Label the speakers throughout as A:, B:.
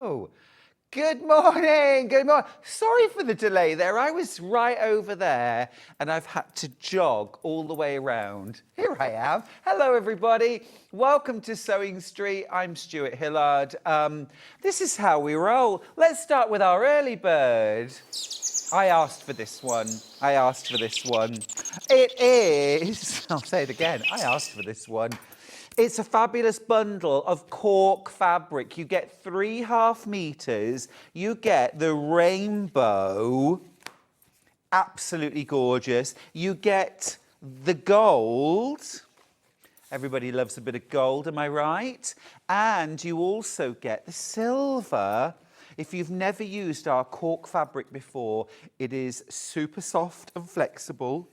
A: Hello. Good morning. Good morning. Sorry for the delay there. I was right over there and I've had to jog all the way around. Here I am. Hello, everybody. Welcome to Sewing Street. I'm Stuart Hillard. This is how we roll. Let's start with our early bird. I asked for this one. It is, I'll say it again. I asked for this one. It's a fabulous bundle of cork fabric. You get 3.5 meters. You get the rainbow. Absolutely gorgeous. You get the gold. Everybody loves a bit of gold, am I right? And you also get the silver. If you've never used our cork fabric before, it is super soft and flexible.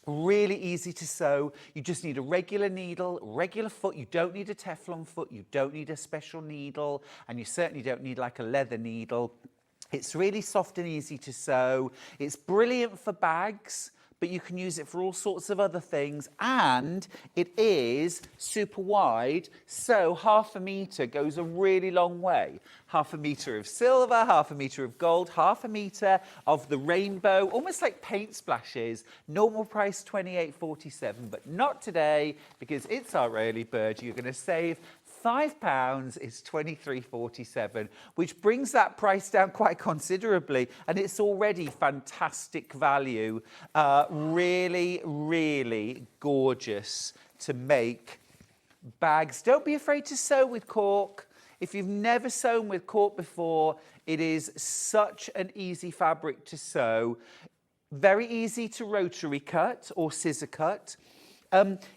A: Really easy to sew. You just need a regular needle, regular foot. You don't need a Teflon foot. You don't need a special needle. And you certainly don't need like a leather needle. It's really soft and easy to sew. It's brilliant for bags, but you can use it for all sorts of other things. And it is super wide, so 1/2 meter goes a really long way. 1/2 meter of silver, 1/2 meter of gold, 1/2 meter of the rainbow, almost like paint splashes. Normal price £28.47, but not today because it's our early bird. You're going to save £5, it's £23.47, which brings that price down quite considerably, and it's already fantastic value. Really, really gorgeous to make bags. Don't be afraid to sew with cork. If you've never sewn with cork before, it is such an easy fabric to sew. Very easy to rotary cut or scissor cut.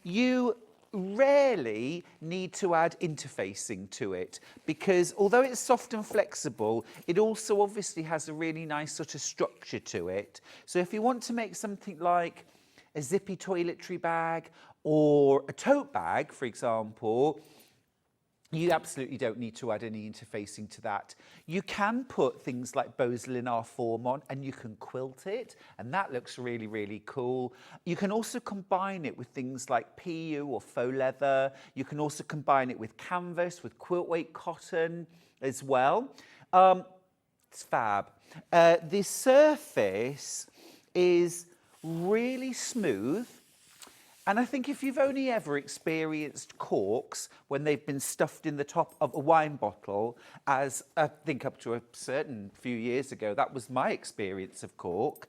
A: You rarely need to add interfacing to it because although it's soft and flexible, it also obviously has a really nice sort of structure to it. So if you want to make something like a zippy toiletry bag or a tote bag, for example, you absolutely don't need to add any interfacing to that. You can put things like Boselin form on and you can quilt it, and that looks really, really cool. You can also combine it with things like PU or faux leather. You can also combine it with canvas, with quilt weight cotton as well. It's fab. The surface is really smooth. And I think if you've only ever experienced corks when they've been stuffed in the top of a wine bottle, as I think up to a certain few years ago, that was my experience of cork,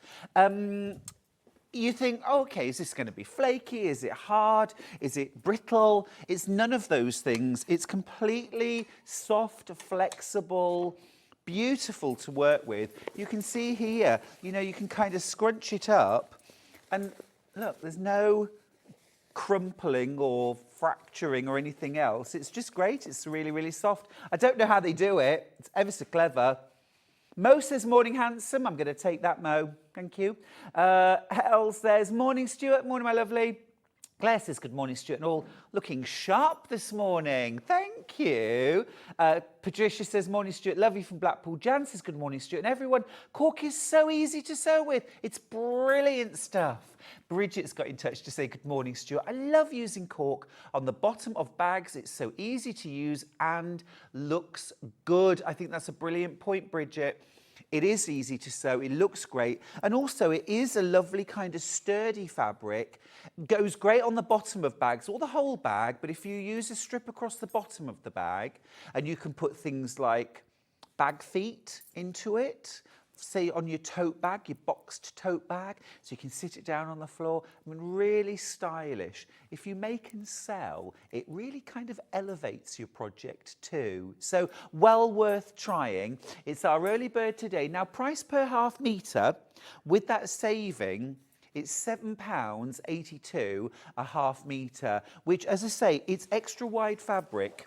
A: you think, oh, okay, is this going to be flaky? Is it hard? Is it brittle? It's none of those things. It's completely soft, flexible, beautiful to work with. You can see here, you know, you can kind of scrunch it up and look, there's no crumpling or fracturing or anything else. It's just great. It's really, really soft. I don't know how they do it. It's ever so clever. Mo says, morning, handsome. I'm going to take that, Mo. Thank you. Hels says, morning, Stuart. Morning, my lovely. Claire says, good morning, Stuart, and all looking sharp this morning. Thank you. Patricia says, morning, Stuart. Love you from Blackpool. Jan says, good morning, Stuart. And everyone, cork is so easy to sew with. It's brilliant stuff. Bridget's got in touch to say, good morning, Stuart. I love using cork on the bottom of bags. It's so easy to use and looks good. I think that's a brilliant point, Bridget. It is easy to sew, it looks great, and also it is a lovely kind of sturdy fabric. Goes great on the bottom of bags or the whole bag, but if you use a strip across the bottom of the bag, and you can put things like bag feet into it, say on your tote bag, your boxed tote bag, so you can sit it down on the floor. I mean, really stylish. If you make and sell, it really kind of elevates your project too. So well worth trying. It's our early bird today. Now, price per half metre, with that saving, it's £7.82 a half metre, which, as I say, it's extra wide fabric.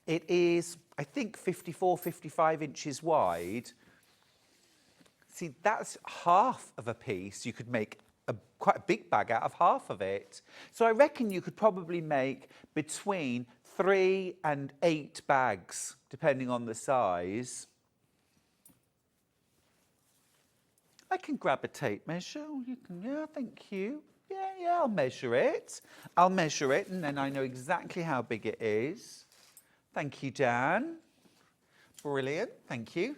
A: It is, I think, 54, 55 inches wide. See, that's half of a piece. You could make quite a big bag out of half of it. So I reckon you could probably make between 3 and 8 bags, depending on the size. I can grab a tape measure. You can, yeah, thank you. Yeah, I'll measure it. And then I know exactly how big it is. Thank you, Dan. Brilliant, thank you.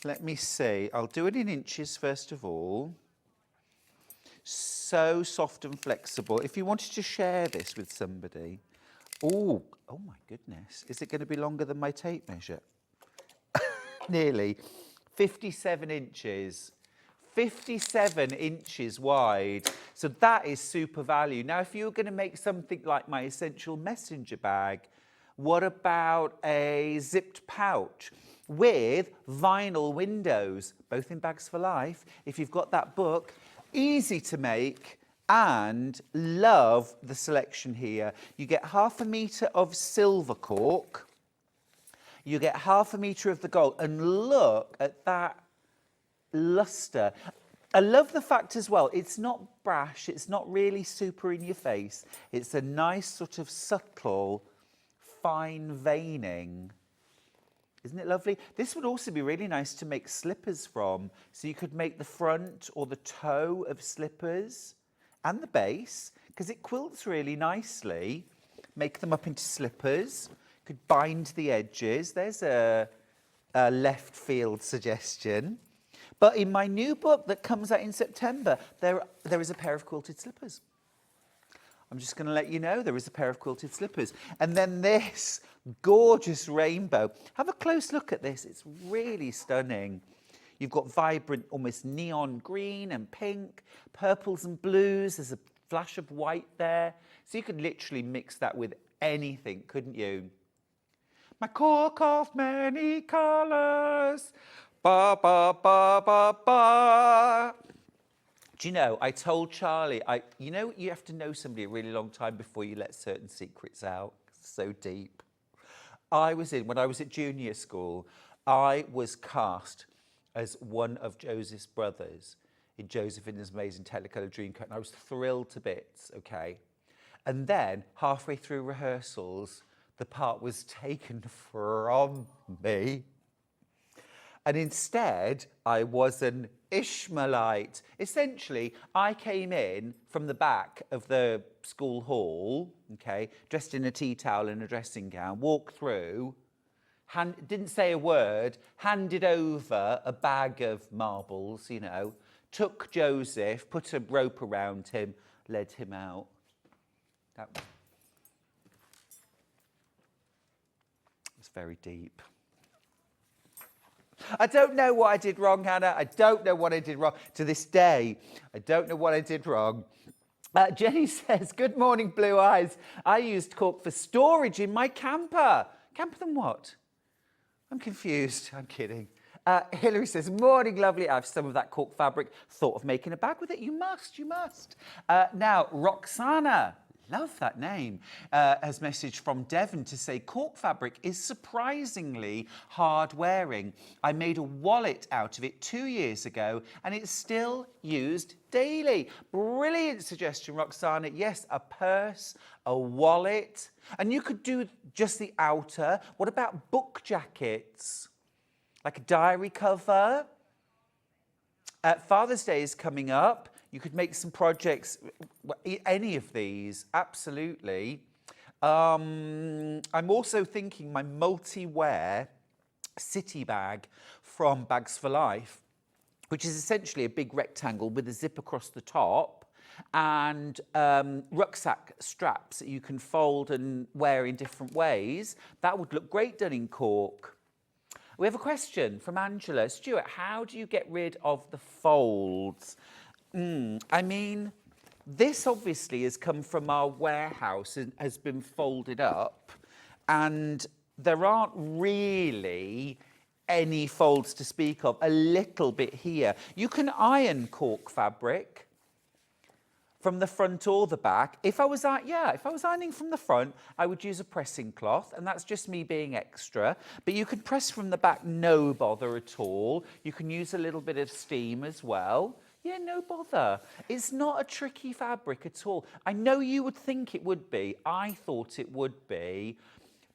A: Let me see, I'll do it in inches first of all. So soft and flexible. If you wanted to share this with somebody, oh my goodness, is it going to be longer than my tape measure? Nearly 57 inches. 57 inches wide. So that is super value. Now, if you're going to make something like my Essential Messenger bag, what about a zipped pouch with vinyl windows, both in Bags for Life? If you've got that book, easy to make, and love the selection here. You get 1/2 metre of silver cork, you get 1/2 metre of the gold, and look at that luster. I love the fact as well, it's not brash, it's not really super in your face. It's a nice sort of subtle, fine veining. Isn't it lovely? This would also be really nice to make slippers from. So you could make the front or the toe of slippers and the base, because it quilts really nicely. Make them up into slippers. Could bind the edges. There's a left field suggestion. But in my new book that comes out in September, there is a pair of quilted slippers. I'm just going to let you know there is a pair of quilted slippers. And then this gorgeous rainbow. Have a close look at this. It's really stunning. You've got vibrant, almost neon green and pink, purples and blues. There's a flash of white there. So you could literally mix that with anything, couldn't you? My cork of many colours. Ba, ba, ba, ba, ba. Do you know, I told Charlie, you know, you have to know somebody a really long time before you let certain secrets out. So deep. When I was at junior school, I was cast as one of Joseph's brothers in Joseph and His Amazing Technicolor Dreamcoat, and I was thrilled to bits, okay? And then, halfway through rehearsals, the part was taken from me. And instead, I was an Ishmaelite. Essentially, I came in from the back of the school hall, okay, dressed in a tea towel and a dressing gown, walked through, didn't say a word, handed over a bag of marbles, you know, took Joseph, put a rope around him, led him out. That was very deep. I don't know what I did wrong, Hannah. I don't know what I did wrong. To this day, I don't know what I did wrong. Jenny says, good morning, Blue Eyes. I used cork for storage in my camper. Camper than what? I'm confused. I'm kidding. Hilary says, morning, lovely. I have some of that cork fabric. Thought of making a bag with it. You must, you must. Now, Roxana. Love that name, has messaged from Devon to say cork fabric is surprisingly hard wearing. I made a wallet out of it 2 years ago and it's still used daily. Brilliant suggestion, Roxana. Yes, a purse, a wallet, and you could do just the outer. What about book jackets? Like a diary cover? Father's Day is coming up. You could make some projects, any of these, absolutely. I'm also thinking my multi-wear city bag from Bags for Life, which is essentially a big rectangle with a zip across the top and rucksack straps that you can fold and wear in different ways. That would look great done in cork. We have a question from Angela. Stuart, how do you get rid of the folds? I mean, this obviously has come from our warehouse and has been folded up, and there aren't really any folds to speak of. A little bit here. You can iron cork fabric from the front or the back. If I was ironing from the front, I would use a pressing cloth, and that's just me being extra. But you can press from the back, no bother at all. You can use a little bit of steam as well. Yeah, no bother. It's not a tricky fabric at all. I know you would think it would be. I thought it would be,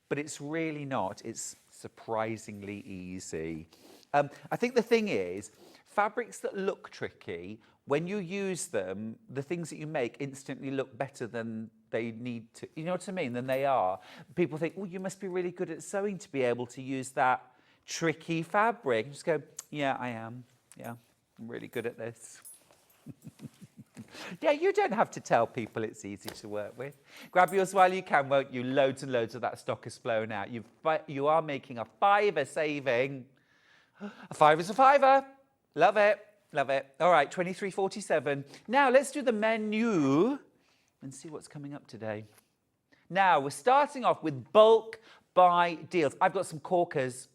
A: but it's really not. It's surprisingly easy. I think the thing is, fabrics that look tricky when you use them, the things that you make instantly look better than they need to. You know what I mean? Than they are. People think, oh, you must be really good at sewing to be able to use that tricky fabric. And just go, yeah, I am. Yeah, I'm really good at this. Yeah, you don't have to tell people it's easy to work with. Grab yours while you can, won't you? Loads and loads of that stock has flown out. You are making a fiver saving. A fiver's a fiver. Love it. Love it. All right, 23.47. Now let's do the menu and see what's coming up today. Now we're starting off with bulk buy deals. I've got some corkers.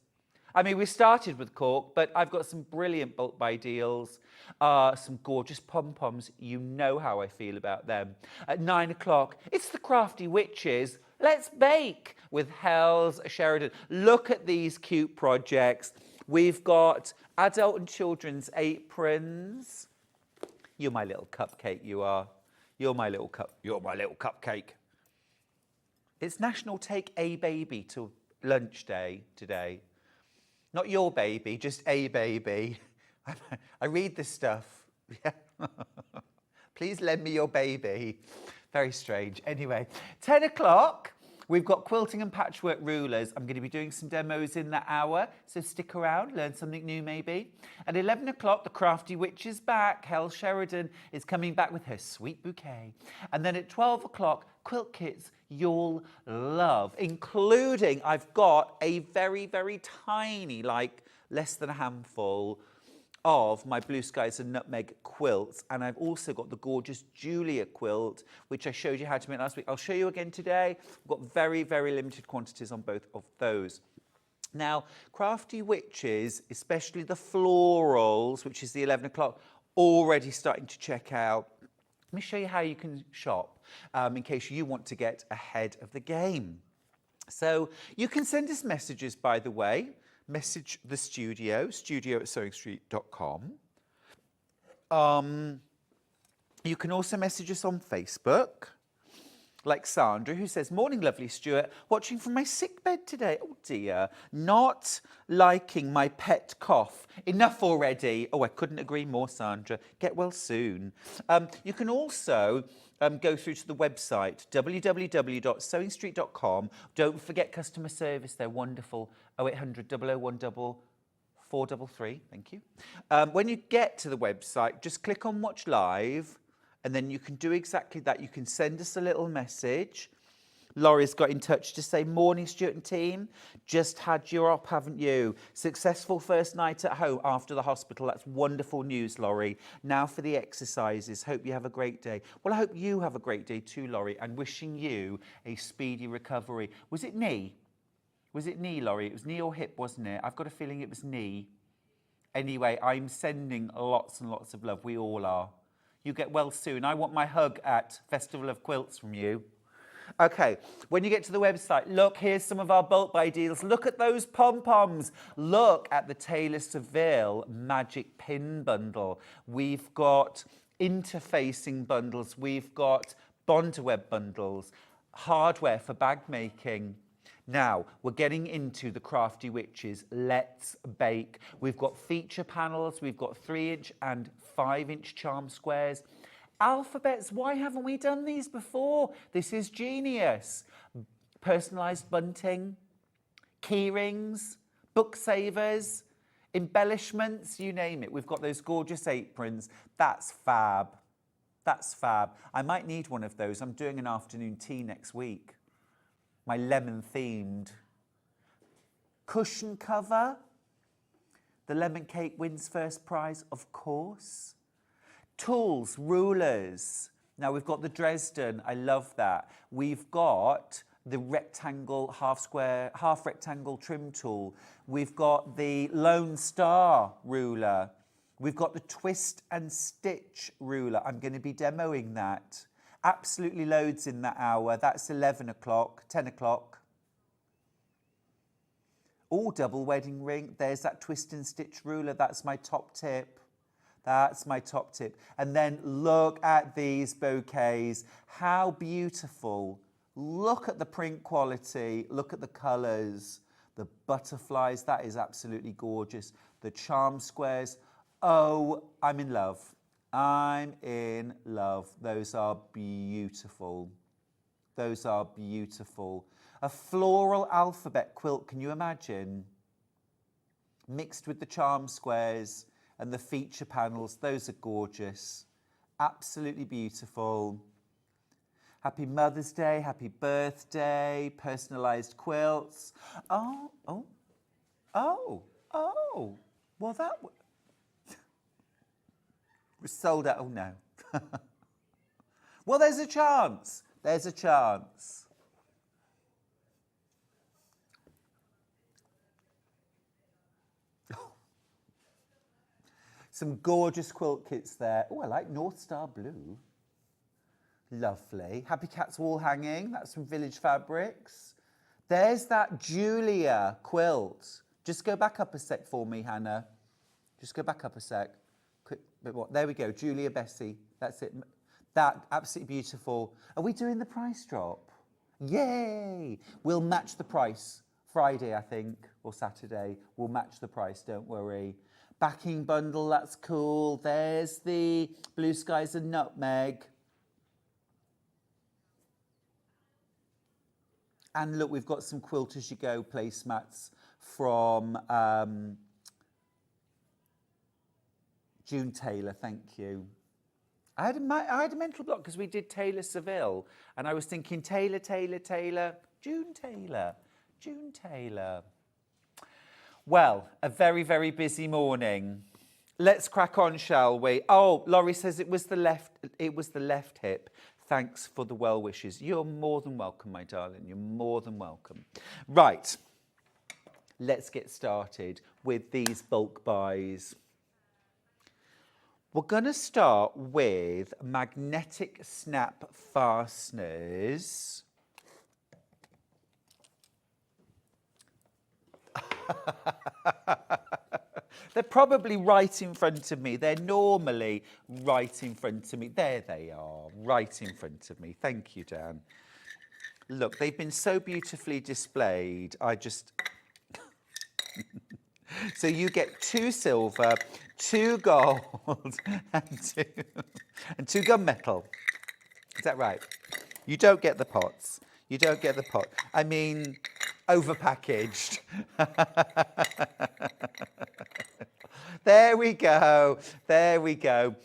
A: I mean, we started with cork, but I've got some brilliant bulk buy deals, some gorgeous pom-poms. You know how I feel about them. At 9 o'clock, it's the Crafty Witches. Let's bake with Hels Sheridan. Look at these cute projects. We've got adult and children's aprons. You're my little cupcake, you are. You're my little cupcake. It's National Take a Baby to Lunch Day today. Not your baby, just a baby. I read this stuff. Yeah. Please lend me your baby. Very strange. Anyway, 10 o'clock, we've got quilting and patchwork rulers. I'm going to be doing some demos in that hour, so stick around, learn something new maybe. At 11 o'clock, the Crafty Witch is back. Hels Sheridan is coming back with her Sweet Bouquet. And then at 12 o'clock, quilt kits you'll love, including I've got a very, very tiny, like less than a handful of my Blue Skies and Nutmeg quilts. And I've also got the gorgeous Julia quilt, which I showed you how to make last week. I'll show you again today. I've got very, very limited quantities on both of those. Now, Crafty Witches, especially the florals, which is the 11 o'clock, already starting to check out. Let me show you how you can shop in case you want to get ahead of the game. So you can send us messages, by the way. Message the studio@sewingstreet.com. You can also message us on Facebook, like Sandra, who says, morning, lovely Stuart, watching from my sick bed today. Oh dear, not liking my pet cough. Enough already. Oh, I couldn't agree more, Sandra. Get well soon. You can also go through to the website, www.sewingstreet.com. Don't forget customer service. They're wonderful. 0800 001 433. Thank you. When you get to the website, just click on Watch Live, and then you can do exactly that. You can send us a little message. Laurie's got in touch to say, morning, Stuart and team. Just had your op, haven't you? Successful first night at home after the hospital. That's wonderful news, Laurie. Now for the exercises. Hope you have a great day. Well, I hope you have a great day too, Laurie, and wishing you a speedy recovery. Was it knee? Was it knee, Laurie? It was knee or hip, wasn't it? I've got a feeling it was knee. Anyway, I'm sending lots and lots of love. We all are. You get well soon. I want my hug at Festival of Quilts from you. Okay, when you get to the website, look, here's some of our bulk buy deals. Look at those pom-poms. Look at the Taylor Seville Magic Pin Bundle. We've got interfacing bundles. We've got Bondweb bundles, hardware for bag making. Now, we're getting into the Crafty Witches. Let's bake. We've got feature panels. We've got 3-inch and 5-inch charm squares. Alphabets, why haven't we done these before? This is genius. Personalised bunting, key rings, book savers, embellishments, you name it. We've got those gorgeous aprons. That's fab. That's fab. I might need one of those. I'm doing an afternoon tea next week. My lemon themed. Cushion cover. The lemon cake wins first prize, of course. Tools, rulers. Now we've got the Dresden. I love that. We've got the rectangle, half rectangle trim tool. We've got the Lone Star ruler. We've got the twist and stitch ruler. I'm going to be demoing that. Absolutely loads in that hour. That's 11 o'clock, 10 o'clock. Oh, double wedding ring. There's that twist and stitch ruler. That's my top tip. That's my top tip. And then look at these bouquets. How beautiful. Look at the print quality. Look at the colours. The butterflies. That is absolutely gorgeous. The charm squares. Oh, I'm in love. I'm in love. Those are beautiful. Those are beautiful. A floral alphabet quilt, can you imagine? Mixed with the charm squares and the feature panels. Those are gorgeous. Absolutely beautiful. Happy Mother's Day, happy birthday, personalised quilts. Oh. Well, that was sold out. Oh, no. Well, there's a chance. There's a chance. Some gorgeous quilt kits there. Oh, I like North Star Blue. Lovely. Happy Cat's wall hanging. That's from Village Fabrics. There's that Julia quilt. Just go back up a sec for me, Hannah. Just go back up a sec. Quick bit more. There we go. Julia Bessie. That's it. That, absolutely beautiful. Are we doing the price drop? Yay! We'll match the price. Friday, I think, or Saturday. We'll match the price, don't worry. Backing bundle, that's cool. There's the Blue Skies and Nutmeg. And look, we've got some Quilt As You Go placemats from June Taylor, thank you. I had a mental block because we did Taylor Seville, and I was thinking Taylor, June Taylor. Well, a very, very busy morning. Let's crack on, shall we? Oh, Laurie says it was the left hip. Thanks for the well wishes. You're more than welcome, my darling. You're more than welcome. Right. Let's get started with these bulk buys. We're going to start with magnetic snap fasteners. They're probably right in front of me. They're normally right in front of me. There they are, right in front of me. Thank you, Dan. Look, they've been so beautifully displayed. I just... So you get 2 silver, 2 gold, and 2 gunmetal. Is that right? You don't get the pots. You don't get the pot. I mean, overpackaged. There we go. There we go.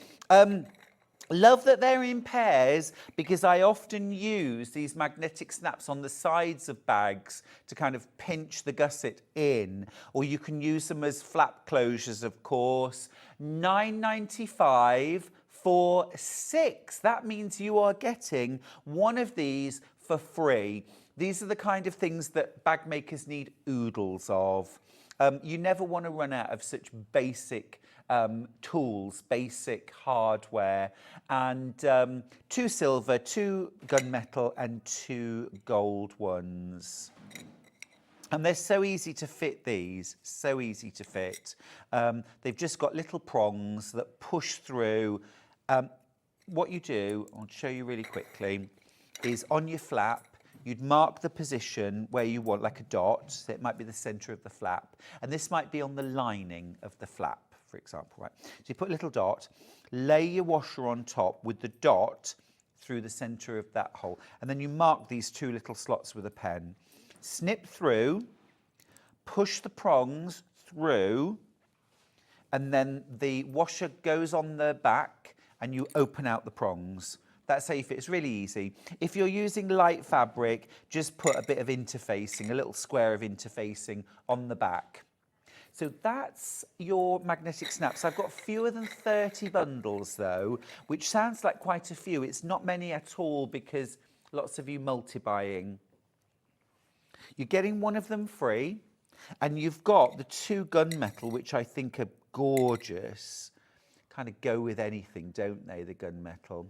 A: Love that they're in pairs because I often use these magnetic snaps on the sides of bags to kind of pinch the gusset in, or you can use them as flap closures, of course. £9.95 for 6. That means you are getting one of these for free. These are the kind of things that bag makers need oodles of. You never want to run out of such basic tools, basic hardware, and 2 silver, 2 gunmetal, and 2 gold ones. And they're so easy to fit, these, so easy to fit. They've just got little prongs that push through. What you do, I'll show you really quickly, is on your flap, you'd mark the position where you want, like a dot, so it might be the centre of the flap, and this might be on the lining of the flap, for example, right? So you put a little dot, lay your washer on top with the dot through the centre of that hole, and then you mark these 2 little slots with a pen. Snip through, push the prongs through, and then the washer goes on the back, and you open out the prongs. That's how you fit. It's really easy. If you're using light fabric, just put a bit of interfacing, a little square of interfacing on the back. So that's your magnetic snaps. I've got fewer than 30 bundles though, which sounds like quite a few. It's not many at all because lots of you multi-buying. You're getting one of them free, and you've got the 2 gunmetal, which I think are gorgeous. Kind of go with anything, don't they, the gunmetal?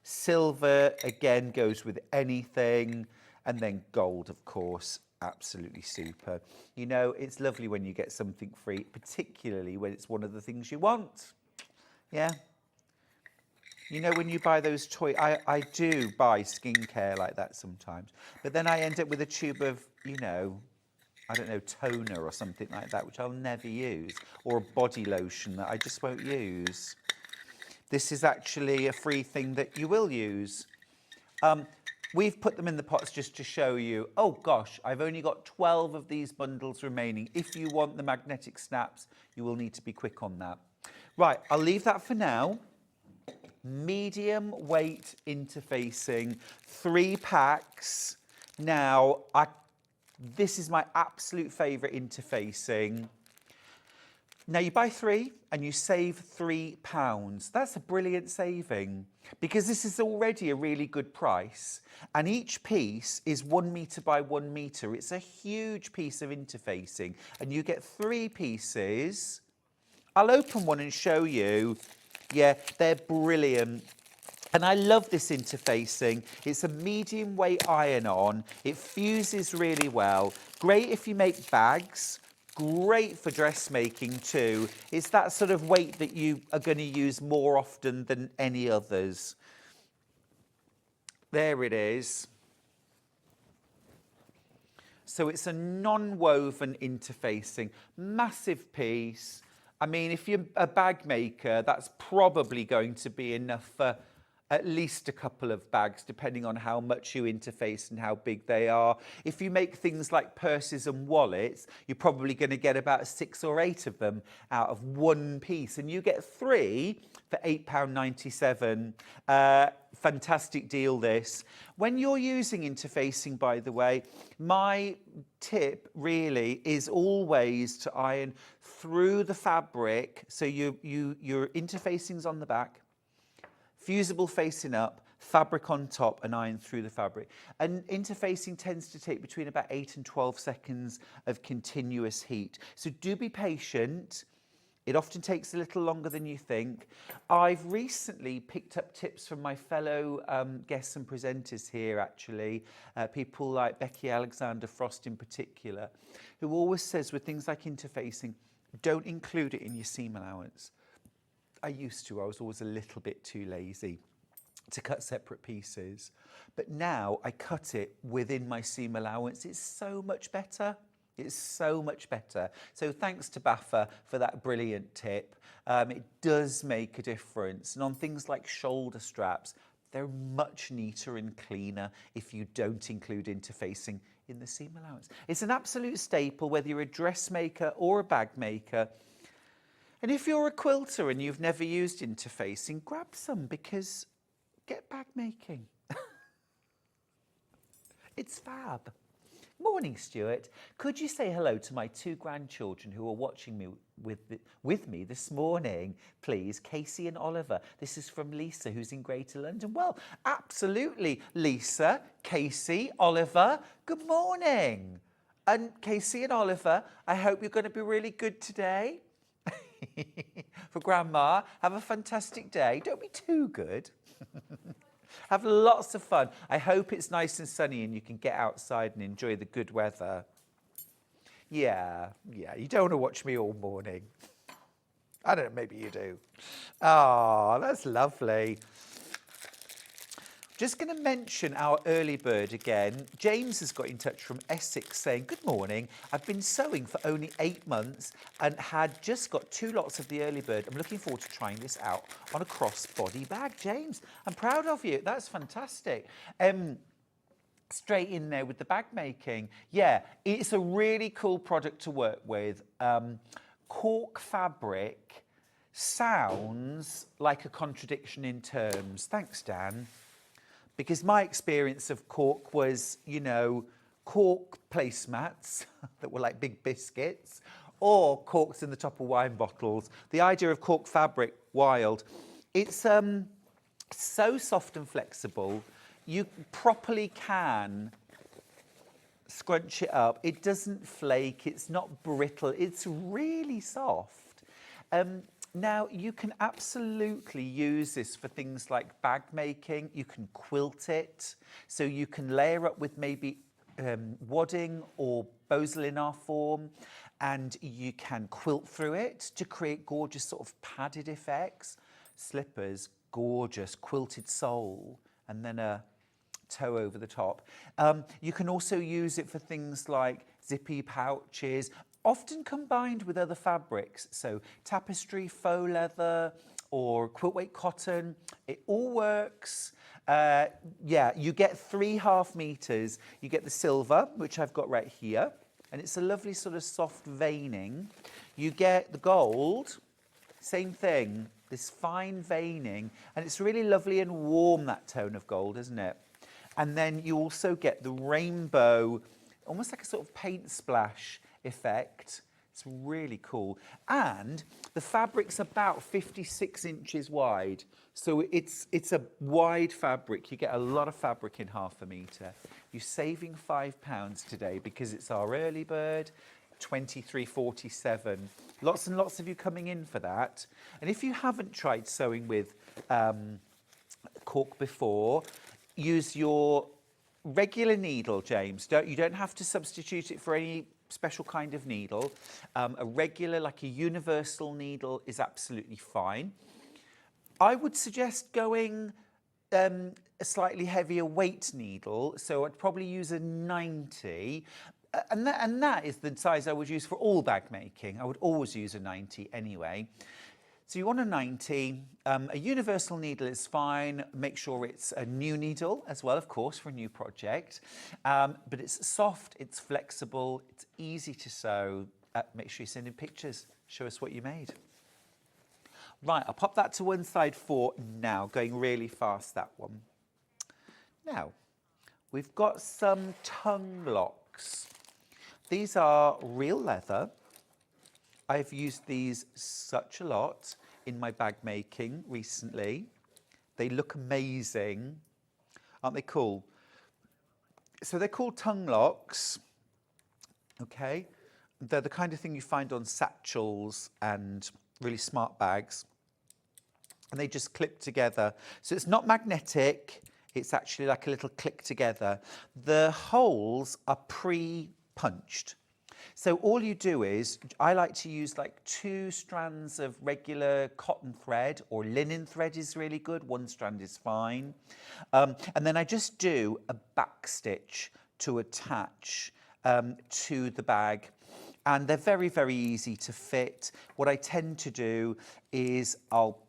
A: Silver, again, goes with anything. And then gold, of course, absolutely super. You know, it's lovely when you get something free, particularly when it's one of the things you want. Yeah. You know, when you buy those toys, I do buy skincare like that sometimes. But then I end up with a tube of, you know, I don't know, toner or something like that, which I'll never use. Or a body lotion that I just won't use. this is actually a free thing that you will use. We've put them in the pots just to show you. Oh gosh, I've only got 12 of these bundles remaining. If you want the magnetic snaps, you will need to be quick on that. Right, I'll leave that for now. Medium weight interfacing, 3 packs. Now, this is my absolute favourite interfacing. Now you buy 3 and you save £3. That's a brilliant saving because this is already a really good price. And each piece is 1 metre by 1 metre. It's a huge piece of interfacing and you get 3 pieces. I'll open one and show you. Yeah, they're brilliant. And I love this interfacing. It's a medium weight iron-on. It fuses really well. Great if you make bags. Great for dressmaking too. It's that sort of weight that you are going to use more often than any others. There it is. So it's a non-woven interfacing, massive piece. I mean, if you're a bag maker, that's probably going to be enough for at least a couple of bags, depending on how much you interface and how big they are. If you make things like purses and wallets, you're probably going to get about 6 or 8 of them out of 1 piece. And you get 3 for £8.97. Fantastic deal, this. When you're using interfacing, by the way, my tip really is always to iron through the fabric. So your interfacing's on the back, fusible facing up, fabric on top, and iron through the fabric. And interfacing tends to take between about 8 and 12 seconds of continuous heat. So do be patient. It often takes a little longer than you think. I've recently picked up tips from my fellow guests and presenters here, actually, people like Becky Alexander Frost in particular, who always says with things like interfacing, don't include it in your seam allowance. I used to. I was always a little bit too lazy to cut separate pieces. But now I cut it within my seam allowance. It's so much better. It's so much better. So thanks to Baffa for that brilliant tip. It does make a difference. And on things like shoulder straps, they're much neater and cleaner if you don't include interfacing in the seam allowance. It's an absolute staple, whether you're a dressmaker or a bag maker. And if you're a quilter and you've never used interfacing, grab some because get bag making. It's fab. Morning, Stuart. Could you say hello to my 2 grandchildren who are watching me with me this morning, please? Casey and Oliver. This is from Lisa, who's in Greater London. Well, absolutely, Lisa, Casey, Oliver, good morning. And Casey and Oliver, I hope you're going to be really good today. For Grandma, have a fantastic day. Don't be too good. Have lots of fun. I hope it's nice and sunny and you can get outside and enjoy the good weather. Yeah, you don't want to watch me all morning. I don't know, maybe you do. Oh, that's lovely. Just going to mention our early bird again. James has got in touch from Essex saying, good morning. I've been sewing for only 8 months and had just got 2 lots of the early bird. I'm looking forward to trying this out on a crossbody bag. James, I'm proud of you. That's fantastic. Straight in there with the bag making. Yeah, it's a really cool product to work with. Cork fabric sounds like a contradiction in terms. Thanks, Dan. Because my experience of cork was, you know, cork placemats that were like big biscuits or corks in the top of wine bottles. The idea of cork fabric, wild. It's so soft and flexible. You properly can scrunch it up. It doesn't flake. It's not brittle. It's really soft. Now, you can absolutely use this for things like bag making. You can quilt it. So you can layer up with maybe wadding or Beausoleil form, and you can quilt through it to create gorgeous sort of padded effects. Slippers, gorgeous, quilted sole, and then a toe over the top. You can also use it for things like zippy pouches, often combined with other fabrics, so tapestry, faux leather, or quilt weight cotton. It all works. Yeah, you get 3.5 meters. You get the silver, which I've got right here, and it's a lovely sort of soft veining. You get the gold, same thing, this fine veining, and it's really lovely and warm, that tone of gold, isn't it? And then you also get the rainbow, almost like a sort of paint splash effect. It's really cool. And the fabric's about 56 inches wide. So it's a wide fabric. You get a lot of fabric in 1/2 meter. You're saving £5 today because it's our early bird, 23.47. Lots and lots of you coming in for that. And if you haven't tried sewing with cork before, use your regular needle, James. You don't have to substitute it for any special kind of needle. A regular, like a universal needle, is absolutely fine. I would suggest going a slightly heavier weight needle, so I'd probably use a 90. And that is the size I would use for all bag making. I would always use a 90 anyway. So you want a 90. A universal needle is fine. Make sure it's a new needle as well, of course, for a new project. But it's soft, it's flexible, it's easy to sew. Make sure you send in pictures. Show us what you made. Right, I'll pop that to one side for now. Going really fast, that one. Now, we've got some tongue locks. These are real leather. I've used these such a lot in my bag making recently. They look amazing. Aren't they cool? So they're called tongue locks. Okay. They're the kind of thing you find on satchels and really smart bags. And they just clip together. So it's not magnetic. It's actually like a little click together. The holes are pre-punched. So all you do is, I like to use like 2 strands of regular cotton thread, or linen thread is really good. 1 strand is fine. And then I just do a back stitch to attach to the bag. And they're very, very easy to fit. What I tend to do is I'll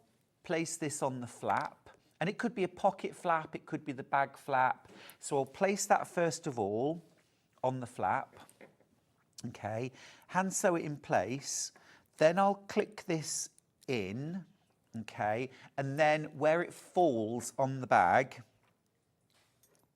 A: place this on the flap. And it could be a pocket flap, it could be the bag flap. So I'll place that first of all on the flap. Okay, hand sew it in place, then I'll click this in, okay, and then where it falls on the bag,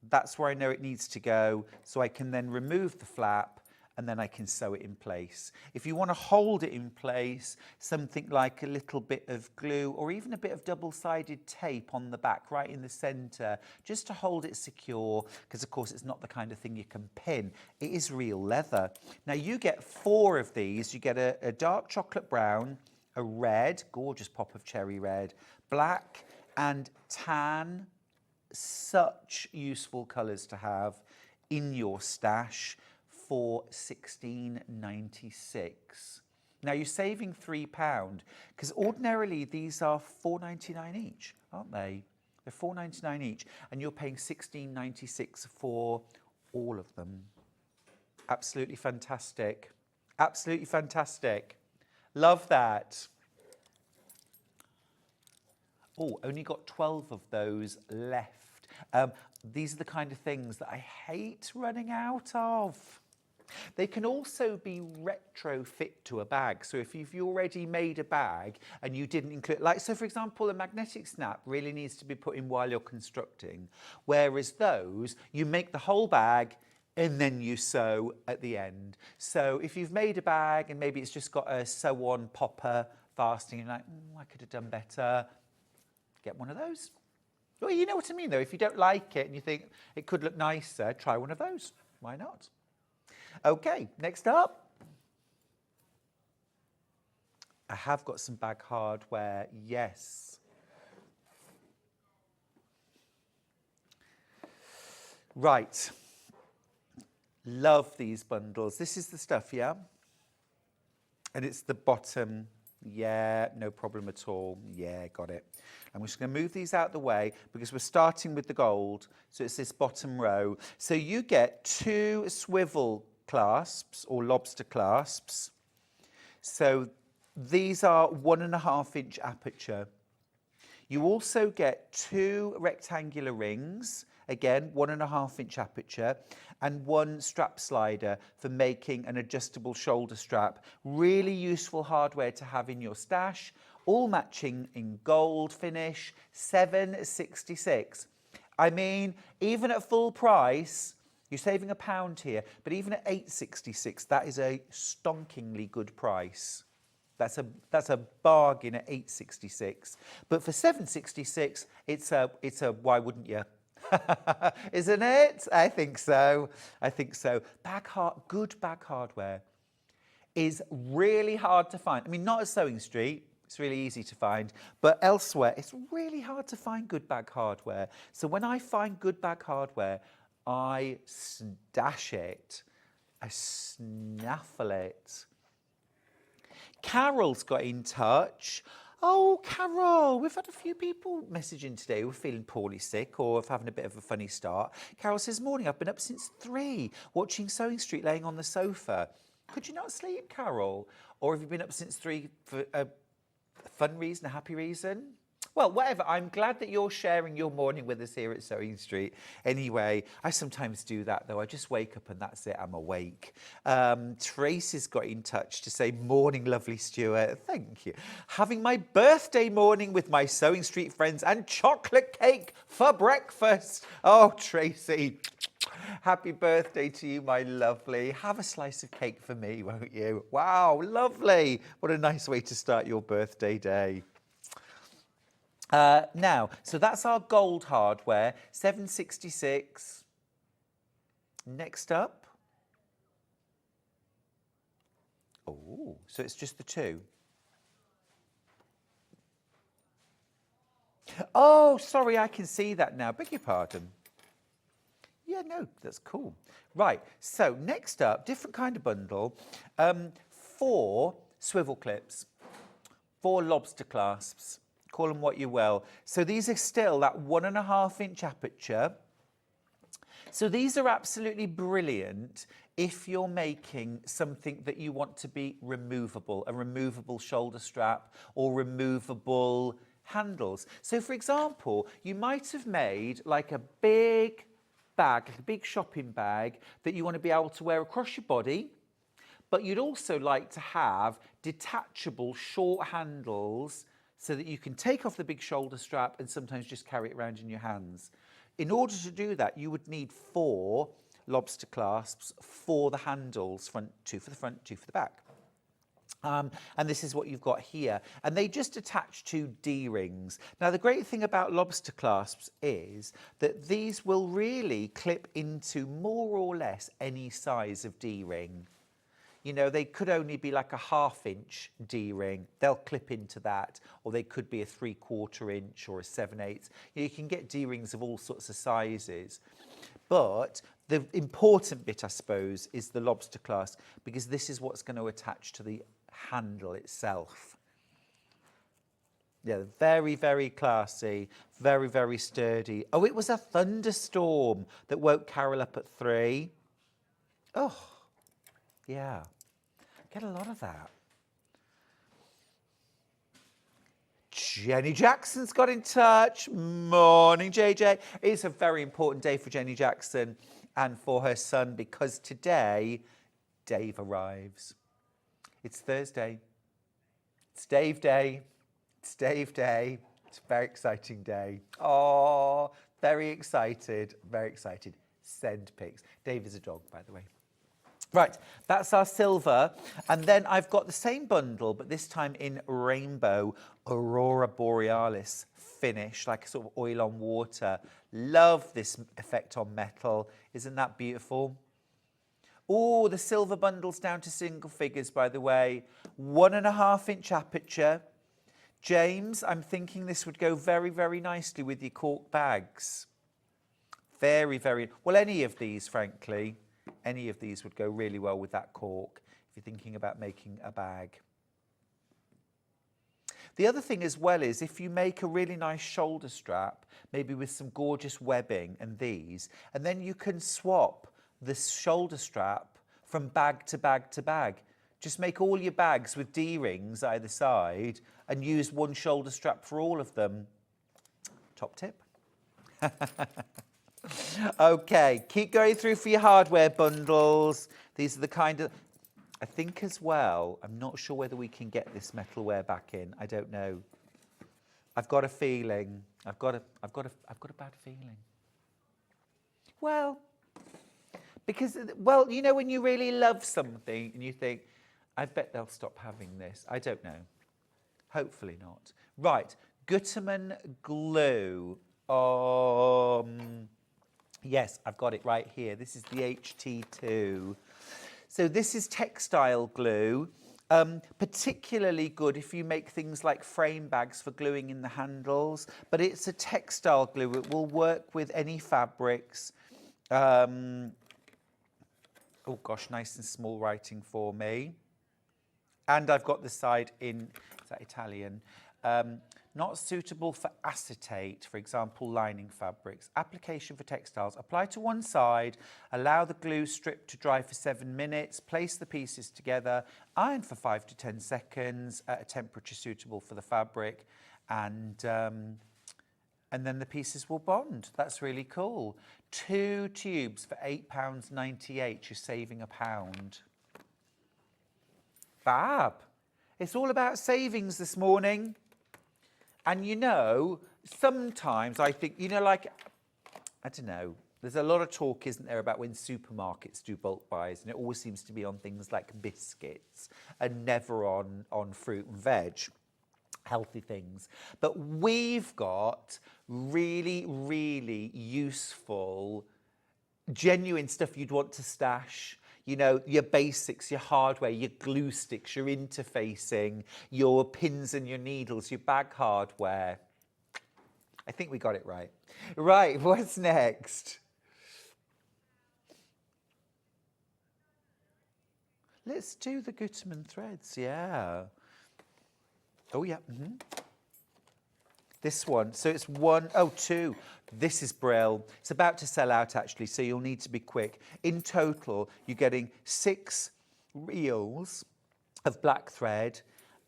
A: that's where I know it needs to go, so I can then remove the flap and then I can sew it in place. If you want to hold it in place, something like a little bit of glue or even a bit of double-sided tape on the back right in the center, just to hold it secure, because of course it's not the kind of thing you can pin. It is real leather. Now you get 4 of these. You get a dark chocolate brown, a red, gorgeous pop of cherry red, black and tan. Such useful colors to have in your stash. For £16.96. Now you're saving £3 because ordinarily these are £4.99 each, aren't they? They're £4.99 each, and you're paying £16.96 for all of them. Absolutely fantastic. Absolutely fantastic. Love that. Oh, only got 12 of those left. These are the kind of things that I hate running out of. They can also be retrofit to a bag. So if you've already made a bag and you didn't include, like, so for example, a magnetic snap really needs to be put in while you're constructing. Whereas those, you make the whole bag and then you sew at the end. So if you've made a bag and maybe it's just got a sew-on popper fastening, and you're like, I could have done better, get one of those. Well, you know what I mean though, if you don't like it and you think it could look nicer, try one of those. Why not? Okay, next up. I have got some bag hardware, yes. Right. Love these bundles. This is the stuff, yeah? And it's the bottom. Yeah, no problem at all. Yeah, got it. I'm just going to move these out the way because we're starting with the gold. So it's this bottom row. So you get 2 swivel clasps or lobster clasps. So these are 1.5 inch aperture. You also get 2 rectangular rings, again 1.5-inch aperture, and 1 strap slider for making an adjustable shoulder strap. Really useful hardware to have in your stash, all matching in gold finish, £7.66. I mean, even at full price, you're saving £1 here, but even at £8.66, that is a stonkingly good price. That's a bargain at £8.66. But for £7.66, it's a why wouldn't you? Isn't it? I think so. I think so. Good bag hardware is really hard to find. I mean, not at Sewing Street. It's really easy to find. But elsewhere, it's really hard to find good bag hardware. So when I find good bag hardware, I stash it. I snaffle it. Carol's got in touch. Oh, Carol, we've had a few people messaging today who are feeling poorly sick or having a bit of a funny start. Carol says, morning, I've been up since 3, watching Sewing Street laying on the sofa. Could you not sleep, Carol? Or have you been up since 3 for a fun reason, a happy reason? Well, whatever. I'm glad that you're sharing your morning with us here at Sewing Street. Anyway, I sometimes do that, though. I just wake up and that's it. I'm awake. Tracy's got in touch to say, morning, lovely Stuart. Thank you. Having my birthday morning with my Sewing Street friends and chocolate cake for breakfast. Oh, Tracy, happy birthday to you, my lovely. Have a slice of cake for me, won't you? Wow, lovely. What a nice way to start your birthday day. Now, so that's our gold hardware, £7.66. Next up. Oh, so it's just the 2. Oh, sorry, I can see that now. Beg your pardon. Yeah, no, that's cool. Right, so next up, different kind of bundle, 4 swivel clips, 4 lobster clasps. Call them what you will. So these are still that 1.5-inch aperture. So these are absolutely brilliant if you're making something that you want to be removable, a removable shoulder strap or removable handles. So for example, you might have made like a big bag, like a big shopping bag that you want to be able to wear across your body, but you'd also like to have detachable short handles so that you can take off the big shoulder strap and sometimes just carry it around in your hands. In order to do that, you would need 4 lobster clasps for the handles, 2 for the front, 2 for the back. And this is what you've got here. And they just attach to D-rings. Now, the great thing about lobster clasps is that these will really clip into more or less any size of D-ring. You know, they could only be like a 1/2-inch D-ring. They'll clip into that, or they could be a 3/4 inch or a 7/8. You can get D-rings of all sorts of sizes. But the important bit, I suppose, is the lobster clasp, because this is what's going to attach to the handle itself. Yeah, very, very classy, very, very sturdy. Oh, it was a thunderstorm that woke Carol up at 3. Oh. Yeah, get a lot of that. Jenny Jackson's got in touch. Morning, JJ. It's a very important day for Jenny Jackson and for her son, because today Dave arrives. It's Thursday. It's Dave Day. It's Dave Day. It's a very exciting day. Oh, very excited. Very excited. Send pics. Dave is a dog, by the way. Right, that's our silver. And then I've got the same bundle, but this time in rainbow Aurora Borealis finish, like a sort of oil on water. Love this effect on metal. Isn't that beautiful? Oh, the silver bundle's down to single figures, by the way. 1.5-inch aperture. James, I'm thinking this would go very, very nicely with your cork bags. Very, very, well, any of these, frankly. Any of these would go really well with that cork if you're thinking about making a bag. The other thing as well is if you make a really nice shoulder strap, maybe with some gorgeous webbing and these, and then you can swap this shoulder strap from bag to bag to bag. Just make all your bags with D-rings either side and use one shoulder strap for all of them. Top tip. Okay, keep going through for your hardware bundles. These are the kind of, I think as well, I'm not sure whether we can get this metalware back in. I don't know. I've got a feeling. I've got a bad feeling. Well, because, well, you know when you really love something and you think, I bet they'll stop having this. I don't know. Hopefully not. Right, Gutermann glue. Yes, I've got it right here. This is the HT2. So this is textile glue, particularly good if you make things like frame bags for gluing in the handles, but it's a textile glue. It will work with any fabrics. Oh gosh, nice and small writing for me. And I've got the side in, is that Italian? Not suitable for acetate, for example, lining fabrics. Application for textiles. Apply to one side, allow the glue strip to dry for 7 minutes, place the pieces together, iron for 5 to 10 seconds at a temperature suitable for the fabric, and then the pieces will bond. That's really cool. 2 tubes for £8.98. You're saving £1. Fab. It's all about savings this morning. And you know, sometimes I think, you know, like, I don't know, there's a lot of talk, isn't there, about when supermarkets do bulk buys, and it always seems to be on things like biscuits and never on fruit and veg, healthy things. But we've got really, really useful, genuine stuff you'd want to stash. You know, your basics, your hardware, your glue sticks, your interfacing, your pins and your needles, your bag hardware. I think we got it right. Right, what's next? Let's do the Gutermann threads, yeah. Oh, yeah. This one, so it's 2. This is Brill. It's about to sell out actually, so you'll need to be quick. In total, you're getting 6 reels of black thread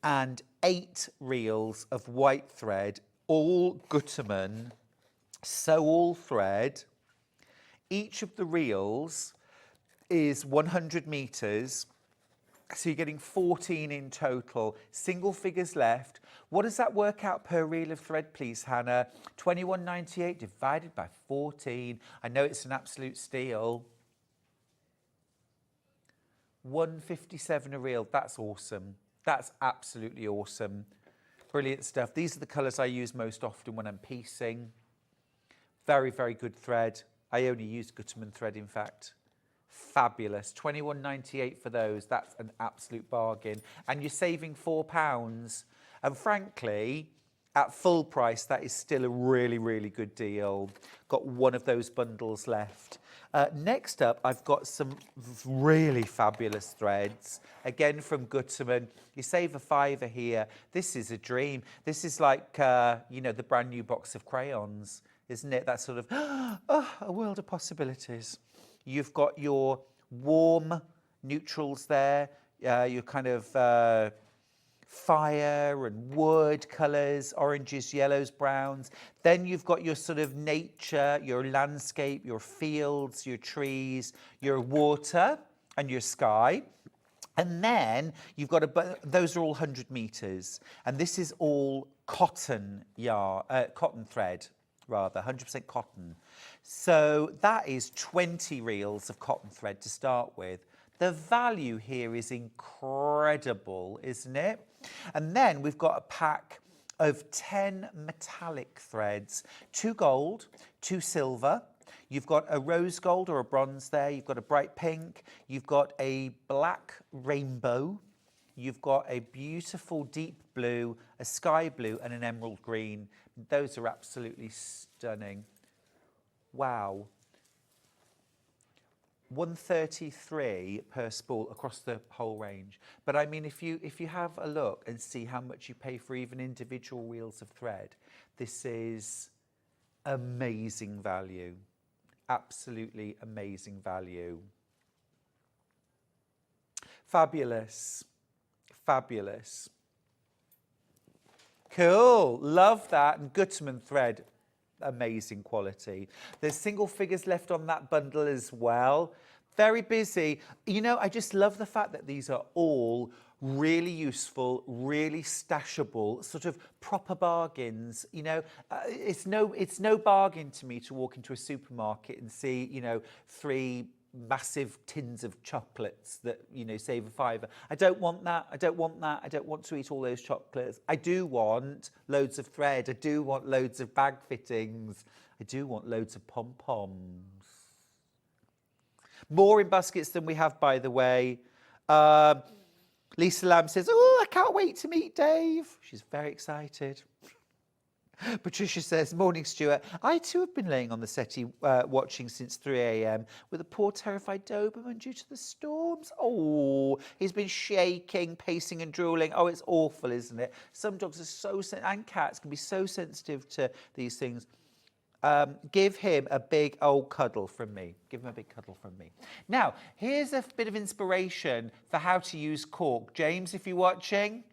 A: and 8 reels of white thread, all Gutermann, sew all thread. Each of the reels is 100 meters. So you're getting 14 in total, single figures left. What does that work out per reel of thread, please, Hannah? 21.98 divided by 14. I know it's an absolute steal. 157 a reel. That's awesome. That's absolutely awesome. Brilliant stuff. These are the colours I use most often when I'm piecing. Very, very good thread. I only use Gutermann thread, in fact. Fabulous. 21.98 for those. That's an absolute bargain. And you're saving £4. And frankly, at full price, that is still a really, really good deal. Got one of those bundles left. Next up, I've got some really fabulous threads. Again, from Gutermann. You save a £5 here. This is a dream. This is like, you know, the brand new box of crayons, isn't it? That sort of, a world of possibilities. You've got your warm neutrals there, your kind of fire and wood colours, oranges, yellows, browns. Then you've got your sort of nature, your landscape, your fields, your trees, your water and your sky. And then you've got those are all 100 meters. And this is all cotton thread, rather, 100% cotton. So that is 20 reels of cotton thread to start with. The value here is incredible, isn't it? And then we've got a pack of 10 metallic threads, 2 gold, 2 silver. You've got a rose gold or a bronze there. You've got a bright pink. You've got a black rainbow. You've got a beautiful deep blue, a sky blue, and an emerald green. Those are absolutely stunning. Wow. 133 per spool across the whole range. But I mean, if you have a look and see how much you pay for even individual reels of thread, this is amazing value. Absolutely amazing value. Fabulous. Fabulous. Cool. Love that. And Gutermann thread. amazing quality. There's single figures left on that bundle as well. Very busy. You know, I just love the fact that these are all really useful, really stashable, sort of proper bargains. You know, it's no bargain to me to walk into a supermarket and see, you know, 3 massive tins of chocolates that, you know, save a £5. I don't want that. I don't want that. I don't want to eat all those chocolates. I do want loads of thread. I do want loads of bag fittings. I do want loads of pom-poms. More in baskets than we have, by the way. Lisa Lamb says, oh, I can't wait to meet Dave. She's very excited. Patricia says, morning, Stuart. I too have been laying on the settee watching since 3 a.m. with a poor terrified Doberman due to the storms. Oh, he's been shaking, pacing and drooling. Oh, it's awful, isn't it? Some dogs are so, and cats can be so sensitive to these things. Give him a big old cuddle from me. Give him a big cuddle from me. Now, here's a bit of inspiration for how to use cork. James, if you're watching,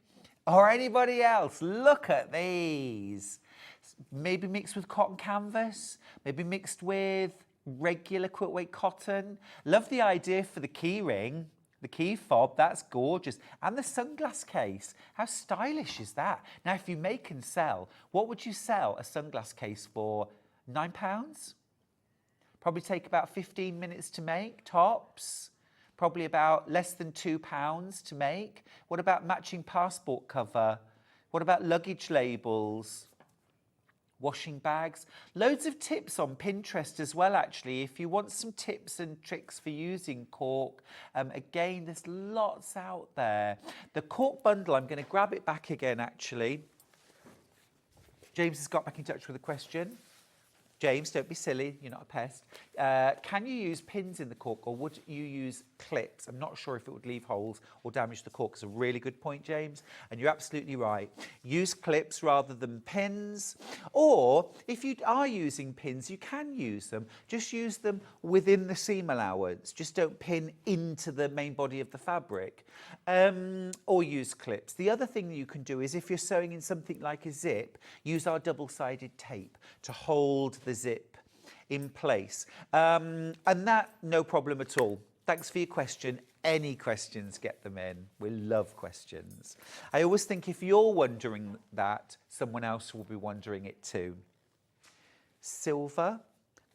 A: or anybody else, look at these. Maybe mixed with cotton canvas, maybe mixed with regular quilt weight cotton. Love the idea for the key ring, the key fob, that's gorgeous. And the sunglass case, how stylish is that? Now, if you make and sell, what would you sell a sunglass case for? £9? Probably take about 15 minutes to make, tops. Probably about less than £2 to make. What about matching passport cover? What about luggage labels? Washing bags? Loads of tips on Pinterest as well, actually. If you want some tips and tricks for using cork, again, there's lots out there. The cork bundle, I'm going to grab it back again, actually. James has got back in touch with a question. James, don't be silly, you're not a pest. Can you use pins in the cork or would you use clips? I'm not sure if it would leave holes or damage the cork. It's a really good point, James, and you're absolutely right. Use clips rather than pins, or if you are using pins, you can use them. Just use them within the seam allowance. Just don't pin into the main body of the fabric, or use clips. The other thing that you can do is if you're sewing in something like a zip, use our double-sided tape to hold the zip in place, and that no problem at all. Thanks for your question. Any questions, get them in. We love questions. I always think if you're wondering that, someone else will be wondering it too. Silver,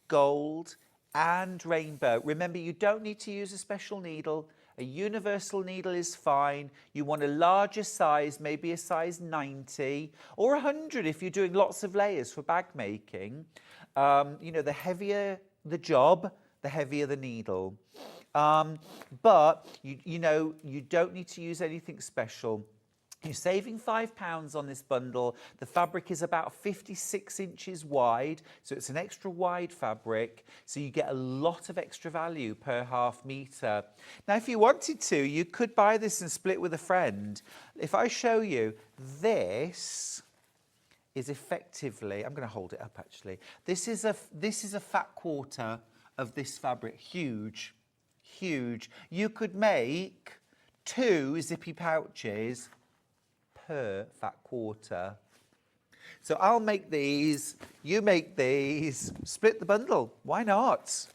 A: gold and rainbow. Remember, you don't need to use a special needle. A universal needle is fine. You want a larger size, maybe a size 90 or 100 if you're doing lots of layers for bag making. You know, the heavier the job, the heavier the needle. But, you know, you don't need to use anything special. You're saving £5 on this bundle. The fabric is about 56 inches wide, so it's an extra wide fabric, so you get a lot of extra value per half metre. Now, if you wanted to, you could buy this and split with a friend. If I show you, this is effectively, I'm going to hold it up actually. This is a fat quarter of this fabric, huge, huge. You could make 2 zippy pouches per fat quarter. So I'll make these, you make these, split the bundle. Why not?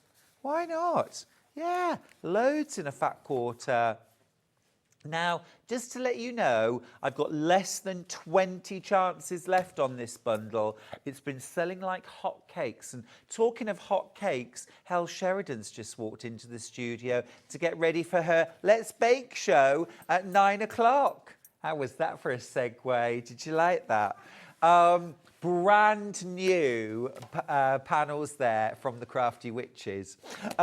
A: Why not? Yeah, loads in a fat quarter. Now, just to let you know, I've got less than 20 chances left on this bundle. It's been selling like hotcakes. And talking of hotcakes, Hels Sheridan's just walked into the studio to get ready for her Let's Bake show at 9 o'clock. How was that for a segue? Did you like that? Brand new panels there from the Crafty Witches.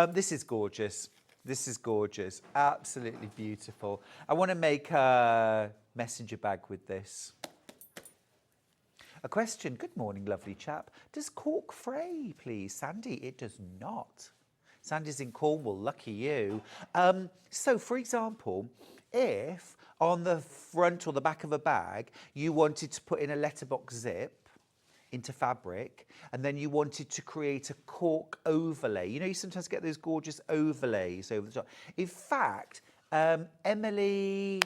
A: This is gorgeous. This is gorgeous. Absolutely beautiful. I want to make a messenger bag with this. A question. Good morning, lovely chap. Does cork fray, please? Sandy, it does not. Sandy's in Cornwall. Lucky you. So, for example, if on the front or the back of a bag, you wanted to put in a letterbox zip into fabric, and then you wanted to create a cork overlay. You know, you sometimes get those gorgeous overlays over the top. In fact, Emily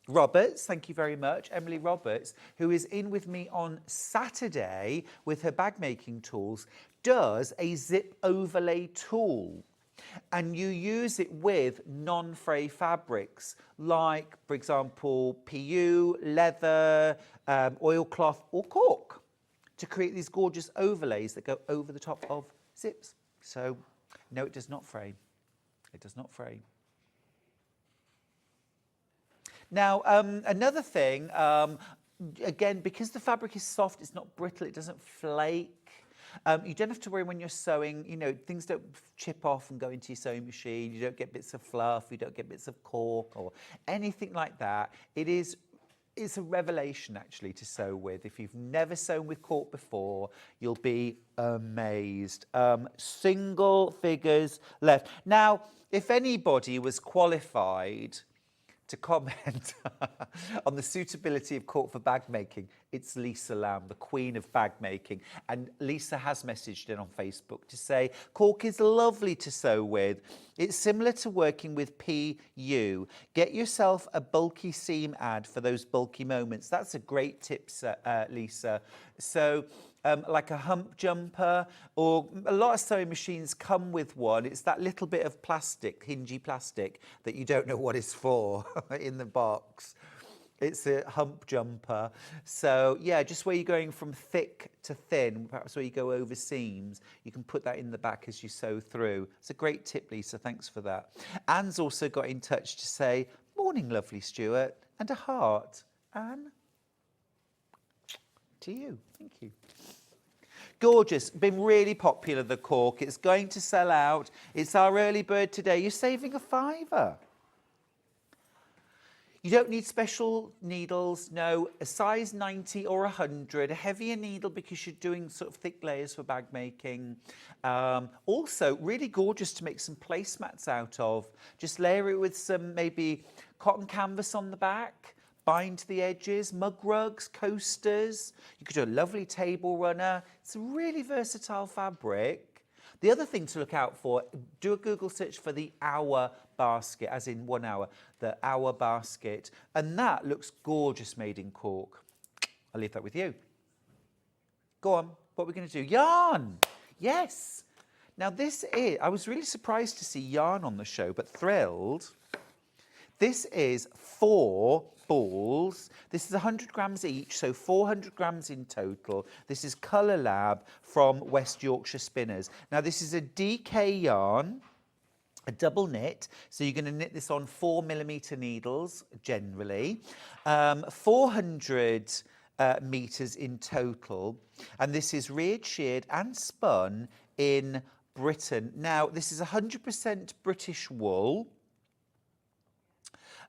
A: Roberts, thank you very much. Emily Roberts, who is in with me on Saturday with her bag making tools, does a zip overlay tool. And you use it with non-fray fabrics, like, for example, PU, leather, oilcloth, or cork, to create these gorgeous overlays that go over the top of zips. So, no, it does not fray. It does not fray. Now, another thing, again, because the fabric is soft, it's not brittle, it doesn't flake. You don't have to worry when you're sewing, you know, things don't chip off and go into your sewing machine. You don't get bits of fluff, you don't get bits of cork or anything like that. It's a revelation, actually, to sew with. If you've never sewn with cork before, you'll be amazed. Single figures left. Now, if anybody was qualified to comment on the suitability of cork for bag making, it's Lisa Lamb, the queen of bag making. And Lisa has messaged in on Facebook to say, cork is lovely to sew with. It's similar to working with PU. Get yourself a bulky seam ad for those bulky moments. That's a great tip, Lisa. So, like a hump jumper, or a lot of sewing machines come with one. It's that little bit of plastic, hingy plastic, that you don't know what it's for in the box. It's a hump jumper. So yeah, just where you're going from thick to thin, perhaps where you go over seams, you can put that in the back as you sew through. It's a great tip, Lisa, thanks for that. Anne's also got in touch to say, morning, lovely Stuart, and a heart. Anne, to you, thank you. Gorgeous, been really popular, the cork. It's going to sell out. It's our early bird today. You're saving a £5. You don't need special needles, no. A size 90 or 100, a heavier needle because you're doing sort of thick layers for bag making. Also, really gorgeous to make some placemats out of. Just layer it with some maybe cotton canvas on the back. Bind the edges, mug rugs, coasters. You could do a lovely table runner. It's a really versatile fabric. The other thing to look out for, do a Google search for the Hour basket, as in 1 hour, the Hour basket. And that looks gorgeous made in cork. I'll leave that with you. Go on, what are we going to do? Yarn! Yes! Now this is, I was really surprised to see yarn on the show, but thrilled. This is 4 balls. This is 100 grams each, so 400 grams in total. This is Colour Lab from West Yorkshire Spinners. Now, this is a DK yarn, a double knit. So you're going to knit this on 4mm needles, generally. 400 metres in total. And this is reared, sheared and spun in Britain. Now, this is 100% British wool.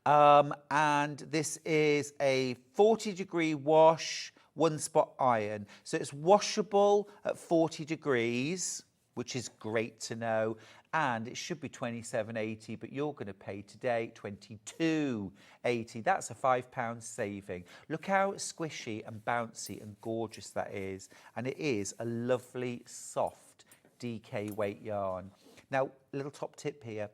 A: And this is a 40-degree wash, 1-spot iron. So it's washable at 40 degrees, which is great to know. And it should be £27.80, but you're going to pay today £22.80. That's a £5 saving. Look how squishy and bouncy and gorgeous that is. And it is a lovely, soft DK weight yarn. Now, a little top tip here.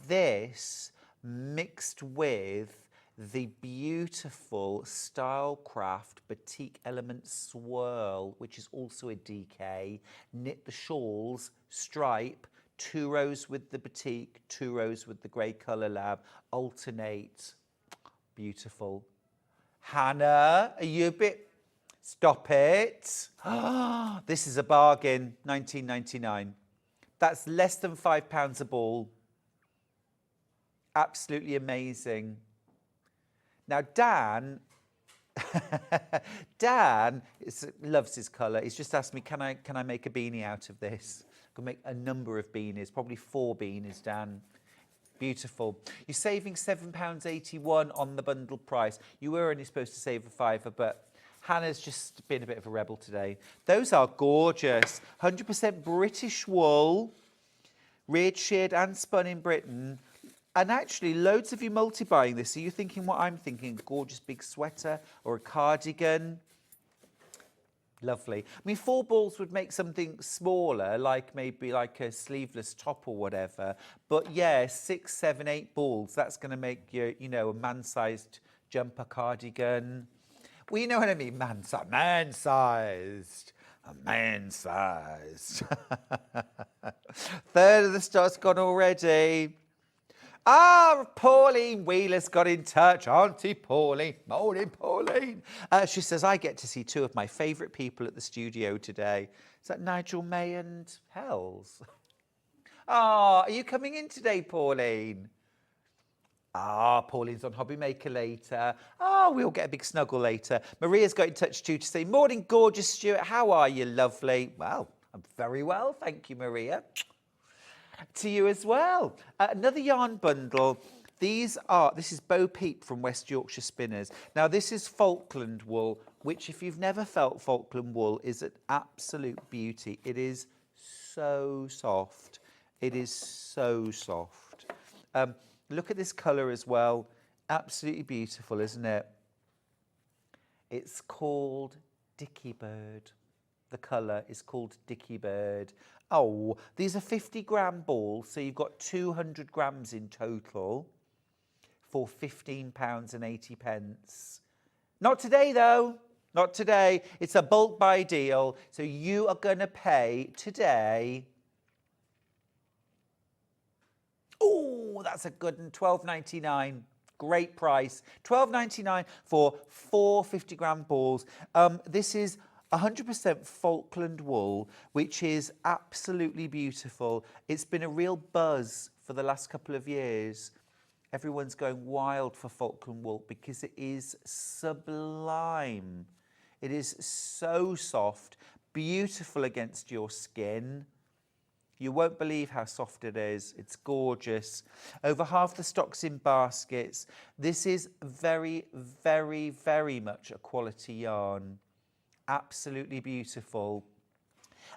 A: This mixed with the beautiful Stylecraft Batik Element Swirl, which is also a DK. Knit the shawls, stripe, 2 rows with the Batik, 2 rows with the Grey Colour Lab, alternate. Beautiful. Hannah, are you a bit... Stop it. This is a bargain, £19.99. That's less than £5 a ball. Absolutely amazing. Now, Dan loves his colour. He's just asked me, can I make a beanie out of this? I can make a number of beanies, probably 4 beanies, Dan. Beautiful. You're saving £7.81 on the bundle price. You were only supposed to save a £5, but Hannah's just been a bit of a rebel today. Those are gorgeous. 100% British wool, reared, sheared and spun in Britain. And actually, loads of you multi-buying this. Are you thinking what I'm thinking? Gorgeous big sweater or a cardigan? Lovely. I mean, 4 balls would make something smaller, like maybe like a sleeveless top or whatever. But yeah, 6, 7, 8 balls, that's going to make you, you know, a man-sized jumper cardigan. Well, you know what I mean, man-sized. A man-sized. Third of the stock's gone already. Ah, Pauline Wheeler's got in touch. Auntie Pauline. Morning, Pauline. She says, I get to see two of my favourite people at the studio today. Is that Nigel May and Hels? Ah, are you coming in today, Pauline? Ah, Pauline's on Hobby Maker later. Ah, we'll get a big snuggle later. Maria's got in touch too to say, morning, gorgeous Stuart. How are you, lovely? Well, I'm very well, thank you, Maria. To you as well. Another yarn bundle. This is Bo Peep from West Yorkshire Spinners. Now, this is Falkland wool, which if you've never felt Falkland wool is an absolute beauty. It is so soft. It is so soft. Look at this colour as well. Absolutely beautiful, isn't it? It's called Dicky Bird. The colour is called Dicky Bird. Oh, these are 50-gram balls, so you've got 200 grams in total for £15.80. Not today, though. Not today. It's a bulk buy deal, so you are going to pay today. Oh, that's a good one. £12.99. Great price. £12.99 for 4 50-gram balls. This is 100% Falkland wool, which is absolutely beautiful. It's been a real buzz for the last couple of years. Everyone's going wild for Falkland wool because it is sublime. It is so soft, beautiful against your skin. You won't believe how soft it is. It's gorgeous. Over half the stock's in baskets. This is very, very, very much a quality yarn. Absolutely beautiful.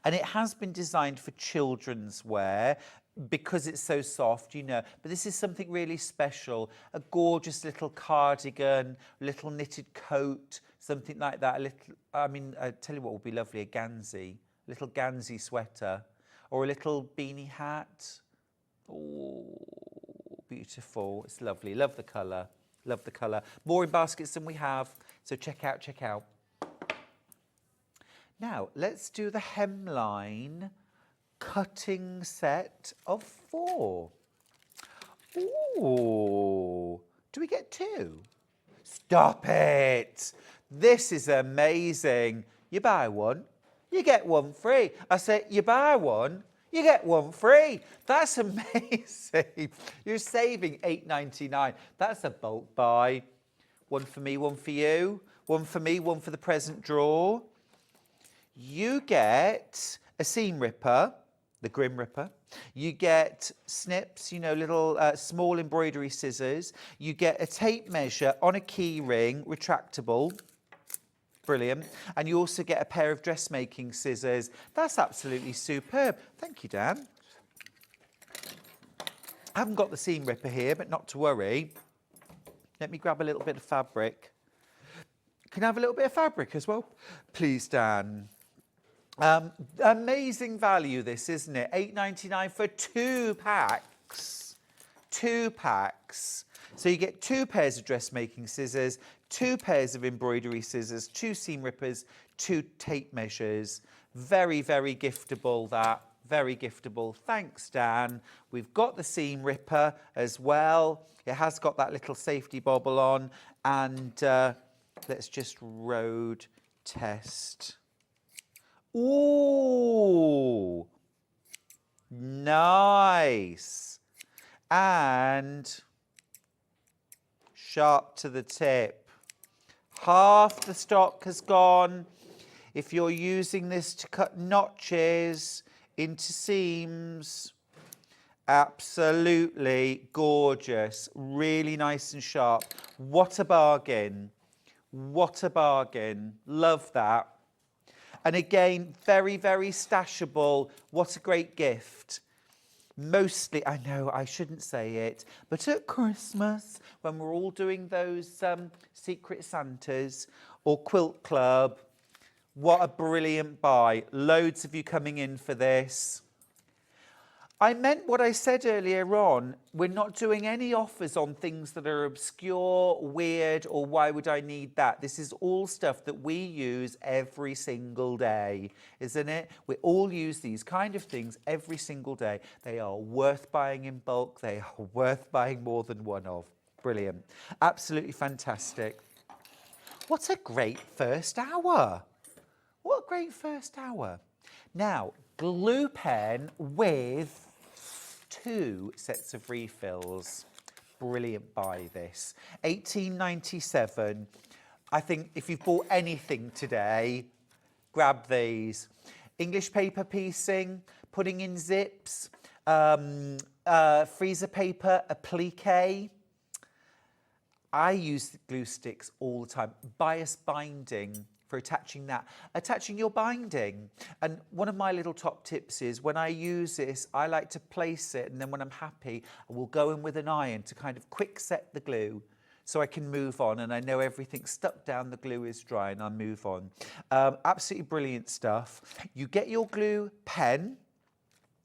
A: And it has been designed for children's wear because it's so soft, you know. But this is something really special. A gorgeous little cardigan, little knitted coat, something like that. I tell you what would be lovely, a Gansey, little Gansey sweater. Or a little beanie hat. Oh, beautiful. It's lovely. Love the colour. Love the colour. More in baskets than we have. So check out, check out. Now, let's do the hemline cutting set of 4. Ooh. Do we get 2? Stop it. This is amazing. You buy one, you get one free. I say, you buy one, you get one free. That's amazing. You're saving £8.99. That's a bulk buy. One for me, one for you. One for me, one for the present drawer. You get a seam ripper, the Grim Ripper. You get snips, you know, little small embroidery scissors. You get a tape measure on a key ring, retractable. Brilliant. And you also get a pair of dressmaking scissors. That's absolutely superb. Thank you, Dan. I haven't got the seam ripper here, but not to worry. Let me grab a little bit of fabric. Can I have a little bit of fabric as well? Please, Dan. Amazing value this, isn't it? £8.99 for 2 packs. 2 packs. So you get 2 pairs of dressmaking scissors, 2 pairs of embroidery scissors, 2 seam rippers, 2 tape measures. Very, very giftable, that. Very giftable. Thanks, Dan. We've got the seam ripper as well. It has got that little safety bobble on. And let's just road test. Ooh, nice. And sharp to the tip. Half the stock has gone. If you're using this to cut notches into seams, absolutely gorgeous. Really nice and sharp. What a bargain. What a bargain. Love that. And again, very, very stashable. What a great gift. Mostly, I know I shouldn't say it, but at Christmas, when we're all doing those Secret Santas or Quilt Club, what a brilliant buy. Loads of you coming in for this. I meant what I said earlier on. We're not doing any offers on things that are obscure, weird, or why would I need that? This is all stuff that we use every single day, isn't it? We all use these kind of things every single day. They are worth buying in bulk. They are worth buying more than one of. Brilliant. Absolutely fantastic. What a great first hour. What a great first hour. Now, glue pen with 2 sets of refills. Brilliant buy this. 18.97. I think if you've bought anything today, grab these. English paper piecing, putting in zips, freezer paper, applique. I use glue sticks all the time. Bias binding for attaching that. Attaching your binding. And one of my little top tips is when I use this, I like to place it, and then when I'm happy, I will go in with an iron to kind of quick set the glue so I can move on, and I know everything's stuck down, the glue is dry, and I'll move on. Absolutely brilliant stuff. You get your glue pen,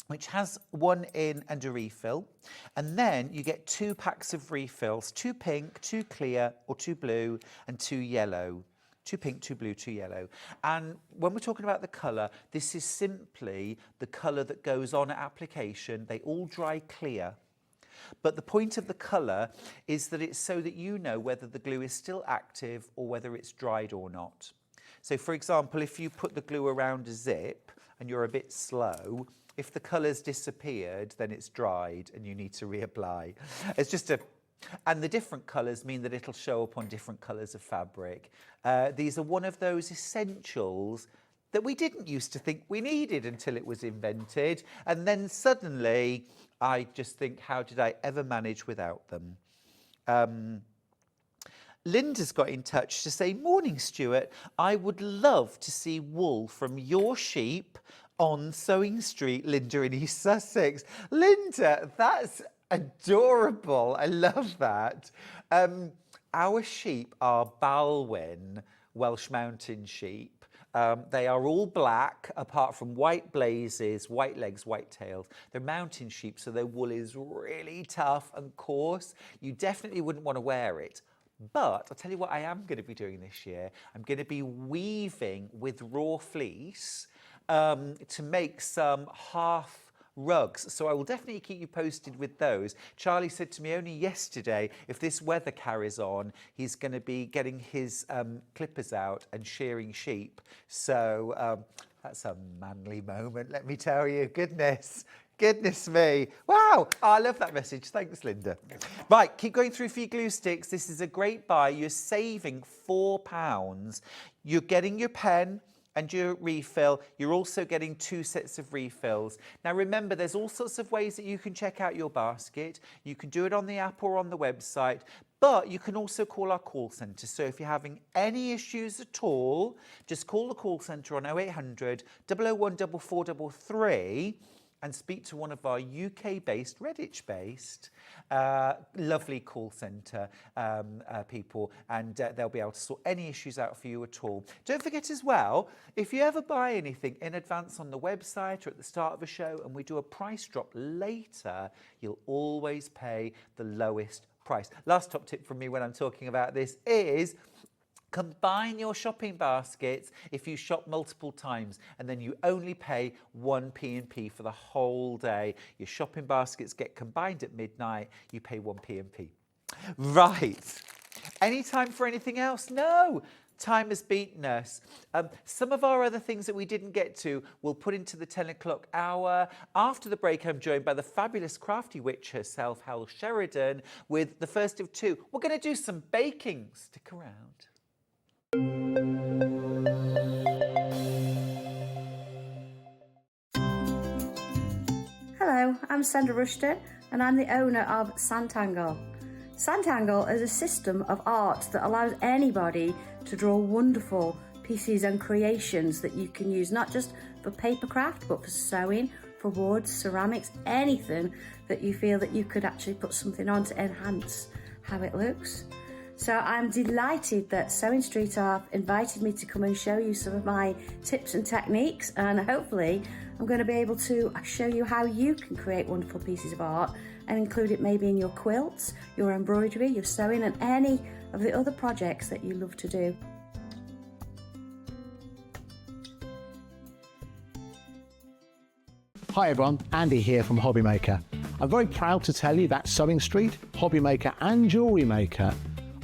A: which has 1 in and a refill. And then you get 2 packs of refills, 2 pink, 2 clear, or 2 blue, and 2 yellow. 2 pink, 2 blue, 2 yellow. And when we're talking about the colour, this is simply the colour that goes on at application. They all dry clear. But the point of the colour is that it's so that you know whether the glue is still active or whether it's dried or not. So for example, if you put the glue around a zip and you're a bit slow, if the colour's disappeared, then it's dried and you need to reapply. It's just and the different colours mean that it'll show up on different colours of fabric. These are one of those essentials that we didn't used to think we needed until it was invented. And then suddenly, I just think, how did I ever manage without them? Linda's got in touch to say, morning, Stuart. I would love to see wool from your sheep on Sewing Street, Linda in East Sussex. Linda, that's adorable. I love that. Our sheep are Balwyn Welsh Mountain sheep. They are all black, apart from white blazes, white legs, white tails. They're mountain sheep, so their wool is really tough and coarse. You definitely wouldn't want to wear it. But I'll tell you what I am going to be doing this year. I'm going to be weaving with raw fleece to make some half rugs. So I will definitely keep you posted with those. Charlie said to me only yesterday, if this weather carries on, he's going to be getting his clippers out and shearing sheep. So that's a manly moment, let me tell you. Goodness me. Wow. Oh, I love that message. Thanks, Linda. Right, keep going through for your glue sticks. This is a great buy. You're saving £4. You're getting your pen and your refill. You're also getting 2 sets of refills. Now remember, there's all sorts of ways that you can check out your basket. You can do it on the app or on the website, but you can also call our call centre. So if you're having any issues at all, just call the call centre on 0800 001 4433 and speak to one of our UK-based, Redditch-based, lovely call centre people, and they'll be able to sort any issues out for you at all. Don't forget as well, if you ever buy anything in advance on the website or at the start of a show and we do a price drop later, you'll always pay the lowest price. Last top tip from me when I'm talking about this is combine your shopping baskets if you shop multiple times, and then you only pay 1 P&P for the whole day. Your shopping baskets get combined at midnight, you pay 1 P&P. Right. Any time for anything else? No. Time has beaten us. Some of our other things that we didn't get to, we'll put into the 10 o'clock hour. After the break, I'm joined by the fabulous Crafty Witch herself, Hels Sheridan, with the first of 2. We're going to do some baking. Stick around.
B: Hello, I'm Sandra Rushton and I'm the owner of Sanntangle. Sanntangle is a system of art that allows anybody to draw wonderful pieces and creations that you can use not just for paper craft but for sewing, for wood, ceramics, anything that you feel that you could actually put something on to enhance how it looks. So I'm delighted that Sewing Street have invited me to come and show you some of my tips and techniques, and hopefully I'm going to be able to show you how you can create wonderful pieces of art and include it maybe in your quilts, your embroidery, your sewing, and any of the other projects that you love to do.
C: Hi everyone, Andy here from Hobby Maker. I'm very proud to tell you that Sewing Street, Hobby Maker and Jewellery Maker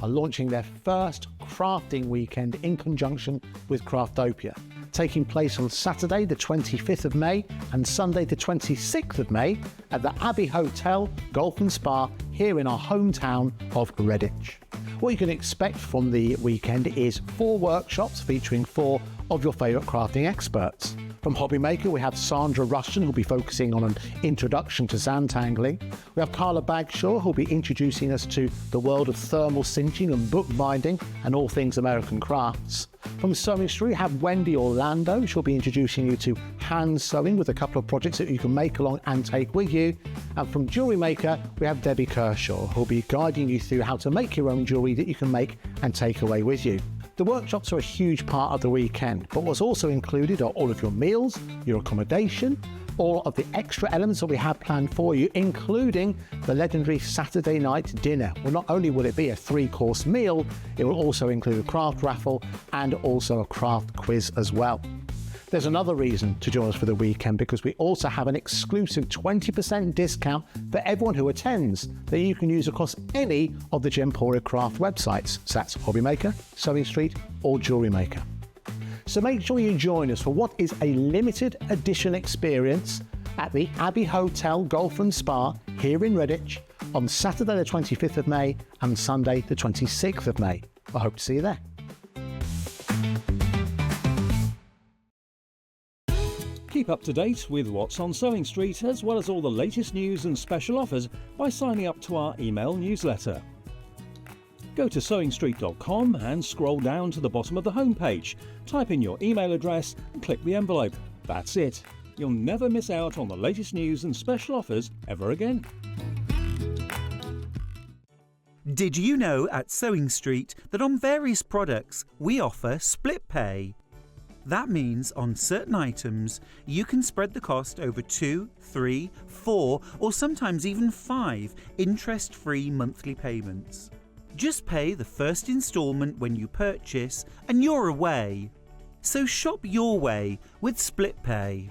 C: are launching their first crafting weekend in conjunction with Craftopia, taking place on Saturday the 25th of May and Sunday the 26th of May at the Abbey Hotel, Golf and Spa here in our hometown of Redditch. What you can expect from the weekend is 4 workshops featuring 4 of your favourite crafting experts. From Hobby Maker, we have Sandra Rushton, who'll be focusing on an introduction to sandtangling. We have Carla Bagshaw, who'll be introducing us to the world of thermal cinching and bookbinding and all things American crafts. From Sewing Street, we have Wendy Orlando. She'll be introducing you to hand sewing with a couple of projects that you can make along and take with you. And from Jewellery Maker, we have Debbie Kershaw, who'll be guiding you through how to make your own jewellery that you can make and take away with you. The workshops are a huge part of the weekend, but what's also included are all of your meals, your accommodation, all of the extra elements that we have planned for you, including the legendary Saturday night dinner. Well, not only will it be a 3-course meal, it will also include a craft raffle and also a craft quiz as well. There's another reason to join us for the weekend, because we also have an exclusive 20% discount for everyone who attends that you can use across any of the Gemporia craft websites. So that's Hobby Maker, Sewing Street or Jewellery Maker. So make sure you join us for what is a limited edition experience at the Abbey Hotel Golf and Spa here in Redditch on Saturday the 25th of May and Sunday the 26th of May. I hope to see you there.
D: Keep up to date with what's on Sewing Street, as well as all the latest news and special offers by signing up to our email newsletter. Go to sewingstreet.com and scroll down to the bottom of the homepage. Type in your email address and click the envelope. That's it. You'll never miss out on the latest news and special offers ever again.
E: Did you know at Sewing Street that on various products we offer split pay? That means on certain items you can spread the cost over 2, 3, 4 or sometimes even 5 interest-free monthly payments. Just pay the first instalment when you purchase and you're away. So shop your way with split pay.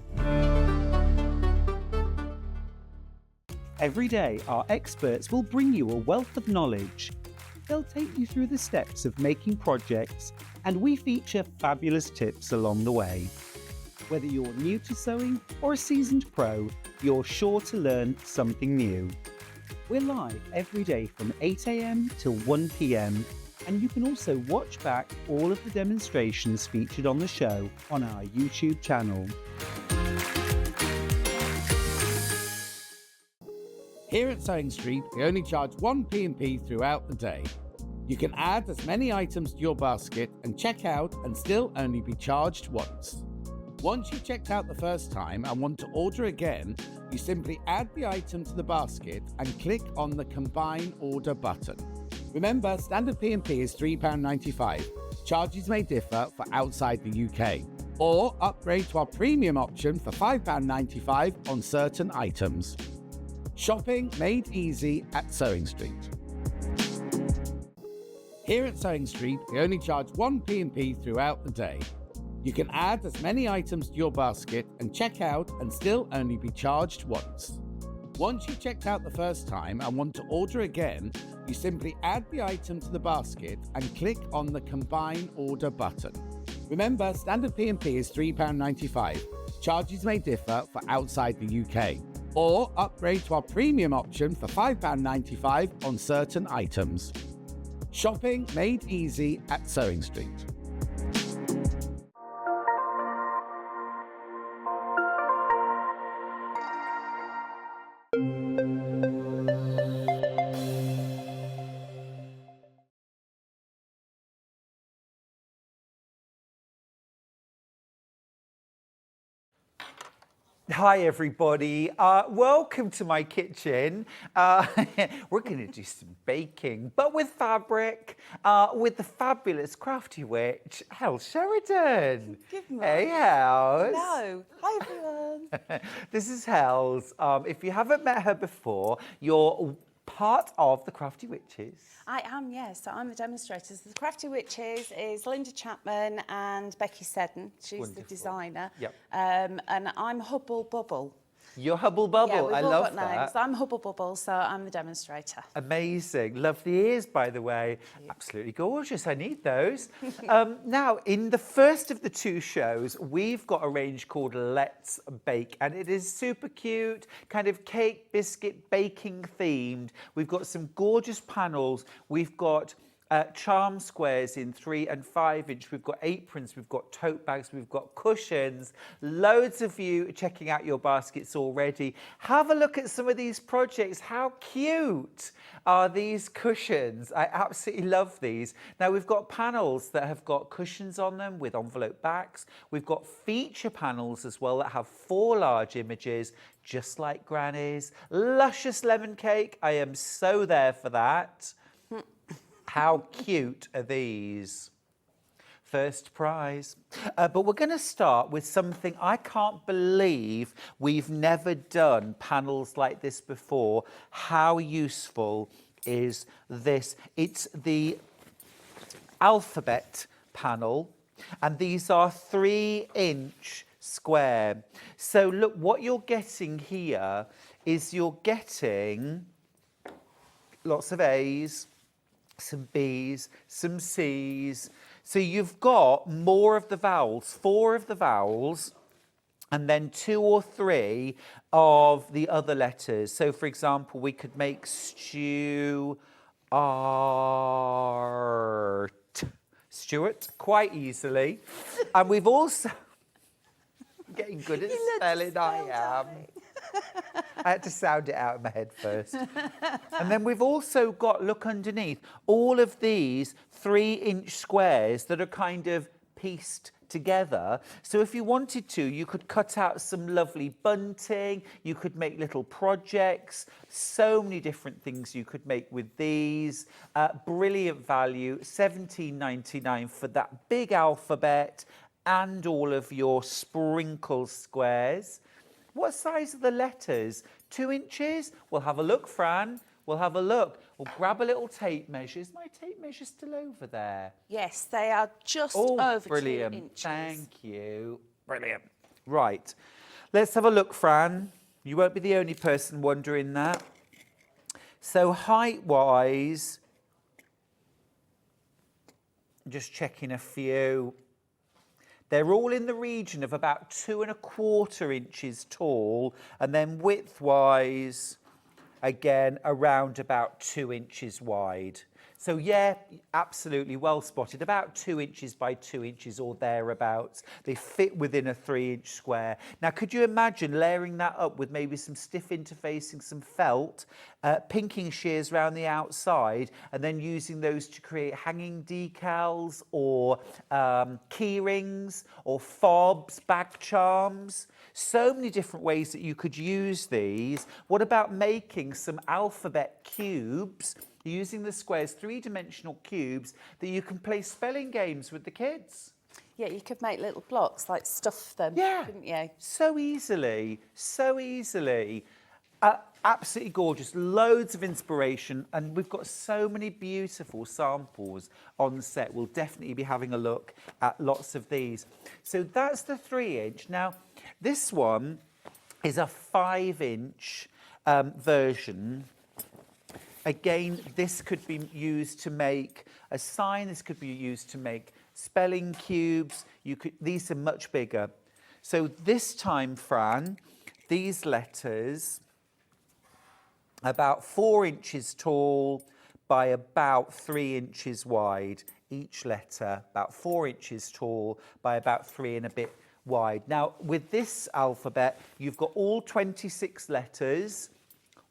A: Every day, our experts will bring you a wealth of knowledge. They'll take you through the steps of making projects, and we feature fabulous tips along the way. Whether you're new to sewing or a seasoned pro, you're sure to learn something new. We're live every day from 8 AM till 1 PM, and you can also watch back all of the demonstrations featured on the show on our YouTube channel.
F: Here at Sewing Street, we only charge 1 P&P throughout the day. You can add as many items to your basket and check out and still only be charged once. Once you've checked out the first time and want to order again, you simply add the item to the basket and click on the Combine Order button. Remember, standard P&P is £3.95. Charges may differ for outside the UK. Or upgrade to our premium option for £5.95 on certain items. Shopping made easy at Sewing Street. Here at Sewing Street, we only charge 1 P&P throughout the day. You can add as many items to your basket and check out and still only be charged once. Once you've checked out the first time and want to order again, you simply add the item to the basket and click on the Combine Order button. Remember, standard P&P is £3.95. Charges may differ for outside the UK. Or upgrade to our premium option for £5.95 on certain items. Shopping made easy at Sewing Street.
A: Hi everybody, welcome to my kitchen. We're going to do some baking, but with fabric, with the fabulous Crafty Witch, Hels Sheridan.
G: Good morning.
A: Hey Hels.
G: Hello. Hi everyone.
A: This is Hels. If you haven't met her before, you're part of the Crafty Witches.
G: I am, yes. So I'm the demonstrators. The Crafty Witches is Linda Chapman and Becky Seddon. She's
A: Wonderful.
G: the designer.
A: Yep.
G: And I'm Hubble Bubble.
A: You're Hubble Bubble.
G: Yeah, we've
A: I
G: all
A: love
G: got
A: that.
G: names. I'm Hubble Bubble, so I'm the demonstrator.
A: Amazing. Love the ears, by the way. Absolutely gorgeous. I need those. Now, in the first of the two shows, we've got a range called Let's Bake, and it is super cute, kind of cake, biscuit, baking themed. We've got some gorgeous panels. We've got charm squares in 3 and 5 inch. We've got aprons, we've got tote bags, we've got cushions. Loads of you checking out your baskets already. Have a look at some of these projects. How cute are these cushions? I absolutely love these. Now we've got panels that have got cushions on them with envelope backs. We've got feature panels as well that have 4 large images, just like Granny's. Luscious lemon cake. I am so there for that. How cute are these? First prize. But we're going to start with something I can't believe we've never done panels like this before. How useful is this? It's the alphabet panel, and these are 3-inch square. So look, what you're getting here is you're getting lots of A's, some B's, some C's. So you've got more of the vowels, 4 of the vowels, and then 2 or 3 of the other letters. So for example, we could make Stuart quite easily. And we've also, I'm getting good at spelling, I am. I had to sound it out in my head first. And then we've also got, look underneath, all of these 3-inch squares that are kind of pieced together. So if you wanted to, you could cut out some lovely bunting, you could make little projects, so many different things you could make with these. Brilliant value, $17.99 for that big alphabet and all of your sprinkle squares. What size are the letters? 2 inches? We'll have a look, Fran. We'll have a look. We'll grab a little tape measure. Is my tape measure still over there?
G: Yes, they are just over 2
A: brilliant.
G: inches.
A: Thank you. Brilliant. Right. Let's have a look, Fran. You won't be the only person wondering that. So height-wise, just checking a few. They're all in the region of about 2 1/4 inches tall, and then width-wise, again, around about 2 inches wide. So yeah, absolutely well spotted. About 2 inches by 2 inches or thereabouts. They fit within a 3-inch square. Now, could you imagine layering that up with maybe some stiff interfacing, some felt, pinking shears around the outside, and then using those to create hanging decals or key rings or fobs, bag charms? So many different ways that you could use these. What about making some alphabet cubes? Using the squares, 3-dimensional cubes that you can play spelling games with the kids.
G: Yeah, you could make little blocks, like stuff them, couldn't you?
A: So easily, so easily. Absolutely gorgeous, loads of inspiration, and we've got so many beautiful samples on set. We'll definitely be having a look at lots of these. So that's the 3-inch. Now, this one is a 5-inch version. Again, this could be used to make a sign. This could be used to make spelling cubes. These are much bigger. So this time, Fran, these letters, about 4 inches tall by about 3 inches wide. Each letter, about 4 inches tall by about 3 and a bit wide. Now, with this alphabet, you've got all 26 letters,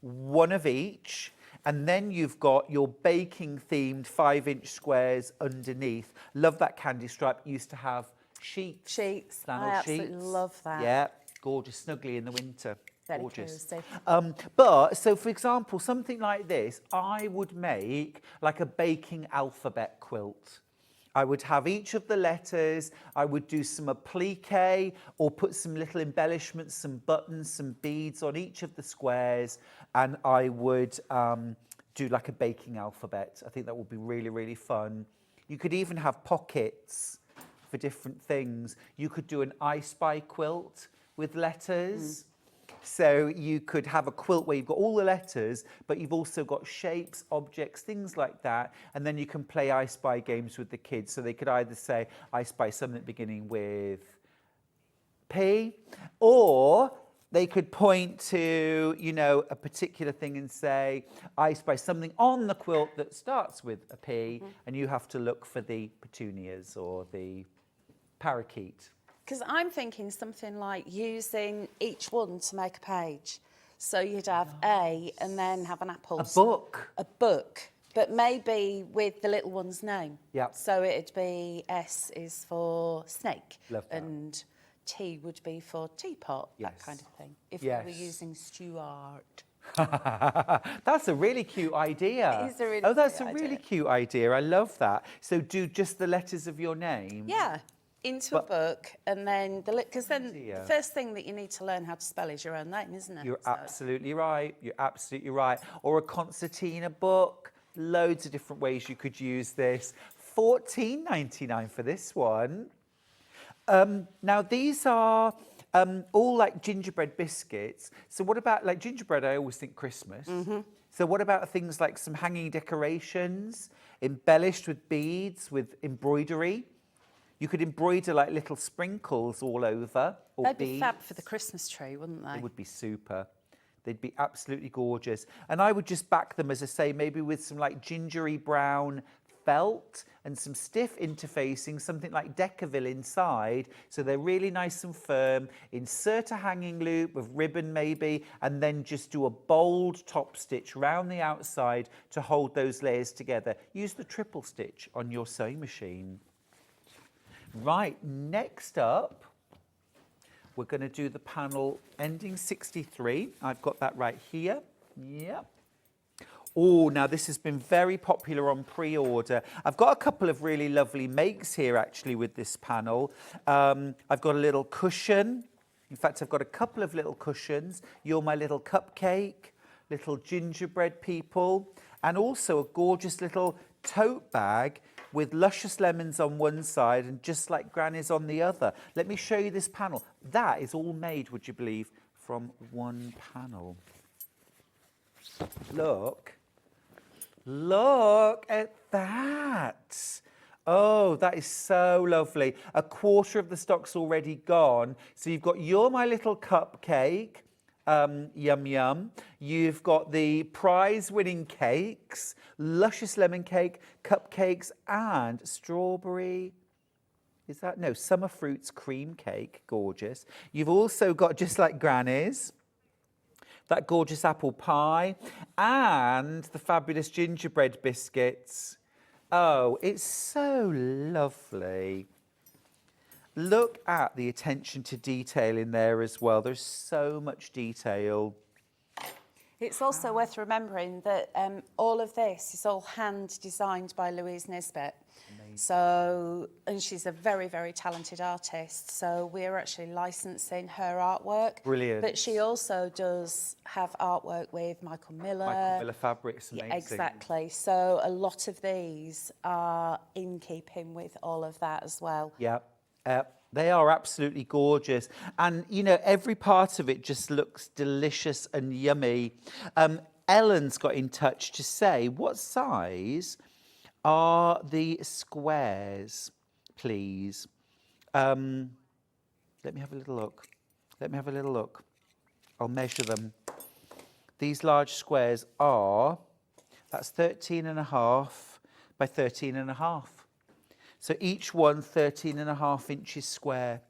A: 1 of each. And then you've got your baking-themed 5-inch squares underneath. Love that candy stripe. Used to have sheets.
G: Sheets.
A: Flannel
G: I absolutely
A: sheets.
G: love that.
A: Yeah, gorgeous, snuggly in the winter.
G: Very
A: Gorgeous.
G: cosy.
A: But, so for example, something like this, I would make like a baking alphabet quilt. I would have each of the letters, I would do some applique or put some little embellishments, some buttons, some beads on each of the squares, and I would do like a baking alphabet. I think that would be really, really fun. You could even have pockets for different things. You could do an I Spy quilt with letters. So you could have a quilt where you've got all the letters, but you've also got shapes, objects, things like that. And then you can play I Spy games with the kids. So they could either say, I spy something beginning with P, or they could point to, you know, a particular thing and say, I spy something on the quilt that starts with a P, and you have to look for the petunias or the parakeet.
G: Because I'm thinking something like using each one to make a page. So you'd have A and then have an apple.
A: A book.
G: A book, but maybe with the little one's name.
A: Yep.
G: So it'd be S is for snake.
A: Love that.
G: And T would be for teapot, that
A: Yes.
G: kind of thing. If
A: Yes.
G: we were using Stuart.
A: That's a really cute idea.
G: It is a really
A: Oh, that's
G: cute
A: a really
G: idea.
A: cute idea. I love that. So do just the letters of your name.
G: Yeah, into a book, and then because then
A: Idea.
G: the first thing that you need to learn how to spell is your own name, isn't it?
A: You're
G: So-
A: absolutely right. You're absolutely right. Or a concertina book. Loads of different ways you could use this. $14.99 for this one. Now these are all like gingerbread biscuits. So what about like gingerbread? I always think Christmas. So what about things like some hanging decorations, embellished with beads, with embroidery? You could embroider like little sprinkles all over, or
G: They'd
A: beads.
G: be fab for the Christmas tree, wouldn't they?
A: They would be super. They'd be absolutely gorgeous. And I would just back them, as I say, maybe with some like gingery brown felt and some stiff interfacing, something like Decaville inside. So they're really nice and firm. Insert a hanging loop with ribbon maybe, and then just do a bold top stitch round the outside to hold those layers together. Use the triple stitch on your sewing machine. Right, next up, we're going to do the panel ending 63. I've got that right here. Yep. Oh, now this has been very popular on pre-order. I've got a couple of really lovely makes here actually with this panel. I've got a little cushion. In fact, I've got a couple of little cushions. You're my little cupcake, little gingerbread people, and also a gorgeous little tote bag with luscious lemons on one side and just like Granny's on the other. Let me show you this panel. That is all made, would you believe, from one panel. Look at that. Oh, that is so lovely. A quarter of the stock's already gone. So you've got You're My Little Cupcake, yum yum. You've got the prize-winning cakes, luscious lemon cake, cupcakes, and strawberry. Is that? No, summer fruits cream cake, gorgeous. You've also got, just like Granny's, that gorgeous apple pie and the fabulous gingerbread biscuits. Oh, it's so lovely. Look at the attention to detail in there as well. There's so much detail.
G: It's also worth remembering that all of this is all hand designed by Louise Nisbet. So, and she's a very, very talented artist. So we're actually licensing her artwork.
A: Brilliant.
G: But she also does have artwork with Michael Miller.
A: Michael Miller Fabrics, amazing.
G: Yeah, exactly. So a lot of these are in keeping with all of that as well.
A: Yeah. They are absolutely gorgeous. And, you know, every part of it just looks delicious and yummy. Ellen's got in touch to say, what size are the squares, please? Let me have a little look. I'll measure them. These large squares are, that's 13.5 by 13.5. So each one 13.5 inches square.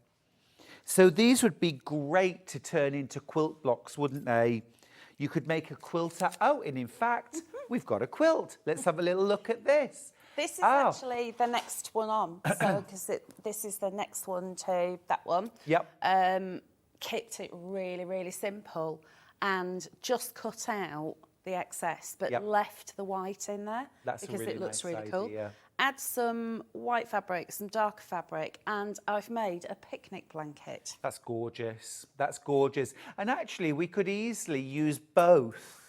A: So these would be great to turn into quilt blocks, wouldn't they? You could make a quilt out. Oh, and in fact, we've got a quilt. Let's have a little look at this.
G: This is actually the next one on, so because this is the next one to that one.
A: Yep.
G: kept it really, really simple and just cut out the excess, but left the white in there
A: That's a
G: because
A: really
G: it looks
A: nice
G: really cool.
A: idea.
G: Add some white fabric, some darker fabric, and I've made a picnic blanket.
A: That's gorgeous. That's gorgeous. And actually, we could easily use both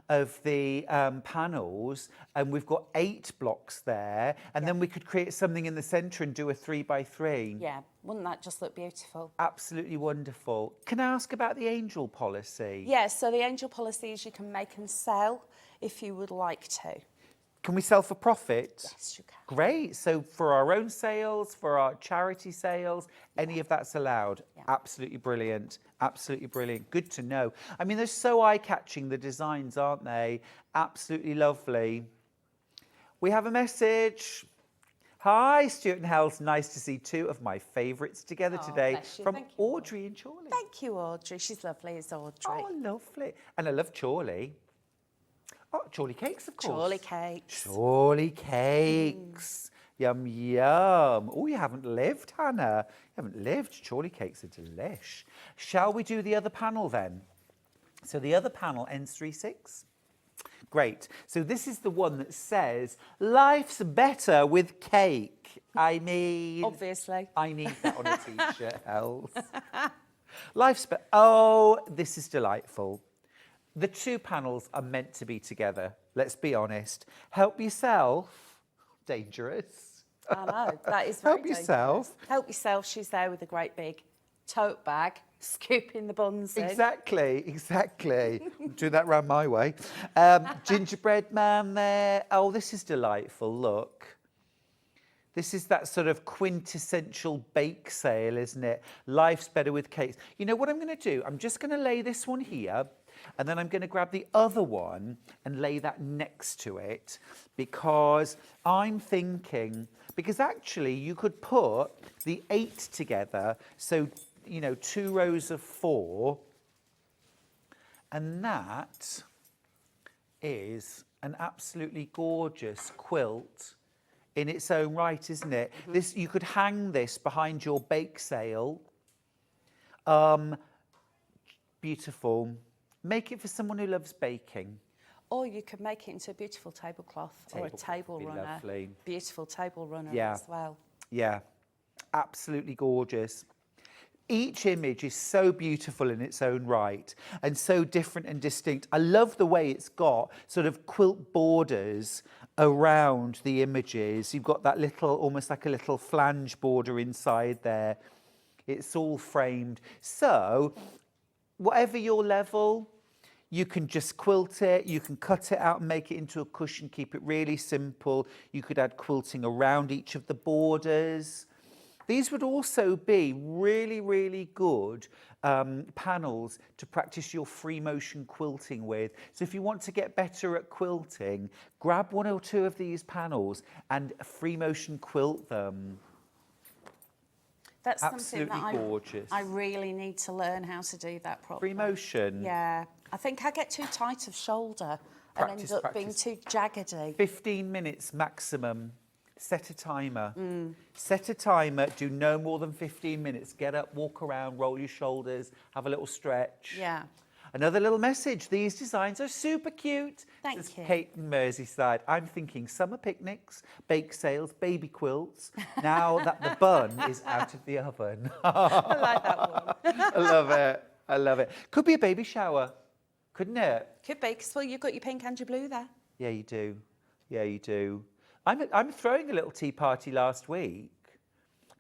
A: of the panels, and we've got 8 blocks there, and then we could create something in the centre and do a 3x3.
G: Yeah, wouldn't that just look beautiful?
A: Absolutely wonderful. Can I ask about the angel policy?
G: Yeah, so the angel policy is you can make and sell if you would like to.
A: Can we sell for profit?
G: Yes, you can.
A: Great. So for our own sales, for our charity sales, any of that's allowed.
G: Yeah.
A: Absolutely brilliant. Absolutely brilliant. Good to know. I mean, they're so eye-catching, the designs, aren't they? Absolutely lovely. We have a message. Hi, Stuart and Hels. Nice to see 2 of my favourites together today.
G: bless you.
A: From
G: Thank you,
A: Audrey and Chorley.
G: Thank you, Audrey. She's lovely as Audrey.
A: Oh, lovely. And I love Chorley. Oh, Chorley cakes, of course.
G: Chorley cakes.
A: Chorley cakes. Yum, yum. Oh, you haven't lived, Hannah. You haven't lived. Chorley cakes are delish. Shall we do the other panel then? So the other panel ends 3/6. Great. So this is the one that says, life's better with cake. I mean...
G: Obviously.
A: I need that on a T-shirt, Hels. Life's better. Oh, this is delightful. The 2 panels are meant to be together. Let's be honest. Help yourself. Dangerous.
G: I know, that is very
A: Help yourself.
G: dangerous. Help yourself. She's there with a great big tote bag, scooping the buns in.
A: Exactly. Do that round my way. Gingerbread man there. Oh, this is delightful. Look. This is that sort of quintessential bake sale, isn't it? Life's better with cakes. You know what I'm going to do? I'm just going to lay this one here, and then I'm going to grab the other one and lay that next to it, because I'm thinking, because actually you could put the 8 together, so, you know, 2 rows of 4, and that is an absolutely gorgeous quilt in its own right, isn't it? This, you could hang this behind your bake sale. Beautiful. Make it for someone who loves baking.
G: Or you could make it into a beautiful tablecloth or a
A: Tablecloth
G: table
A: would be
G: runner.
A: lovely.
G: Beautiful table runner
A: Yeah.
G: as well.
A: Yeah, absolutely gorgeous. Each image is so beautiful in its own right and so different and distinct. I love the way it's got sort of quilt borders around the images. You've got that little, almost like a little flange border inside there. It's all framed. So, whatever your level, you can just quilt it, you can cut it out and make it into a cushion, keep it really simple. You could add quilting around each of the borders. These would also be really, really good panels to practice your free motion quilting with. So if you want to get better at quilting, grab 1 or 2 of these panels and free motion quilt them.
G: That's
A: Absolutely
G: something that
A: gorgeous.
G: I really need to learn how to do that properly.
A: Free motion.
G: Yeah. I think I get too tight of shoulder
A: Practice,
G: and end up being
A: practice.
G: too jaggedy.
A: 15 minutes maximum. Set a timer. Set a timer. Do no more than 15 minutes. Get up, walk around, roll your shoulders, have a little stretch.
G: Yeah.
A: Another little message. These designs are super cute.
G: Thank
A: Says
G: you.
A: Kate in Merseyside. I'm thinking summer picnics, bake sales, baby quilts. Now that the bun is out of the oven.
G: I like that one.
A: I love it. I love it. Could be a baby shower, couldn't it?
G: Could be, because well, you've got your pink and your blue there.
A: Yeah, you do. Yeah, you do. I'm throwing a little tea party last week,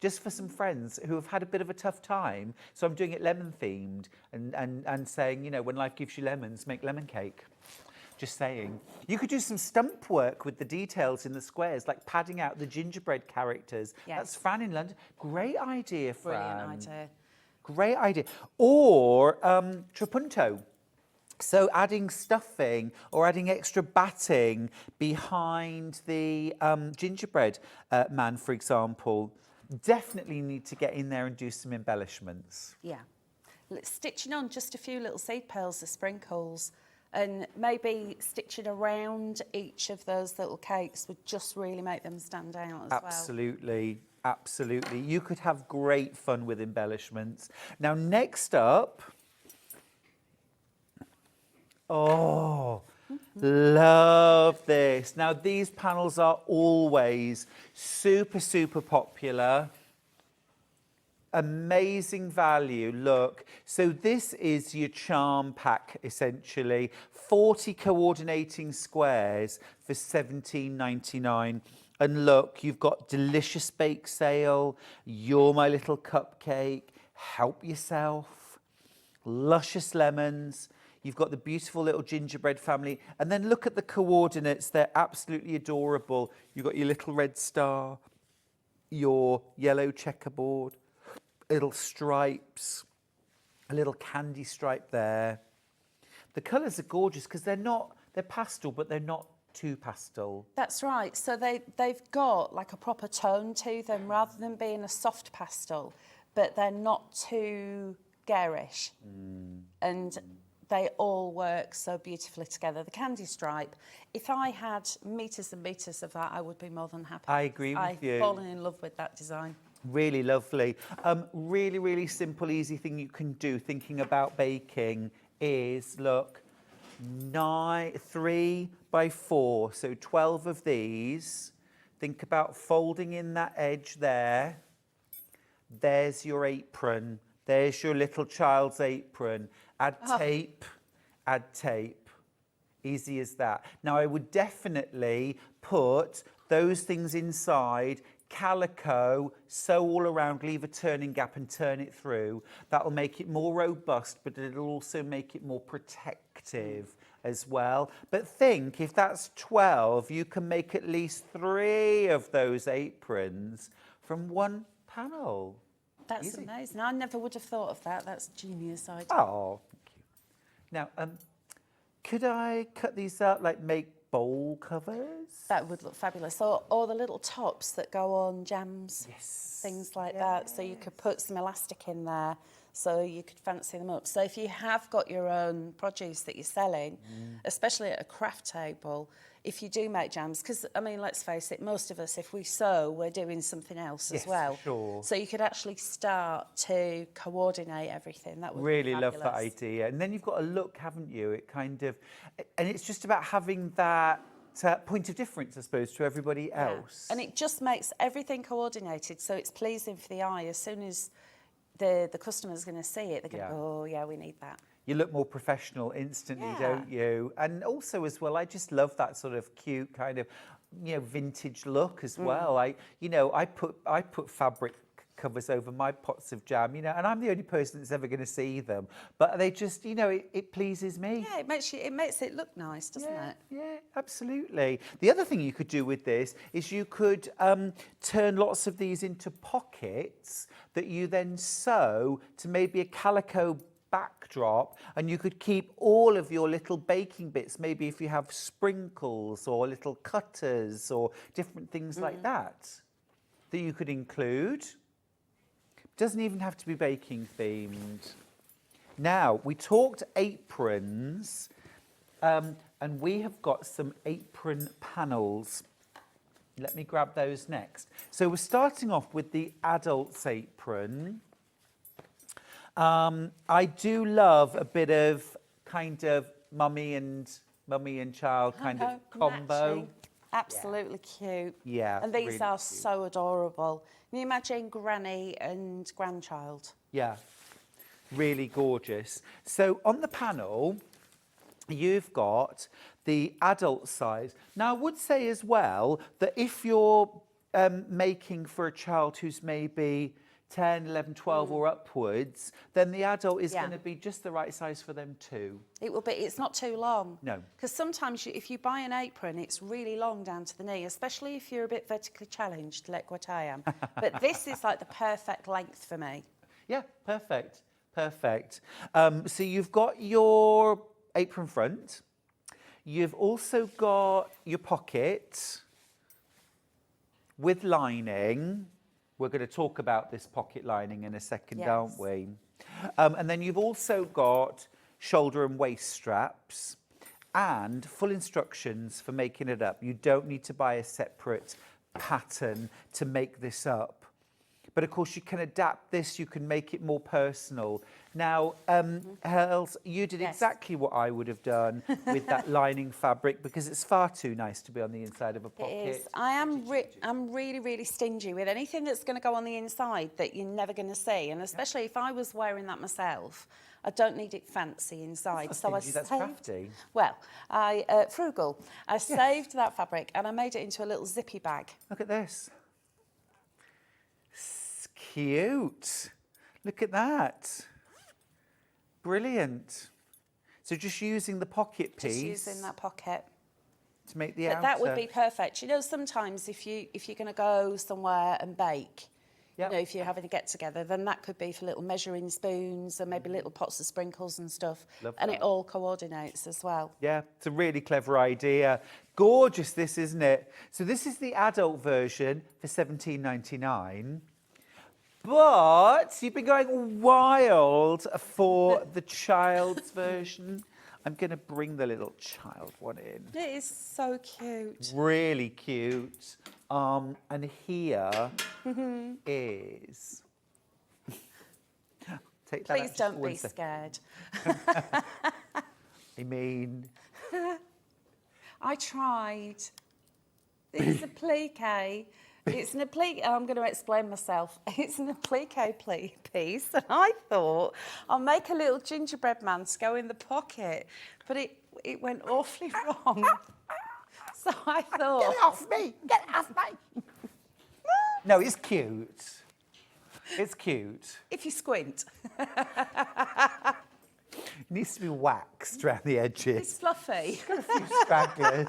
A: just for some friends who have had a bit of a tough time. So I'm doing it lemon themed and saying, you know, when life gives you lemons, make lemon cake. Just saying. You could do some stump work with the details in the squares, like padding out the gingerbread characters.
G: Yes.
A: That's Fran in London. Great idea, Fran.
G: Brilliant idea.
A: Great idea. Or trapunto. So adding stuffing or adding extra batting behind the gingerbread man, for example, definitely need to get in there and do some embellishments.
G: Yeah. Stitching on just a few little seed pearls or sprinkles and maybe stitching around each of those little cakes would just really make them stand out as well.
A: Absolutely. Absolutely. You could have great fun with embellishments. Now, next up, oh, love this. Now, these panels are always super, super popular. Amazing value, look. So this is your charm pack, essentially. 40 coordinating squares for £17.99. And look, you've got delicious bake sale, you're my little cupcake, help yourself, luscious lemons. You've got the beautiful little gingerbread family. And then look at the coordinates. They're absolutely adorable. You've got your little red star, your yellow checkerboard, little stripes, a little candy stripe there. The colours are gorgeous because they're pastel, but they're not too pastel.
G: That's right. So they've got like a proper tone to them rather than being a soft pastel, but they're not too garish. And they all work so beautifully together. The candy stripe, if I had meters and meters of that, I would be more than happy.
A: I agree with you.
G: I've fallen in love with that design.
A: Really lovely. Really, really simple, easy thing you can do thinking about baking is, look, 3 by 4, so 12 of these. Think about folding in that edge there. There's your apron. There's your little child's apron. Add tape, add tape. Easy as that. Now, I would definitely put those things inside, calico, sew all around, leave a turning gap and turn it through. That'll make it more robust, but it'll also make it more protective as well. But think, if that's 12, you can make at least 3 of those aprons from one panel.
G: That's
A: Easy.
G: amazing. I never would have thought of that. That's a genius idea.
A: Oh, thank you. Now, could I cut these up, like make bowl covers?
G: That would look fabulous. Or the little tops that go on jams,
A: Yes.
G: things like that. So you could put some elastic in there so you could fancy them up. So if you have got your own produce that you're selling, especially at a craft table, if you do make jams, because, I mean, let's face it, most of us, if we sew, we're doing something else as well.
A: Sure.
G: So you could actually start to coordinate everything. That would
A: Really
G: be
A: love that
G: fabulous.
A: idea. And then you've got a look, haven't you? It kind of, and it's just about having that point of difference, I suppose, to everybody else.
G: And it just makes everything coordinated, so it's pleasing for the eye. As soon as the customer's going to see it, they're going, oh, yeah, we need that.
A: You look more professional instantly,
G: Yeah.
A: don't you? And also as well, I just love that sort of cute kind of, vintage look as well. I put fabric covers over my pots of jam, and I'm the only person that's ever going to see them. But they just, it pleases me.
G: Yeah, it makes it look nice, doesn't it?
A: Yeah, absolutely. The other thing you could do with this is you could turn lots of these into pockets that you then sew to maybe a calico backdrop, and you could keep all of your little baking bits, maybe if you have sprinkles or little cutters or different things like that you could include. Doesn't even have to be baking themed. Now, we talked aprons, and we have got some apron panels. Let me grab those next. So we're starting off with the adult's apron. I do love a bit of kind of mummy and child kind of combo.
G: Matching. Absolutely cute.
A: Yeah,
G: And these
A: really
G: are
A: cute.
G: so adorable. Can you imagine granny and grandchild?
A: Yeah, really gorgeous. So on the panel, you've got the adult size. Now, I would say as well that if you're making for a child who's maybe 10, 11, 12 or upwards, then the adult is going to be just the right size for them too.
G: It will be. It's not too long.
A: No.
G: Because sometimes if you buy an apron, it's really long down to the knee, especially if you're a bit vertically challenged, like what I am. But this is like the perfect length for me.
A: Yeah, perfect, perfect. So you've got your apron front. You've also got your pocket with lining. We're going to talk about this pocket lining in a second, aren't we? And then you've also got shoulder and waist straps and full instructions for making it up. You don't need to buy a separate pattern to make this up. But of course, you can adapt this, you can make it more personal. Now, Hels, you did exactly what I would have done with that lining fabric, because it's far too nice to be on the inside of a pocket.
G: It is. I'm really, really stingy with anything that's going to go on the inside that you're never going to see. And especially if I was wearing that myself, I don't need it fancy inside.
A: That's
G: So
A: not stingy, that's crafty.
G: Well, frugal. I saved that fabric and I made it into a little zippy bag.
A: Look at this. It's cute. Look at that. Brilliant. So just using the pocket piece.
G: Just using that pocket.
A: To make the
G: But
A: outer.
G: that would be perfect. You know, sometimes if you're going to go somewhere and bake, you know, if you're having a get together, then that could be for little measuring spoons and maybe little pots of sprinkles and stuff.
A: Love
G: and
A: that.
G: it all coordinates as well.
A: Yeah, it's a really clever idea. Gorgeous, this, isn't it? So this is the adult version for $17.99. But you've been going wild for the child's version. I'm going to bring the little child one in.
G: It is so cute.
A: Really cute. And here is... Take that
G: Please
A: out
G: don't
A: one
G: be
A: second.
G: scared.
A: I mean...
G: I tried. It's a plique. It's an applique. I'm going to explain myself. It's an applique piece, and I thought I'll make a little gingerbread man to go in the pocket, but it went awfully wrong. So I thought,
A: Get it off me! Get it off me! No, it's cute. It's cute.
G: if you squint,
A: It needs to be waxed around the
G: it's
A: edges.
G: fluffy.
A: A few stragglers.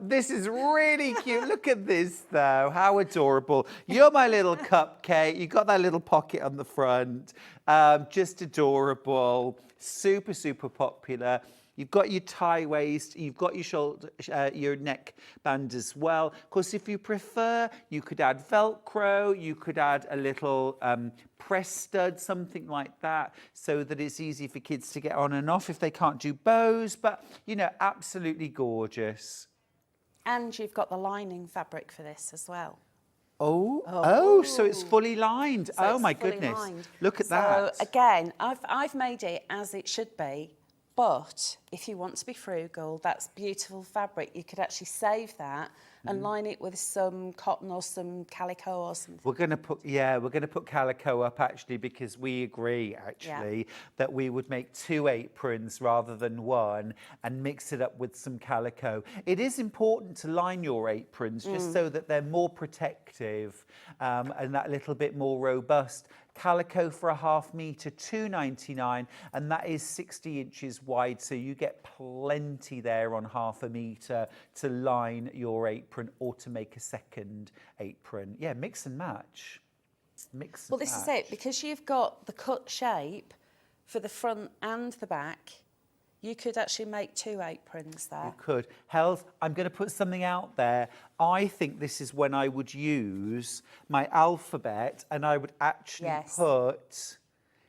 A: This is really cute. Look at this, though. How adorable. You're my little cupcake. You've got that little pocket on the front. Just adorable. Super, super popular. You've got your tie waist. You've got your shoulder, your neck band as well. Of course, if you prefer, you could add Velcro. You could add a little press stud, something like that, so that it's easy for kids to get on and off if they can't do bows. But, you know, absolutely gorgeous.
G: And you've got the lining fabric for this as well.
A: Oh, so it's fully lined.
G: So
A: Oh,
G: it's
A: my
G: fully
A: goodness.
G: lined.
A: Look at that.
G: So again, I've made it as it should be. But if you want to be frugal, that's beautiful fabric. You could actually save that and line it with some cotton or some calico or something.
A: We're going to put calico up actually, because we agree actually that we would make 2 aprons rather than 1 and mix it up with some calico. It is important to line your aprons just so that they're more protective and that little bit more robust. Calico for a ½ metre, $2.99, and that is 60 inches wide, so you get plenty there on ½ metre to line your apron or to make a second apron. Yeah, mix and match. Mix and
G: Well, this is it, because you've got the cut shape for the front and the back. You could actually make 2 aprons there.
A: You could. Hels, I'm going to put something out there. I think this is when I would use my alphabet and I would actually put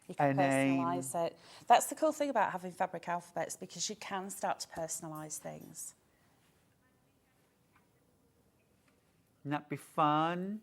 G: You can
A: a name.
G: personalise it. That's the cool thing about having fabric alphabets, because you can start to personalise things.
A: Wouldn't that be fun?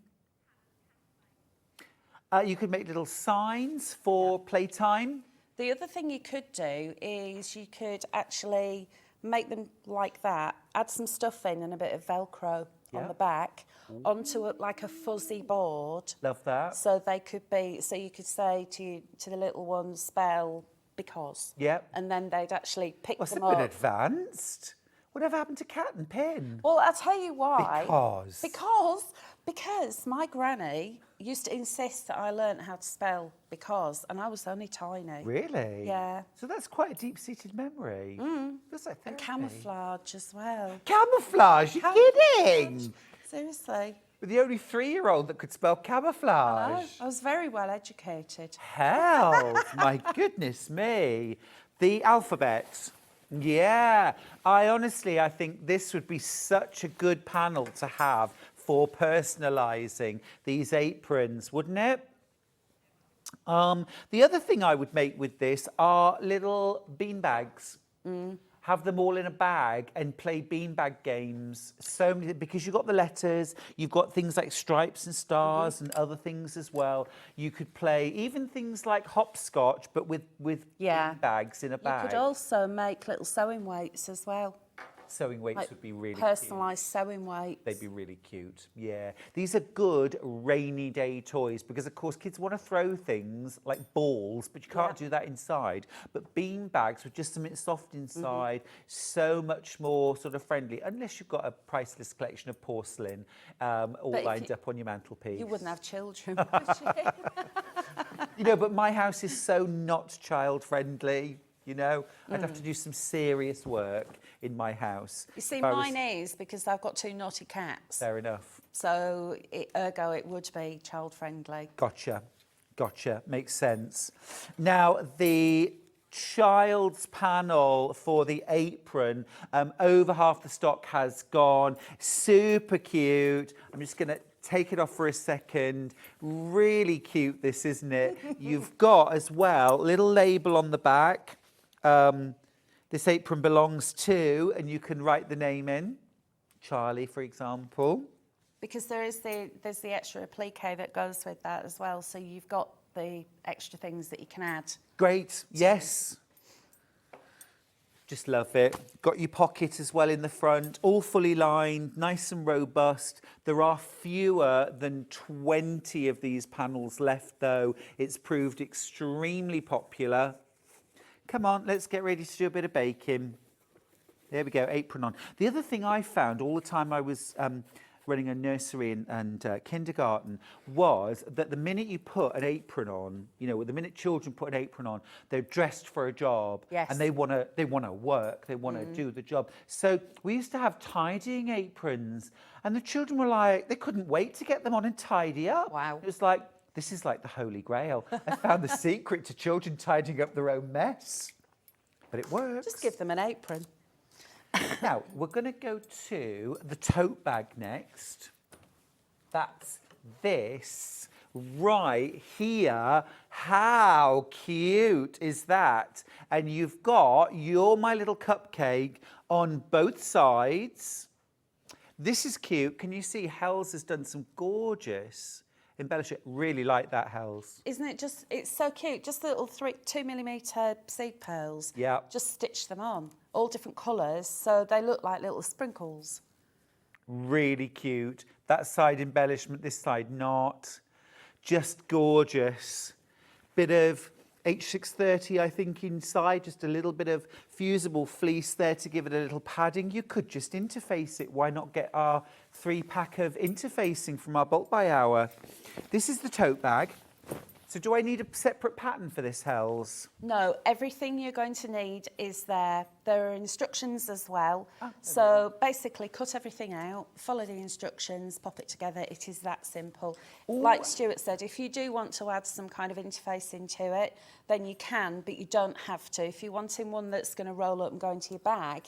A: You could make little signs for playtime.
G: The other thing you could do is you could actually make them like that, add some stuff in and a bit of Velcro on the back onto like a fuzzy board.
A: Love that.
G: So they could be, so you could say to the little ones, spell because.
A: Yep.
G: And then they'd actually pick
A: That's
G: them
A: a bit
G: up.
A: advanced. Whatever happened to cat and pin?
G: Well, I'll tell you why. Because my granny used to insist that I learnt how to spell because, and I was only tiny.
A: Really?
G: Yeah.
A: So that's quite a deep-seated memory. Feels like
G: And
A: therapy.
G: camouflage as well.
A: Camouflage? You're kidding?
G: Seriously.
A: With the only 3-year-old that could spell camouflage.
G: I was very well educated.
A: Hell, my goodness me. The alphabet. Yeah. I think this would be such a good panel to have for personalising these aprons, wouldn't it? The other thing I would make with this are little bean bags. have them all in a bag and play beanbag games. So many, because you've got the letters, you've got things like stripes and stars and other things as well. You could play even things like hopscotch, but with beanbags in a bag.
G: You could also make little sewing weights as well.
A: Sewing weights
G: Like
A: would be really
G: personalised sewing weights.
A: They'd be really cute, yeah. These are good rainy day toys because, of course, kids want to throw things like balls, but you can't do that inside. But bean bags with just something soft inside, so much more sort of friendly, unless you've got a priceless collection of porcelain all lined up on your mantelpiece.
G: You wouldn't have children, would you?
A: You know, but my house is so not child-friendly. You know, I'd have to do some serious work in my house.
G: You see, mine is because I've got 2 naughty cats.
A: Fair enough.
G: So, ergo, it would be child-friendly.
A: Gotcha. Makes sense. Now, the child's panel for the apron, over half the stock has gone. Super cute. I'm just going to take it off for a second. Really cute, this, isn't it? You've got, as well, a little label on the back. This apron belongs to, and you can write the name in. Charlie, for example.
G: Because there's the extra applique that goes with that as well. So you've got the extra things that you can add.
A: Great, yes. Just love it. Got your pocket as well in the front, all fully lined, nice and robust. There are fewer than 20 of these panels left, though. It's proved extremely popular. Come on, let's get ready to do a bit of baking. There we go, apron on. The other thing I found all the time I was running a nursery and kindergarten was that the minute you put an apron on, you know, the minute children put an apron on, they're dressed for a job.
G: Yes.
A: And they want to work, they want to do the job. So we used to have tidying aprons, and the children were like, they couldn't wait to get them on and tidy up.
G: Wow.
A: It was like, this is like the Holy Grail. I found the secret to children tidying up their own mess. But it works.
G: Just give them an apron.
A: Now, we're going to go to the tote bag next. That's this right here. How cute is that? And you've got your My Little Cupcake on both sides. This is cute. Can you see Hels has done some gorgeous embellishment? Really like that, Hels.
G: Isn't it just, it's so cute. Just the little 2mm seed pearls.
A: Yeah.
G: Just stitch them on. All different colours, so they look like little sprinkles.
A: Really cute. That side embellishment, this side not. Just gorgeous. Bit of H630, I think, inside. Just a little bit of fusible fleece there to give it a little padding. You could just interface it. Why not get our 3-pack of interfacing from our bulk by hour? This is the tote bag. So do I need a separate pattern for this, Hels?
G: No, everything you're going to need is there. There are instructions as well. So basically cut everything out, follow the instructions, pop it together. It is that simple.
A: Ooh.
G: Like Stuart said, if you do want to add some kind of interface into it, then you can, but you don't have to. If you're wanting one that's going to roll up and go into your bag,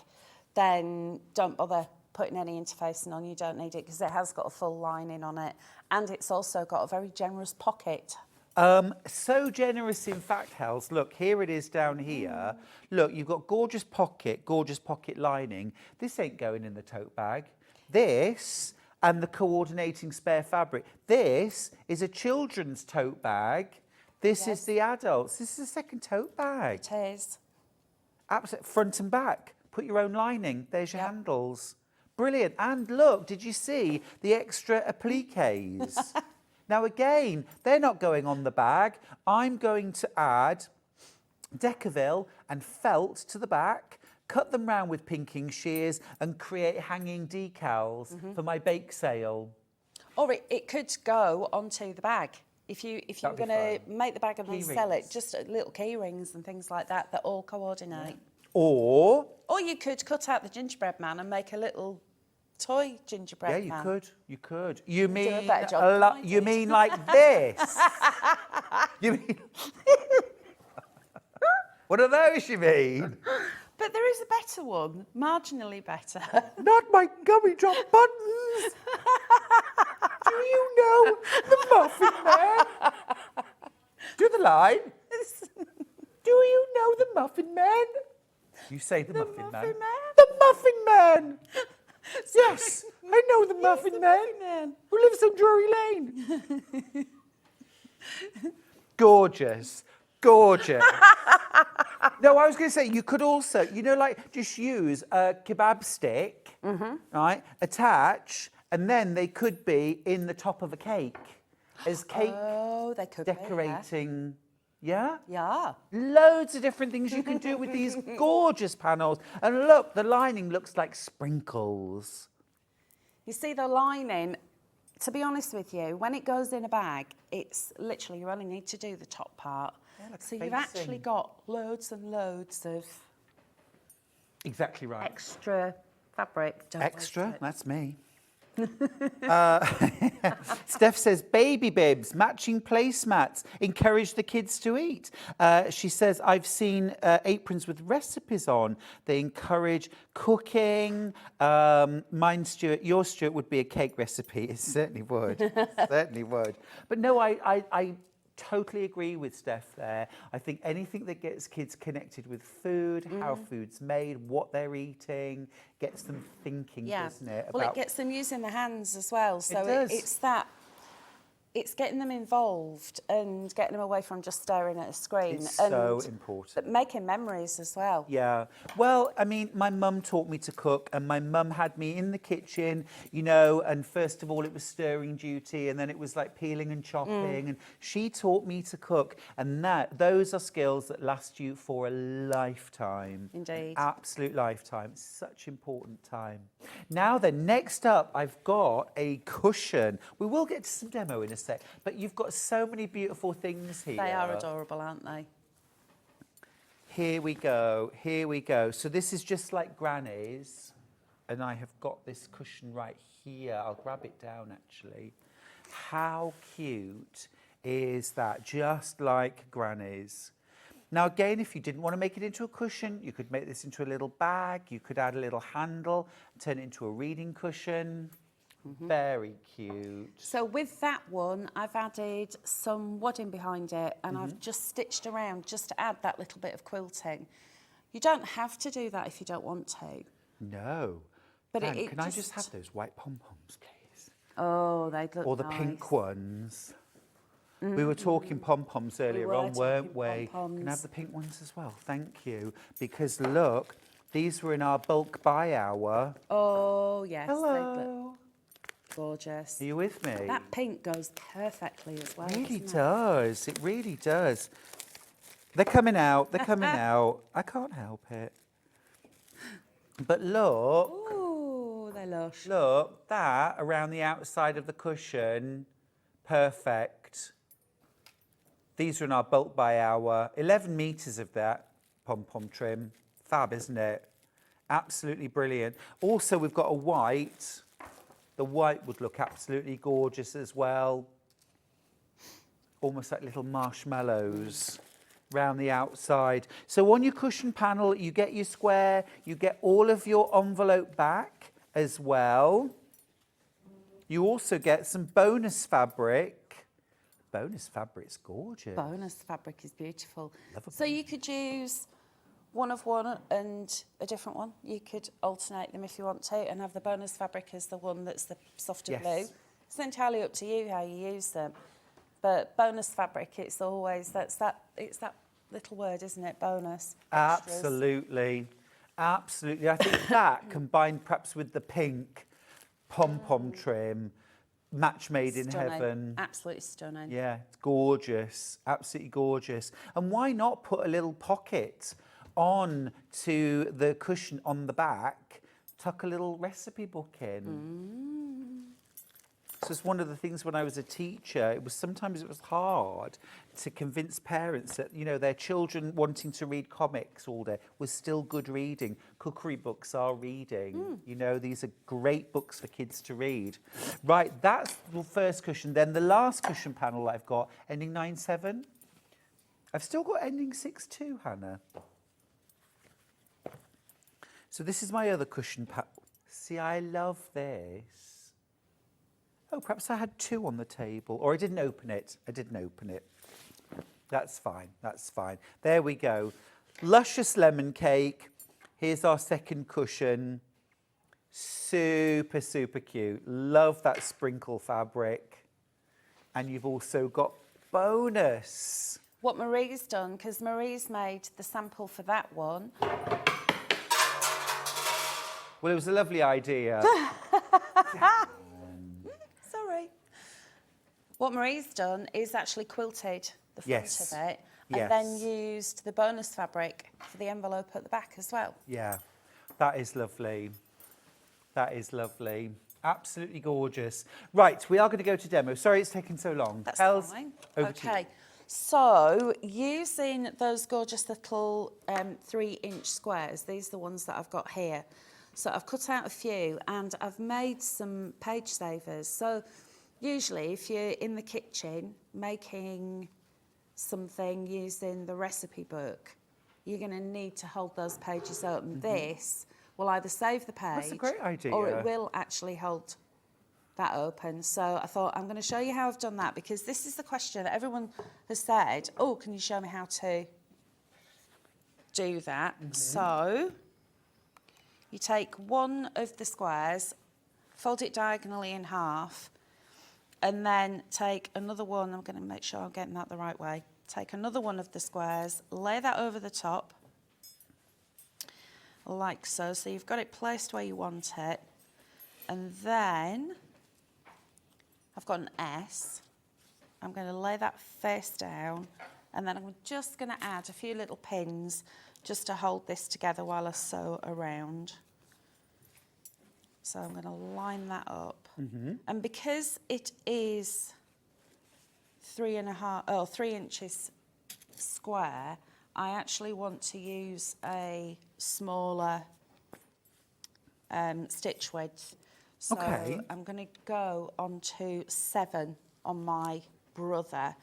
G: then don't bother putting any interfacing on. You don't need it because it has got a full lining on it. And it's also got a very generous pocket.
A: So generous, in fact, Hels. Look, here it is down here. Look, you've got gorgeous pocket lining. This ain't going in the tote bag. This and the coordinating spare fabric. This is a children's tote bag. This is the adults. This is a second tote bag.
G: It is.
A: Absolutely, front and back. Put your own lining. There's your handles. Brilliant. And look, did you see the extra appliques? Now, again, they're not going on the bag. I'm going to add Decaville and felt to the back, cut them round with pinking shears and create hanging decals for my bake sale.
G: Or it could go onto the bag. If you're going to make the bag and then sell it, just little key rings and things like that that all coordinate.
A: Or
G: you could cut out the gingerbread man and make a little toy gingerbread man.
A: yeah, you could. You mean
G: a better job than I
A: you
G: did.
A: mean like this? You mean what are those? You mean?
G: But there is a better one, marginally better.
A: Not my gummy drop buttons. Do you know the Muffin Man? Do the line. Do you know the Muffin Man? You say the Muffin Man.
G: Muffin Man.
A: The Muffin Man! Yes, I know the Muffin Man. Who lives on Drury Lane. Gorgeous. Gorgeous. No, I was going to say, you could also, you know, like just use a kebab stick, right, attach, and then they could be in the top of a cake as cake
G: They could be,
A: decorating. Yeah?
G: yeah.
A: Loads of different things you can do with these gorgeous panels. And look, the lining looks like sprinkles.
G: You see the lining, to be honest with you, when it goes in a bag, it's literally, you only need to do the top part.
A: like
G: So you've actually
A: facing.
G: got loads and loads of
A: Exactly right.
G: extra fabric. Don't waste
A: Extra?
G: it.
A: That's me. Steph says, baby bibs, matching placemats, encourage the kids to eat. She says, I've seen aprons with recipes on. They encourage cooking. Mine, Stuart, your Stuart would be a cake recipe. It certainly would. Certainly would. But no, I totally agree with Steph there. I think anything that gets kids connected with food, how food's made, what they're eating, gets them thinking, doesn't it?
G: Well, it gets them using their hands as well. So
A: does.
G: it's getting them involved and getting them away from just staring at a screen.
A: It's
G: and,
A: so important.
G: But making memories as well.
A: Yeah. Well, I mean, my mum taught me to cook, and my mum had me in the kitchen, you know, and first of all it was stirring duty, and then it was like peeling and chopping, and she taught me to cook, and those are skills that last you for a lifetime.
G: Indeed.
A: Absolute lifetime. Such important time. Now then, next up, I've got a cushion. We will get to some demo in a sec, but you've got so many beautiful things here.
G: They are adorable, aren't they?
A: Here we go, here we go. So this is just like Granny's, and I have got this cushion right here. I'll grab it down, actually. How cute is that? Just like Granny's. Now, again, if you didn't want to make it into a cushion, you could make this into a little bag. You could add a little handle, turn it into a reading cushion. Very cute.
G: So with that one, I've added some wadding behind it, and I've just stitched around just to add that little bit of quilting. You don't have to do that if you don't want to.
A: No.
G: But
A: Dan,
G: it
A: can I just have those white pom-poms, please?
G: Oh, they look
A: Or the
G: nice.
A: pink ones. We were talking pom-poms earlier
G: were
A: on, weren't
G: talking
A: we? Can
G: pom-poms.
A: I have the pink ones as well? Thank you. Because look, these were in our bulk buy hour.
G: Oh, yes. They look
A: Hello.
G: gorgeous.
A: Are you with me?
G: That pink goes perfectly as well.
A: It really
G: doesn't it?
A: does. It really does. They're coming out. They're coming out. I can't help it. But look.
G: Ooh, they're lush.
A: Look, that around the outside of the cushion, perfect. These are in our bulk buy hour. 11 metres of that pom-pom trim. Fab, isn't it? Absolutely brilliant. Also, we've got a white. The white would look absolutely gorgeous as well. Almost like little marshmallows round the outside. So on your cushion panel, you get your square, you get all of your envelope back as well. You also get some bonus fabric. Bonus fabric's gorgeous.
G: Bonus fabric is beautiful.
A: Love a
G: So you could use one of one and a different one. You could alternate them if you want to and have the bonus fabric as the one that's the softer
A: Yes.
G: blue. It's entirely up to you how you use them. But bonus fabric, it's always, it's that little word, isn't it? Bonus. Extras.
A: Absolutely. Absolutely. I think that combined perhaps with the pink pom-pom trim, match made in
G: Stunning.
A: heaven.
G: Absolutely stunning.
A: Yeah, it's gorgeous. Absolutely gorgeous. And why not put a little pocket on to the cushion on the back, tuck a little recipe book in. So it's one of the things when I was a teacher, sometimes it was hard to convince parents that, you know, their children wanting to read comics all day was still good reading. Cookery books are reading. You know, these are great books for kids to read. Right, that's the first cushion. Then the last cushion panel I've got, ending 9-7. I've still got ending 6-2, Hannah. So this is my other cushion panel. See, I love this. Oh, perhaps I had two on the table, or I didn't open it. I didn't open it. That's fine, that's fine. There we go. Luscious lemon cake. Here's our second cushion. Super, super cute. Love that sprinkle fabric. And you've also got bonus.
G: What Marie's done, because Marie's made the sample for that one.
A: Well, it was a lovely idea.
G: Sorry. What Marie's done is actually quilted the front
A: Yes.
G: of it and
A: Yes.
G: then used the bonus fabric for the envelope at the back as well.
A: Yeah, that is lovely. That is lovely. Absolutely gorgeous. Right, we are going to go to demo. Sorry it's taken so long.
G: That's
A: Hels,
G: fine.
A: over to you.
G: Okay. So, using those gorgeous little 3-inch squares, these are the ones that I've got here. So I've cut out a few and I've made some page savers. So usually if you're in the kitchen making something using the recipe book, you're going to need to hold those pages open. This will either save the page
A: That's a great idea.
G: or it will actually hold that open. So I thought I'm going to show you how I've done that, because this is the question that everyone has said, oh, can you show me how to do that? So you take one of the squares, fold it diagonally in half, and then take another one. I'm going to make sure I'm getting that the right way. Take another one of the squares, lay that over the top, like so. So you've got it placed where you want it. And then I've got an S. I'm going to lay that face down, and then I'm just going to add a few little pins just to hold this together while I sew around. So I'm going to line that up. And because it is 3 inches square, I actually want to use a smaller stitch width. So
A: Okay.
G: I'm going to go on to 7 on my brother,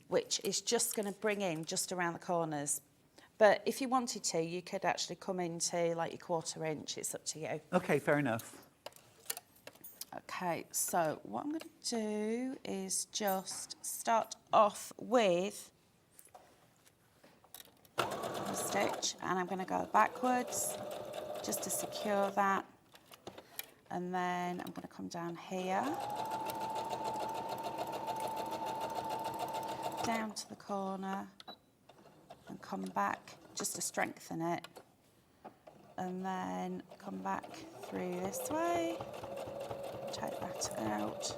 G: which is just going to bring in just around the corners. But if you wanted to, you could actually come into like your 1/4 inch. It's up to you.
A: Okay, fair enough.
G: Okay, so what I'm going to do is just start off with a stitch, and I'm going to go backwards just to secure that. And then I'm going to come down here, down to the corner, and come back just to strengthen it. And then come back through this way, take that out.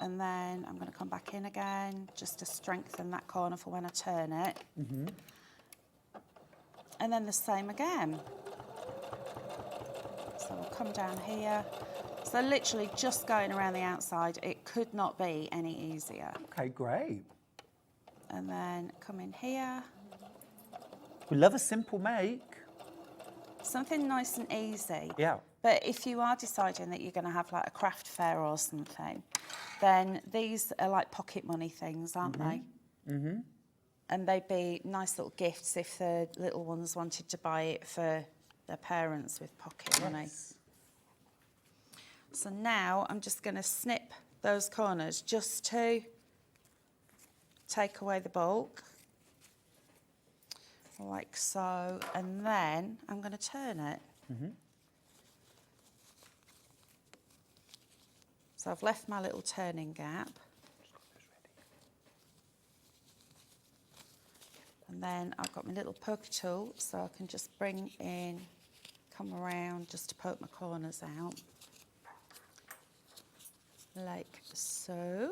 G: And then I'm going to come back in again just to strengthen that corner for when I turn it. And then the same again. So we'll come down here. So literally just going around the outside, it could not be any easier.
A: Okay, great.
G: And then come in here.
A: We love a simple make.
G: Something nice and easy.
A: Yeah.
G: But if you are deciding that you're going to have like a craft fair or something, then these are like pocket money things, aren't they? And they'd be nice little gifts if the little ones wanted to buy it for their parents with pocket money. So now I'm just going to snip those corners just to take away the bulk, like so, and then I'm going to turn it. So I've left my little turning gap. And then I've got my little poker tool, so I can just bring in, come around just to poke my corners out. Like so.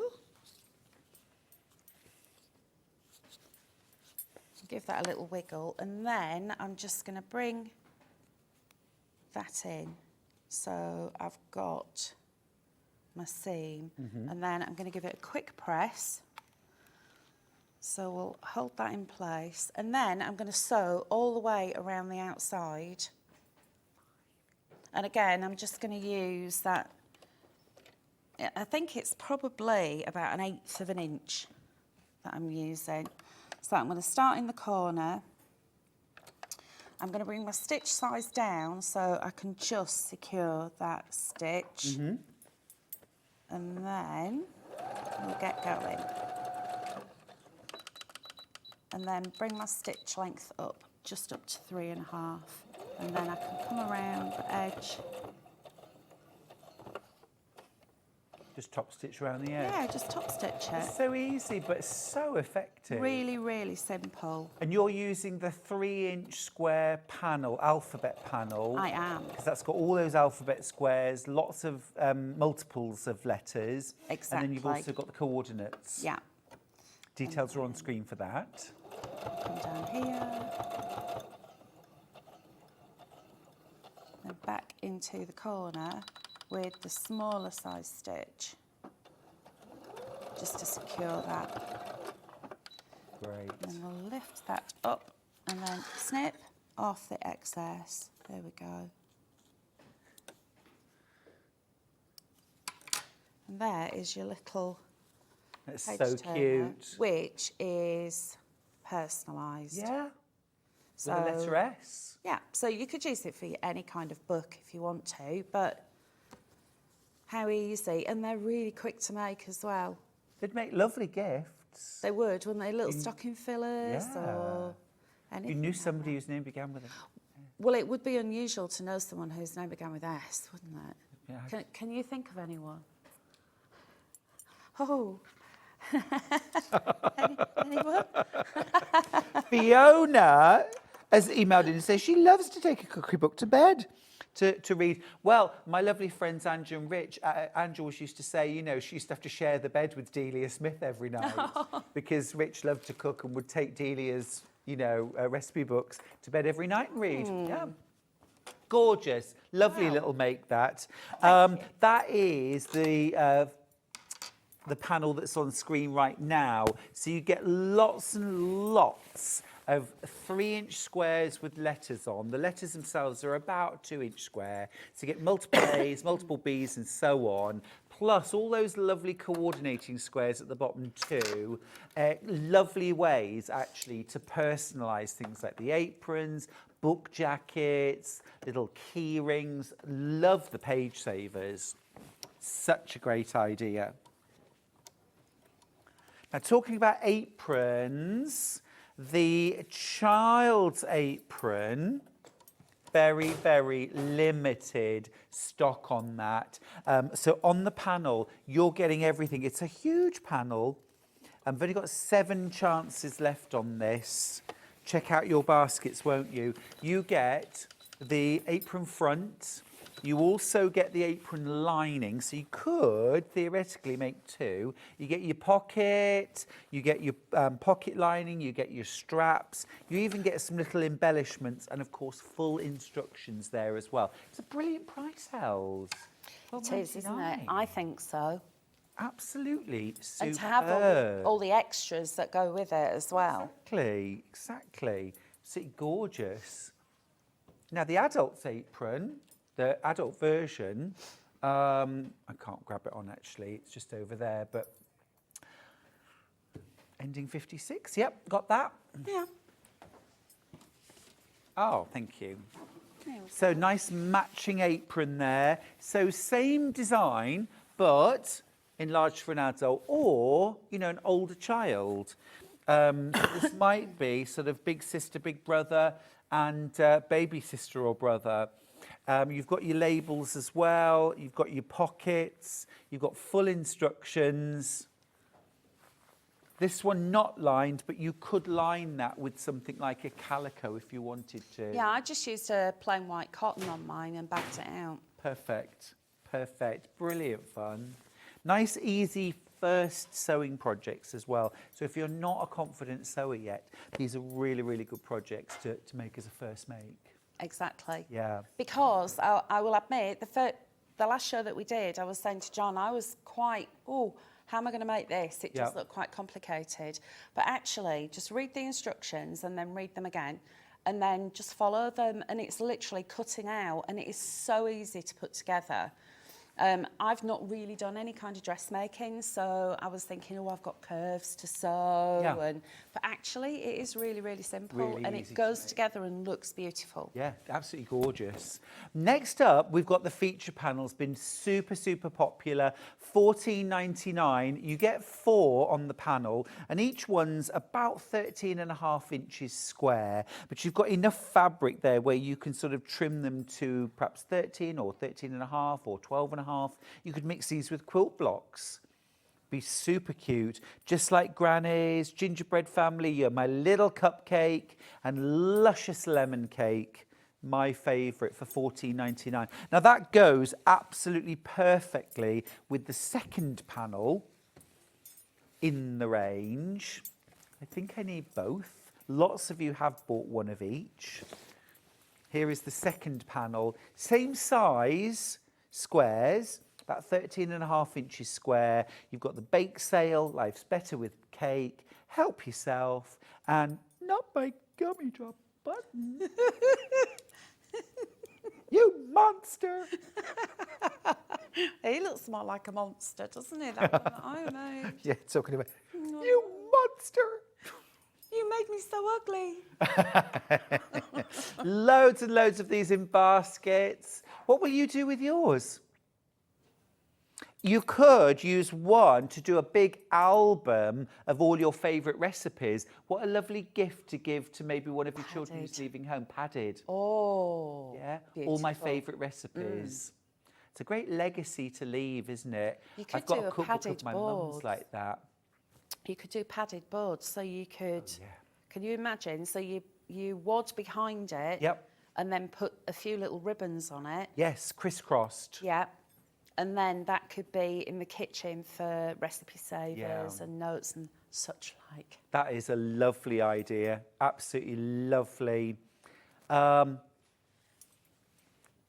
G: Give that a little wiggle, and then I'm just going to bring that in. So I've got my seam, and then I'm going to give it a quick press. So we'll hold that in place, and then I'm going to sew all the way around the outside. And again, I'm just going to use that, I think it's probably about 1/8 of an inch that I'm using. So I'm going to start in the corner. I'm going to bring my stitch size down so I can just secure that stitch. And then we'll get going. and then bring my stitch length up, just up to 3.5. And then I can come around the edge.
A: Just top stitch around the edge.
G: Yeah, just top stitch it.
A: It's so easy, but it's so effective.
G: Really, really simple.
A: And you're using the 3-inch square panel, alphabet panel.
G: I am.
A: Because that's got all those alphabet squares, lots of multiples of letters.
G: Exactly.
A: And then you've also got the coordinates.
G: Yeah.
A: Details are on screen for that.
G: Come down here. Then back into the corner with the smaller size stitch, just to secure that.
A: Great.
G: And we'll lift that up and then snip off the excess. There we go. And there is your little
A: That's
G: page
A: so
G: turner,
A: cute.
G: which is personalised.
A: Yeah.
G: So,
A: With a letter S.
G: yeah, so you could use it for any kind of book if you want to, but how easy. And they're really quick to make as well.
A: They'd make lovely gifts.
G: They would, wouldn't they? Little stocking fillers or anything.
A: You knew
G: like
A: somebody
G: that.
A: whose name began with it.
G: Well, it would be unusual to know someone whose name began with S, wouldn't it?
A: Yeah.
G: Can you think of anyone? Oh. Anyone?
A: Fiona has emailed in and says she loves to take a cookery book to bed to read. Well, my lovely friends Andrew and Rich, Andrew always used to say, you know, she used to have to share the bed with Delia Smith every night because Rich loved to cook and would take Delia's, you know, recipe books to bed every night and read. Yeah. Gorgeous. Lovely little make that. That is the panel that's on screen right now. So you get lots and lots of 3-inch squares with letters on. The letters themselves are about 2-inch square. So you get multiple A's, multiple B's and so on, plus all those lovely coordinating squares at the bottom too. Lovely ways actually to personalise things like the aprons, book jackets, little key rings. Love the page savers. Such a great idea. Now, talking about aprons, the child's apron, very, very limited stock on that. So on the panel, you're getting everything. It's a huge panel. I've only got 7 chances left on this. Check out your baskets, won't you? You get the apron front. You also get the apron lining, so you could theoretically make 2. You get your pocket, you get your pocket lining, you get your straps, you even get some little embellishments, and of course full instructions there as well. It's a brilliant price, Hels.
G: It is, isn't it? I think so.
A: Absolutely superb.
G: And to have all the extras that go with it as well.
A: Exactly, exactly. So gorgeous. Now the adult's apron, the adult version, I can't grab it on actually, it's just over there, but ending 56, yep, got that.
G: Yeah.
A: Oh, thank you. So nice matching apron there. So same design, but enlarged for an adult or, you know, an older child. This might be sort of big sister, big brother and baby sister or brother. You've got your labels as well. You've got your pockets. You've got full instructions. This one not lined, but you could line that with something like a calico if you wanted to.
G: Yeah, I just used a plain white cotton on mine and backed it out.
A: Perfect, perfect, brilliant fun. Nice, easy first sewing projects as well. So if you're not a confident sewer yet, these are really, really good projects to make as a first make.
G: Exactly.
A: Yeah.
G: Because I will admit, the last show that we did, I was saying to John, I was quite, how am I going to make this? It does look quite complicated. But actually, just read the instructions and then read them again. And then just follow them. And it's literally cutting out. And it is so easy to put together. I've not really done any kind of dressmaking, so I was thinking, oh, I've got curves to sew,
A: Yeah.
G: but actually it is really, really simple,
A: Really
G: and
A: easy
G: it
A: to
G: goes
A: make.
G: together and looks beautiful.
A: Yeah, absolutely gorgeous. Next up, we've got the feature panels, been super, super popular. $14.99. You get 4 on the panel, and each one's about 13.5 inches square. But you've got enough fabric there where you can sort of trim them to perhaps 13 or 13.5 or 12.5. You could mix these with quilt blocks. Be super cute, just like Granny's, gingerbread family, you're my little cupcake, and luscious lemon cake, my favourite for $14.99. Now that goes absolutely perfectly with the second panel in the range. I think I need both. Lots of you have bought one of each. Here is the second panel, same size squares, about 13.5 inches square. You've got the bake sale, life's better with cake, help yourself, and not my gummy drop button. You monster!
G: He looks more like a monster, doesn't he? That one that I made.
A: Yeah, talking about, you monster!
G: You made me so ugly.
A: Loads and loads of these in baskets. What will you do with yours? You could use one to do a big album of all your favourite recipes. What a lovely gift to give to maybe one of your children who's leaving home. Padded.
G: Oh,
A: Yeah, all my
G: beautiful.
A: favourite recipes. It's a great legacy to leave, isn't it?
G: You could
A: I've got
G: do
A: a
G: a
A: cookbook
G: padded
A: of my
G: board.
A: mum's like that.
G: You could do padded boards, so you could.
A: Oh, yeah.
G: Can you imagine? So you wad behind it.
A: Yep.
G: And then put a few little ribbons on it.
A: Yes, crisscrossed.
G: Yeah. And then that could be in the kitchen for recipe savers and notes and such like.
A: That is a lovely idea. Absolutely lovely.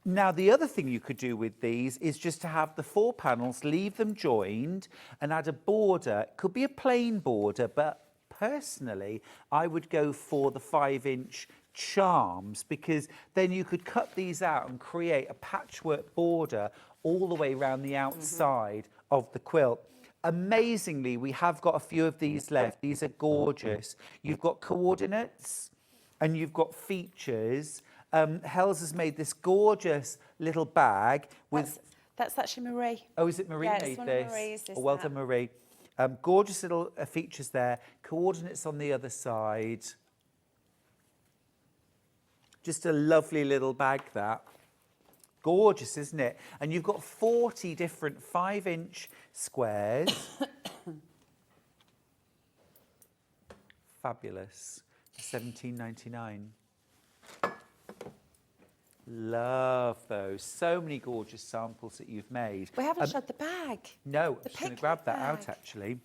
A: Now, the other thing you could do with these is just to have the 4 panels, leave them joined, and add a border. It could be a plain border, but personally, I would go for the 5-inch charms, because then you could cut these out and create a patchwork border all the way around the outside of the quilt. Amazingly, we have got a few of these left. These are gorgeous. You've got coordinates and you've got features. Hels has made this gorgeous little bag with...
G: That's actually Marie.
A: Oh, is it Marie
G: Yeah,
A: made
G: it's one
A: this?
G: of Marie's, this
A: Oh, well
G: that.
A: done, Marie. Gorgeous little features there. Coordinates on the other side. Just a lovely little bag, that. Gorgeous, isn't it? And you've got 40 different 5-inch squares. Fabulous. $17.99. Love those. So many gorgeous samples that you've made.
G: We haven't showed the bag.
A: No,
G: The
A: I'm just going to
G: picnic
A: grab that out,
G: bag.
A: actually.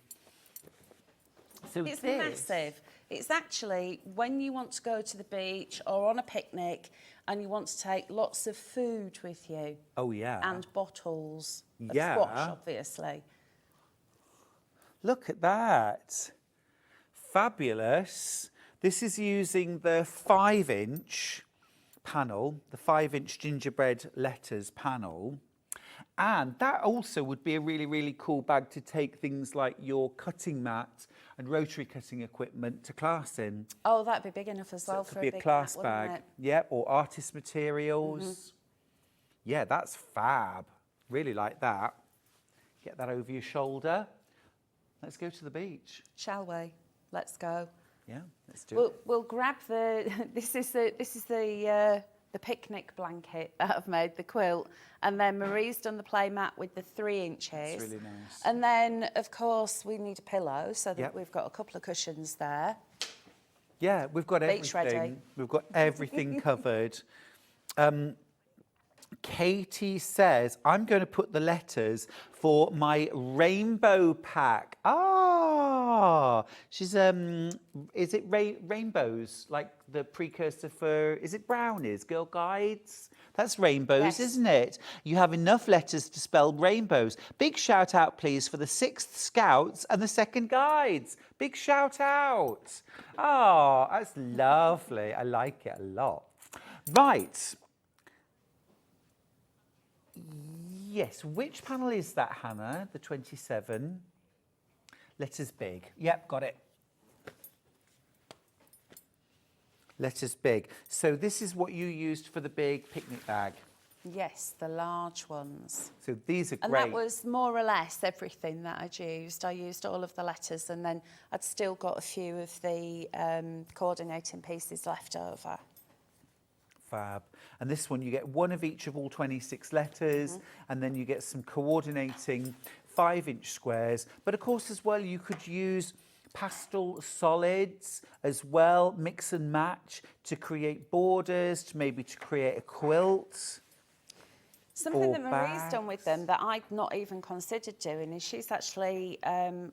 A: So
G: It's
A: this,
G: massive. It's actually when you want to go to the beach or on a picnic and you want to take lots of food with you.
A: Oh, yeah.
G: And bottles of
A: Yeah.
G: squash, obviously.
A: Look at that. Fabulous. This is using the 5-inch panel, the 5-inch gingerbread letters panel. And that also would be a really, really cool bag to take things like your cutting mat and rotary cutting equipment to class in.
G: Oh, that'd be big enough as well
A: So it
G: for
A: could be
G: a big
A: a class
G: mat, wouldn't
A: bag.
G: it?
A: Yeah, or artist materials. Yeah, that's fab. Really like that. Get that over your shoulder. Let's go to the beach.
G: Shall we? Let's go.
A: Yeah, let's do it.
G: We'll grab the. This is the picnic blanket that I've made, the quilt, and then Marie's done the play mat with the 3 inches.
A: That's really nice.
G: And then, of course, we need a pillow, so that
A: Yep.
G: we've got a couple of cushions there.
A: Yeah, we've got
G: Beach
A: everything.
G: ready.
A: We've got everything covered. Katie says, I'm going to put the letters for my rainbow pack. Ah, she's, is it rainbows, like the precursor for, is it brownies, Girl Guides? That's rainbows,
G: Yes.
A: isn't it? You have enough letters to spell rainbows. Big shout out, please, for the 6th Scouts and the 2nd Guides. Big shout out. Oh, that's lovely. I like it a lot. Right. Yes, which panel is that, Hannah? The 27. Letters big. Yep, got it. Letters big. So this is what you used for the big picnic bag.
G: Yes, the large ones.
A: So these are
G: And
A: great.
G: that was more or less everything that I'd used. I used all of the letters, and then I'd still got a few of the coordinating pieces left over.
A: Fab. And this one, you get one of each of all 26 letters, and then you get some coordinating 5-inch squares. But of course, as well, you could use pastel solids as well, mix and match to create borders, to maybe to create a quilt.
G: Something that
A: or
G: Marie's done with them
A: bags.
G: that I'd not even considered doing is she's actually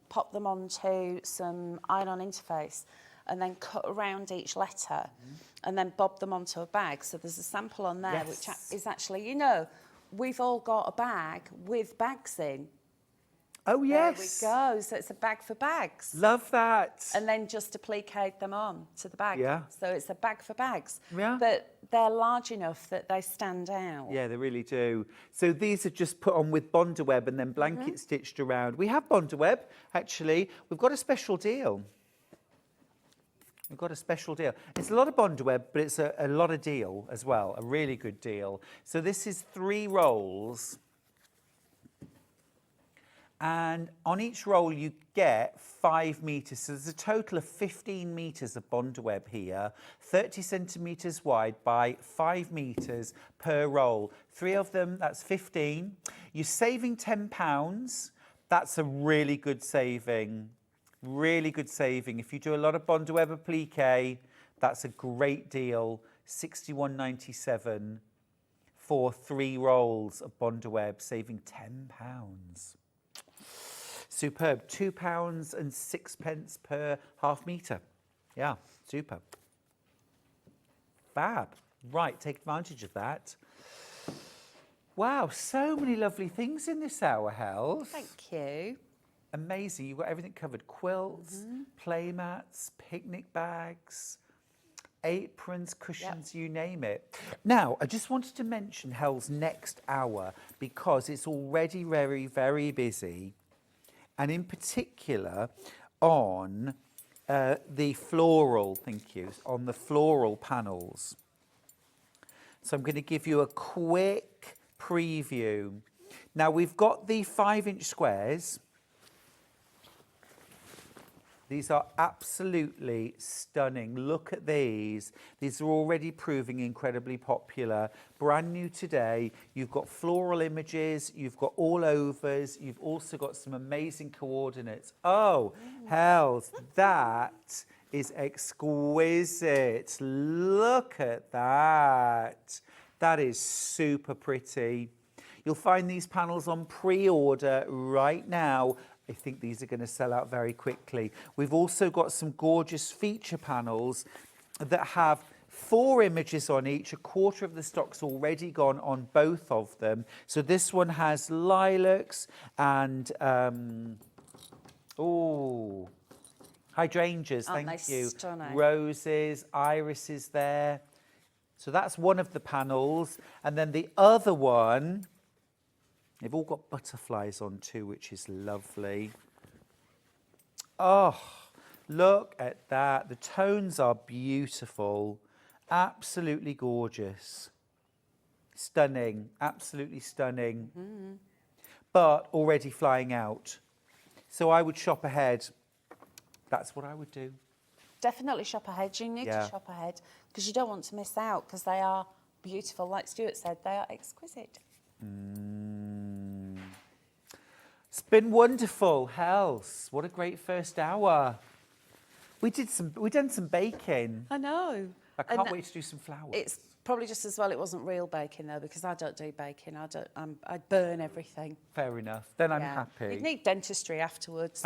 G: popped them onto some iron-on interface and then cut around each letter and then bobbed them onto a bag. So there's a sample on there, which is actually, you know, we've all got a bag with bags in.
A: Oh, yes.
G: There we go. So it's a bag for bags.
A: Love that.
G: And then just applique them on to the bag.
A: Yeah.
G: So it's a bag for bags.
A: Yeah.
G: But they're large enough that they stand out.
A: Yeah, they really do. So these are just put on with Bondaweb and then blanket stitched around. We have Bondaweb, actually. We've got a special deal. We've got a special deal. It's a lot of Bondaweb, but it's a lot of deal as well, a really good deal. So this is 3 rolls. And on each roll, you get 5 metres. So there's a total of 15 metres of Bondaweb here, 30 centimetres wide by 5 metres per roll. 3 of them, that's 15. You're saving £10. That's a really good saving. Really good saving. If you do a lot of Bondaweb applique, that's a great deal. £61.97 for 3 rolls of Bondaweb, saving £10. Superb. £2.06 per half metre. Yeah, super. Fab. Right, take advantage of that. Wow, so many lovely things in this hour, Hels.
G: Thank you.
A: Amazing. You've got everything covered. Quilts, play mats, picnic bags, aprons, cushions, you name it. Now, I just wanted to mention Hel's next hour because it's already very, very busy. And in particular on the floral, thank you, on the floral panels. So I'm going to give you a quick preview. Now we've got the 5-inch squares. These are absolutely stunning. Look at these. These are already proving incredibly popular. Brand new today. You've got floral images. You've got all overs. You've also got some amazing coordinates. Oh, Hels, that is exquisite. Look at that. That is super pretty. You'll find these panels on pre-order right now. I think these are going to sell out very quickly. We've also got some gorgeous feature panels that have 4 images on each. A quarter of the stock's already gone on both of them. So this one has lilacs and hydrangeas,
G: Aren't
A: thank
G: they
A: you.
G: stunning?
A: Roses, irises there. So that's one of the panels. And then the other one, they've all got butterflies on too, which is lovely. Oh, look at that. The tones are beautiful. Absolutely gorgeous. Stunning. Absolutely stunning. But already flying out. So I would shop ahead. That's what I would do.
G: Definitely shop ahead. You need to shop ahead because you don't want to miss out because they are beautiful. Like Stuart said, they are exquisite.
A: It's been wonderful, Hels. What a great first hour. We done some baking.
G: I know.
A: I can't wait to do some flowers.
G: It's probably just as well it wasn't real baking though because I don't do baking. I burn everything.
A: Fair enough. Then I'm
G: Yeah.
A: happy.
G: You'd need dentistry afterwards.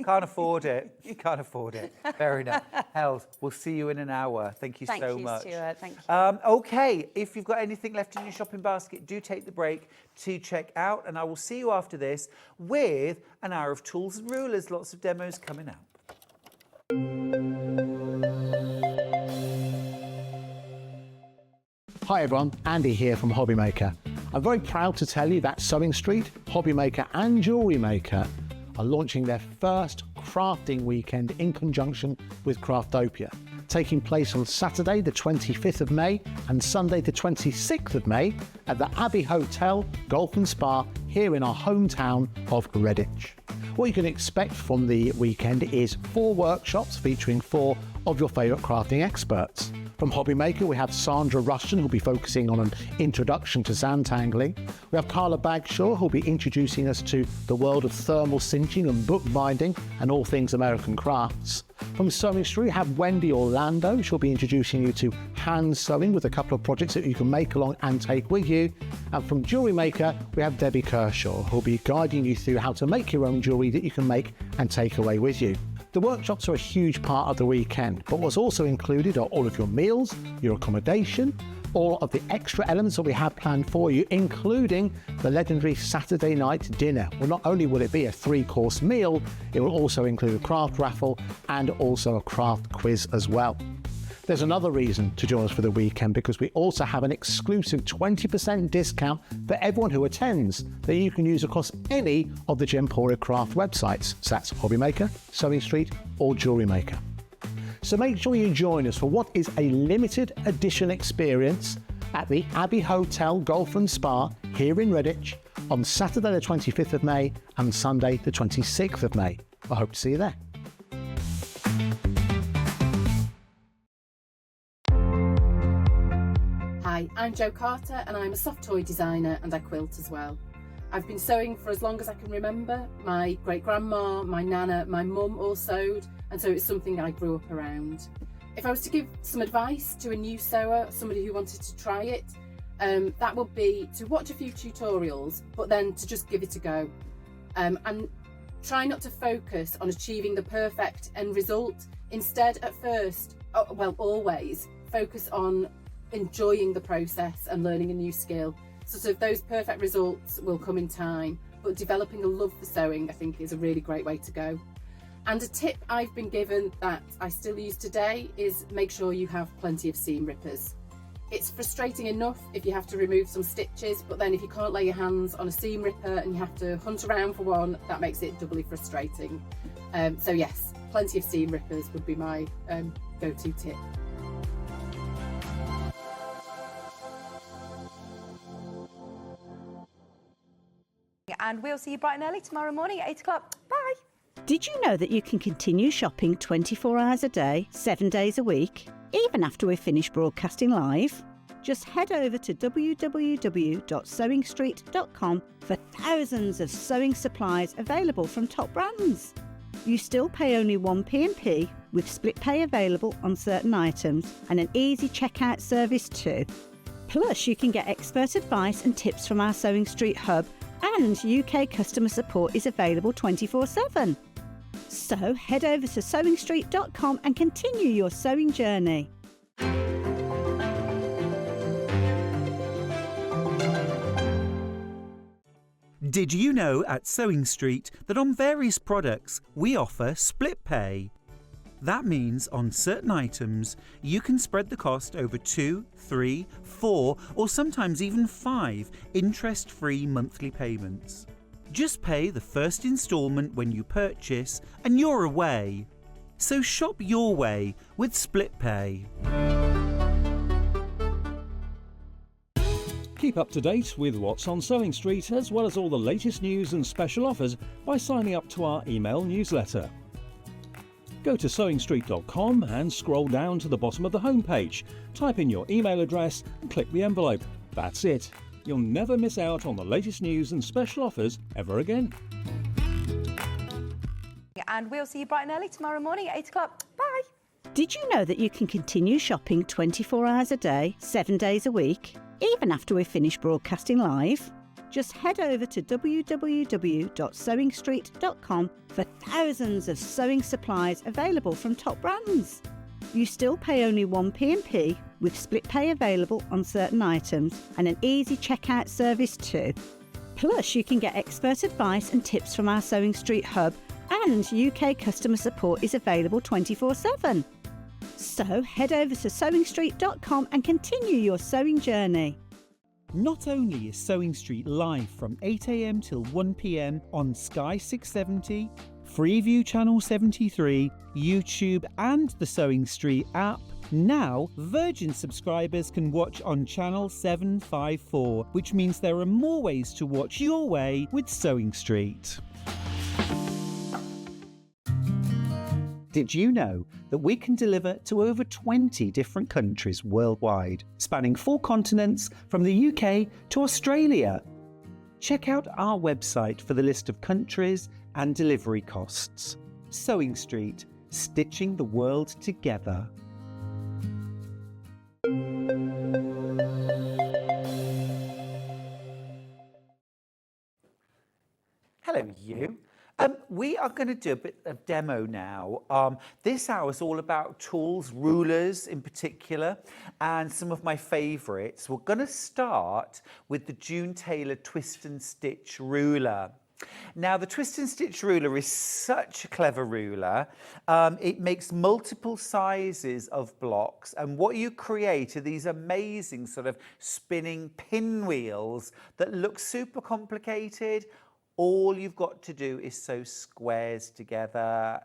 A: Can't afford it. You can't afford it. Fair enough. Hels, we'll see you in an hour. Thank you so much.
G: Thank you, Stuart. Thank you.
A: Okay, if you've got anything left in your shopping basket, do take the break to check out. And I will see you after this with an hour of tools and rulers. Lots of demos coming up.
C: Hi everyone, Andy here from Hobbymaker. I'm very proud to tell you that Sewing Street, Hobby Maker and Jewellery Maker are launching their first crafting weekend in conjunction with Craftopia, taking place on Saturday the 25th of May and Sunday the 26th of May at the Abbey Hotel, Golf and Spa here in our hometown of Redditch. What you can expect from the weekend is 4 workshops featuring 4 of your favourite crafting experts. From Hobby Maker, we have Sandra Rushton, who'll be focusing on an introduction to sandtangling. We have Carla Bagshaw, who'll be introducing us to the world of thermal cinching and bookbinding and all things American crafts. From Sewing Street, we have Wendy Orlando. She'll be introducing you to hand sewing with a couple of projects that you can make along and take with you. And from Jewellery Maker, we have Debbie Kershaw, who'll be guiding you through how to make your own jewellery that you can make and take away with you. The workshops are a huge part of the weekend, but what's also included are all of your meals, your accommodation, all of the extra elements that we have planned for you, including the legendary Saturday night dinner. Well, not only will it be a 3-course meal, it will also include a craft raffle and also a craft quiz as well. There's another reason to join us for the weekend, because we also have an exclusive 20% discount for everyone who attends that you can use across any of the Gemporia craft websites. So that's Hobby Maker, Sewing Street or Jewellery Maker. So make sure you join us for what is a limited edition experience at the Abbey Hotel Golf and Spa here in Redditch on Saturday the 25th of May and Sunday the 26th of May. I hope to see you there.
H: Hi, I'm Jo Carter and I'm a soft toy designer and I quilt as well. I've been sewing for as long as I can remember. My great-grandma, my nana, my mum all sewed, and so it's something I grew up around. If I was to give some advice to a new sewer, somebody who wanted to try it, that would be to watch a few tutorials, but then to just give it a go. And try not to focus on achieving the perfect end result. Instead, at first, always, focus on enjoying the process and learning a new skill. Sort of those perfect results will come in time, but developing a love for sewing, I think, is a really great way to go. And a tip I've been given that I still use today is make sure you have plenty of seam rippers. It's frustrating enough if you have to remove some stitches, but then if you can't lay your hands on a seam ripper and you have to hunt around for one, that makes it doubly frustrating. So yes, plenty of seam rippers would be my go-to tip.
I: And we'll see you bright and early tomorrow morning at 8 o'clock. Bye.
J: Did you know that you can continue shopping 24 hours a day, 7 days a week, even after we've finished broadcasting live? Just head over to www.sewingstreet.com for thousands of sewing supplies available from top brands. You still pay only 1p&p with split pay available on certain items and an easy checkout service too. Plus, you can get expert advice and tips from our Sewing Street hub, and UK customer support is available 24/7. So head over to sewingstreet.com and continue your sewing journey.
E: Did you know at Sewing Street that on various products we offer split pay? That means on certain items you can spread the cost over 2, 3, 4 or sometimes even 5 interest-free monthly payments. Just pay the first instalment when you purchase and you're away. So shop your way with split pay.
D: Keep up to date with what's on Sewing Street, as well as all the latest news and special offers by signing up to our email newsletter. Go to sewingstreet.com and scroll down to the bottom of the homepage. Type in your email address and click the envelope. That's it. You'll never miss out on the latest news and special offers ever again.
I: And we'll see you bright and early tomorrow morning at 8 o'clock. Bye.
J: Did you know that you can continue shopping 24 hours a day, 7 days a week, even after we've finished broadcasting live? Just head over to www.sewingstreet.com for thousands of sewing supplies available from top brands. You still pay only 1p&p with split pay available on certain items and an easy checkout service too. Plus, you can get expert advice and tips from our Sewing Street hub, and UK customer support is available 24/7. So head over to sewingstreet.com and continue your sewing journey.
E: Not only is Sewing Street live from 8 a.m. till 1 p.m. on Sky 670, Freeview Channel 73, YouTube and the Sewing Street app, now Virgin subscribers can watch on Channel 754, which means there are more ways to watch your way with Sewing Street. Did you know that we can deliver to over 20 different countries worldwide, spanning 4 continents from the UK to Australia? Check out our website for the list of countries and delivery costs. Sewing Street, stitching the world together.
A: Hello, you. We are going to do a bit of demo now. This hour is all about tools, rulers in particular, and some of my favourites. We're going to start with the June Taylor Twist and Stitch ruler. Now, the Twist and Stitch ruler is such a clever ruler. It makes multiple sizes of blocks, and what you create are these amazing sort of spinning pinwheels that look super complicated. All you've got to do is sew squares together.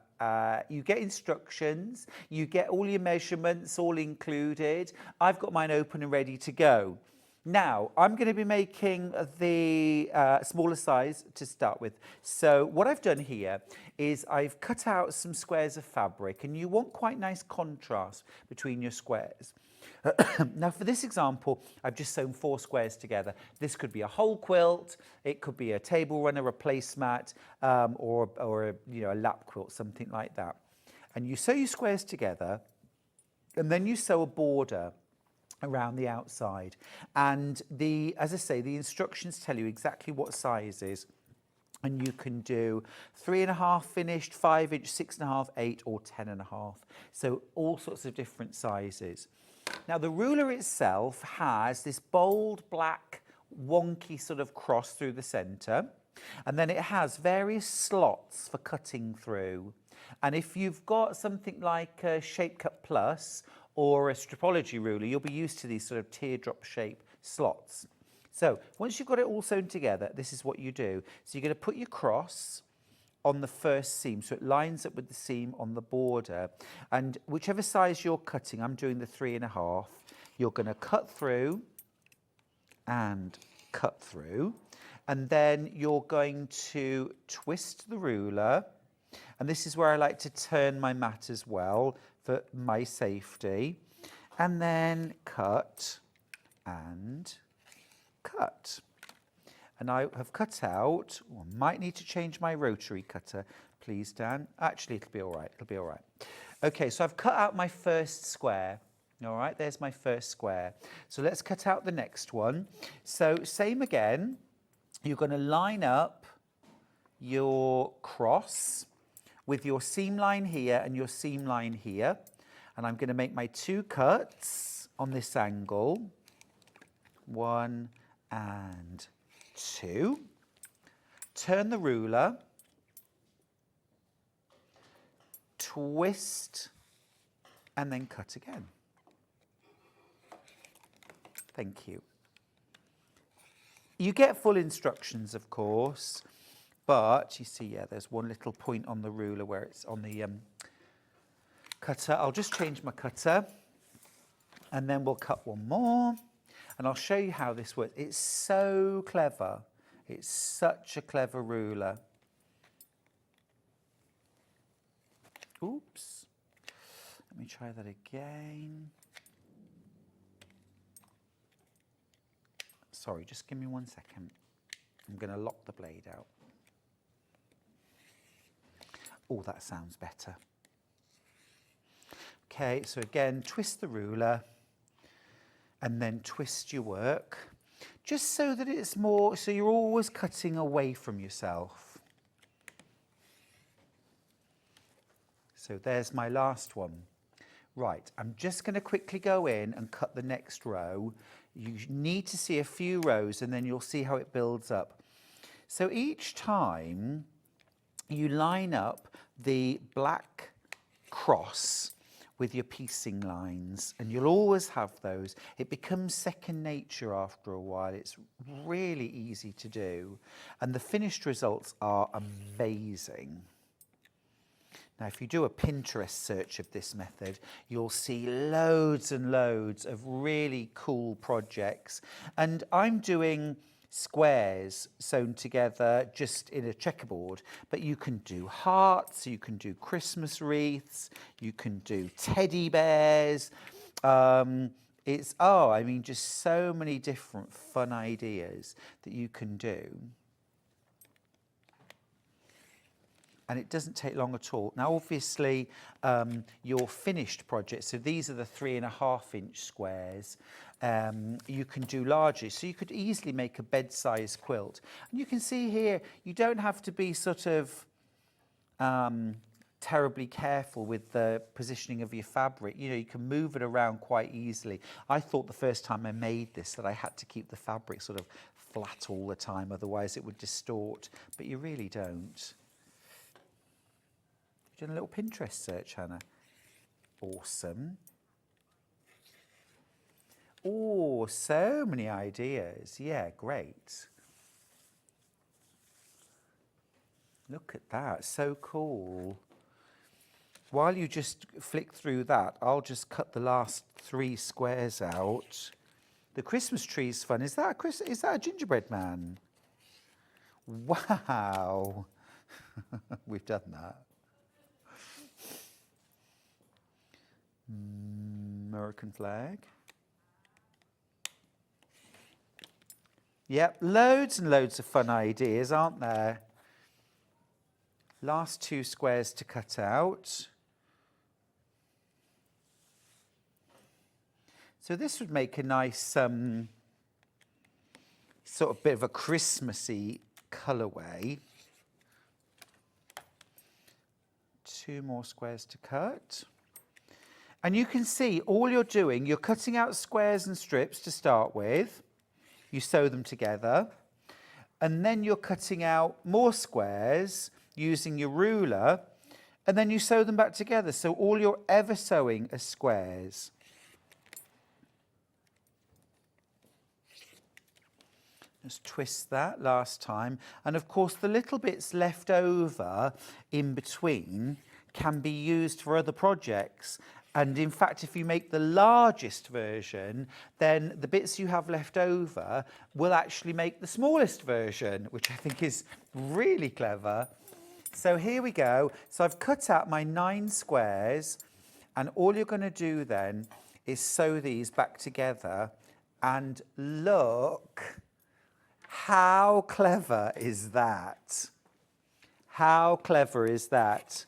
A: You get instructions, you get all your measurements all included. I've got mine open and ready to go. Now, I'm going to be making the smaller size to start with. So what I've done here is I've cut out some squares of fabric, and you want quite nice contrast between your squares. Now, for this example, I've just sewn 4 squares together. This could be a whole quilt, it could be a table runner, a placemat, or a lap quilt, something like that. And you sew your squares together, and then you sew a border around the outside. And as I say, the instructions tell you exactly what sizes. And you can do 3.5 finished, 5-inch, 6.5, 8, or 10.5. So all sorts of different sizes. Now, the ruler itself has this bold black wonky sort of cross through the centre, and then it has various slots for cutting through. And if you've got something like a Shape Cut Plus or a Stripology ruler, you'll be used to these sort of teardrop shape slots. So once you've got it all sewn together, this is what you do. So you're going to put your cross on the first seam, so it lines up with the seam on the border, and whichever size you're cutting, I'm doing the 3.5, you're going to cut through and cut through, and then you're going to twist the ruler, and this is where I like to turn my mat as well for my safety, and then cut and cut. And I have cut out, I might need to change my rotary cutter, please, Dan. Actually, it'll be all right, it'll be all right. Okay, so I've cut out my first square. All right, there's my first square. So let's cut out the next one. So same again, you're going to line up your cross with your seam line here and your seam line here. And I'm going to make my 2 cuts on this angle. 1 and 2, turn the ruler, twist, and then cut again. Thank you. You get full instructions, of course, but you see, yeah, there's one little point on the ruler where it's on the cutter. I'll just change my cutter, and then we'll cut one more. And I'll show you how this works. It's so clever. It's such a clever ruler. Oops. Let me try that again. Sorry, just give me 1 second. I'm going to lock the blade out. Oh, that sounds better. Okay, so again, twist the ruler, and then twist your work, just so that it's more, so you're always cutting away from yourself. So there's my last one. Right, I'm just going to quickly go in and cut the next row. You need to see a few rows, and then you'll see how it builds up. So each time you line up the black cross with your piecing lines, and you'll always have those. It becomes second nature after a while. It's really easy to do, and the finished results are amazing. Now, if you do a Pinterest search of this method, you'll see loads and loads of really cool projects. And I'm doing squares sewn together just in a checkerboard, but you can do hearts, you can do Christmas wreaths, you can do teddy bears. I mean, just so many different fun ideas that you can do. And it doesn't take long at all. Now, obviously, your finished project, so these are the 3.5-inch squares, you can do larger. So you could easily make a bed-size quilt. And you can see here, you don't have to be sort of terribly careful with the positioning of your fabric. You know, you can move it around quite easily. I thought the first time I made this that I had to keep the fabric sort of flat all the time, otherwise it would distort, but you really don't. Done a little Pinterest search, Hannah. Awesome. Oh, so many ideas. Yeah, great. Look at that, so cool. While you just flick through that, I'll just cut the last 3 squares out. The Christmas tree's fun. Is that a gingerbread man? Wow. We've done that. American flag. Yep, loads and loads of fun ideas, aren't there? Last 2 squares to cut out. So this would make a nice sort of bit of a Christmassy colourway. 2 more squares to cut. And you can see all you're doing, you're cutting out squares and strips to start with. You sew them together. And then you're cutting out more squares using your ruler. And then you sew them back together. So all you're ever sewing are squares. Just twist that last time. And of course, the little bits left over in between can be used for other projects. And in fact, if you make the largest version, then the bits you have left over will actually make the smallest version, which I think is really clever. So here we go. So I've cut out my 9 squares, and all you're going to do then is sew these back together. And look, how clever is that? How clever is that?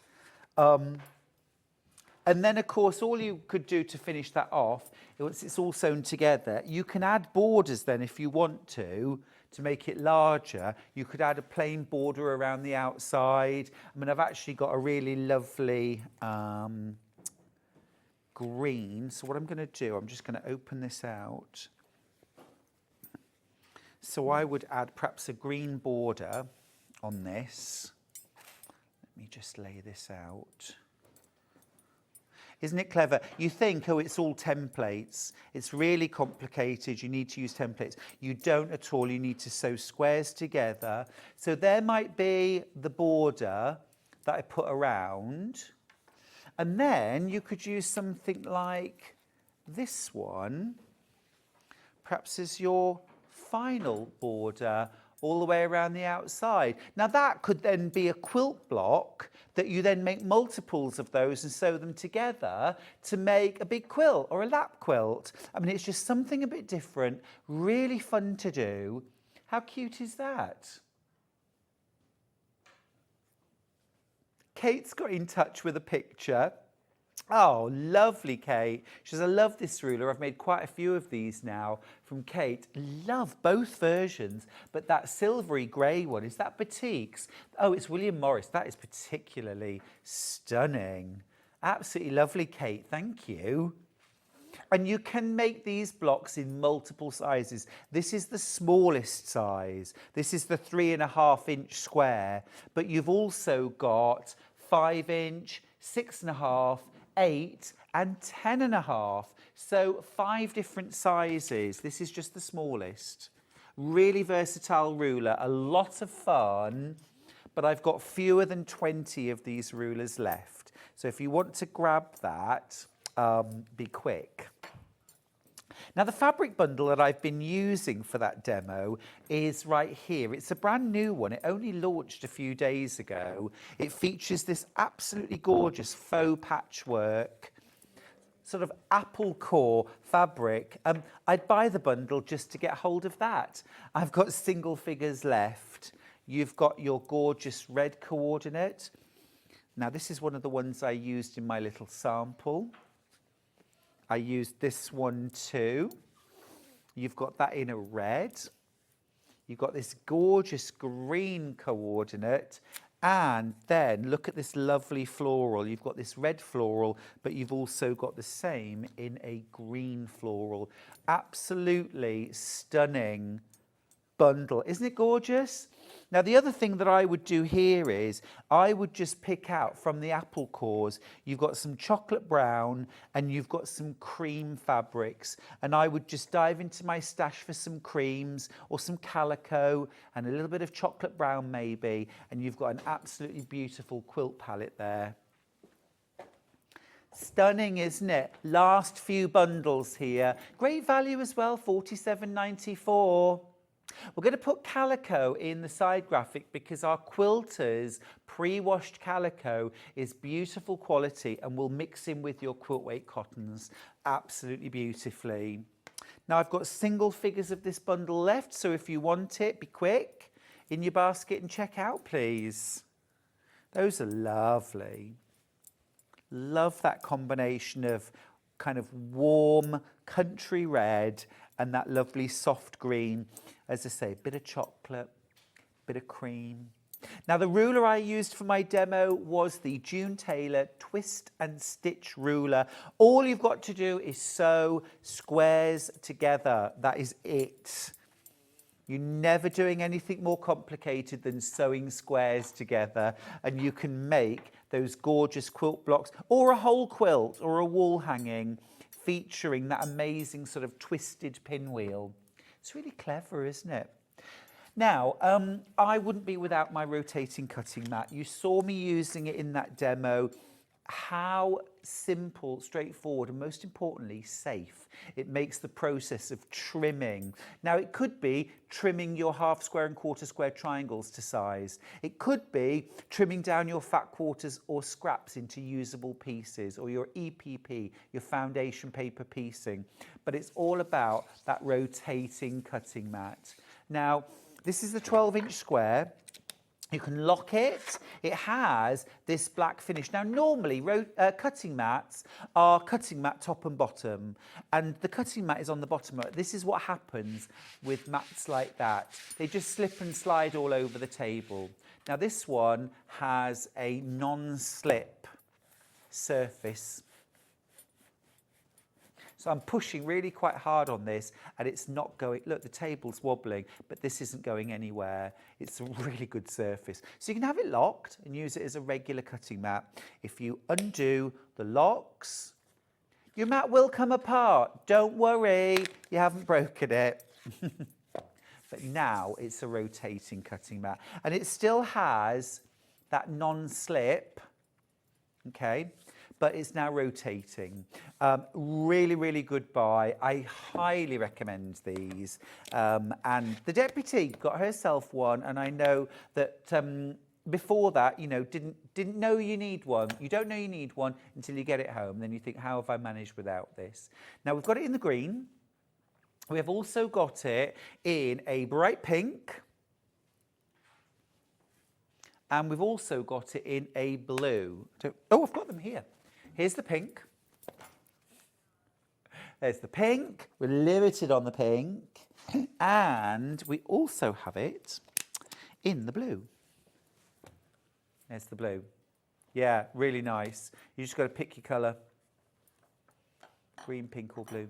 A: And then, of course, all you could do to finish that off, once it's all sewn together, you can add borders then if you want to make it larger. You could add a plain border around the outside. I mean, I've actually got a really lovely green. So what I'm going to do, I'm just going to open this out. So I would add perhaps a green border on this. Let me just lay this out. Isn't it clever? You think, oh, it's all templates. It's really complicated. You need to use templates. You don't at all. You need to sew squares together. So there might be the border that I put around. And then you could use something like this one, perhaps as your final border all the way around the outside. Now that could then be a quilt block that you then make multiples of those and sew them together to make a big quilt or a lap quilt. I mean, it's just something a bit different, really fun to do. How cute is that? Kate's got in touch with a picture. Oh, lovely, Kate. She says, I love this ruler. I've made quite a few of these now from Kate. Love both versions, but that silvery grey one, is that Batiks? Oh, it's William Morris. That is particularly stunning. Absolutely lovely, Kate. Thank you. And you can make these blocks in multiple sizes. This is the smallest size. This is the 3.5-inch square, but you've also got 5-inch, 6.5, 8, and 10.5. So 5 different sizes. This is just the smallest. Really versatile ruler, a lot of fun, but I've got fewer than 20 of these rulers left. So if you want to grab that, be quick. Now the fabric bundle that I've been using for that demo is right here. It's a brand new one. It only launched a few days ago. It features this absolutely gorgeous faux patchwork, sort of apple core fabric. I'd buy the bundle just to get hold of that. I've got single figures left. You've got your gorgeous red coordinate. Now this is one of the ones I used in my little sample. I used this one too. You've got that in a red. You've got this gorgeous green coordinate. And then look at this lovely floral. You've got this red floral, but you've also got the same in a green floral. Absolutely stunning bundle. Isn't it gorgeous? Now, the other thing that I would do here is I would just pick out from the apple cores, you've got some chocolate brown and you've got some cream fabrics. And I would just dive into my stash for some creams or some calico and a little bit of chocolate brown maybe. And you've got an absolutely beautiful quilt palette there. Stunning, isn't it? Last few bundles here. Great value as well, $47.94. We're going to put calico in the side graphic because our quilters pre-washed calico is beautiful quality and will mix in with your quilt weight cottons absolutely beautifully. Now I've got single figures of this bundle left, so if you want it, be quick in your basket and check out, please. Those are lovely. Love that combination of kind of warm country red and that lovely soft green. As I say, a bit of chocolate, bit of cream. Now the ruler I used for my demo was the June Taylor Twist and Stitch ruler. All you've got to do is sew squares together. That is it. You're never doing anything more complicated than sewing squares together, and you can make those gorgeous quilt blocks or a whole quilt or a wall hanging featuring that amazing sort of twisted pinwheel. It's really clever, isn't it? Now, I wouldn't be without my rotating cutting mat. You saw me using it in that demo. How simple, straightforward, and most importantly, safe. It makes the process of trimming. Now, it could be trimming your half square and quarter square triangles to size. It could be trimming down your fat quarters or scraps into usable pieces, or your EPP, your foundation paper piecing. But it's all about that rotating cutting mat. Now, this is the 12-inch square. You can lock it. It has this black finish. Now, normally, cutting mats are cutting mat top and bottom, and the cutting mat is on the bottom. This is what happens with mats like that. They just slip and slide all over the table. Now, this one has a non-slip surface. So I'm pushing really quite hard on this and it's not going, look, the table's wobbling, but this isn't going anywhere. It's a really good surface. So you can have it locked and use it as a regular cutting mat. If you undo the locks, your mat will come apart. Don't worry, you haven't broken it. But now it's a rotating cutting mat. And it still has that non-slip, okay? But it's now rotating. Really, really good buy. I highly recommend these. And the deputy got herself one, and I know that before that, you know, didn't know you need one. You don't know you need one until you get it home. Then you think, how have I managed without this? Now we've got it in the green. We have also got it in a bright pink. And we've also got it in a blue. Oh, I've got them here. Here's the pink. There's the pink. We're limited on the pink. And we also have it in the blue. There's the blue. Yeah, really nice. You just got to pick your colour. Green, pink or blue.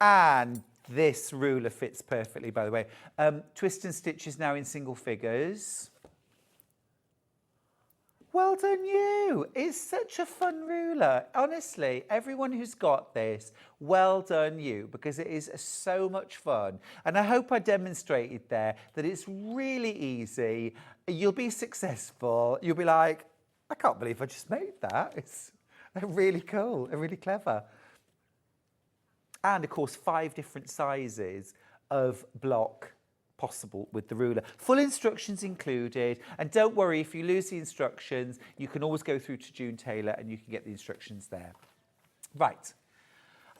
A: And this ruler fits perfectly, by the way. Twist and stitch is now in single figures. Well done you. It's such a fun ruler. Honestly, everyone who's got this, well done you, because it is so much fun. And I hope I demonstrated there that it's really easy. You'll be successful. You'll be like, I can't believe I just made that. It's really cool and really clever. And of course, 5 different sizes of block possible with the ruler. Full instructions included, and don't worry if you lose the instructions, you can always go through to June Taylor and you can get the instructions there. Right,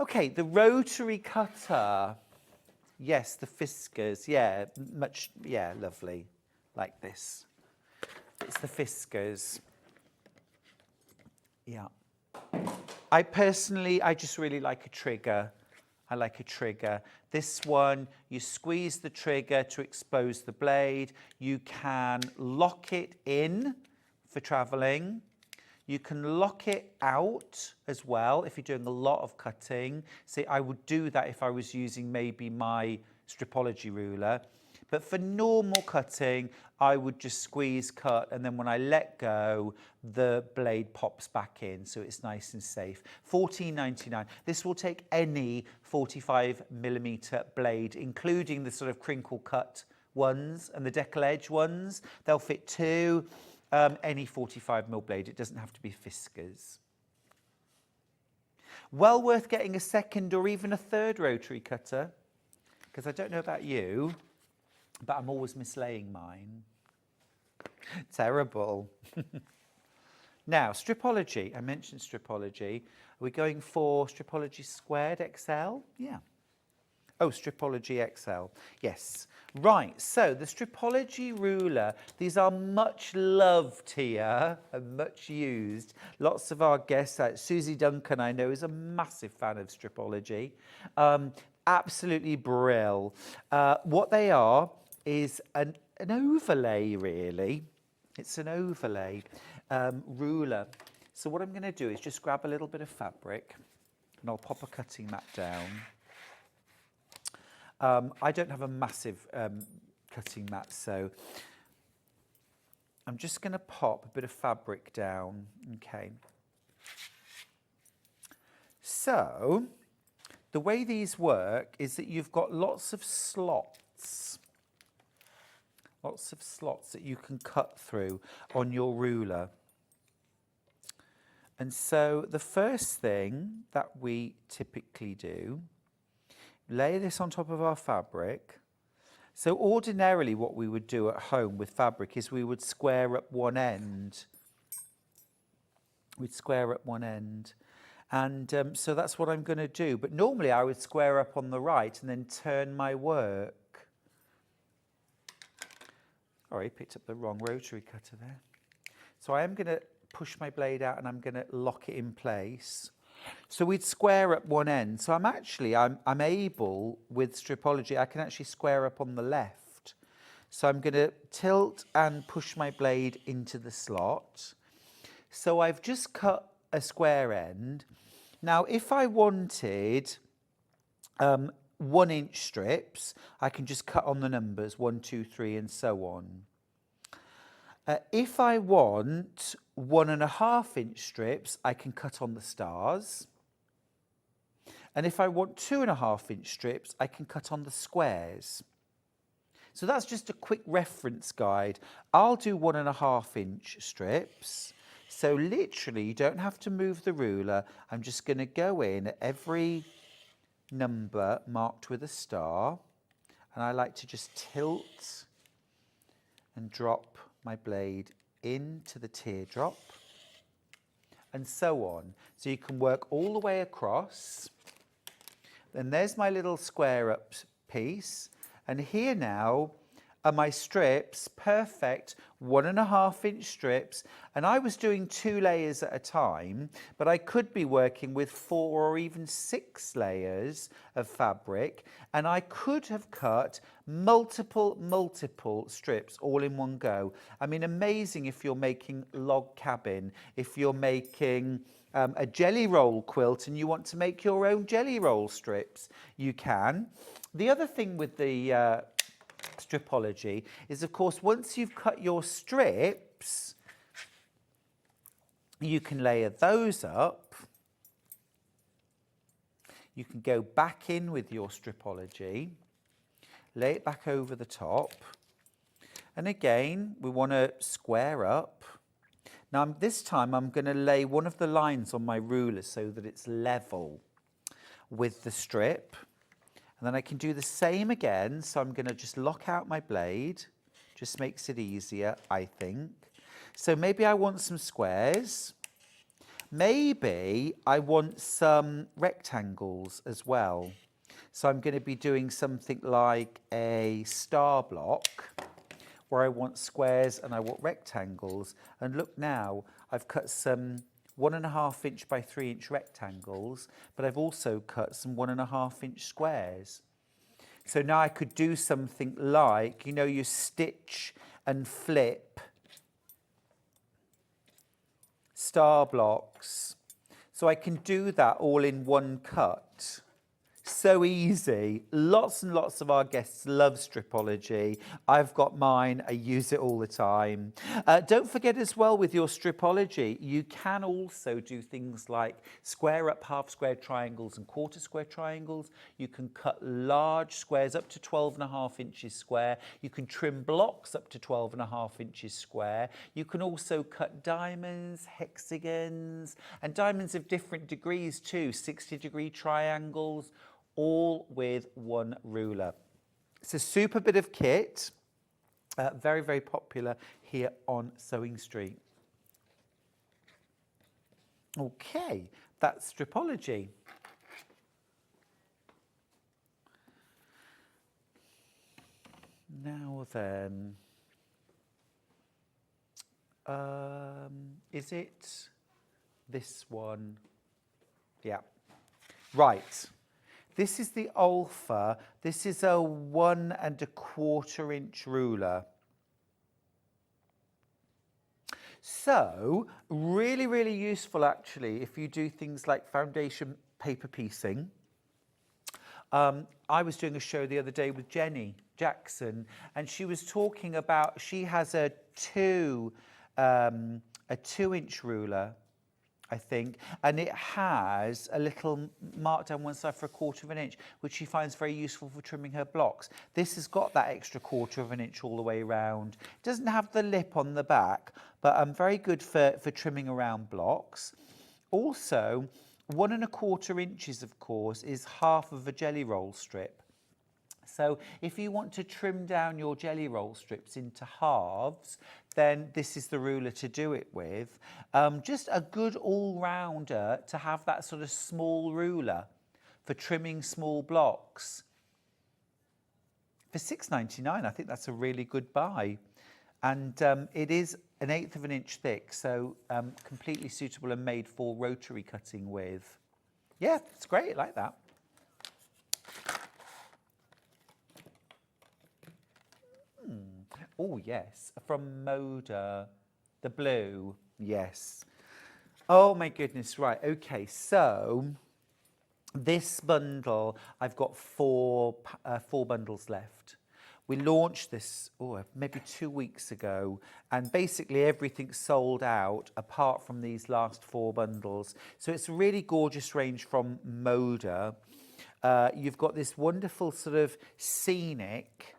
A: okay, the rotary cutter. Yes, the Fiskars, yeah, lovely, like this. It's the Fiskars. Yeah. I just really like a trigger. I like a trigger. This one, you squeeze the trigger to expose the blade. You can lock it in for traveling. You can lock it out as well if you're doing a lot of cutting. See, I would do that if I was using maybe my Stripology ruler. But for normal cutting, I would just squeeze, cut, and then when I let go, the blade pops back in, so it's nice and safe. $14.99. This will take any 45mm blade, including the sort of crinkle cut ones and the decal edge ones. They'll fit too. Any 45mm blade. It doesn't have to be Fiskars. Well worth getting a second or even a third rotary cutter, because I don't know about you, but I'm always mislaying mine. Terrible. Now, Stripology. I mentioned Stripology. Are we going for Stripology Squared XL? Yeah. Oh, Stripology XL. Yes. Right, so the Stripology ruler, these are much loved here and much used. Lots of our guests, Susie Duncan, I know, is a massive fan of Stripology. Absolutely brill. What they are is an overlay, really. It's an overlay ruler. So what I'm going to do is just grab a little bit of fabric and I'll pop a cutting mat down. I don't have a massive cutting mat, so I'm just going to pop a bit of fabric down. Okay. So the way these work is that you've got lots of slots. Lots of slots that you can cut through on your ruler. And so the first thing that we typically do, lay this on top of our fabric. So ordinarily what we would do at home with fabric is we would square up one end. We'd square up one end. And so that's what I'm going to do. But normally I would square up on the right and then turn my work. Sorry, I picked up the wrong rotary cutter there. So I am going to push my blade out and I'm going to lock it in place. So we'd square up one end. So I'm able, with Stripology, I can actually square up on the left. So I'm going to tilt and push my blade into the slot. So I've just cut a square end. Now, if I wanted 1-inch strips, I can just cut on the numbers, 1, 2, 3, and so on. If I want 1.5-inch strips, I can cut on the stars. And if I want 2.5-inch strips, I can cut on the squares. So that's just a quick reference guide. I'll do 1.5-inch strips. So literally, you don't have to move the ruler. I'm just going to go in at every number marked with a star, and I like to just tilt and drop my blade into the teardrop and so on. So you can work all the way across. Then there's my little square up piece, and here now are my strips, perfect 1.5-inch strips, and I was doing 2 layers at a time, but I could be working with 4 or even 6 layers of fabric, and I could have cut multiple strips all in one go. I mean, amazing if you're making log cabin, if you're making a jelly roll quilt and you want to make your own jelly roll strips, you can. The other thing with the stripology is, of course, once you've cut your strips, you can layer those up. You can go back in with your stripology, lay it back over the top, and again we want to square up. Now this time I'm going to lay one of the lines on my ruler so that it's level with the strip. And then I can do the same again, so I'm going to just lock out my blade. Just makes it easier, I think. So maybe I want some squares. Maybe I want some rectangles as well. So I'm going to be doing something like a star block, where I want squares and I want rectangles. And look now, I've cut some 1.5-inch by 3-inch rectangles, but I've also cut some 1.5-inch squares. So now I could do something like, you know, you stitch and flip star blocks. So I can do that all in one cut. So easy. Lots and lots of our guests love stripology. I've got mine. I use it all the time. Don't forget as well, with your stripology, you can also do things like square up half square triangles and quarter square triangles. You can cut large squares up to 12.5 inches square. You can trim blocks up to 12.5 inches square. You can also cut diamonds, hexagons, and diamonds of different degrees too, 60-degree triangles, all with one ruler. It's a super bit of kit, very, very popular here on Sewing Street. Okay, that's stripology. Now then, is it this one? Yeah, right. This is the Olfa. This is a 1.25-inch ruler. So, really, really useful actually if you do things like foundation paper piecing. I was doing a show the other day with Jenny Jackson, and she was talking about, she has a 2-inch ruler, I think, and it has a little mark down one side for 1/4 inch, which she finds very useful for trimming her blocks. This has got that extra 1/4 inch all the way around. It doesn't have the lip on the back, but very good for trimming around blocks. Also, 1.25 inches, of course, is half of a jelly roll strip. So if you want to trim down your jelly roll strips into halves, then this is the ruler to do it with. Just a good all-rounder to have that sort of small ruler for trimming small blocks. For £6.99, I think that's a really good buy. And it is 1/8 inch thick, so completely suitable and made for rotary cutting with. Yeah, it's great, I like that. Oh, yes, from Moda, the blue, yes. Oh, my goodness, right, okay, so this bundle, I've got four bundles left. We launched this, maybe 2 weeks ago, and basically everything's sold out apart from these last 4 bundles. So it's a really gorgeous range from Moda. You've got this wonderful sort of scenic.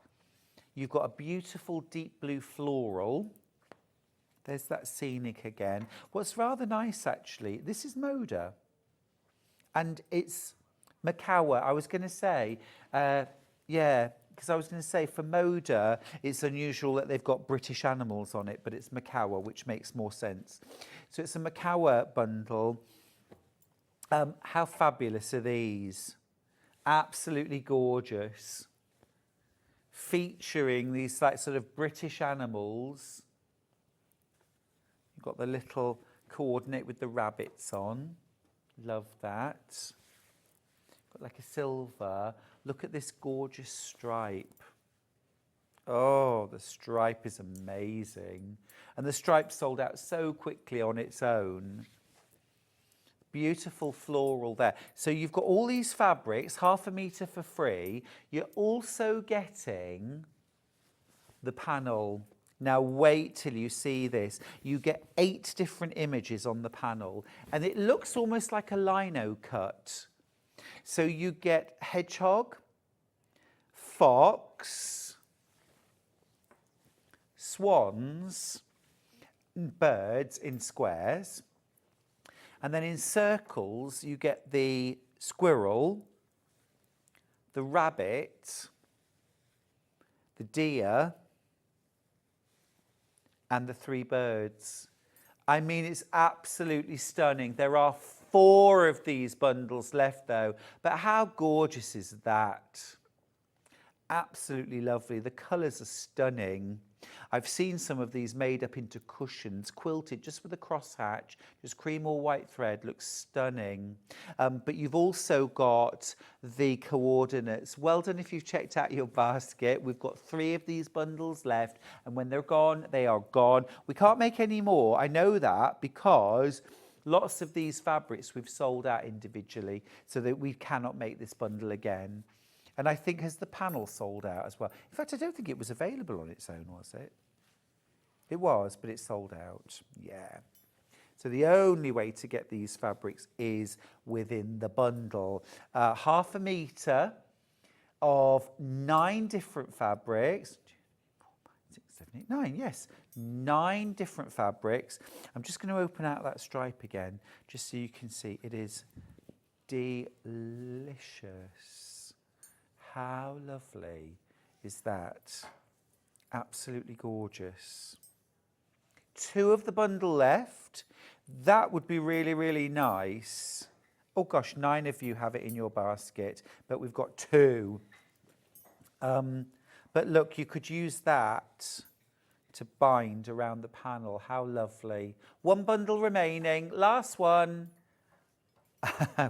A: You've got a beautiful deep blue floral. There's that scenic again. What's rather nice, actually, this is Moda. And it's Macawa. I was going to say, because I was going to say for Moda, it's unusual that they've got British animals on it, but it's Macawa, which makes more sense. So it's a Macawa bundle. How fabulous are these? Absolutely gorgeous. featuring these like sort of British animals. You've got the little coordinate with the rabbits on. Love that. Got like a silver. Look at this gorgeous stripe. Oh, the stripe is amazing. And the stripe sold out so quickly on its own. Beautiful floral there. So you've got all these fabrics, ½ metre for free. You're also getting the panel. Now wait till you see this. You get 8 different images on the panel, and it looks almost like a lino cut. So you get hedgehog, fox, swans, birds in squares. And then in circles, you get the squirrel, the rabbit, the deer, and the 3 birds. I mean, it's absolutely stunning. There are 4 of these bundles left, though. But how gorgeous is that? Absolutely lovely. The colours are stunning. I've seen some of these made up into cushions, quilted just with a crosshatch, just cream or white thread, looks stunning. But you've also got the coordinates. Well done if you've checked out your basket. We've got 3 of these bundles left, and when they're gone, they are gone. We can't make any more, I know that, because lots of these fabrics we've sold out individually, so that we cannot make this bundle again. And I think has the panel sold out as well. In fact, I don't think it was available on its own, was it? It was, but it sold out. Yeah. So the only way to get these fabrics is within the bundle. ½ metre of 9 different fabrics. 6, 7, 8, 9, yes. 9 different fabrics. I'm just going to open out that stripe again, just so you can see. It is delicious. How lovely is that? Absolutely gorgeous. 2 of the bundle left. That would be really, really nice. Oh gosh, 9 of you have it in your basket, but we've got 2. But look, you could use that to bind around the panel. How lovely. 1 bundle remaining. Last one.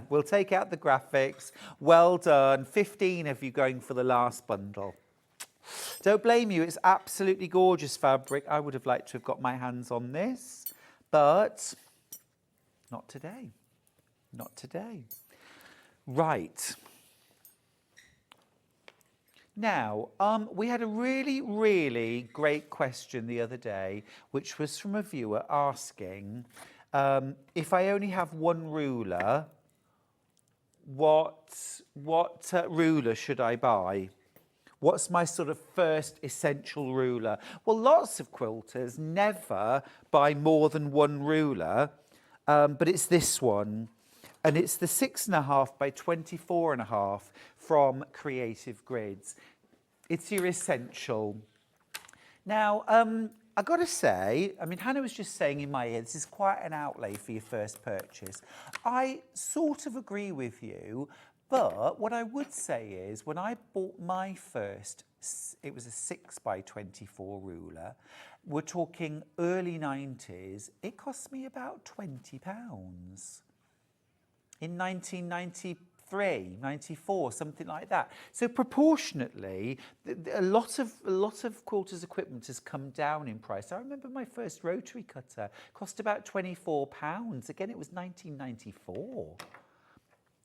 A: We'll take out the graphics. Well done. 15 of you going for the last bundle. Don't blame you. It's absolutely gorgeous fabric. I would have liked to have got my hands on this, but not today. Not today. Right. Now, we had a really, really great question the other day, which was from a viewer asking, if I only have 1 ruler, what ruler should I buy? What's my sort of first essential ruler? Well, lots of quilters never buy more than 1 ruler, but it's this one. And it's the 6.5 by 24.5 from Creative Grids. It's your essential. Now, I've got to say, I mean, Hannah was just saying in my ear, this is quite an outlay for your first purchase. I sort of agree with you, but what I would say is when I bought my first, it was a 6 by 24 ruler, we're talking early 90s, it cost me about £20 in 1993, 94, something like that. So proportionately, a lot of quilters' equipment has come down in price. I remember my first rotary cutter cost about £24. Again, it was 1994.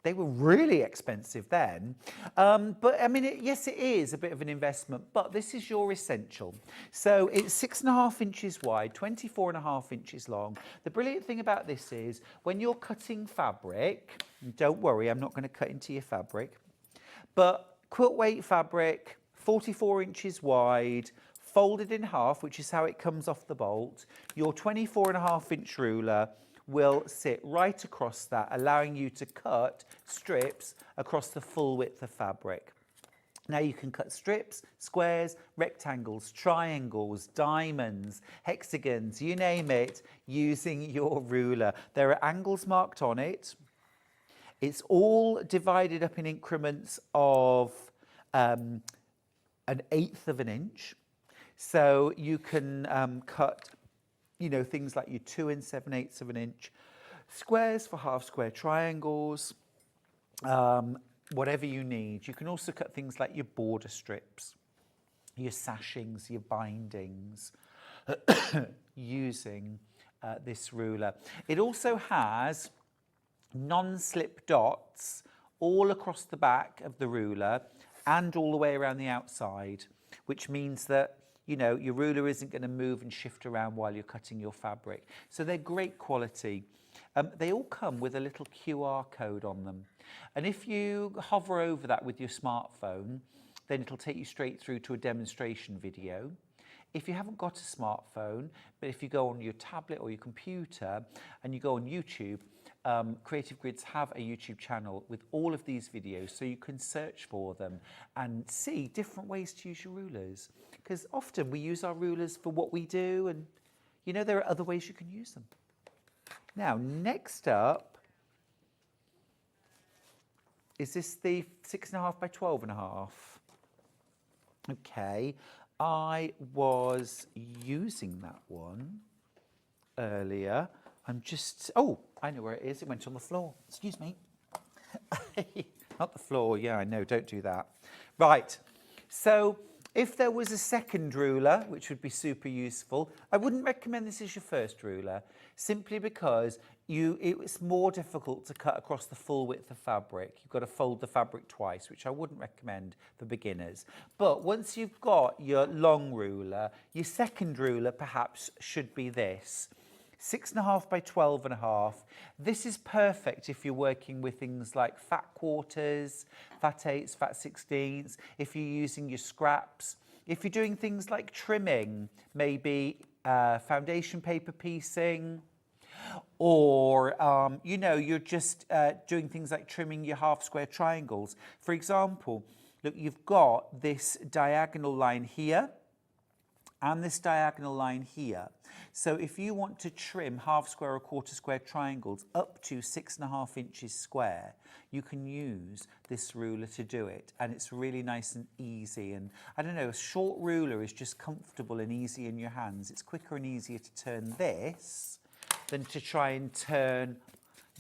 A: They were really expensive then. But I mean, yes, it is a bit of an investment, but this is your essential. So it's 6.5 inches wide, 24.5 inches long. The brilliant thing about this is when you're cutting fabric, don't worry, I'm not going to cut into your fabric, but quilt weight fabric, 44 inches wide, folded in half, which is how it comes off the bolt. Your 24.5 inch ruler will sit right across that, allowing you to cut strips across the full width of fabric. Now you can cut strips, squares, rectangles, triangles, diamonds, hexagons, you name it, using your ruler. There are angles marked on it. It's all divided up in increments of 1/8 of an inch. So you can cut, you know, things like your 2 7/8 of an inch squares for half square triangles, whatever you need. You can also cut things like your border strips, your sashings, your bindings, using this ruler. It also has non-slip dots all across the back of the ruler and all the way around the outside, which means that, you know, your ruler isn't going to move and shift around while you're cutting your fabric. So they're great quality. They all come with a little QR code on them. And if you hover over that with your smartphone, then it'll take you straight through to a demonstration video. If you haven't got a smartphone, but if you go on your tablet or your computer and you go on YouTube, Creative Grids have a YouTube channel with all of these videos, so you can search for them and see different ways to use your rulers. Because often we use our rulers for what we do, and you know, there are other ways you can use them. Now, next up, is this the 6.5 by 12.5? Okay, I was using that one earlier. I'm just, oh, I know where it is. It went on the floor. Excuse me. Not the floor. Yeah, I know. Don't do that. Right. So if there was a second ruler, which would be super useful, I wouldn't recommend this as your first ruler, simply because it's more difficult to cut across the full width of fabric. You've got to fold the fabric twice, which I wouldn't recommend for beginners. But once you've got your long ruler, your second ruler perhaps should be this. 6.5 by 12.5. This is perfect if you're working with things like fat quarters, fat 8s, fat 16s, if you're using your scraps, if you're doing things like trimming, maybe foundation paper piecing, or, you know, you're just doing things like trimming your half square triangles. For example, look, you've got this diagonal line here and this diagonal line here. So if you want to trim half square or quarter square triangles up to 6.5 inches square, you can use this ruler to do it. And it's really nice and easy. And I don't know, a short ruler is just comfortable and easy in your hands. It's quicker and easier to turn this than to try and turn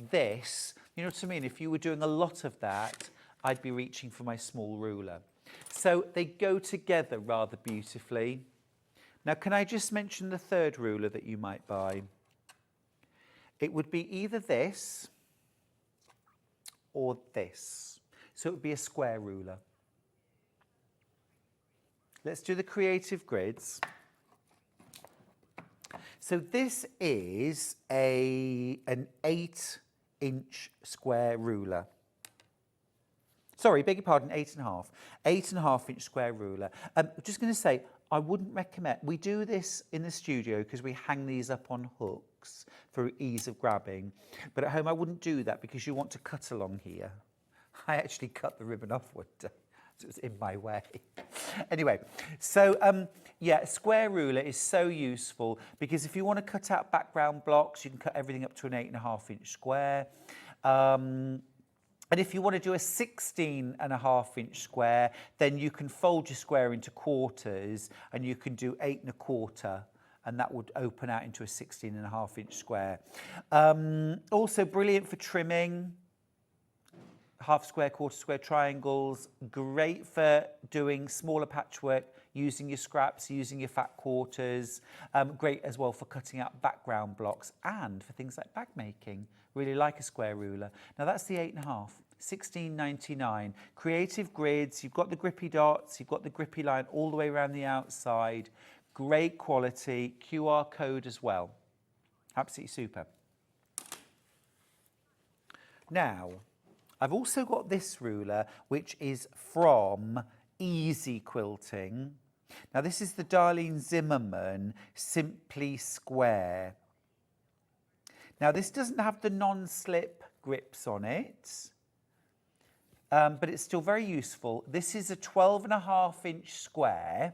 A: this. You know what I mean? If you were doing a lot of that, I'd be reaching for my small ruler. So they go together rather beautifully. Now, can I just mention the third ruler that you might buy? It would be either this or this. So it would be a square ruler. Let's do the Creative Grids. So this is an 8-inch square ruler. Sorry, beg your pardon, 8.5. 8.5-inch square ruler. I'm just going to say, I wouldn't recommend, we do this in the studio because we hang these up on hooks for ease of grabbing. But at home, I wouldn't do that because you want to cut along here. I actually cut the ribbon off one day, so it was in my way. Anyway, so yeah, a square ruler is so useful because if you want to cut out background blocks, you can cut everything up to an 8.5-inch square. And if you want to do a 16.5-inch square, then you can fold your square into quarters and you can do 8 1/4, and that would open out into a 16.5-inch square. Also brilliant for trimming, half square, quarter square triangles, great for doing smaller patchwork, using your scraps, using your fat quarters, great as well for cutting out background blocks and for things like bag making. Really like a square ruler. Now that's the 8.5, $16.99. Creative Grids, you've got the grippy dots, you've got the grippy line all the way around the outside. Great quality, QR code as well. Absolutely super. Now, I've also got this ruler, which is from Easy Quilting. Now this is the Darlene Zimmerman Simply Square. Now this doesn't have the non-slip grips on it, but it's still very useful. This is a 12.5-inch square,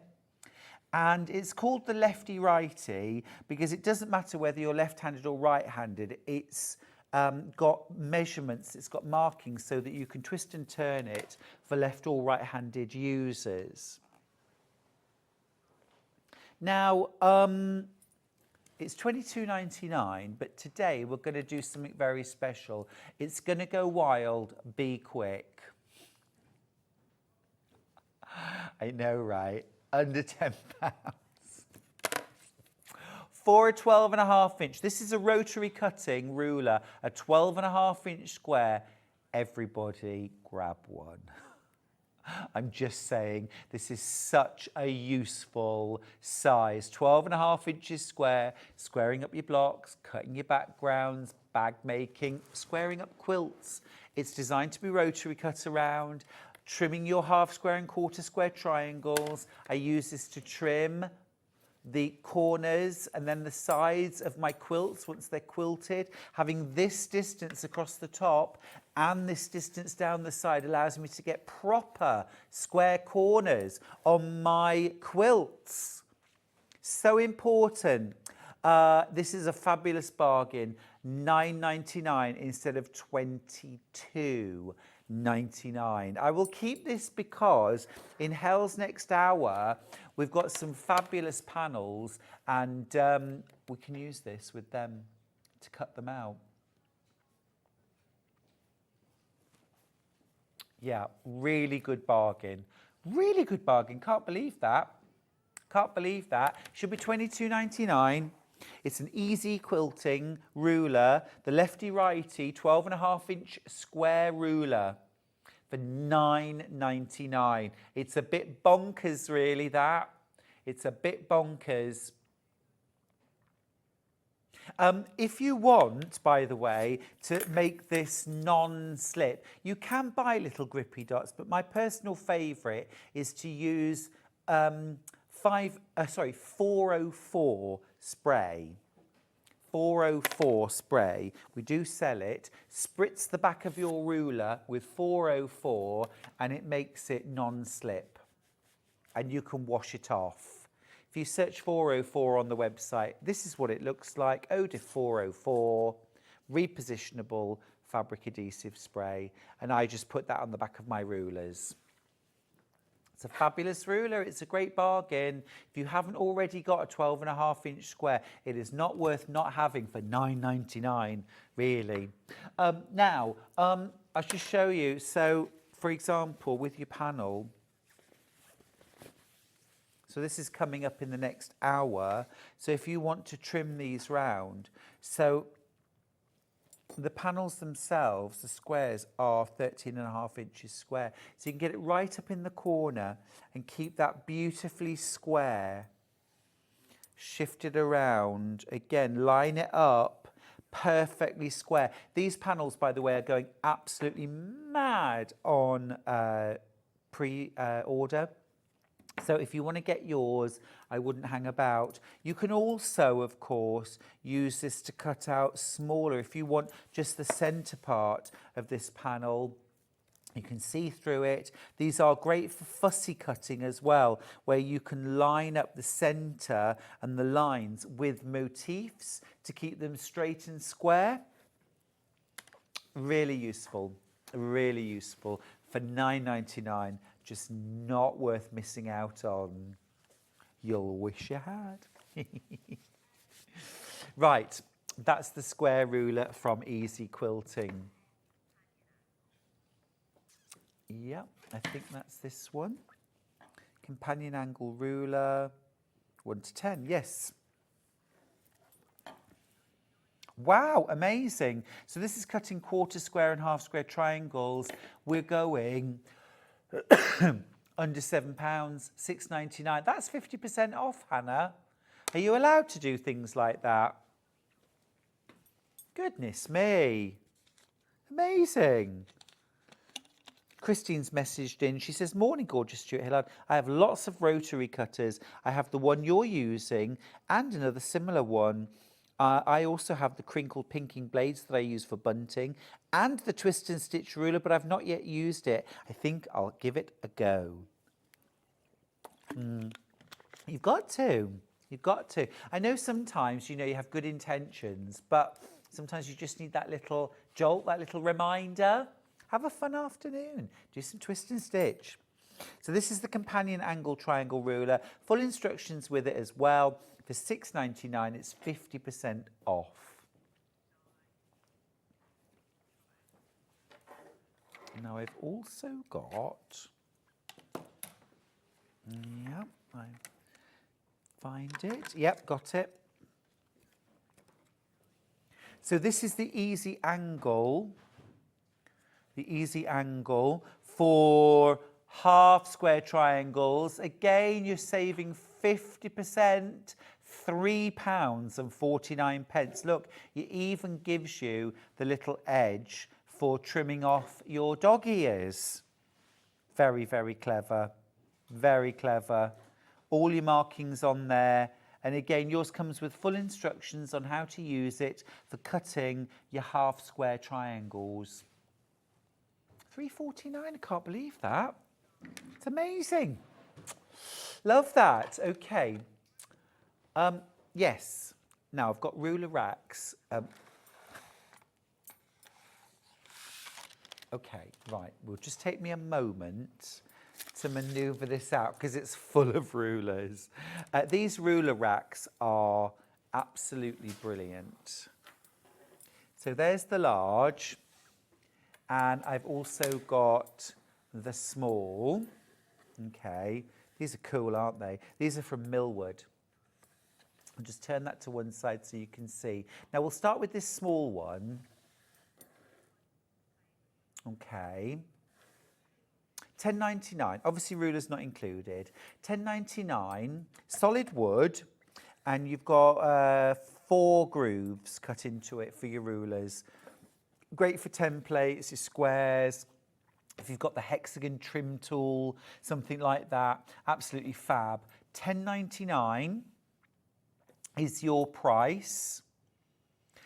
A: and it's called the lefty righty because it doesn't matter whether you're left-handed or right-handed. It's got measurements, it's got markings so that you can twist and turn it for left or right-handed users. Now, it's $22.99, but today we're going to do something very special. It's going to go wild, be quick. I know, right? Under £10. For a 12.5-inch, this is a rotary cutting ruler, a 12.5-inch square. Everybody grab one. I'm just saying, this is such a useful size. 12.5 inches square, squaring up your blocks, cutting your backgrounds, bag making, squaring up quilts. It's designed to be rotary cut around, trimming your half square and quarter square triangles. I use this to trim the corners and then the sides of my quilts once they're quilted. Having this distance across the top and this distance down the side allows me to get proper square corners on my quilts. So important. This is a fabulous bargain. $9.99 instead of $22.99. I will keep this because in Hell's next hour we've got some fabulous panels and we can use this with them to cut them out. Yeah, really good bargain. Really good bargain. Can't believe that. Can't believe that. Should be $22.99. It's an easy quilting ruler, the lefty-righty 12.5-inch square ruler for $9.99. It's a bit bonkers, really, that. It's a bit bonkers. If you want, by the way, to make this non-slip, you can buy little grippy dots, but my personal favourite is to use 404 spray. 404 spray. We do sell it. Spritz the back of your ruler with 404 and it makes it non-slip. And you can wash it off. If you search 404 on the website, this is what it looks like. Odif 404, repositionable fabric adhesive spray. And I just put that on the back of my rulers. It's a fabulous ruler. It's a great bargain. If you haven't already got a 12.5-inch square, it is not worth not having for $9.99, really. Now, I'll just show you. So, for example, with your panel, so this is coming up in the next hour. So if you want to trim these round, so the panels themselves, the squares, are 13.5 inches square. So you can get it right up in the corner and keep that beautifully square. Shift it around. Again, line it up perfectly square. These panels, by the way, are going absolutely mad on pre-order. So if you want to get yours, I wouldn't hang about. You can also, of course, use this to cut out smaller. If you want just the centre part of this panel, you can see through it. These are great for fussy cutting as well, where you can line up the centre and the lines with motifs to keep them straight and square. Really useful for $9.99. Just not worth missing out on. You'll wish you had. Right, that's the square ruler from Easy Quilting. Yep, I think that's this one. Companion angle ruler, 1 to 10, yes. Wow, amazing. So this is cutting quarter square and half square triangles. We're going under £7, £6.99. That's 50% off, Hannah. Are you allowed to do things like that? Goodness me. Amazing. Christine's messaged in. She says, morning, gorgeous Stuart Hillard. I have lots of rotary cutters. I have the one you're using and another similar one. I also have the crinkled pinking blades that I use for bunting and the twist and stitch ruler, but I've not yet used it. I think I'll give it a go. You've got to. You've got to. I know sometimes, you know, you have good intentions, but sometimes you just need that little jolt, that little reminder. Have a fun afternoon. Do some twist and stitch. So this is the companion angle triangle ruler. Full instructions with it as well. For £6.99, it's 50% off. Now I've also got, yep, I find it. Yep, got it. So this is the easy angle for half square triangles. Again, you're saving 50%, £3.49. Look, it even gives you the little edge for trimming off your dog ears. Very, very clever. Very clever. All your markings on there. And again, yours comes with full instructions on how to use it for cutting your half square triangles. £3.49, I can't believe that. It's amazing. Love that. Okay. Yes. Now I've got ruler racks. Okay, right. Will just take me a moment to manoeuvre this out because it's full of rulers. These ruler racks are absolutely brilliant. So there's the large, and I've also got the small. Okay, these are cool, aren't they? These are from Millwood. I'll just turn that to one side so you can see. Now we'll start with this small one. Okay. £10.99, obviously rulers not included. £10.99, solid wood, and you've got 4 grooves cut into it for your rulers. Great for templates, your squares. If you've got the hexagon trim tool, something like that, absolutely fab. £10.99 is your price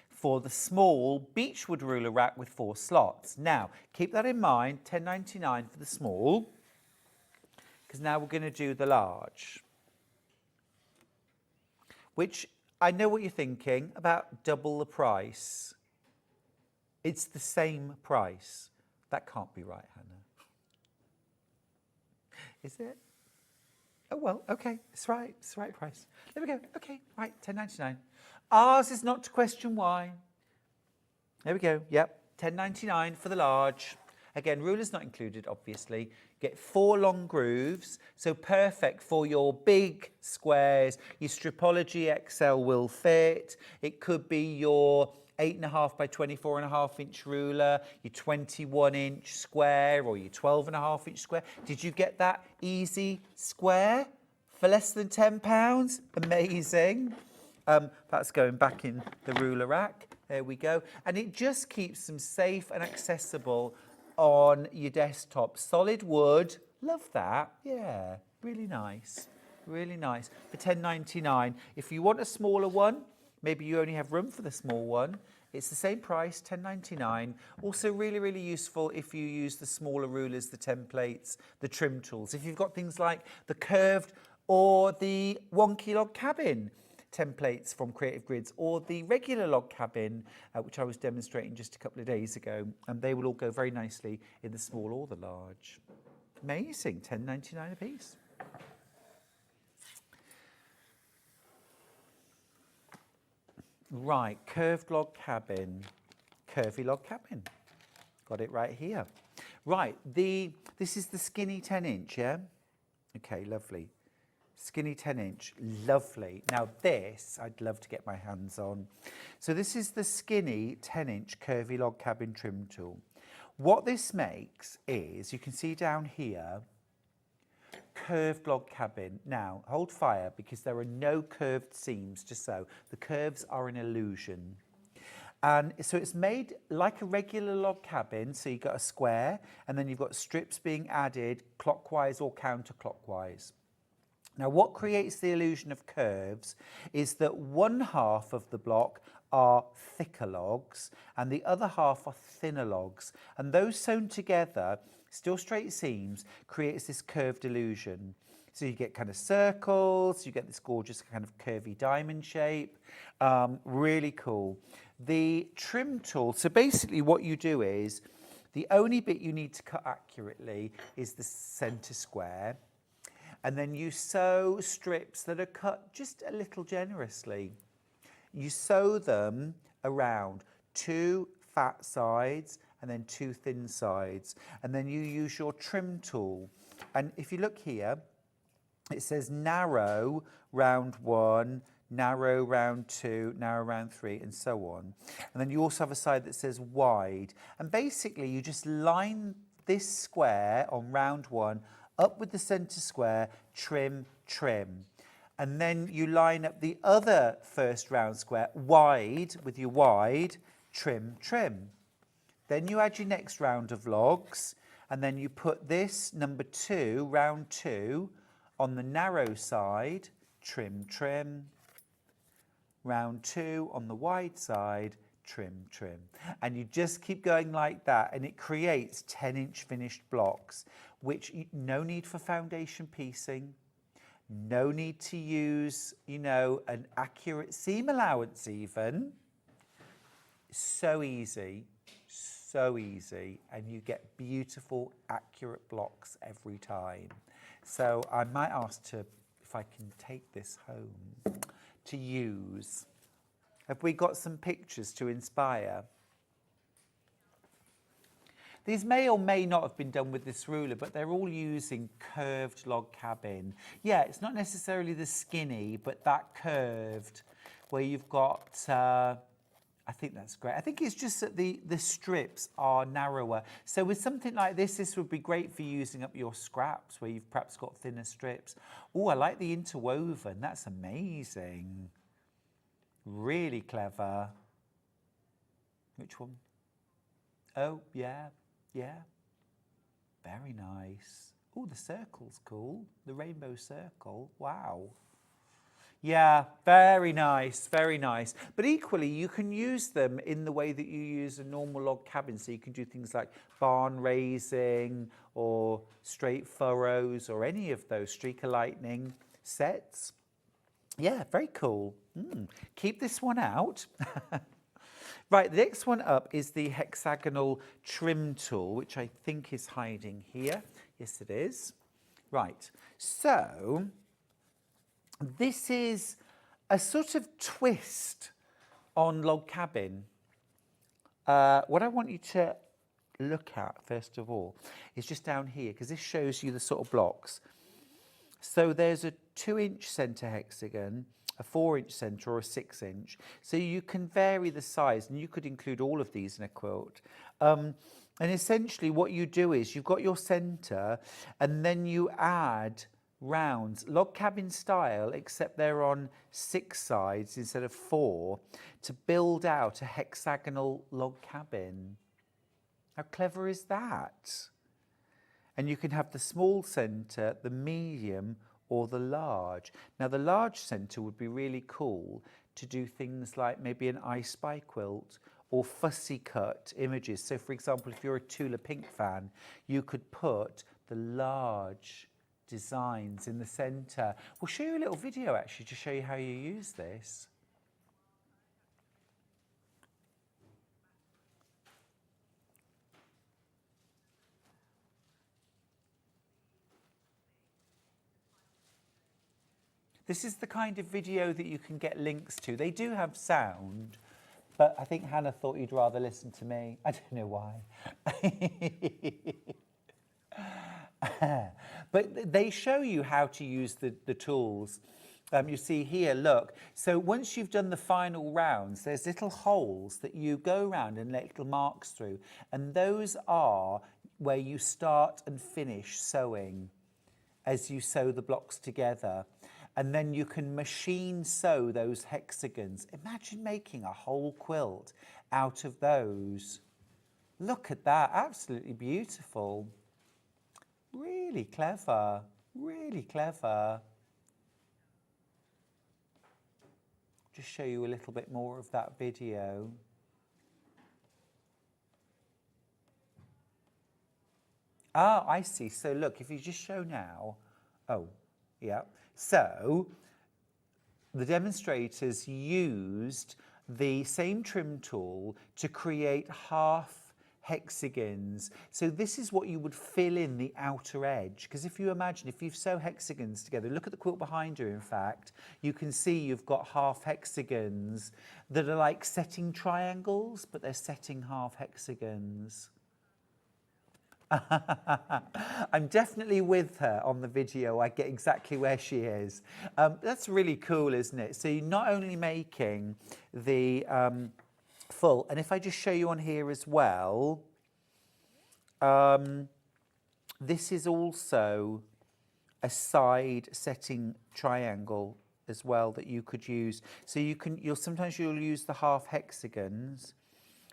A: for the small beechwood ruler rack with 4 slots. Now, keep that in mind, £10.99 for the small, because now we're going to do the large, which I know what you're thinking, about double the price. It's the same price. That can't be right, Hannah. Is it? Oh, well, okay, it's right. It's the right price. There we go. Okay, right, £10.99. Ours is not to question why. There we go. Yep, £10.99 for the large. Again, rulers not included, obviously. Get 4 long grooves, so perfect for your big squares. Your Stripology XL will fit. It could be your 8.5 by 24.5 inch ruler, your 21-inch square, or your 12.5 inch square. Did you get that easy square for less than £10? Amazing. That's going back in the ruler rack. There we go. And it just keeps them safe and accessible on your desktop. Solid wood. Love that. Yeah, really nice. Really nice. For £10.99. If you want a smaller one, maybe you only have room for the small one, it's the same price, £10.99. Also really, really useful if you use the smaller rulers, the templates, the trim tools. If you've got things like the curved or the wonky log cabin templates from Creative Grids, or the regular log cabin, which I was demonstrating just a couple of days ago, and they will all go very nicely in the small or the large. Amazing, £10.99 a piece. Right, curved log cabin, curvy log cabin. Got it right here. Right, this is the skinny 10-inch, yeah? Okay, lovely. Skinny 10-inch, lovely. Now this, I'd love to get my hands on. So this is the skinny 10-inch curvy log cabin trim tool. What this makes is, you can see down here, curved log cabin. Now, hold fire, because there are no curved seams to sew. The curves are an illusion. And so it's made like a regular log cabin. So you've got a square, and then you've got strips being added clockwise or counterclockwise. Now, what creates the illusion of curves is that one half of the block are thicker logs and the other half are thinner logs. And those sewn together, still straight seams, creates this curved illusion. So you get kind of circles, you get this gorgeous kind of curvy diamond shape. Really cool. The trim tool, so basically what you do is, The only bit you need to cut accurately is the centre square. And then you sew strips that are cut just a little generously. You sew them around 2 fat sides and then 2 thin sides. And then you use your trim tool. And if you look here, it says narrow round 1, narrow round 2, narrow round 3, and so on. And then you also have a side that says wide. And basically you just line this square on round 1 up with the centre square, trim, trim. And then you line up the other first round square wide with your wide, trim, trim. Then you add your next round of logs, and then you put this number 2, round 2, on the narrow side, trim, trim. Round 2 on the wide side, trim, trim. And you just keep going like that, and it creates 10-inch finished blocks, which no need for foundation piecing, no need to use, you know, an accurate seam allowance even. So easy, and you get beautiful, accurate blocks every time. So I might ask if I can take this home to use. Have we got some pictures to inspire? These may or may not have been done with this ruler, but they're all using curved log cabin. Yeah, it's not necessarily the skinny, but that curved, where you've got, I think that's great. I think it's just that the strips are narrower. So with something like this would be great for using up your scraps, where you've perhaps got thinner strips. Oh, I like the interwoven. That's amazing. Really clever. Which one? Oh, yeah. Yeah, very nice. Oh, the circle's cool. The rainbow circle. Wow. Yeah, very nice, very nice. But equally, you can use them in the way that you use a normal log cabin. So you can do things like barn raising or straight furrows or any of those streak of lightning sets. Yeah, very cool. Keep this one out. Right, the next one up is the hexagonal trim tool, which I think is hiding here. Yes, it is. Right, so this is a sort of twist on log cabin. What I want you to look at, first of all, is just down here, because this shows you the sort of blocks. So there's a 2-inch centre hexagon, a 4-inch centre or a 6-inch. So you can vary the size, and you could include all of these in a quilt. And essentially what you do is you've got your centre, and then you add rounds, log cabin style, except they're on 6 sides instead of 4, to build out a hexagonal log cabin. How clever is that? And you can have the small centre, the medium, or the large. Now the large centre would be really cool to do things like maybe an I Spy quilt or fussy cut images. So for example, if you're a Tula Pink fan, you could put the large designs in the centre. We'll show you a little video actually to show you how you use this. This is the kind of video that you can get links to. They do have sound, but I think Hannah thought you'd rather listen to me. I don't know why. But they show you how to use the tools. You see here, look. So once you've done the final rounds, there's little holes that you go around and let little marks through. And those are where you start and finish sewing as you sew the blocks together. And then you can machine sew those hexagons. Imagine making a whole quilt out of those. Look at that, absolutely beautiful. Really clever, really clever. Just show you a little bit more of that video. Ah, I see. So look, if you just show now, oh, yeah. So the demonstrators used the same trim tool to create half hexagons. So this is what you would fill in the outer edge, because if you imagine, if you sew hexagons together, look at the quilt behind you, in fact, you can see you've got half hexagons that are like setting triangles, but they're setting half hexagons. I'm definitely with her on the video. I get exactly where she is. That's really cool, isn't it? So you're not only making the full, and if I just show you on here as well, this is also a side setting triangle as well that you could use. So sometimes you'll use the half hexagons,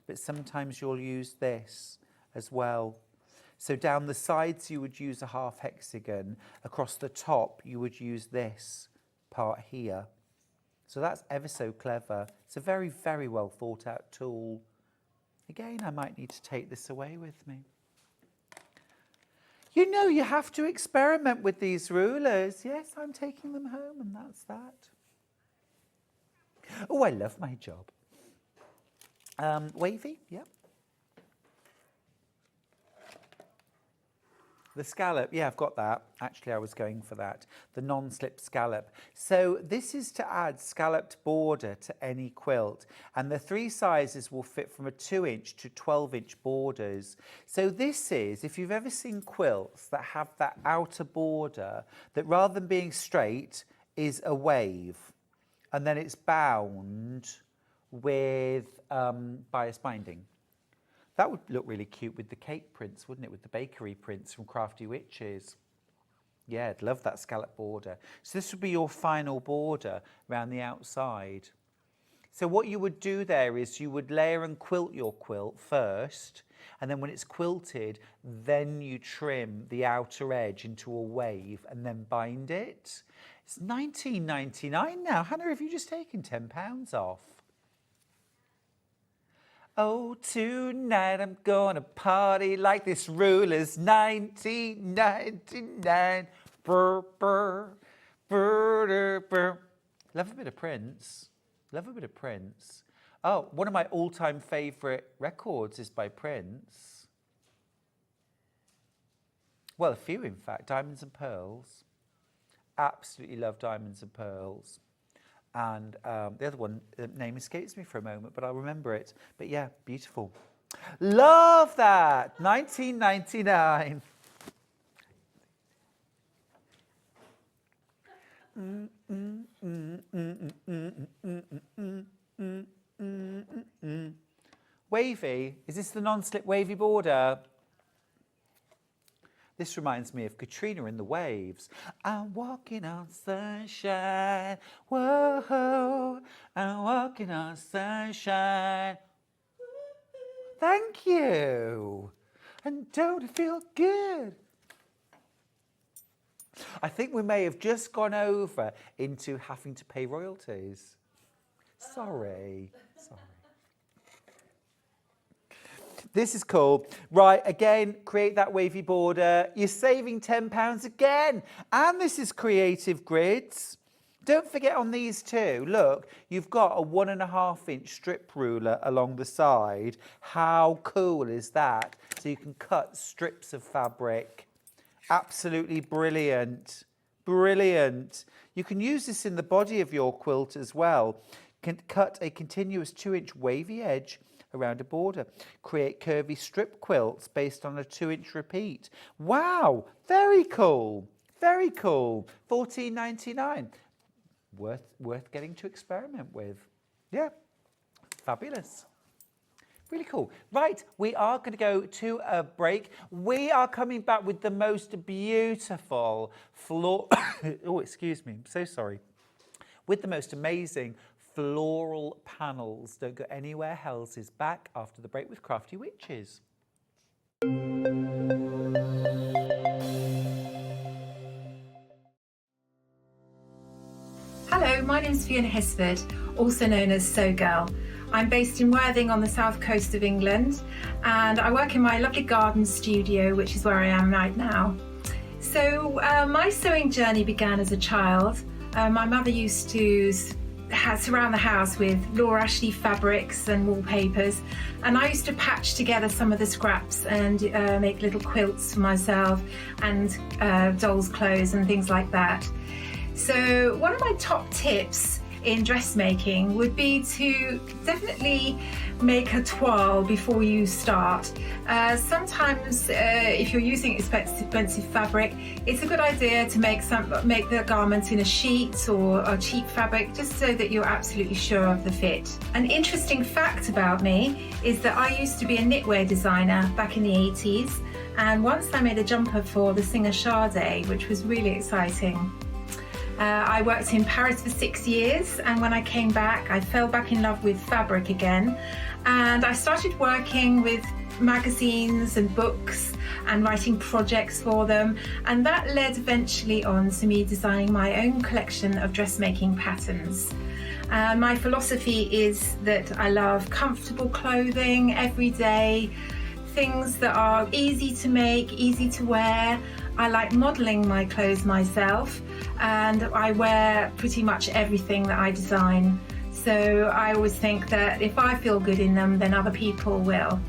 A: but sometimes you'll use this as well. So down the sides you would use a half hexagon, across the top you would use this part here. So that's ever so clever. It's a very, very well thought out tool. Again, I might need to take this away with me. You know, you have to experiment with these rulers. Yes, I'm taking them home, and that's that. Oh, I love my job. Wavy, yep. The scallop, yeah, I've got that. Actually, I was going for that. The non-slip scallop. So this is to add scalloped border to any quilt. And the 3 sizes will fit from a 2-inch to 12-inch borders. So this is, if you've ever seen quilts that have that outer border, that rather than being straight, is a wave. And then it's bound with bias binding. That would look really cute with the cake prints, wouldn't it? With the bakery prints from Crafty Witches. Yeah, I'd love that scallop border. So this would be your final border around the outside. So what you would do there is you would layer and quilt your quilt first, and then when it's quilted, then you trim the outer edge into a wave and then bind it. It's $19.99 now. Hannah, have you just taken £10 off? Oh, tonight I'm gonna party like this ruler's 1999. Brr, brr, brr, brr. Love a bit of Prince. Love a bit of Prince. Oh, one of my all-time favourite records is by Prince. Well, a few, in fact. Diamonds and Pearls. Absolutely love Diamonds and Pearls. And the other one, the name escapes me for a moment, but I'll remember it. But yeah, beautiful. Love that! 1999. Wavy. Is this the non-slip wavy border? This reminds me of Katrina in the Waves. I'm walking on sunshine. Whoa, I'm walking on sunshine. Thank you. And don't it feel good? I think we may have just gone over into having to pay royalties. Sorry. This is cool. Right, again, create that wavy border. You're saving £10 again. And this is Creative Grids. Don't forget on these too. Look, you've got a 1.5-inch strip ruler along the side. How cool is that? So you can cut strips of fabric. Absolutely brilliant. Brilliant. You can use this in the body of your quilt as well. Can cut a continuous 2-inch wavy edge around a border. Create curvy strip quilts based on a 2-inch repeat. Wow, very cool. Very cool. $14.99. Worth getting to experiment with. Yeah, fabulous. Really cool. Right, we are going to go to a break. We are coming back with the most beautiful oh, excuse me, I'm so sorry. With the most amazing floral panels. Don't go anywhere. Hels is back after the break with Crafty Witches.
K: Hello, my name is Fiona Hisford, also known as Sew Girl. I'm based in Worthing on the south coast of England, and I work in my lovely garden studio, which is where I am right now. So my sewing journey began as a child. My mother used to surround the house with Laura Ashley fabrics and wallpapers, and I used to patch together some of the scraps and make little quilts for myself and dolls' clothes and things like that. So one of my top tips in dressmaking would be to definitely make a toile before you start. Sometimes if you're using expensive fabric, it's a good idea to make the garment in a sheet or a cheap fabric, just so that you're absolutely sure of the fit. An interesting fact about me is that I used to be a knitwear designer back in the 80s, and once I made a jumper for the singer Sade, which was really exciting. I worked in Paris for 6 years, and when I came back I fell back in love with fabric again, and I started working with magazines and books and writing projects for them, and that led eventually on to me designing my own collection of dressmaking patterns. My philosophy is that I love comfortable clothing, everyday things that are easy to make, easy to wear. I like modelling my clothes myself, and I wear pretty much everything that I design. So I always think that if I feel good in them, then other people will.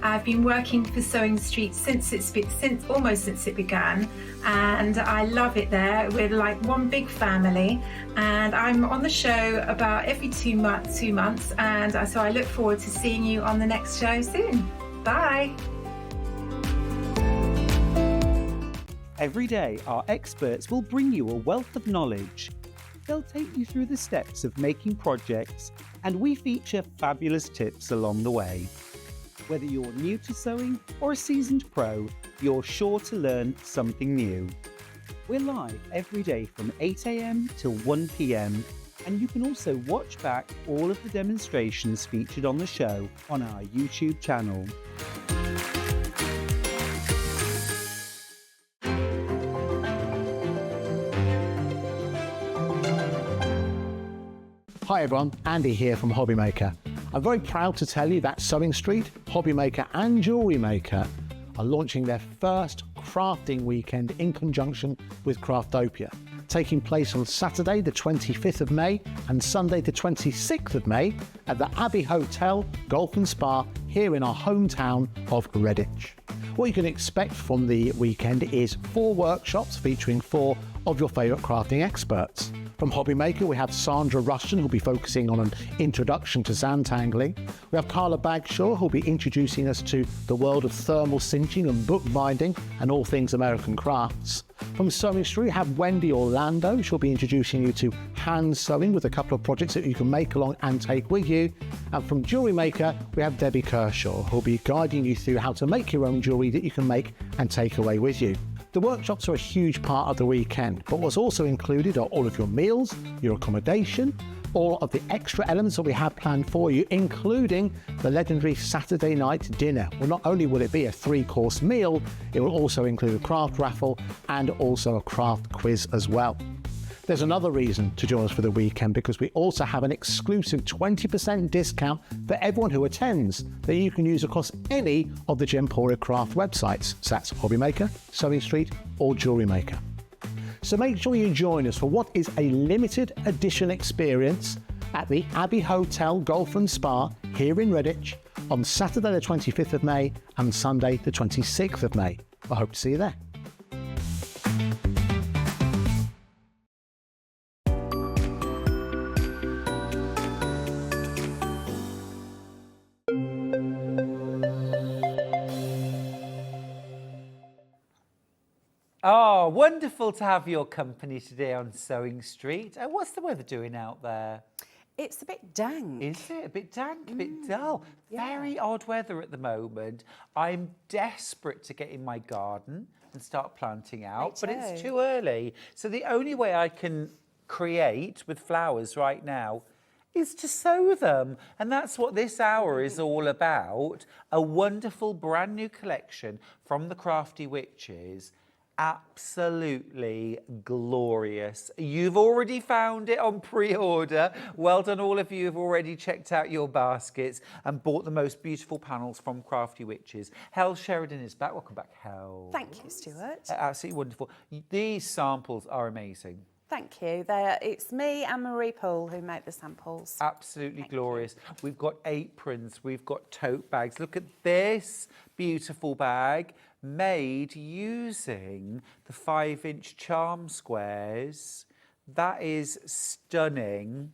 K: I've been working for Sewing Street since it began, and I love it there. We're like one big family, and I'm on the show about every two months, and so I look forward to seeing you on the next show soon. Bye.
E: Every day, our experts will bring you a wealth of knowledge. They'll take you through the steps of making projects, and we feature fabulous tips along the way. Whether you're new to sewing or a seasoned pro, you're sure to learn something new. We're live every day from 8 AM till 1 PM, and you can also watch back all of the demonstrations featured on the show on our YouTube channel.
C: Hi everyone, Andy here from Hobbymaker. I'm very proud to tell you that Sewing Street, Hobbymaker and Jewellery Maker are launching their first crafting weekend in conjunction with Craftopia, taking place on Saturday the 25th of May and Sunday the 26th of May at the Abbey Hotel Golf and Spa here in our hometown of Redditch. What you can expect from the weekend is 4 workshops featuring 4 of your favourite crafting experts. From Hobbymaker, we have Sandra Rushton, who'll be focusing on an introduction to zantangling. We have Carla Bagshaw, who'll be introducing us to the world of thermal cinching and bookbinding and all things American crafts. From Sewing Street, we have Wendy Orlando. She'll be introducing you to hand sewing with a couple of projects that you can make along and take with you. And from Jewellery Maker, we have Debbie Kershaw, who'll be guiding you through how to make your own jewellery that you can make and take away with you. The workshops are a huge part of the weekend, but what's also included are all of your meals, your accommodation, all of the extra elements that we have planned for you, including the legendary Saturday night dinner. Well, not only will it be a 3-course meal, it will also include a craft raffle and also a craft quiz as well. There's another reason to join us for the weekend, because we also have an exclusive 20% discount for everyone who attends that you can use across any of the Gemporia craft websites. So that's Hobbymaker, Sewing Street or Jewellery Maker. So make sure you join us for what is a limited edition experience at the Abbey Hotel Golf and Spa here in Redditch on Saturday the 25th of May and Sunday the 26th of May. I hope to see you there.
A: Oh, wonderful to have your company today on Sewing Street. What's the weather doing out there?
G: It's a bit dank.
A: Is it? A bit dank, a bit dull.
G: Yeah.
A: Very odd weather at the moment. I'm desperate to get in my garden and start planting out, but it's too early. So the only way I can create with flowers right now is to sow them. And that's what this hour is all about. A wonderful brand new collection from the Crafty Witches. Absolutely glorious. You've already found it on pre-order. Well done, all of you who've already checked out your baskets and bought the most beautiful panels from Crafty Witches. Hels Sheridan is back. Welcome back, Hels.
G: Thank you, Stuart.
A: Absolutely wonderful. These samples are amazing.
G: Thank you. It's me and Marie Paul who make the samples.
A: Absolutely glorious. We've got aprons, we've got tote bags. Look at this beautiful bag made using the 5-inch charm squares. That is stunning.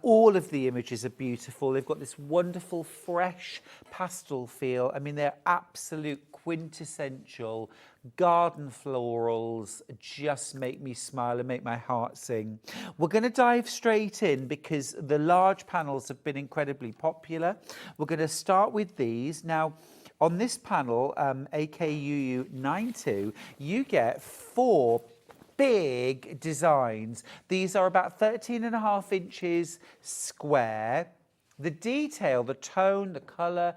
A: All of the images are beautiful. They've got this wonderful fresh pastel feel. I mean, they're absolute quintessential garden florals. Just make me smile and make my heart sing. We're going to dive straight in because the large panels have been incredibly popular. We're going to start with these. Now, on this panel, AKUU 92, you get 4 big designs. These are about 13.5 inches square. The detail, the tone, the colour,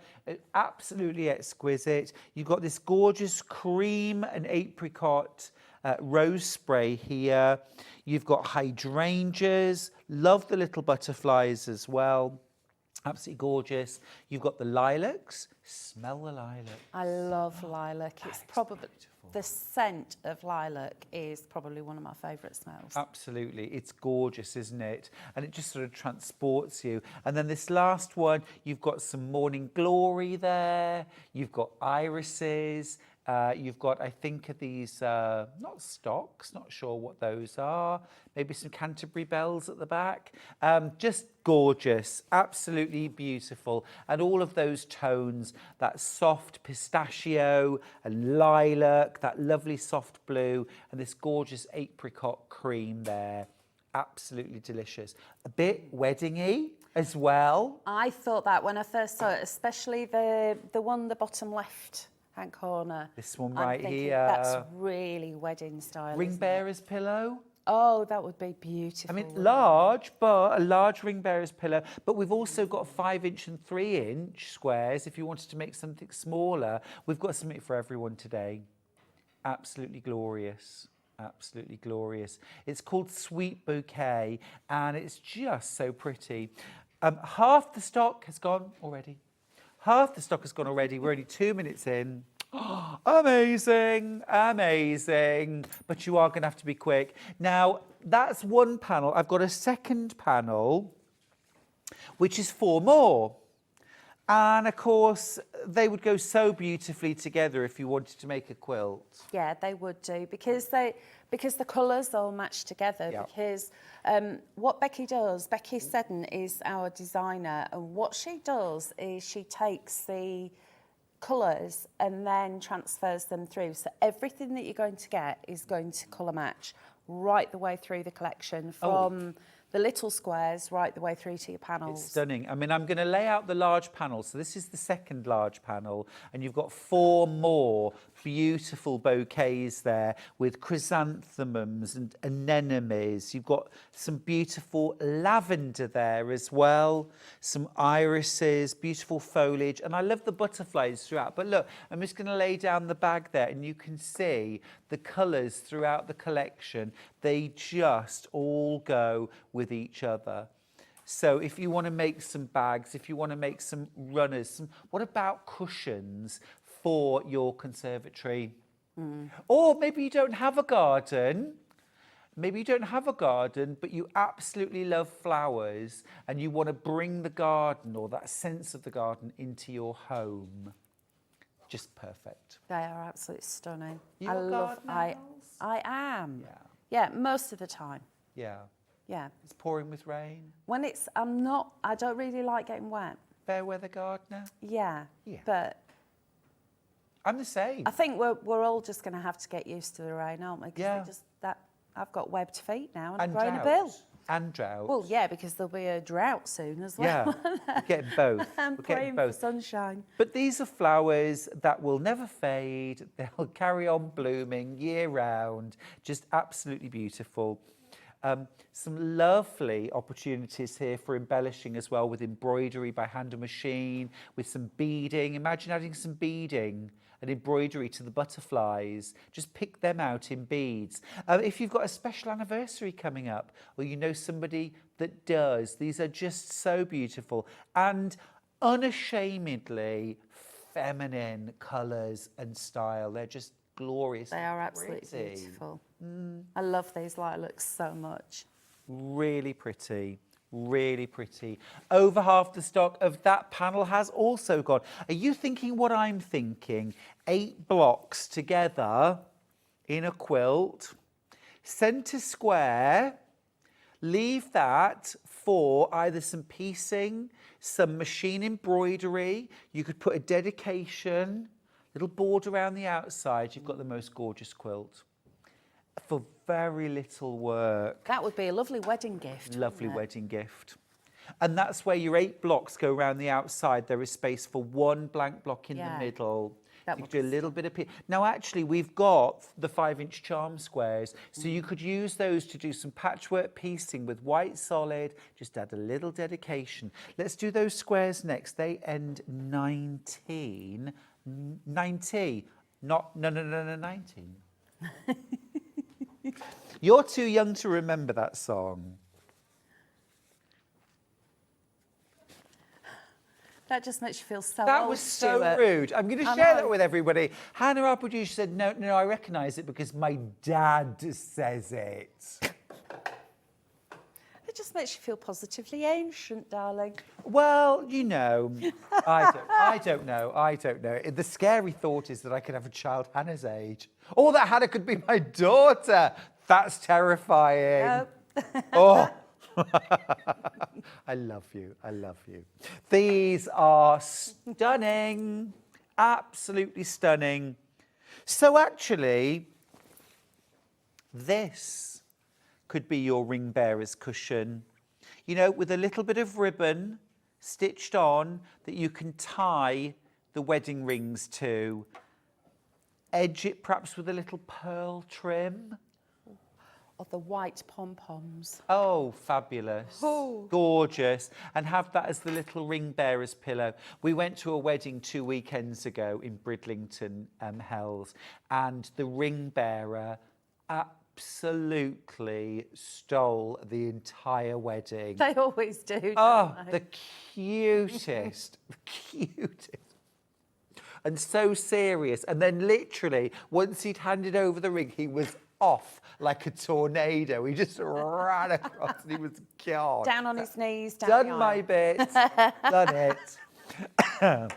A: absolutely exquisite. You've got this gorgeous cream and apricot rose spray here. You've got hydrangeas. Love the little butterflies as well. Absolutely gorgeous. You've got the lilacs. Smell the lilac.
G: I love lilac. It's probably the scent of lilac is probably one of my favourite smells.
A: Absolutely. It's gorgeous, isn't it? And it just sort of transports you. And then this last one, you've got some morning glory there. You've got irises. You've got, I think, these, not stocks, not sure what those are. Maybe some Canterbury bells at the back. Just gorgeous, absolutely beautiful. And all of those tones, that soft pistachio and lilac, that lovely soft blue, and this gorgeous apricot cream there. Absolutely delicious. A bit wedding-y as well.
G: I thought that when I first saw it, especially the one, the bottom left hand corner.
A: This one
G: I'm
A: right
G: thinking
A: here.
G: That's really wedding style.
A: Ring
G: isn't
A: bearer's pillow.
G: Oh, that would be beautiful.
A: I mean, large, but a large ring bearer's pillow. But we've also got 5-inch and 3-inch squares. If you wanted to make something smaller, we've got something for everyone today. Absolutely glorious. Absolutely glorious. It's called Sweet Bouquet, and it's just so pretty. Half the stock has gone already. Half the stock has gone already. We're only 2 minutes in. Oh, amazing, amazing. But you are going to have to be quick. Now, that's one panel. I've got a second panel, which is 4 more. And, of course, they would go so beautifully together if you wanted to make a quilt.
G: Yeah, they would do, because the colours all match together.
A: Yeah.
G: Because what Becky Seddon is our designer, and what she does is she takes the colours and then transfers them through. So everything that you're going to get is going to colour match right the way through the collection, from the little squares right the way through to your panels.
A: It's stunning. I mean, I'm going to lay out the large panel. So this is the second large panel, and you've got 4 more beautiful bouquets there with chrysanthemums and anemones. You've got some beautiful lavender there as well, some irises, beautiful foliage, and I love the butterflies throughout. But look, I'm just going to lay down the bag there, and you can see the colours throughout the collection. They just all go with each other. So if you want to make some bags, if you want to make some runners, what about cushions for your conservatory? Or maybe you don't have a garden. Maybe you don't have a garden, but you absolutely love flowers and you want to bring the garden or that sense of the garden into your home. Just perfect.
G: They are absolutely stunning.
A: You a gardener, Hels?
G: I am.
A: Yeah.
G: Yeah, most of the time.
A: Yeah.
G: Yeah.
A: It's pouring with rain.
G: When I don't really like getting wet.
A: Fair weather gardener.
G: Yeah.
A: Yeah.
G: But
A: I'm the same.
G: I think we're all just going to have to get used to the rain, aren't we? 'Cause
A: Yeah.
G: I've got webbed feet now and I'm
A: And
G: growing a bill.
A: And drought.
G: Well, yeah, because there'll be a drought soon as well.
A: Yeah, we're getting both.
G: I'm
A: We're getting
G: praying for
A: both.
G: sunshine.
A: But these are flowers that will never fade. They'll carry on blooming year round. Just absolutely beautiful. Some lovely opportunities here for embellishing as well, with embroidery by hand and machine, with some beading. Imagine adding some beading and embroidery to the butterflies. Just pick them out in beads. If you've got a special anniversary coming up, or you know somebody that does, these are just so beautiful and unashamedly feminine colours and style. They're just glorious.
G: They are absolutely beautiful. I love these lilacs so much.
A: Really pretty. Really pretty. Over half the stock of that panel has also gone. Are you thinking what I'm thinking? 8 blocks together in a quilt, centre square, leave that for either some piecing, some machine embroidery. You could put a dedication, little border around the outside. You've got the most gorgeous quilt. For very little work.
G: That would be a lovely wedding gift.
A: Lovely wedding gift. And that's where your 8 blocks go around the outside. There is space for 1 blank block in the middle. You could do a little bit of... Now, actually, we've got the 5-inch charm squares, so you could use those to do some patchwork piecing with white solid. Just add a little dedication. Let's do those squares next. They end 19. 90. Not... No, 19. You're too young to remember that song.
G: That just makes you feel so
A: That
G: old,
A: was so
G: Stuart.
A: rude. I'm going to share that with everybody. Hannah, our producer, said, no, I recognise it because my dad says it.
G: It just makes you feel positively ancient, darling.
A: Well, you know, I don't know. The scary thought is that I could have a child Hannah's age. Or that Hannah could be my daughter. That's terrifying. Oh. I love you. I love you. These are stunning. Absolutely stunning. So actually, this could be your ring bearer's cushion. You know, with a little bit of ribbon stitched on that you can tie the wedding rings to. Edge it perhaps with a little pearl trim.
G: Or the white pom-poms.
A: Oh, fabulous. Oh. Gorgeous. And have that as the little ring bearer's pillow. We went to a wedding 2 weekends ago in Bridlington, Hels, and the ring bearer absolutely stole the entire wedding.
G: They always do,
A: Oh,
G: don't they?
A: the cutest, the cutest. And so serious. And then literally, once he'd handed over the ring, he was off like a tornado. He just ran across and he was gone.
G: Down on his knees, down
A: Done
G: the
A: my
G: aisle.
A: bit. Done it.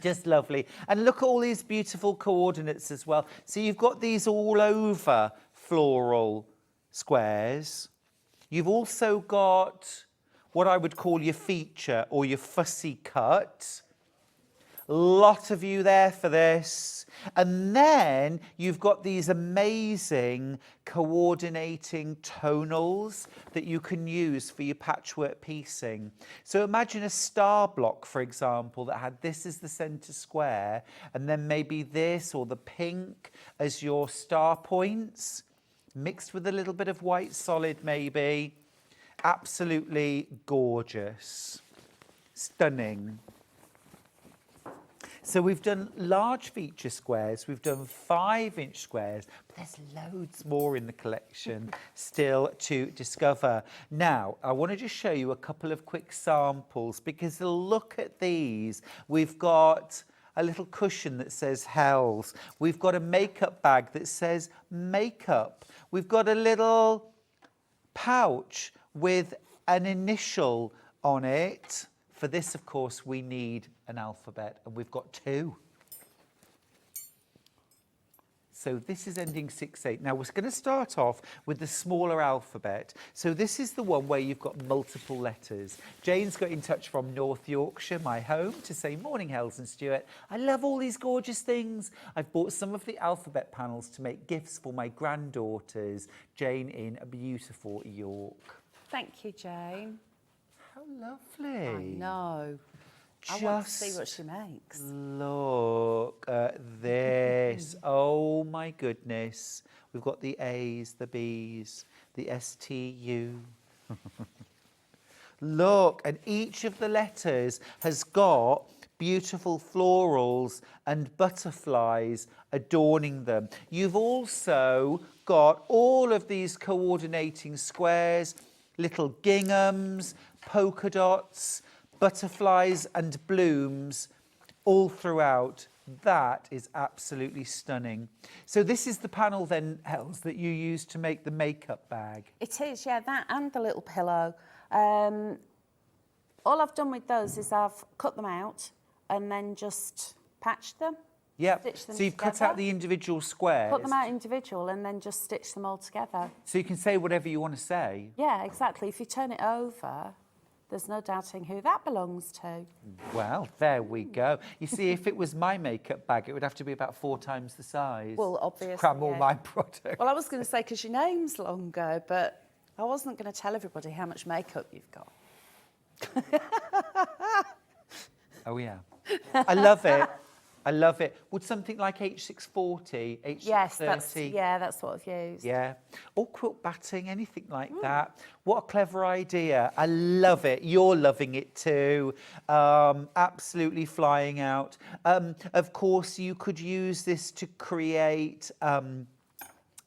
A: Just lovely. And look at all these beautiful coordinates as well. So you've got these all over floral squares. You've also got what I would call your feature or your fussy cut. Lot of you there for this. And then you've got these amazing coordinating tonals that you can use for your patchwork piecing. So imagine a star block, for example, that had this as the centre square, and then maybe this or the pink as your star points, mixed with a little bit of white solid maybe. Absolutely gorgeous. Stunning. So we've done large feature squares, we've done 5-inch squares, but there's loads more in the collection still to discover. Now, I want to just show you a couple of quick samples because look at these. We've got a little cushion that says Hels. We've got a makeup bag that says makeup. We've got a little pouch with an initial on it. For this, of course, we need an alphabet, and we've got 2. So this is ending 6-8. Now, we're going to start off with the smaller alphabet. So this is the one where you've got multiple letters. Jane's got in touch from North Yorkshire, my home, to say, morning, Hels and Stuart. I love all these gorgeous things. I've bought some of the alphabet panels to make gifts for my granddaughters. Jane in a beautiful York.
G: Thank you, Jane.
A: How lovely.
G: I know. I want to see what she makes.
A: Look at this. Oh my goodness. We've got the A's, the B's, the STU. Look, and each of the letters has got beautiful florals and butterflies adorning them. You've also got all of these coordinating squares, little ginghams, polka dots, butterflies and blooms all throughout That is absolutely stunning. So this is the panel then, Hels, that you use to make the makeup bag.
G: It is, yeah, that and the little pillow. All I've done with those is I've cut them out and then just patched them.
A: Yep.
G: Stitched them
A: So you've cut
G: together.
A: out the individual squares.
G: Cut them out individual and then just stitch them all together.
A: So you can say whatever you want to say.
G: Yeah, exactly. If you turn it over, there's no doubting who that belongs to.
A: Well, there we go. You see, if it was my makeup bag, it would have to be about 4 times the size.
G: Well, obviously,
A: to cram all
G: yeah.
A: my products.
G: Well, I was going to say because your name's longer, but I wasn't going to tell everybody how much makeup you've got.
A: Oh, yeah. I love it. I love it. Would something like H640, H630?
G: Yes, that's what I've used.
A: Yeah. Or quilt batting, anything like that. What a clever idea. I love it. You're loving it too. Absolutely flying out. Of course, you could use this to create a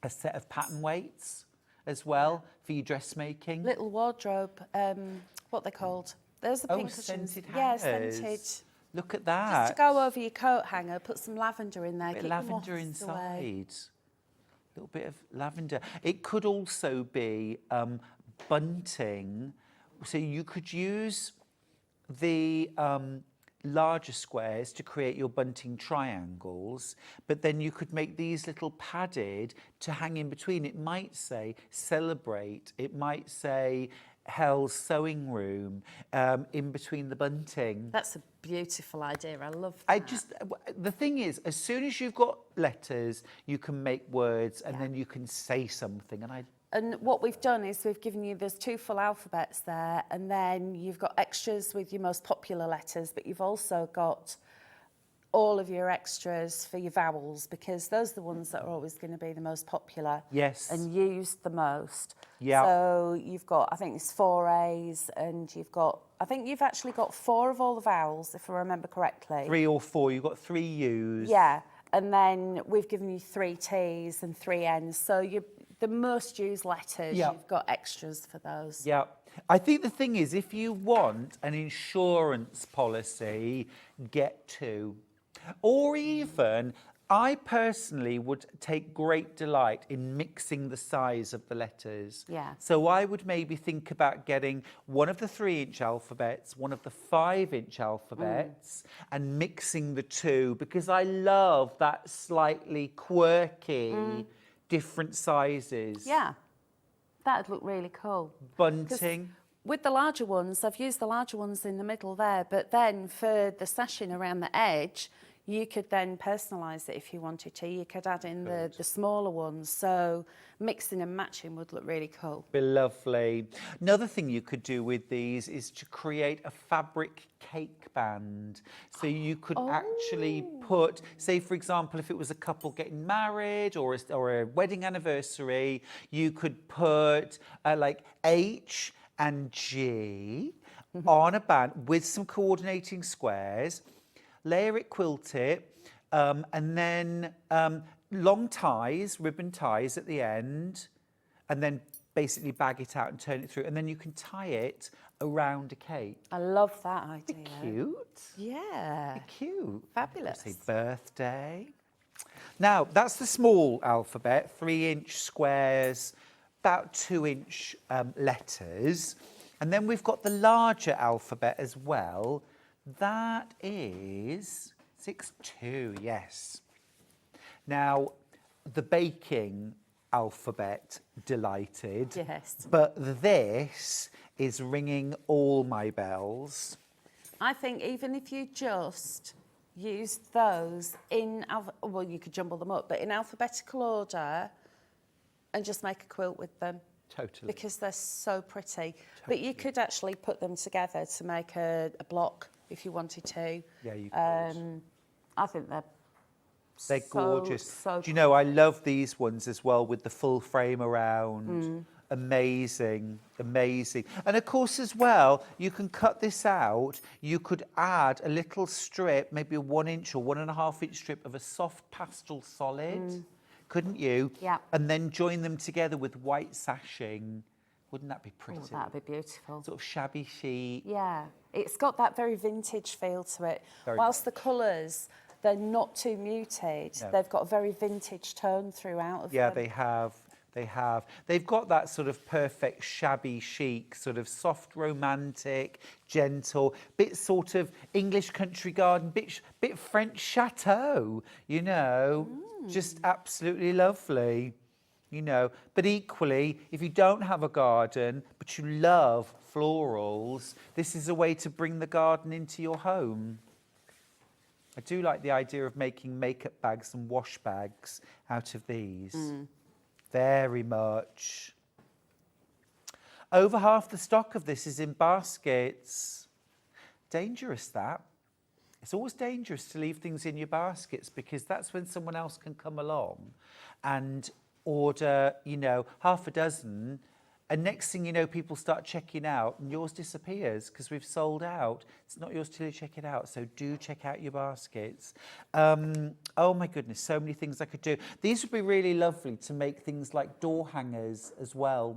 A: set of pattern weights as well for your dressmaking.
G: Little wardrobe, what they're called. Those are pink cushions.
A: Scented
G: Yeah,
A: hangers.
G: scented.
A: Look at that.
G: Just to go over your coat hanger, put some lavender in there.
A: Bit of
G: keep the
A: lavender
G: moths away.
A: inside. A little bit of lavender. It could also be bunting. So you could use the larger squares to create your bunting triangles, but then you could make these little padded to hang in between. It might say celebrate. It might say Hels Sewing Room in between the bunting.
G: That's a beautiful idea. I love that.
A: The thing is, as soon as you've got letters, you can make words and then you can say something.
G: And what we've done is we've given you, there's 2 full alphabets there, and then you've got extras with your most popular letters, but you've also got all of your extras for your vowels, because those are the ones that are always going to be the most popular.
A: Yes.
G: And used the most.
A: Yeah.
G: So you've got, I think it's 4 A's, and you've got, I think you've actually got 4 of all the vowels, if I remember correctly.
A: 3 or 4, you've got 3 U's.
G: Yeah, and then we've given you 3 T's and 3 N's. So the most used letters, you've got extras for those.
A: Yeah. I think the thing is, if you want an insurance policy, get 2. Or even, I personally would take great delight in mixing the size of the letters.
G: Yeah.
A: So I would maybe think about getting one of the 3-inch alphabets, one of the 5-inch alphabets, and mixing the 2, because I love that slightly quirky, different sizes.
G: Yeah, that'd look really cool.
A: Bunting.
G: With the larger ones, I've used the larger ones in the middle there, but then for the sashing around the edge, you could then personalise it if you wanted to. You could add in the smaller ones. So mixing and matching would look really cool.
A: Be lovely. Another thing you could do with these is to create a fabric cake band. So you could actually put, say for example, if it was a couple getting married or a wedding anniversary, you could put like H and G on a band with some coordinating squares, layer it, quilt it, and then long ties, ribbon ties at the end, and then basically bag it out and turn it through, and then you can tie it around a cake.
G: I love that idea.
A: Cute.
G: Yeah.
A: Cute.
G: Fabulous.
A: Say birthday. Now, that's the small alphabet, 3-inch squares, about 2-inch letters. And then we've got the larger alphabet as well. That is 6-2, yes. Now, the baking alphabet, delighted.
G: Yes.
A: But this is ringing all my bells.
G: I think even if you just used those in, well, you could jumble them up, but in alphabetical order and just make a quilt with them.
A: Totally.
G: Because they're so pretty. But you could actually put them together to make a block if you wanted to.
A: Yeah, you could.
G: I think they're
A: gorgeous.
G: So
A: Do you know, I love these ones as well with the full frame around. Amazing, amazing. And of course as well, you can cut this out. You could add a little strip, maybe a 1-inch or 1.5-inch strip of a soft pastel solid. Couldn't you?
G: Yeah.
A: And then join them together with white sashing. Wouldn't that be pretty?
G: Oh, that'd be beautiful.
A: Sort of shabby chic.
G: Yeah, it's got that very vintage feel to it.
A: Very
G: Whilst the colours, they're not too muted.
A: No.
G: They've got a very vintage tone throughout of
A: Yeah,
G: them.
A: they have. They have. They've got that sort of perfect shabby chic, sort of soft, romantic, gentle, bit sort of English country garden, bit French chateau, you know, just absolutely lovely, you know. But equally, if you don't have a garden, but you love florals, this is a way to bring the garden into your home. I do like the idea of making makeup bags and wash bags out of these. Very much. Over half the stock of this is in baskets. Dangerous, that. It's always dangerous to leave things in your baskets, because that's when someone else can come along and order, you know, half a dozen, and next thing you know, people start checking out and yours disappears because we've sold out. It's not yours till you check it out, so do check out your baskets. Oh my goodness, so many things I could do. These would be really lovely to make things like door hangers as well.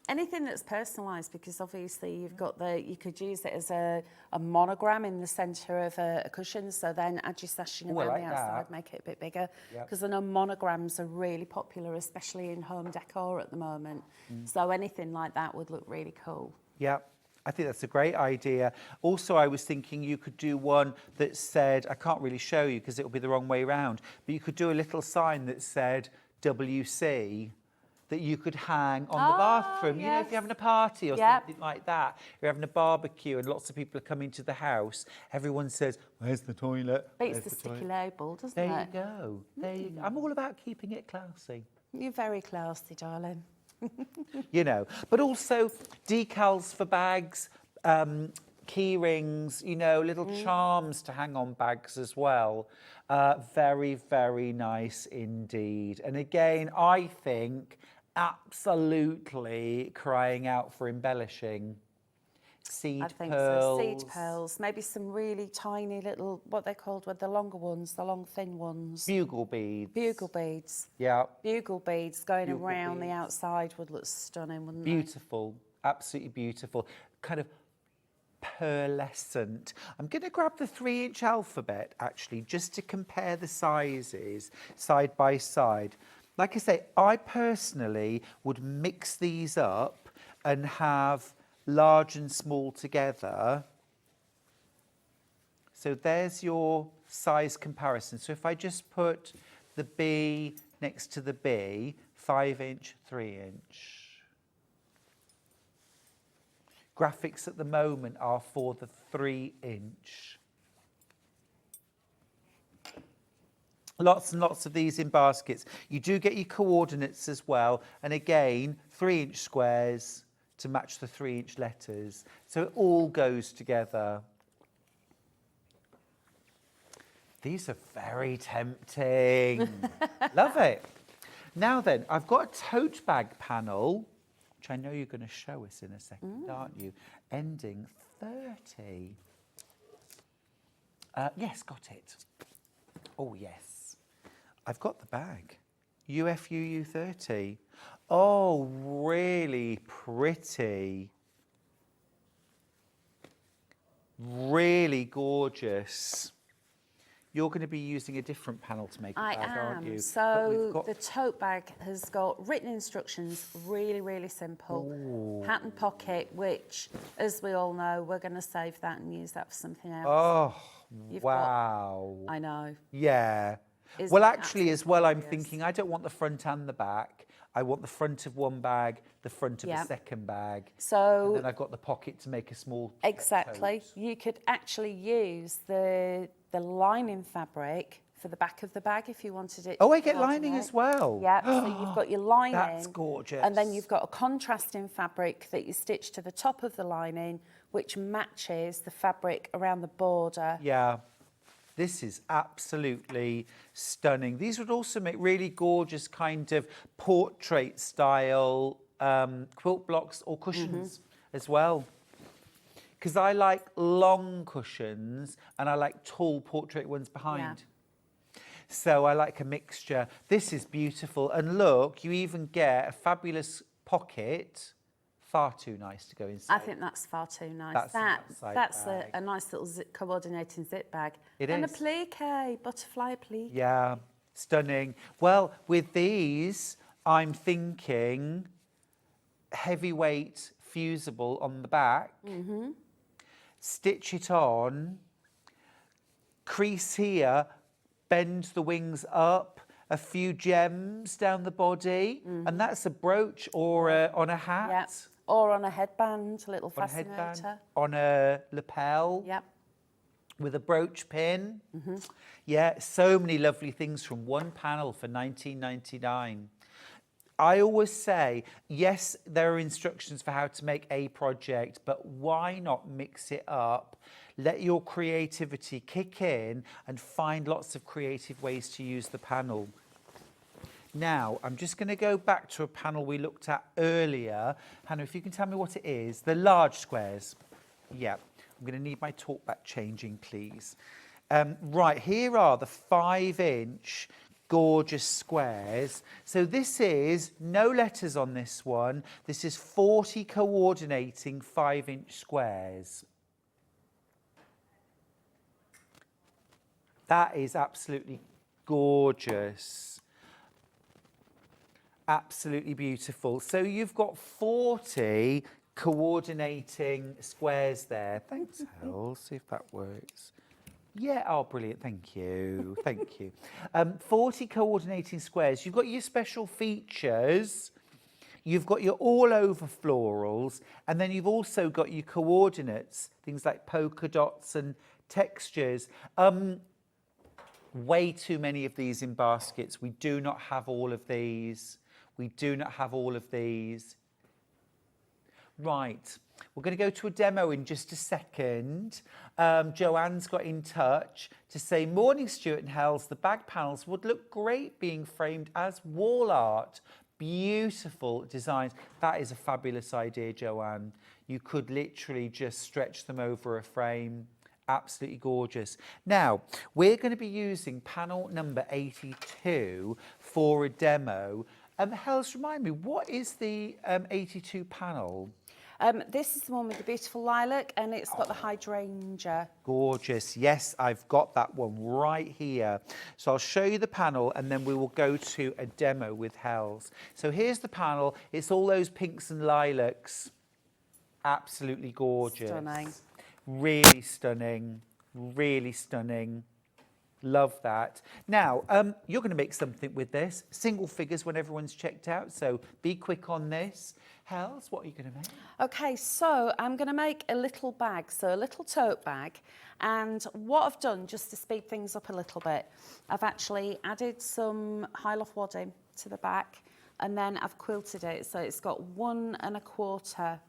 G: Anything that's personalised, because obviously you've got you could use it as a monogram in the centre of a cushion, so then add your sashing
A: Ooh, I
G: around
A: like
G: the outside,
A: that.
G: make it a bit bigger.
A: Yep.
G: Because I know monograms are really popular, especially in home decor at the moment. So anything like that would look really cool.
A: Yeah, I think that's a great idea. Also, I was thinking you could do one that said, I can't really show you because it will be the wrong way round, but you could do a little sign that said WC, that you could hang on the bathroom. You know, if you're having a party or something like that, you're having a barbecue and lots of people are coming to the house, everyone says, where's the toilet?
G: Beats
A: Where's
G: the sticky
A: toilet?
G: label, doesn't
A: There
G: it?
A: you go. There you go. I'm all about keeping it classy.
G: You're very classy, darling.
A: You know, but also decals for bags, key rings, you know, little charms to hang on bags as well. Very, very nice indeed. And again, I think absolutely crying out for embellishing. Seed
G: I think
A: pearls.
G: so. Seed pearls, maybe some really tiny little, what they're called, with the longer ones, the long thin ones.
A: Bugle beads.
G: Bugle beads.
A: Yeah.
G: Bugle beads going
A: Bugle
G: around the
A: beads.
G: outside would look stunning, wouldn't
A: Beautiful. Absolutely beautiful. Kind of pearlescent. I'm going to grab the 3-inch alphabet, actually, just to compare the sizes side by side. Like I say, I personally would mix these up and have large and small together. So there's your size comparison. So if I just put the B next to the B, 5-inch, 3-inch. Graphics at the moment are for the 3-inch. Lots and lots of these in baskets. You do get your coordinates as well. And again, 3-inch squares to match the 3-inch letters. So it all goes together. These are very tempting. Love it. Now then, I've got a tote bag panel, which I know you're going to show us in a second, aren't you? Ending 30. Yes, got it. Oh, yes. I've got the bag. UFUU 30. Oh, really pretty. Really gorgeous. You're going to be using a different panel to make a bag, aren't you?
G: So the tote bag has got written instructions, really, really simple.
A: Ooh.
G: Pattern pocket, which, as we all know, we're going to save that and use that for something else.
A: Oh,
G: You've
A: wow.
G: I know.
A: Yeah.
G: Isn't
A: Well,
G: it
A: actually, as well, I'm
G: absolutely gorgeous?
A: thinking I don't want the front and the back. I want the front of one bag, the front of
G: Yeah.
A: a second bag.
G: So
A: And then I've got the pocket to make a small
G: exactly.
A: tote.
G: You could actually use the lining fabric for the back of the bag if you wanted it.
A: Oh,
G: to
A: I get
G: coordinate.
A: lining as well.
G: Yeah, so you've got your lining.
A: That's gorgeous.
G: And then you've got a contrasting fabric that you stitch to the top of the lining, which matches the fabric around the border.
A: Yeah. This is absolutely stunning. These would also make really gorgeous kind of portrait style quilt blocks or cushions as well. Because I like long cushions and I like tall portrait ones behind. So I like a mixture. This is beautiful. And look, you even get a fabulous pocket Far too nice to go inside.
G: I think that's far too nice.
A: That's an outside
G: That's
A: bag.
G: a nice little coordinating zip bag.
A: It
G: and
A: is.
G: a plique, butterfly plique.
A: Yeah, stunning. Well, with these, I'm thinking heavyweight fusible on the back. Stitch it on. Crease here. Bend the wings up. A few gems down the body. And that's a brooch or on a hat.
G: Yep. Or on a headband, a little
A: On a
G: fascinator.
A: headband. On a lapel.
G: Yep.
A: With a brooch pin. Yeah, so many lovely things from one panel for $19.99. I always say, yes, there are instructions for how to make a project, but why not mix it up? Let your creativity kick in and find lots of creative ways to use the panel. Now, I'm just going to go back to a panel we looked at earlier. Hannah, if you can tell me what it is. The large squares. Yeah, I'm going to need my talk back changing, please. Right, here are the 5-inch gorgeous squares. So this is, no letters on this one. This is 40 coordinating 5-inch squares. That is absolutely gorgeous. Absolutely beautiful. So you've got 40 coordinating squares there. Thanks, Hels. See if that works. Yeah, oh, brilliant. Thank you. Thank you. 40 coordinating squares. You've got your special features. You've got your all-over florals. And then you've also got your coordinates, things like polka dots and textures. Way too many of these in baskets. We do not have all of these. We do not have all of these. Right, we're going to go to a demo in just a second. Joanne's got in touch to say, morning Stuart and Hels, the bag panels would look great being framed as wall art. Beautiful designs. That is a fabulous idea, Joanne. You could literally just stretch them over a frame. Absolutely gorgeous. Now, we're going to be using panel number 82 for a demo. Hels, remind me, what is the 82 panel?
G: This is the one with the beautiful lilac, and it's got the hydrangea.
A: Gorgeous. Yes, I've got that one right here. So I'll show you the panel, and then we will go to a demo with Hels. So here's the panel. It's all those pinks and lilacs. Absolutely gorgeous.
G: Stunning.
A: Really stunning. Really stunning. Love that. Now, you're going to make something with this. Single figures when everyone's checked out, so be quick on this. Hels, what are you going to make?
G: Okay, so I'm going to make a little bag, so a little tote bag. And what I've done, just to speed things up a little bit, I've actually added some high loft wadding to the back, and then I've quilted it. So it's got 1 1/4,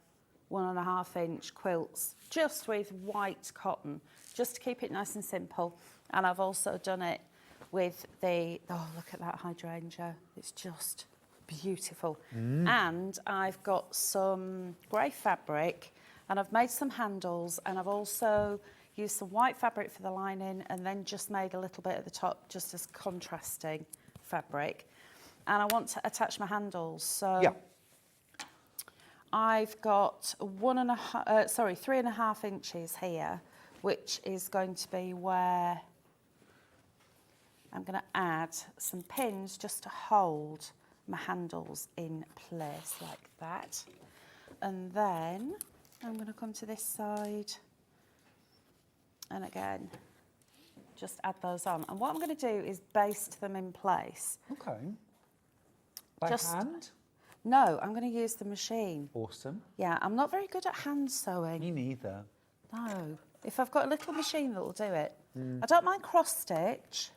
G: 1.5 inch quilts, just with white cotton, just to keep it nice and simple. And I've also done it with the, oh, look at that hydrangea. It's just beautiful. And I've got some grey fabric, and I've made some handles, and I've also used some white fabric for the lining, and then just made a little bit at the top just as contrasting fabric. And I want to attach my handles, so
A: yeah.
G: I've got 3.5 inches here, which is going to be where I'm going to add some pins just to hold my handles in place like that. And then I'm going to come to this side, and again just add those on. And what I'm going to do is baste them in place.
A: Okay. By hand?
G: No, I'm going to use the machine.
A: Awesome.
G: Yeah, I'm not very good at hand sewing.
A: Me neither.
G: No. If I've got a little machine that will do it. I don't mind cross stitch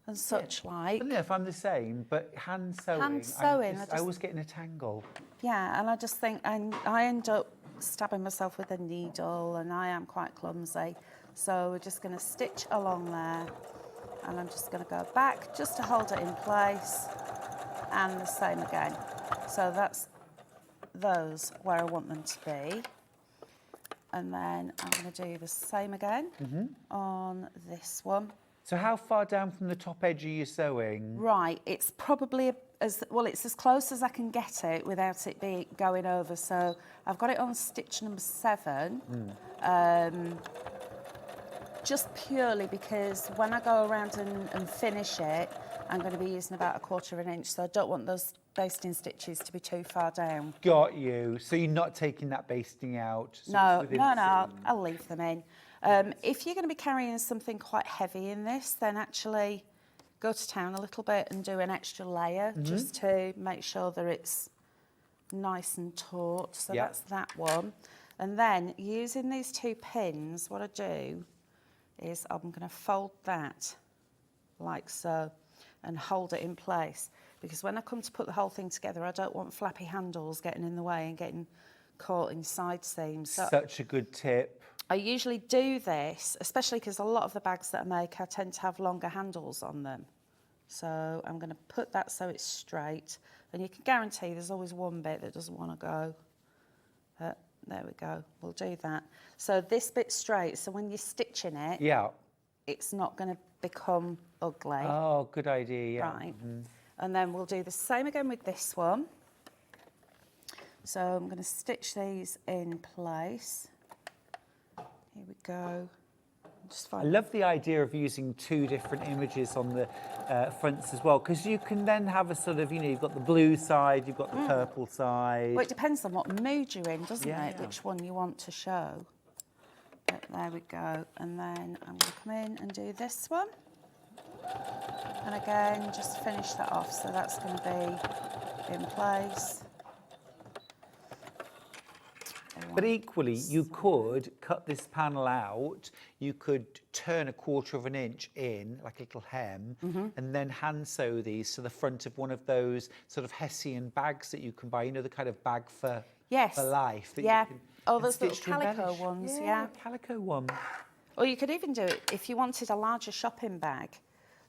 G: and such like.
A: I don't know if I'm the same, but hand sewing.
G: Hand sewing,
A: I always get in a tangle.
G: Yeah, and I just think, and I end up stabbing myself with a needle, and I am quite clumsy. So we're just going to stitch along there, and I'm just going to go back just to hold it in place, and the same again. So that's those where I want them to be. And then I'm going to do the same again on this one.
A: So how far down from the top edge are you sewing?
G: Right, it's probably it's as close as I can get it without it going over. So I've got it on stitch number 7. Just purely because when I go around and finish it, I'm going to be using about 1/4 of an inch, so I don't want those basting stitches to be too far down.
A: Got you. So you're not taking that basting out? So
G: No, I'll leave them in. If you're going to be carrying something quite heavy in this, then actually go to town a little bit and do an extra layer just to make sure that it's nice and taut. So that's that one. And then using these 2 pins, what I do is I'm going to fold that like so and hold it in place, because when I come to put the whole thing together, I don't want flappy handles getting in the way and getting caught in side seams. So
A: such a good tip.
G: I usually do this, especially because a lot of the bags that I make, I tend to have longer handles on them. So I'm going to put that so it's straight, and you can guarantee there's always one bit that doesn't want to go. There we go, we'll do that. So this bit's straight, so when you're stitching it, it's not going to become ugly.
A: Oh, good idea, yeah.
G: Right, and then we'll do the same again with this one. So I'm going to stitch these in place. Here we go.
A: I love the idea of using 2 different images on the fronts as well, because you can then have a sort of, you've got the blue side, you've got the purple side.
G: Well, it depends on what mood you're in, doesn't it? Which one you want to show. But there we go. And then I'm going to come in and do this one. And again, just finish that off. So that's going to be in place.
A: But equally, you could cut this panel out, you could turn 1/4 of an inch in, like a little hem, and then hand sew these to the front of one of those sort of Hessian bags that you can buy, the kind of bag for life. That you can,
G: those little calico ones,
A: calico one.
G: Or you could even do it if you wanted a larger shopping bag.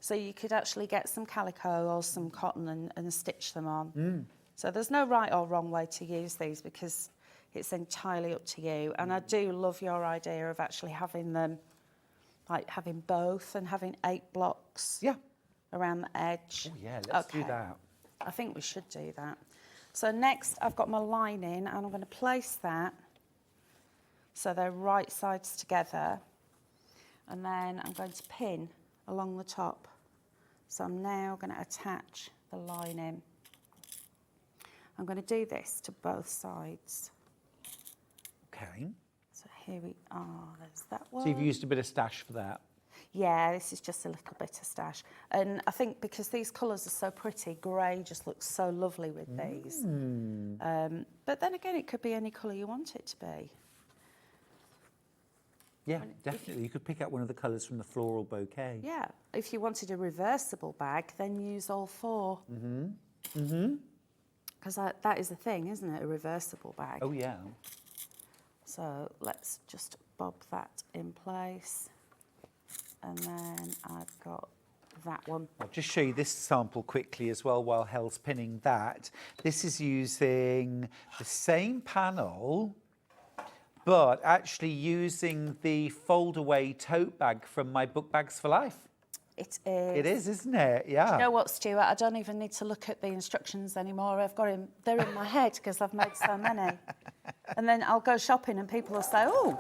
G: So you could actually get some calico or some cotton and stitch them on. So there's no right or wrong way to use these, because it's entirely up to you. And I do love your idea of actually having them, like having both and having 8 blocks around the edge.
A: Oh, yeah, let's do that.
G: I think we should do that. So next I've got my lining, and I'm going to place that so they're right sides together. And then I'm going to pin along the top. So I'm now going to attach the lining. I'm going to do this to both sides.
A: Okay.
G: So here we are, there's that one.
A: So you've used a bit of stash for that?
G: Yeah, this is just a little bit of stash. And I think because these colours are so pretty, grey just looks so lovely with these. But then again, it could be any colour you want it to be.
A: Yeah, definitely. You could pick out one of the colours from the floral bouquet.
G: Yeah, if you wanted a reversible bag, then use all 4. Because that is the thing, isn't it? A reversible bag.
A: Oh, yeah.
G: So let's just bob that in place. And then I've got that one.
A: I'll just show you this sample quickly as well while Hel's pinning that. This is using the same panel, but actually using the fold-away tote bag from my Book Bags for Life.
G: It is.
A: It is, isn't it? Yeah.
G: Do you know what, Stuart? I don't even need to look at the instructions anymore. I've got them, they're in my head because I've made so many. And then I'll go shopping and people will say, oh,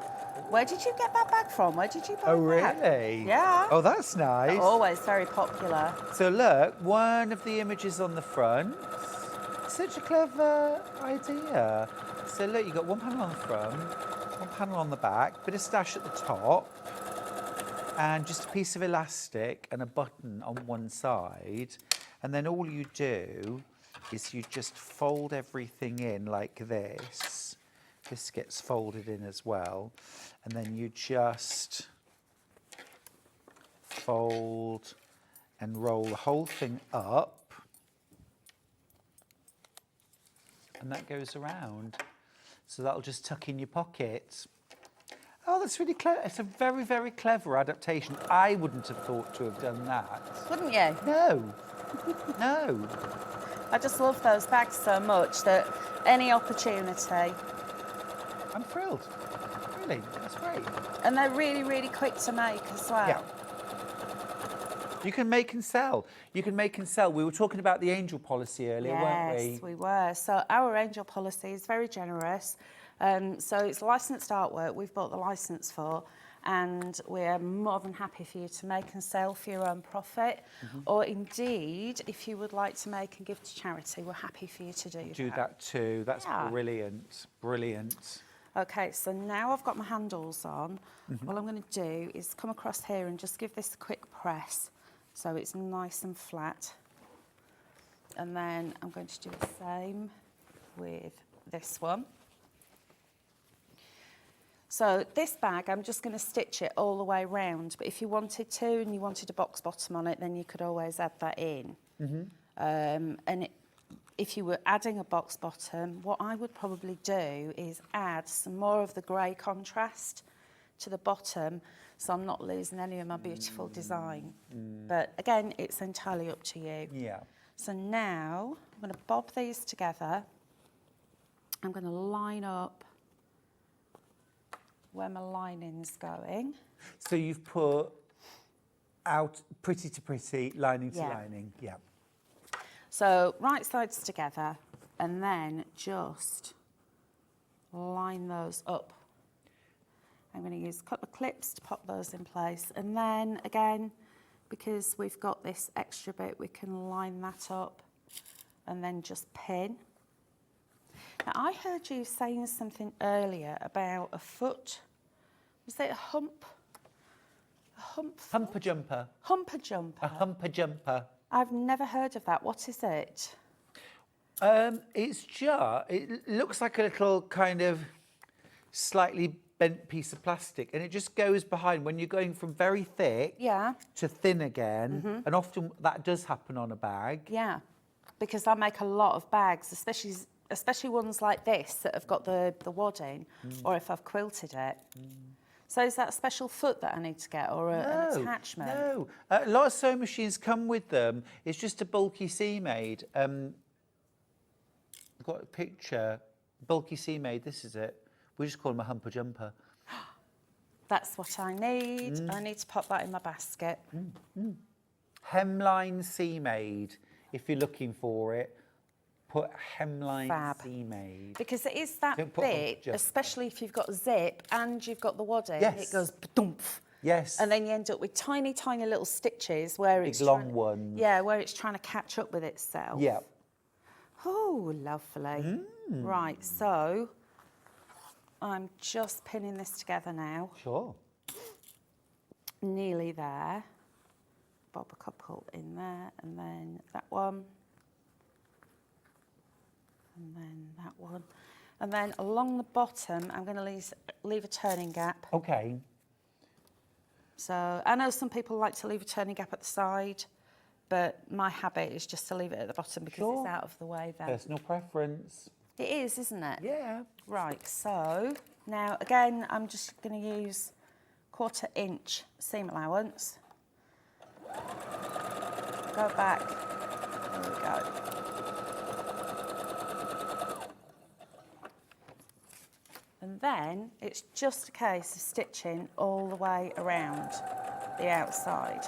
G: where did you get that bag from? Where did you buy that?
A: Oh, really?
G: Yeah.
A: Oh, that's nice.
G: They're always very popular.
A: So look, one of the images on the front. Such a clever idea. So look, you've got one panel on the front, one panel on the back, bit of stash at the top, and just a piece of elastic and a button on one side. And then all you do is you just fold everything in like this. This gets folded in as well. And then you just fold and roll the whole thing up. And that goes around. So that'll just tuck in your pocket. Oh, that's really clever. It's a very, very clever adaptation. I wouldn't have thought to have done that.
G: Wouldn't you?
A: No. No.
G: I just love those bags so much that any opportunity.
A: I'm thrilled. Really, that's great.
G: And they're really, really quick to make as well.
A: Yeah. You can make and sell. You can make and sell. We were talking about the angel policy earlier, weren't we?
G: Yes, we were. So our angel policy is very generous. So it's licensed artwork we've bought the license for, and we're more than happy for you to make and sell for your own profit. Or indeed, if you would like to make and give to charity, we're happy for you to do
A: That too. That's
G: Yeah.
A: brilliant. Brilliant.
G: Okay, so now I've got my handles on. What I'm going to do is come across here and just give this a quick press so it's nice and flat. And then I'm going to do the same with this one. So this bag, I'm just going to stitch it all the way round, but if you wanted to and you wanted a box bottom on it, then you could always add that in. If you were adding a box bottom, what I would probably do is add some more of the grey contrast to the bottom, so I'm not losing any of my beautiful design. But again, it's entirely up to you.
A: Yeah.
G: So now I'm going to bob these together. I'm going to line up where my lining's going.
A: So you've put out pretty to pretty, lining to lining. Yeah.
G: So right sides together, and then just line those up. I'm going to use a couple of clips to pop those in place, and then again, because we've got this extra bit, we can line that up and then just pin. Now, I heard you saying something earlier about a foot. Was it a hump? A hump foot?
A: Humper jumper.
G: Humper jumper.
A: A humper jumper.
G: I've never heard of that. What is it?
A: It looks like a little kind of slightly bent piece of plastic, and it just goes behind when you're going from very thick to thin again, and often that does happen on a bag.
G: Yeah, because I make a lot of bags, especially ones like this that have got the wadding, or if I've quilted it. So is that a special foot that I need to get, or an attachment?
A: No, a lot of sewing machines come with them. It's just a bulky seam-made. I've got a picture, bulky seam-made, this is it. We just call them a humper jumper.
G: That's what I need. I need to pop that in my basket.
A: Hemline seam-made, if you're looking for it. Put hemline seam-made.
G: Because it is that bit, especially if you've got zip and you've got the wadding,
A: Yes.
G: it goes ba-dumph.
A: Yes.
G: And then you end up with tiny, tiny little stitches where
A: Big
G: it's
A: long ones.
G: Yeah, where it's trying to catch up with itself.
A: Yeah.
G: Oh, lovely. Right, so I'm just pinning this together now.
A: Sure.
G: Nearly there. Bob a couple in there, and then that one. And then that one. And then along the bottom, I'm going to leave a turning gap.
A: Okay.
G: So I know some people like to leave a turning gap at the side, but my habit is just to leave it at the bottom because it's out of the way then.
A: Personal preference.
G: It is, isn't it?
A: Yeah.
G: Right, so now again, I'm just going to use 1/4 inch seam allowance. Go back. There we go. And then it's just a case of stitching all the way around the outside.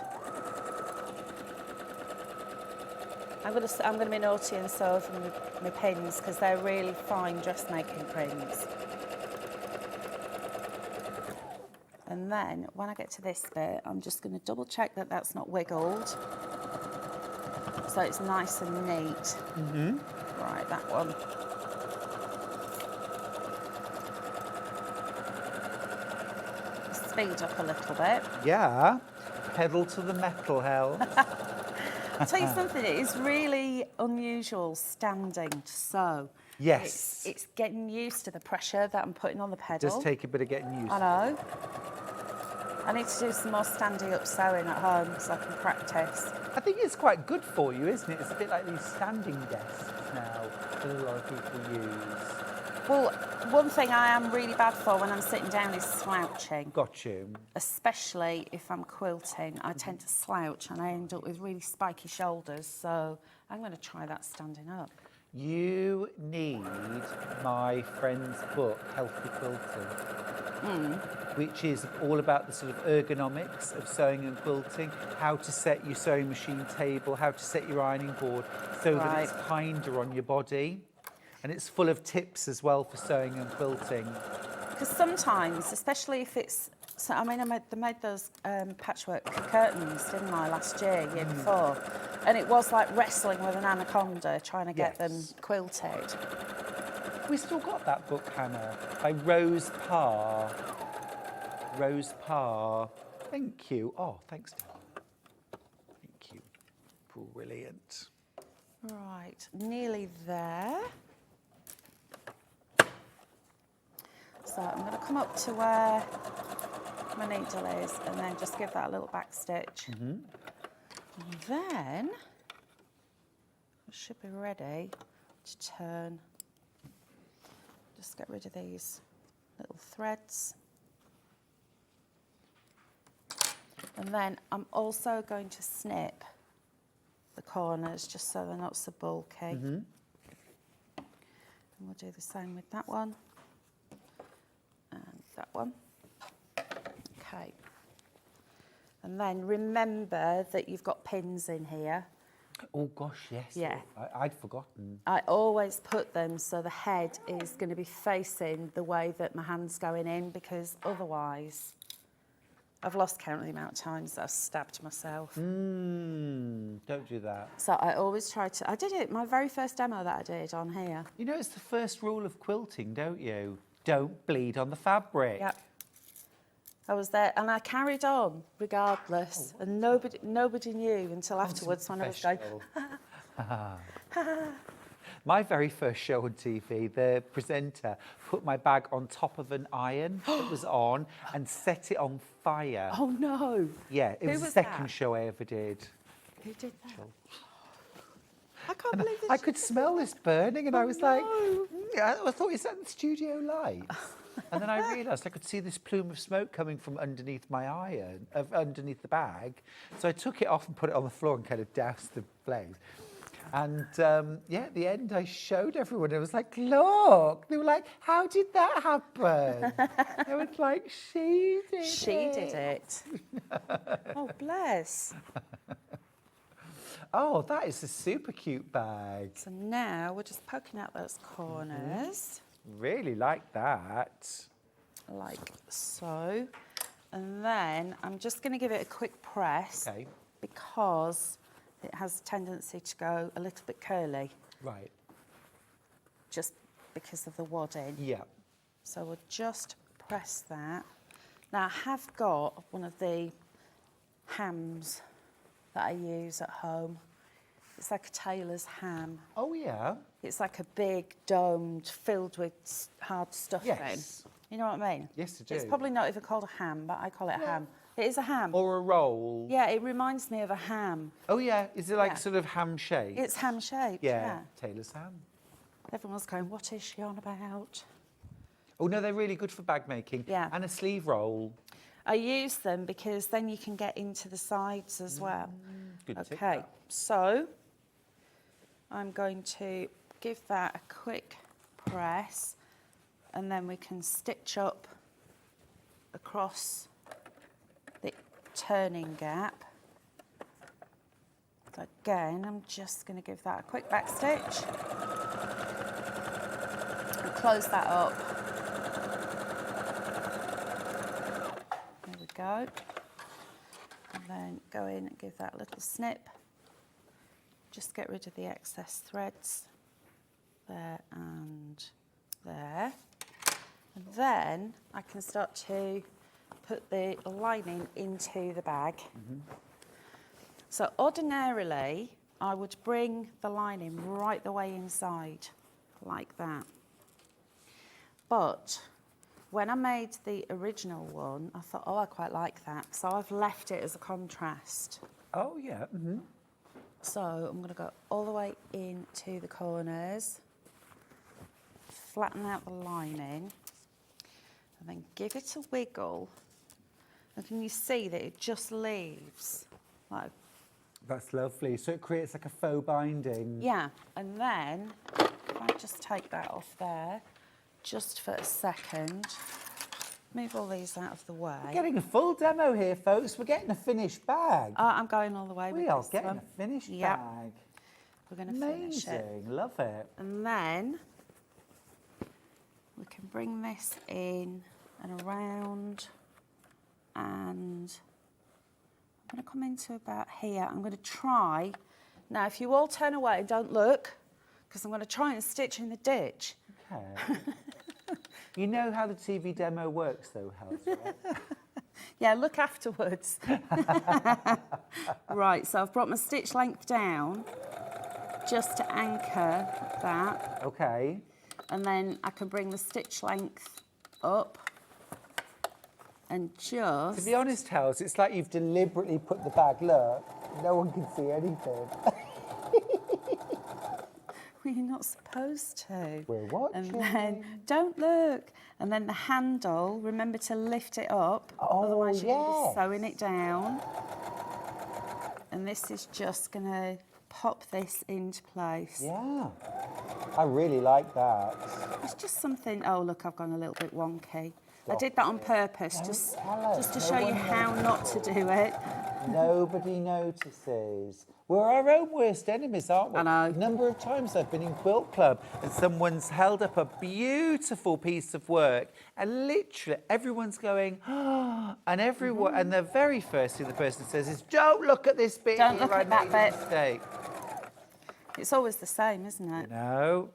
G: I'm going to be naughty and sew over my pins because they're really fine dressmaking pins. And then when I get to this bit, I'm just going to double check that that's not wiggled, so it's nice and neat. Right, that one. Speed up a little bit.
A: Yeah. Pedal to the metal, Hel.
G: I'll tell you something, it is really unusual standing to sew.
A: Yes.
G: It's getting used to the pressure that I'm putting on the pedal.
A: Does take a bit of getting used to.
G: I know. I need to do some more standing up sewing at home so I can practice.
A: I think it's quite good for you, isn't it? It's a bit like these standing desks now that a lot of people use.
G: Well, one thing I am really bad for when I'm sitting down is slouching.
A: Got you.
G: Especially if I'm quilting, I tend to slouch and I end up with really spiky shoulders, so I'm going to try that standing up.
A: You need my friend's book, Healthy Quilting. which is all about the sort of ergonomics of sewing and quilting, how to set your sewing machine table, how to set your ironing board so that it's kinder on your body. And it's full of tips as well for sewing and quilting.
G: Because sometimes, especially if it's, so I mean, they made those patchwork curtains, didn't I, last year before, and it was like wrestling with an anaconda trying to get them quilted.
A: We still got that book, Hannah, by Rose Parr. Rose Parr. Thank you. Oh, thanks, darling. Thank you. Brilliant.
G: Right, nearly there. So I'm going to come up to where my needle is and then just give that a little back stitch. And then I should be ready to turn. Just get rid of these little threads. And then I'm also going to snip the corners just so they're not so bulky. And we'll do the same with that one. And that one. Okay. And then remember that you've got pins in here.
A: Oh gosh, yes.
G: Yeah.
A: I'd forgotten.
G: I always put them so the head is going to be facing the way that my hand's going in, because otherwise I've lost count of the amount of times that I've stabbed myself.
A: Don't do that.
G: So I always try to, I did it, my very first demo that I did on here.
A: You know, it's the first rule of quilting, don't you? Don't bleed on the fabric.
G: Yep. I was there and I carried on regardless, and nobody knew until afterwards when I was going.
A: My very first show on TV, the presenter put my bag on top of an iron that was on and set it on fire.
G: Oh no!
A: Yeah, it was the second show I ever did.
G: Who did that? I can't believe this.
A: I could smell this burning, and I was like, I thought, is that the studio lights? And then I realised I could see this plume of smoke coming from underneath my iron, underneath the bag. So I took it off and put it on the floor and kind of doused the flames. And yeah, at the end, I showed everyone. I was like, look. They were like, how did that happen? I was like, she did it.
G: She did it. Oh, bless.
A: Oh, that is a super cute bag.
G: So now we're just poking out those corners.
A: Really like that.
G: Like so. And then I'm just going to give it a quick press.
A: Okay.
G: Because it has a tendency to go a little bit curly.
A: Right.
G: Just because of the wadding.
A: Yeah.
G: So we'll just press that. Now I have got one of the hams that I use at home. It's like a tailor's ham.
A: Oh, yeah.
G: It's like a big domed, filled with hard stuffing.
A: Yes.
G: You know what I mean?
A: Yes, I do.
G: It's probably not even called a ham, but I call it a ham. It is a ham.
A: Or a roll.
G: Yeah, it reminds me of a ham.
A: Oh, yeah. Is it like sort of ham shaped?
G: It's ham shaped, yeah.
A: Tailor's ham.
G: Everyone's going, what is she on about?
A: Oh, no, they're really good for bag making.
G: Yeah.
A: And a sleeve roll.
G: I use them because then you can get into the sides as well.
A: Good tip,
G: Okay,
A: that.
G: so I'm going to give that a quick press, and then we can stitch up across the turning gap. So again, I'm just going to give that a quick back stitch and close that up. There we go. And then go in and give that a little snip. Just get rid of the excess threads. There and there. And then I can start to put the lining into the bag. So ordinarily, I would bring the lining right the way inside, like that. But when I made the original one, I thought, oh, I quite like that. So I've left it as a contrast.
A: Oh, yeah.
G: So I'm going to go all the way into the corners, flatten out the lining, and then give it a wiggle. And can you see that it just leaves like...
A: That's lovely. So it creates like a faux binding.
G: Yeah, and then if I just take that off there, just for a second. move all these out of the way.
A: We're getting a full demo here, folks. We're getting a finished bag.
G: I'm going all the way with
A: We are
G: this
A: getting
G: one.
A: a finished
G: Yep.
A: bag.
G: We're going to finish it.
A: Amazing. Love it.
G: And then we can bring this in and around, and I'm going to come into about here. I'm going to try, now if you all turn away, don't look, because I'm going to try and stitch in the ditch.
A: Okay. You know how the TV demo works though, Hels, right?
G: Yeah, look afterwards. Right, so I've brought my stitch length down just to anchor that.
A: Okay.
G: And then I can bring the stitch length up and just...
A: To be honest, Hels, it's like you've deliberately put the bag, look, no one can see anything.
G: Well, you're not supposed to.
A: We're watching.
G: And then, don't look. And then the handle, remember to lift it up.
A: Oh,
G: otherwise you're going to
A: yes.
G: be sewing it down. And this is just going to pop this into place.
A: Yeah. I really like that.
G: It's just something... Oh, look, I've gone a little bit wonky. I did that on purpose, just to show you how not to do it.
A: Nobody notices. We're our own worst enemies, aren't we?
G: I know.
A: A number of times I've been in Quilt Club and someone's held up a beautiful piece of work and literally everyone's going, oh, and everyone, and the very first thing the person says is, don't look at this bit.
G: Don't look
A: I
G: at that
A: made a
G: bit.
A: mistake.
G: It's always the same, isn't it?
A: No,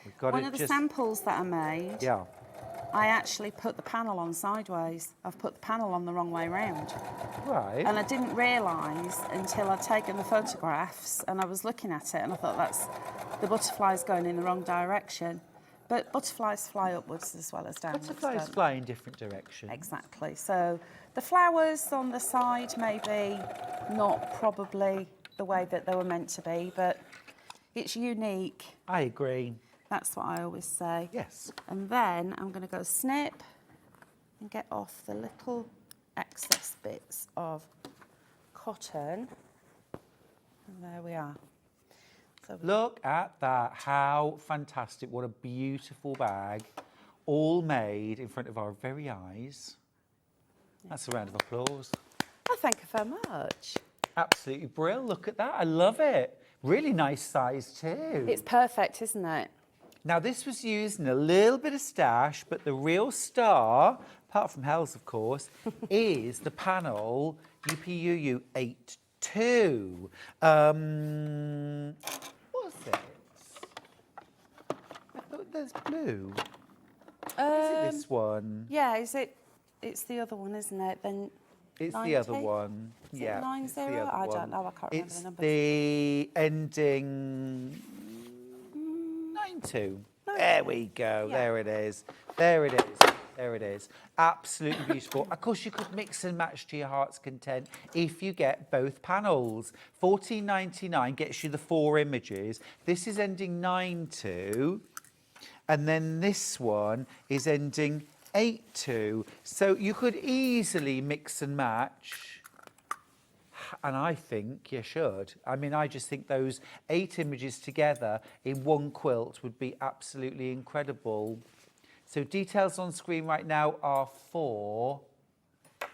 A: we've got
G: One
A: to
G: of the
A: just...
G: samples that I made,
A: Yeah.
G: I actually put the panel on sideways. I've put the panel on the wrong way round.
A: Right.
G: And I didn't realise until I'd taken the photographs and I was looking at it and I thought the butterfly's going in the wrong direction. But butterflies fly upwards as well as downwards.
A: Butterflies
G: don't
A: fly in different directions.
G: they? Exactly. So the flowers on the side maybe not probably the way that they were meant to be, but it's unique.
A: I agree.
G: That's what I always say.
A: Yes.
G: And then I'm going to go snip and get off the little excess bits of cotton. And there we are. So
A: Look at that. How fantastic. What a beautiful bag. All made in front of our very eyes. That's a round of applause.
G: oh, thank you very much.
A: Absolutely brilliant. Look at that. I love it. Really nice size too.
G: It's perfect, isn't it?
A: Now, this was used in a little bit of stash, but the real star, apart from Hels, of course, is the panel UPUU 82. What's it? I thought there's blue. Is it this one?
G: Yeah, it's the other one, isn't it? Then
A: It's
G: 90?
A: the other one.
G: Is
A: Yeah.
G: it 90?
A: it's the other
G: I
A: one.
G: don't know, I can't remember
A: It's
G: the numbers.
A: the ending 92. There we go.
G: Yeah.
A: There it is. There it is. There it is. Absolutely beautiful. Of course, you could mix and match to your heart's content if you get both panels. $14.99 gets you the 4 images. This is ending 92. And then this one is ending 82. So you could easily mix and match. And I think you should. I mean, I just think those 8 images together in one quilt would be absolutely incredible. So details on screen right now are for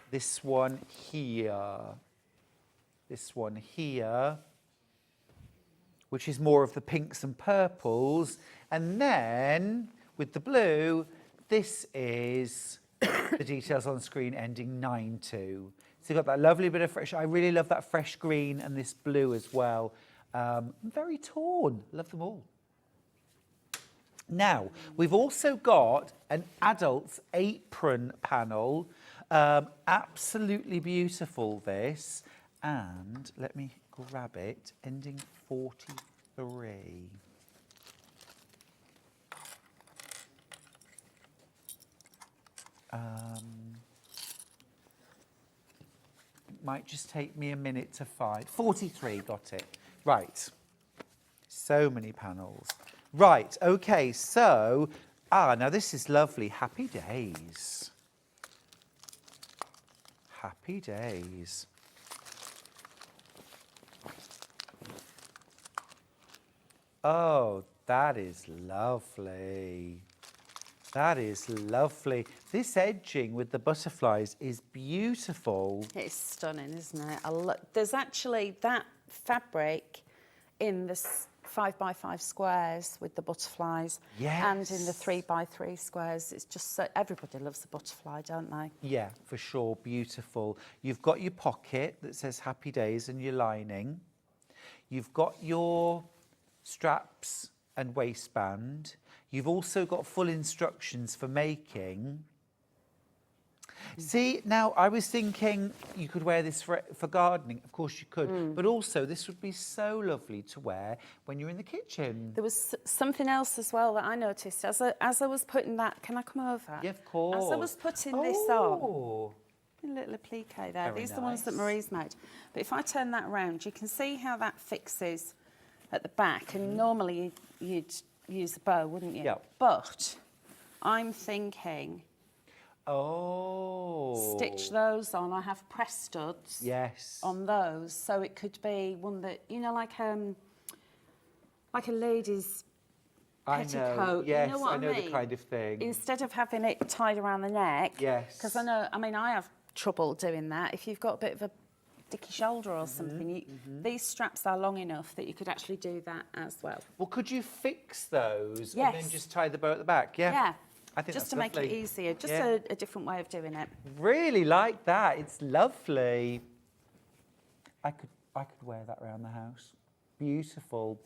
A: this one here. This one here, which is more of the pinks and purples. And then with the blue, this is the details on screen ending 92. So you've got that lovely bit of fresh. I really love that fresh green and this blue as well. Very torn. Love them all. Now, we've also got an adult's apron panel. Absolutely beautiful, this. And let me grab it, ending 43. Might just take me a minute to find. 43, got it. Right. So many panels. Right, okay, so, now this is lovely. Happy days. Happy days. Oh, that is lovely. That is lovely. This edging with the butterflies is beautiful.
G: It's stunning, isn't it? There's actually that fabric in the 5x5 squares with the butterflies, and in the 3x3 squares. It's just so, everybody loves the butterfly, don't they?
A: Yeah, for sure, beautiful. You've got your pocket that says Happy Days and your lining. You've got your straps and waistband. You've also got full instructions for making. See, now I was thinking you could wear this for gardening. Of course you could. But also this would be so lovely to wear when you're in the kitchen.
G: There was something else as well that I noticed as I was putting that. Can I come over?
A: Yeah, of course.
G: As I was putting this on. A little applique there.
A: Very
G: These are the ones that
A: nice.
G: Marie's made. But if I turn that around, you can see how that fixes at the back. And normally you'd use a bow, wouldn't you?
A: Yeah.
G: But I'm thinking...
A: Oh.
G: Stitch those on. I have press studs.
A: Yes.
G: On those, so it could be one that, you know, like a lady's petticoat.
A: I know. Yes,
G: you know what
A: I know
G: mean?
A: the kind of thing.
G: Instead of having it tied around the neck.
A: Yes.
G: Because I mean, I have trouble doing that. If you've got a bit of a dicky shoulder or something, these straps are long enough that you could actually do that as well.
A: Well, could you fix those
G: Yes.
A: and then just tie the bow at the back? Yeah.
G: Yeah.
A: I think
G: Just
A: that's
G: to make
A: lovely.
G: it easier. Just
A: Yeah.
G: a different way of doing it.
A: Really like that. It's lovely. I could wear that around the house. Beautiful.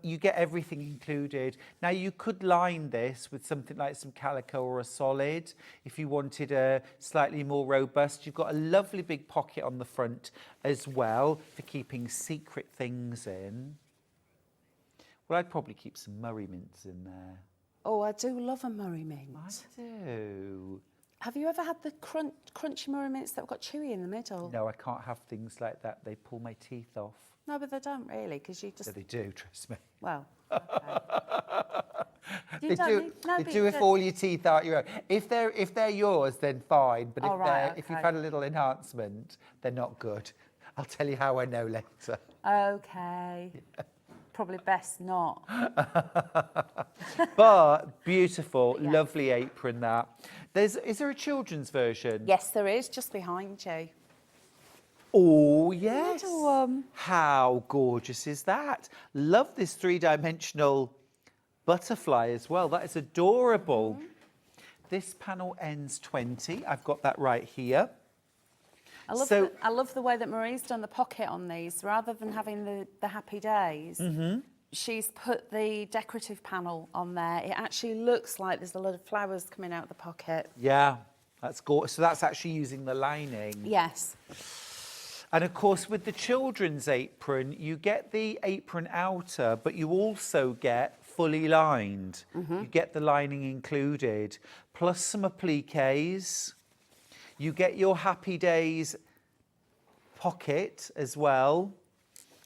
A: You get everything included. Now you could line this with something like some calico or a solid if you wanted a slightly more robust. You've got a lovely big pocket on the front as well for keeping secret things in. Well, I'd probably keep some Murray mints in there.
G: Oh, I do love a Murray mint.
A: I do.
G: Have you ever had the crunchy Murray mints that have got chewy in the middle?
A: No, I can't have things like that. They pull my teeth off.
G: No, but they don't really, because you just...
A: So they do, trust me.
G: Well, okay.
A: They do if all your teeth aren't your own. If they're yours, then fine. But if you've had a little enhancement, they're not good. I'll tell you how I know later.
G: Okay. Yeah. Probably best not.
A: But beautiful, lovely apron that. Is there a children's version?
G: Yes, there is, just behind you.
A: Oh, yes.
G: Little one.
A: How gorgeous is that? Love this three-dimensional butterfly as well. That is adorable. This panel ends 20. I've got that right here.
G: I love the way that Marie's done the pocket on these. Rather than having the happy days, she's put the decorative panel on there. It actually looks like there's a lot of flowers coming out of the pocket.
A: Yeah, that's gorgeous. So that's actually using the lining.
G: Yes.
A: And of course, with the children's apron, you get the apron outer, but you also get fully lined. You get the lining included, plus some appliques. You get your Happy Days pocket as well,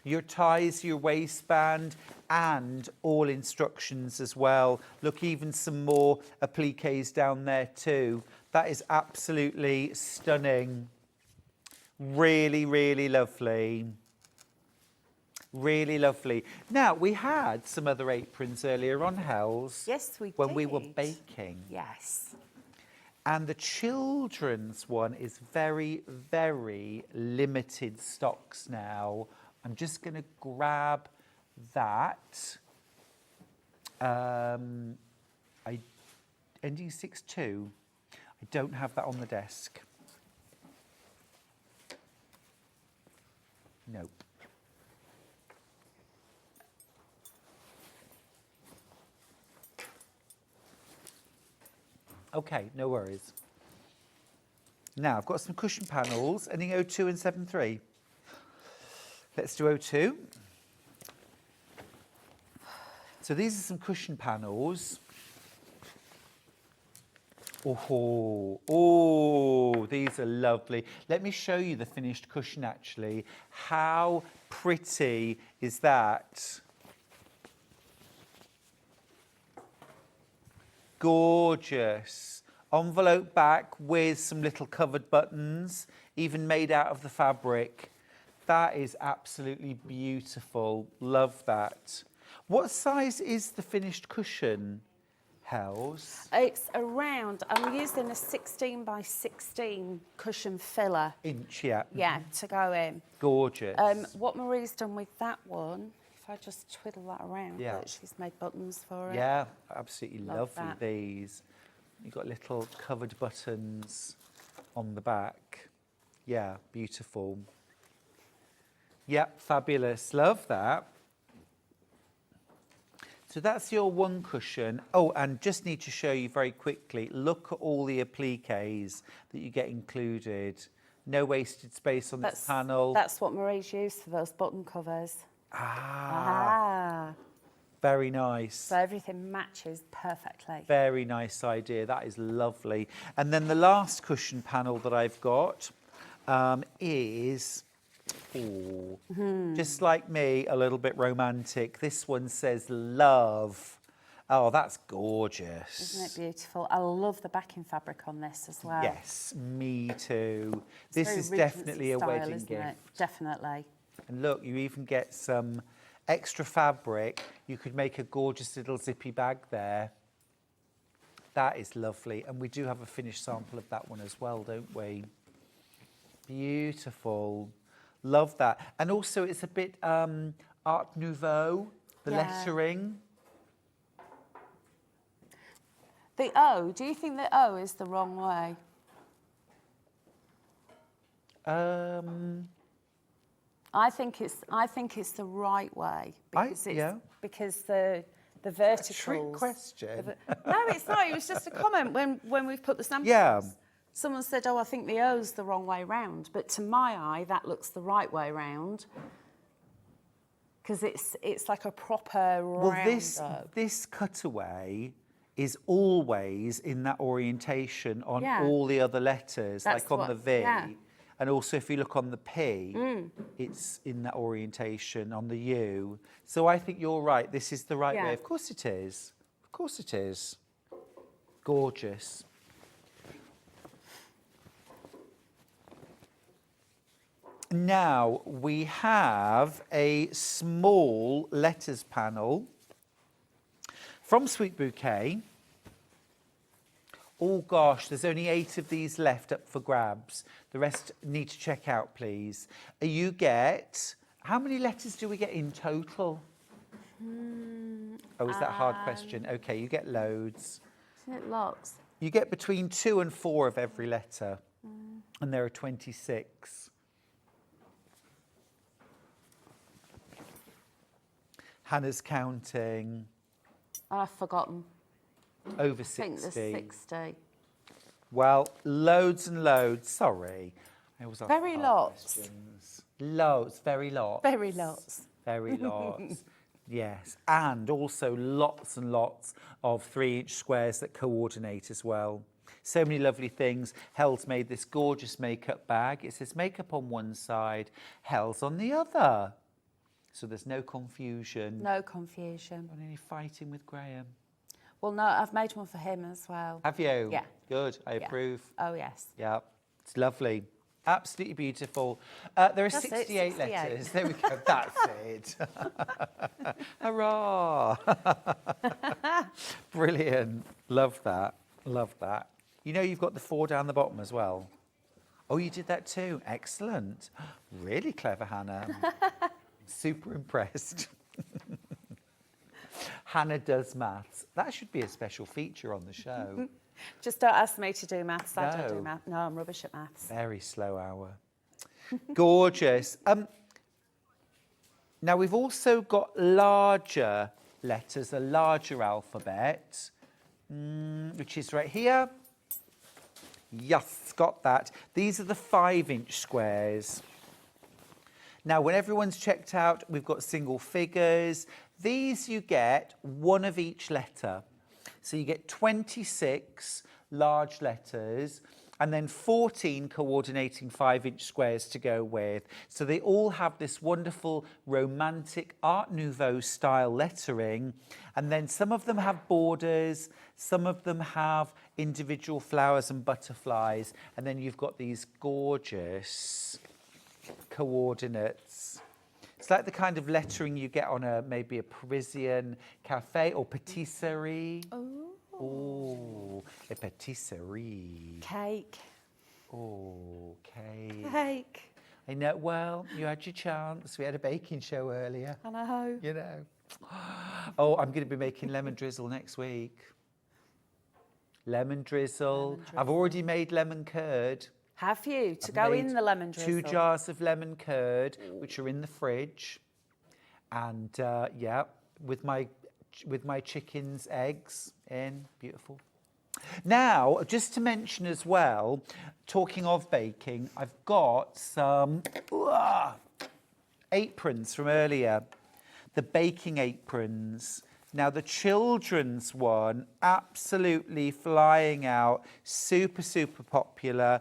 A: your ties, your waistband, and all instructions as well. Look, even some more appliques down there too. That is absolutely stunning. Really, really lovely. Really lovely. Now, we had some other aprons earlier on, Hels.
G: Yes, we did.
A: When we were baking.
G: Yes.
A: And the children's one is very, very limited stocks now. I'm just going to grab that. Ending 6.2. I don't have that on the desk. Nope. Okay, no worries. Now, I've got some cushion panels, ending 02 and 73. Let's do 02. So these are some cushion panels. Oh, these are lovely. Let me show you the finished cushion, actually. How pretty is that? Gorgeous. Envelope back with some little covered buttons, even made out of the fabric. That is absolutely beautiful. Love that. What size is the finished cushion? Hels.
G: It's around, I'm using a 16 by 16 cushion filler.
A: Inch, yeah.
G: Yeah, to go in.
A: Gorgeous.
G: What Marie's done with that one, if I just twiddle that around,
A: Yeah.
G: look, she's made buttons for it.
A: Yeah, absolutely
G: Love
A: lovely,
G: that.
A: these. You've got little covered buttons on the back. Yeah, beautiful. Yeah, fabulous. Love that. So that's your one cushion. Oh, and just need to show you very quickly, look at all the appliques that you get included. No wasted space on this panel.
G: That's what Marie's used for those button covers.
A: Very nice.
G: So everything matches perfectly.
A: Very nice idea. That is lovely. And then the last cushion panel that I've got is, just like me, a little bit romantic. This one says love. Oh, that's gorgeous.
G: Isn't it beautiful? I love the backing fabric on this as well.
A: Yes, me too.
G: It's
A: This
G: very
A: is
G: Regency
A: definitely a
G: style,
A: wedding
G: isn't
A: gift.
G: it? Definitely.
A: And look, you even get some extra fabric. You could make a gorgeous little zippy bag there. That is lovely. And we do have a finished sample of that one as well, don't we? Beautiful. Love that. And also it's a bit Art Nouveau, the lettering.
G: The O, do you think the O is the wrong way? I think it's the right way because the verticals.
A: Trick question.
G: No, it's not. It was just a comment when we've put the samples.
A: Yeah.
G: Someone said, "Oh, I think the O's the wrong way round," but to my eye, that looks the right way round because it's like a proper round.
A: Well, this cutaway is always in that orientation on all the other letters, like on the V.
G: Yeah.
A: And also, if you look on the P, it's in that orientation on the U. So I think you're right. This is the right way. Of course it is. Of course it is. Gorgeous. Now we have a small letters panel from Sweet Bouquet. Oh gosh, there's only 8 of these left up for grabs. The rest need to check out, please. You get, how many letters do we get in total? Oh, is that a hard question? Okay, you get loads.
G: Isn't it lots?
A: You get between 2 and 4 of every letter, and there are 26. Hannah's counting.
G: I've forgotten.
A: Over 60.
G: I think there's 60.
A: Well, loads and loads. Sorry. I always ask
G: Very
A: hard
G: lots.
A: questions. Loads, very lots.
G: Very lots.
A: Very lots. Yes. And also lots and lots of 3-inch squares that coordinate as well. So many lovely things. Hels made this gorgeous makeup bag. It says makeup on one side, Hels on the other. So there's no confusion.
G: No confusion.
A: Not any fighting with Graham.
G: Well, no, I've made one for him as well.
A: Have you?
G: Yeah.
A: Good. I approve.
G: Oh, yes.
A: Yeah. It's lovely. Absolutely beautiful. There are
G: That's it,
A: 68
G: 68.
A: letters. There we go. That's it. Hurrah. Brilliant. Love that. Love that. You know you've got the 4 down the bottom as well. Oh, you did that too. Excellent. Really clever, Hannah. Super impressed. Hannah does maths. That should be a special feature on the show.
G: Just don't ask me to do maths. I don't
A: No.
G: do maths. No, I'm rubbish at maths.
A: Very slow hour. Gorgeous. Now we've also got larger letters, a larger alphabet, which is right here. Yes, got that. These are the 5-inch squares. Now, when everyone's checked out, we've got single figures. These you get 1 of each letter. So you get 26 large letters and then 14 coordinating 5-inch squares to go with. So they all have this wonderful romantic Art Nouveau style lettering. And then some of them have borders, some of them have individual flowers and butterflies. And then you've got these gorgeous coordinates. It's like the kind of lettering you get on maybe a Parisian cafe or patisserie. Oh, a patisserie.
G: Cake.
A: Oh, cake.
G: Cake.
A: I know, well, you had your chance. We had a baking show earlier.
G: I know.
A: You know. Oh, I'm going to be making lemon drizzle next week. Lemon drizzle. I've already made lemon curd.
G: Have you? To
A: I've
G: go
A: made
G: in the lemon drizzle?
A: 2 jars of lemon curd, which are in the fridge. And yeah, with my chicken's eggs in. Beautiful. Now, just to mention as well, talking of baking, I've got some aprons from earlier. The baking aprons. Now, the children's one, absolutely flying out, super, super popular.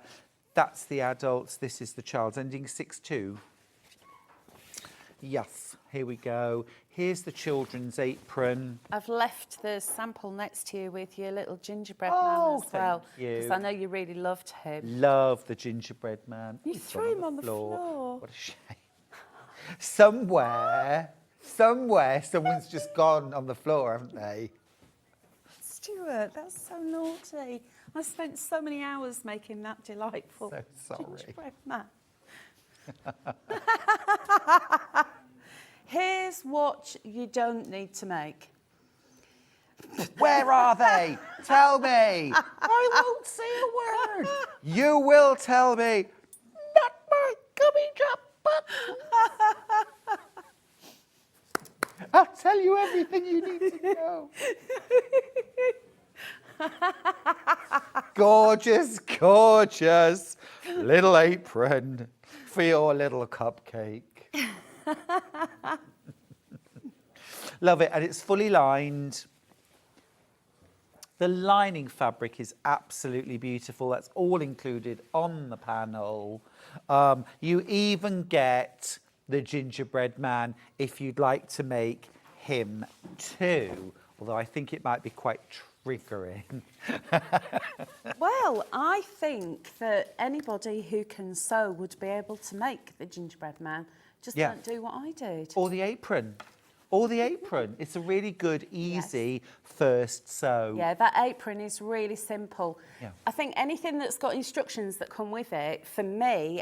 A: That's the adults. This is the child's, ending 6-2. Yes, here we go. Here's the children's apron.
G: I've left the sample next to you with your little gingerbread man as well.
A: Thank you.
G: Because I know you really loved him.
A: Love the gingerbread man.
G: You
A: He's
G: threw him on the floor.
A: What a shame. Somewhere, someone's just gone on the floor, haven't they?
G: Stuart, that's so naughty. I spent so many hours making that delightful
A: So sorry.
G: gingerbread man. Here's what you don't need to make.
A: Where are they? Tell me. I won't say a word. You will tell me. Not my gummy drop button. I'll tell you everything you need to know. Gorgeous, gorgeous little apron for your little cupcake. Love it, and it's fully lined. The lining fabric is absolutely beautiful. That's all included on the panel. You even get the gingerbread man if you'd like to make him too, although I think it might be quite triggering.
G: Well, I think that anybody who can sew would be able to make the gingerbread man. Just don't do what I did.
A: Or the apron. Or the apron. It's a really good, easy first sew.
G: Yeah, that apron is really simple.
A: Yeah.
G: I think anything that's got instructions that come with it, for me,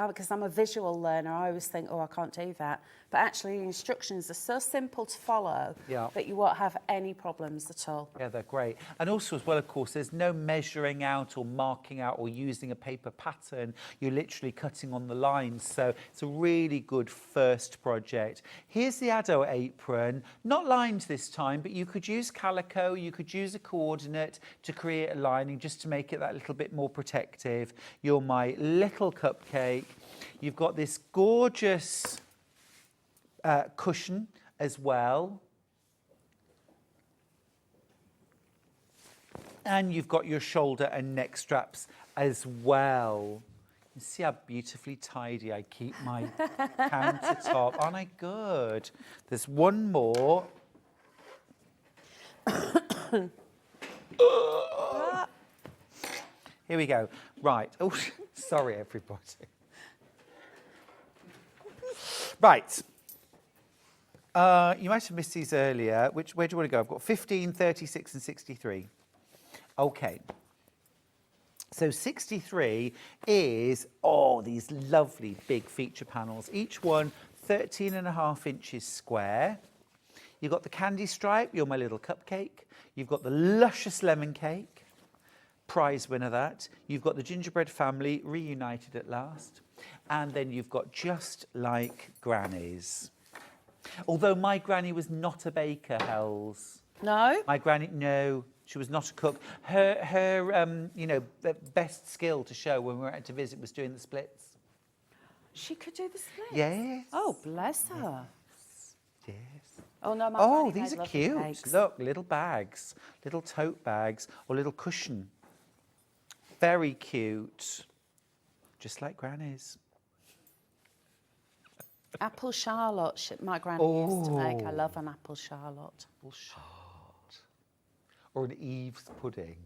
G: because I'm a visual learner, I always think, oh, I can't do that. But actually, the instructions are so simple to follow that you won't have any problems at all.
A: Yeah, they're great. And also as well, of course, there's no measuring out or marking out or using a paper pattern. You're literally cutting on the lines. So it's a really good first project. Here's the adult apron, not lined this time, but you could use calico, you could use a coordinate to create a lining just to make it that little bit more protective. You're my little cupcake. You've got this gorgeous cushion as well. And you've got your shoulder and neck straps as well. You see how beautifully tidy I keep my countertop. Aren't I good? There's one more. Here we go. Right. Oh, sorry, everybody. Right. You might have missed these earlier. Where do you want to go? I've got 15, 36 and 63. Okay. So 63 is, these lovely big feature panels. Each one 13.5 inches square. You've got the candy stripe, you're my little cupcake. You've got the luscious lemon cake, prize winner that. You've got the gingerbread family reunited at last. And then you've got just like Granny's. Although my granny was not a baker, Hels.
G: No?
A: My granny, no, she was not a cook. Her the best skill to show when we went to visit was doing the splits.
G: She could do the splits?
A: Yes.
G: Oh, bless her.
A: Yes.
G: Oh, no, my
A: Oh,
G: granny
A: these
G: made
A: are
G: lovely
A: cute.
G: cakes.
A: Look, little bags, little tote bags or little cushion. Very cute. Just like Granny's.
G: Apple charlotte, my granny used to make. I love an apple charlotte.
A: Apple charlotte. Or an Eve's pudding.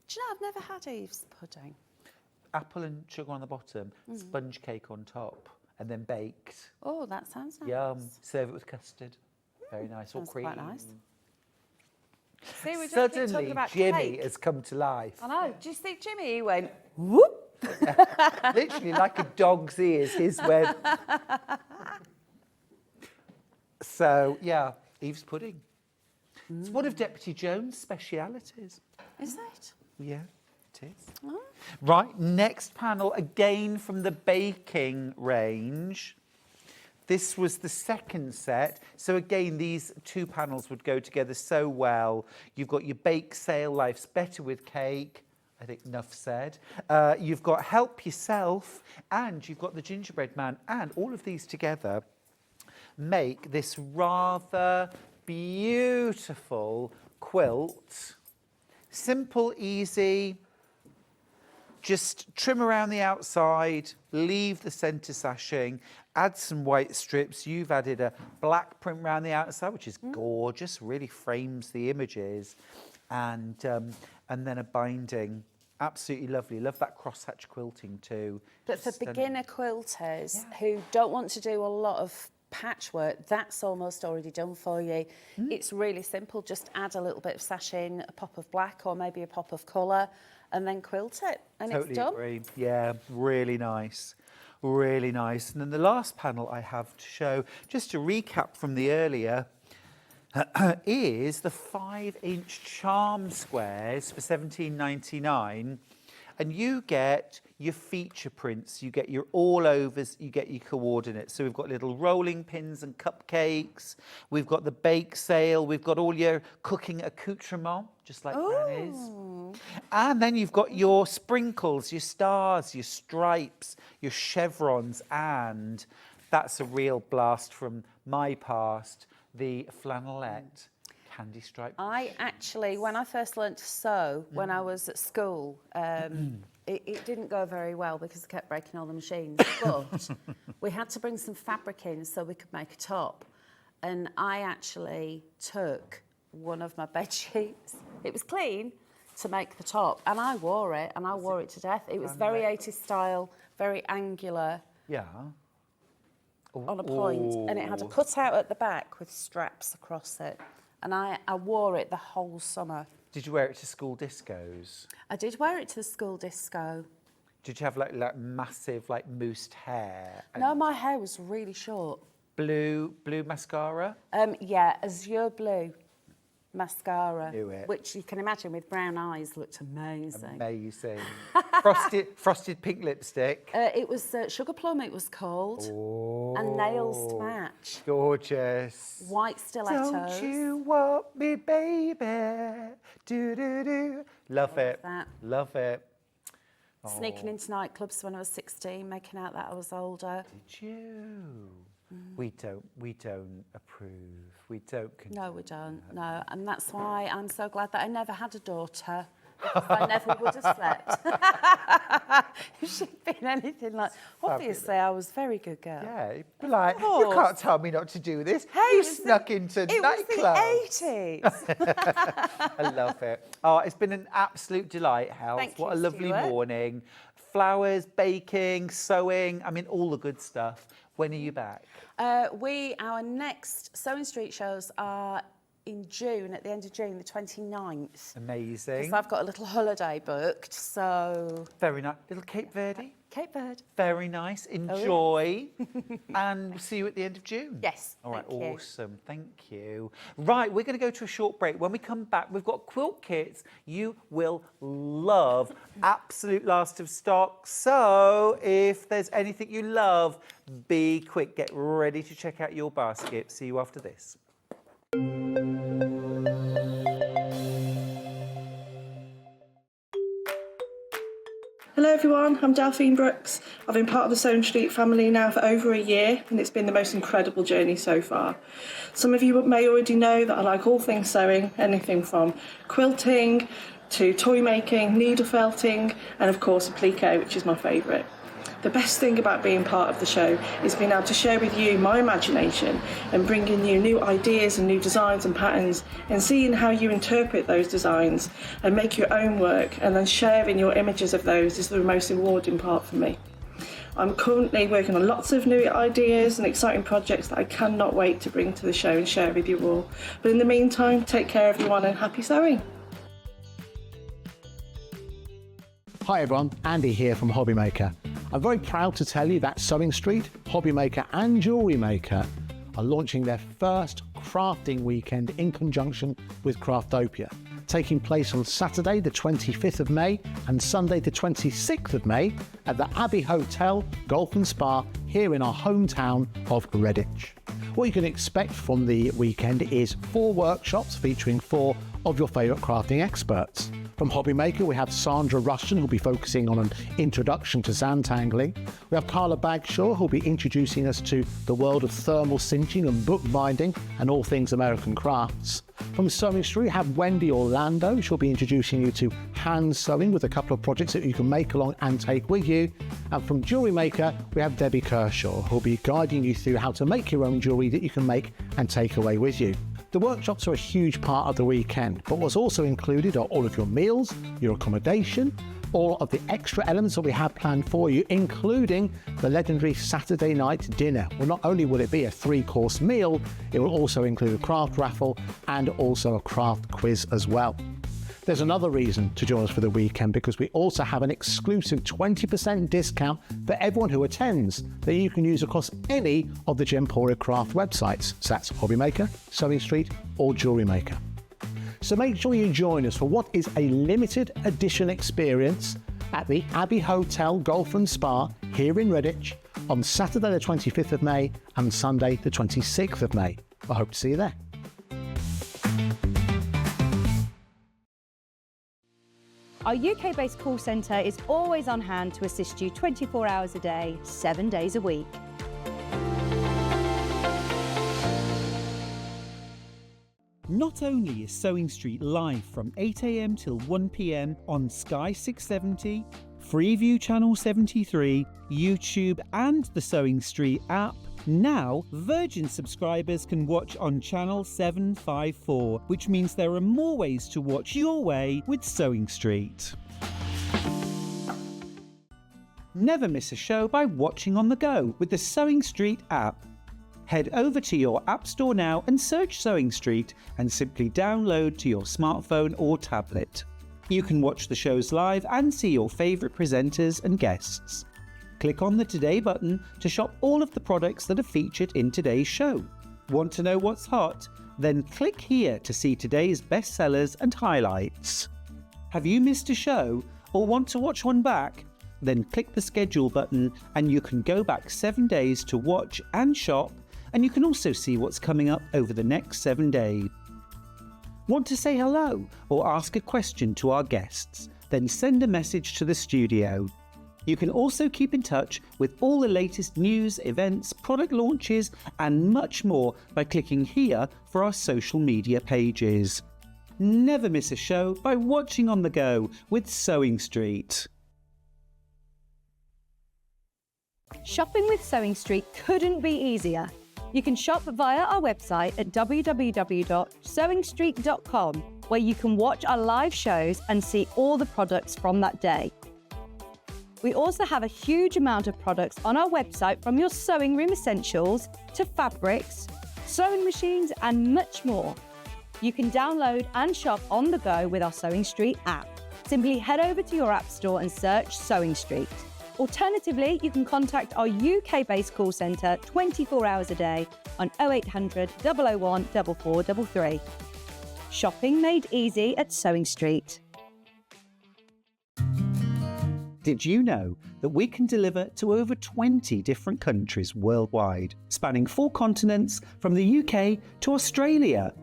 G: Do you know, I've never had Eve's pudding.
A: Apple and sugar on the bottom, sponge cake on top, and then baked.
G: Oh, that sounds nice.
A: Yum. Serve it with custard. Very nice. Or
G: Sounds
A: cream.
G: quite nice. See, we just keep talking
A: Suddenly,
G: about
A: Jimmy
G: cake.
A: has come to life.
G: I know. Do you see Jimmy? He went, whoop.
A: Literally like a dog's ears, his went. So, yeah, Eve's pudding. It's one of Deputy Jones' specialities.
G: Is it?
A: Yeah, it is. Oh. Right, next panel, again from the baking range. This was the second set. So again, these two panels would go together so well. You've got your bake sale, Life's Better with Cake. I think enough said. You've got Help Yourself, and you've got the Gingerbread Man. And all of these together make this rather beautiful quilt. Simple, easy. Just trim around the outside, leave the centre sashing, add some white strips. You've added a black print around the outside, which is gorgeous, really frames the images. And then a binding. Absolutely lovely. Love that crosshatch quilting too.
G: But for beginner quilters who don't want to do a lot of patchwork, that's almost already done for you. It's really simple. Just add a little bit of sashing, a pop of black or maybe a pop of colour, and then quilt it, and
A: Totally
G: it's done.
A: agree. Yeah, really nice. Really nice. And then the last panel I have to show, just to recap from the earlier, is the 5-inch charm squares for £17.99, and you get your feature prints, you get your all-overs, you get your coordinates. So we've got little rolling pins and cupcakes, we've got the bake sale, we've got all your cooking accoutrement, just like Granny's. And then you've got your sprinkles, your stars, your stripes, your chevrons, and that's a real blast from my past, the flannelette candy stripe.
G: I actually, when I first learnt to sew, when I was at school, it didn't go very well because I kept breaking all the machines. But we had to bring some fabric in so we could make a top. And I actually took one of my bed sheets. It was clean to make the top, and I wore it, and I wore it to death. It was very 80s style, very angular.
A: Yeah.
G: On a point, and it had a cutout at the back with straps across it. And I wore it the whole summer.
A: Did you wear it to school discos?
G: I did wear it to the school disco.
A: Did you have like massive like moussed hair?
G: No, my hair was really short.
A: Blue mascara?
G: Yeah, azure blue mascara,
A: Knew it.
G: which you can imagine with brown eyes looked amazing.
A: Amazing. frosted pink lipstick.
G: It was Sugar Plum, it was called, and nails to match.
A: Gorgeous.
G: White stilettos.
A: Don't you want me, baby? Do do do. Love it.
G: That.
A: Love it.
G: Sneaking into nightclubs when I was 16, making out that I was older.
A: Did you? We don't approve. We don't condone.
G: No, we don't. No, and that's why I'm so glad that I never had a daughter. Because I never would have slept. If she'd been anything like... Obviously, I was a very good girl.
A: Yeah, but like, you can't tell me not to do this.
G: Hey,
A: you snuck into nightclubs.
G: It was the 80s.
A: I love it. Oh, it's been an absolute delight, Hels.
G: Thank
A: What
G: you,
A: a lovely
G: Stuart.
A: morning. Flowers, baking, sewing, I mean, all the good stuff. When are you back?
G: Our next Sewing Street shows are in June, at the end of June, the 29th.
A: Amazing.
G: Because I've got a little holiday booked, so...
A: Very nice. Little Cape Verde.
G: Cape Verde.
A: Very nice. Enjoy. And we'll see you at the end of June.
G: Yes.
A: All right,
G: thank you.
A: awesome. Thank you. Right, we're going to go to a short break. When we come back, we've got quilt kits you will love. Absolute last of stock. So if there's anything you love, be quick. Get ready to check out your basket. See you after this.
L: Hello everyone, I'm Delphine Brooks. I've been part of the Sewing Street family now for over a year, and it's been the most incredible journey so far. Some of you may already know that I like all things sewing, anything from quilting to toy making, needle felting, and of course applique, which is my favourite. The best thing about being part of the show is being able to share with you my imagination and bringing you new ideas and new designs and patterns, and seeing how you interpret those designs and make your own work, and then sharing your images of those is the most rewarding part for me. I'm currently working on lots of new ideas and exciting projects that I cannot wait to bring to the show and share with you all. But in the meantime, take care everyone and happy sewing.
C: Hi everyone, Andy here from Hobby Maker. I'm very proud to tell you that Sewing Street, Hobby Maker and Jewellery Maker are launching their first crafting weekend in conjunction with Craftopia, taking place on Saturday the 25th of May and Sunday the 26th of May at the Abbey Hotel Golf and Spa here in our hometown of Redditch. What you can expect from the weekend is 4 workshops featuring 4 of your favourite crafting experts. From Hobby Maker, we have Sandra Rushton, who'll be focusing on an introduction to zantangling. We have Carla Bagshaw, who'll be introducing us to the world of thermal cinching and bookbinding and all things American crafts. From Sewing Street, we have Wendy Orlando. She'll be introducing you to hand sewing with a couple of projects that you can make along and take with you. And from Jewellery Maker, we have Debbie Kershaw, who'll be guiding you through how to make your own jewellery that you can make and take away with you. The workshops are a huge part of the weekend, but what's also included are all of your meals, your accommodation, all of the extra elements that we have planned for you, including the legendary Saturday night dinner. Well, not only will it be a 3-course meal, it will also include a craft raffle and also a craft quiz as well. There's another reason to join us for the weekend, because we also have an exclusive 20% discount for everyone who attends that you can use across any of the Gemporia craft websites. So that's Hobby Maker, Sewing Street or Jewellery Maker. So make sure you join us for what is a limited edition experience at the Abbey Hotel Golf and Spa here in Redditch on Saturday the 25th of May and Sunday the 26th of May. I hope to see you there.
I: Our UK-based call centre is always on hand to assist you 24 hours a day, 7 days a week.
E: Not only is Sewing Street live from 8 AM till 1 PM on Sky 670, Freeview Channel 73, YouTube and the Sewing Street app, now Virgin subscribers can watch on Channel 754, which means there are more ways to watch your way with Sewing Street. Never miss a show by watching on the go with the Sewing Street app. Head over to your App Store now and search Sewing Street and simply download to your smartphone or tablet. You can watch the shows live and see your favourite presenters and guests. Click on the Today button to shop all of the products that are featured in today's show. Want to know what's hot? Then click here to see today's bestsellers and highlights. Have you missed a show or want to watch one back? Then click the schedule button and you can go back 7 days to watch and shop, and you can also see what's coming up over the next 7 days. Want to say hello or ask a question to our guests? Then send a message to the studio. You can also keep in touch with all the latest news, events, product launches and much more by clicking here for our social media pages. Never miss a show by watching on the go with Sewing Street.
I: Shopping with Sewing Street couldn't be easier. You can shop via our website at www.sewingstreet.com, where you can watch our live shows and see all the products from that day. We also have a huge amount of products on our website, from your sewing room essentials to fabrics, sewing machines and much more. You can download and shop on the go with our Sewing Street app. Simply head over to your app store and search Sewing Street. Alternatively, you can contact our UK-based call centre 24 hours a day on 0800 001 4433. Shopping made easy at Sewing Street.
E: Did you know that we can deliver to over 20 different countries worldwide, spanning 4 continents from the UK to Australia?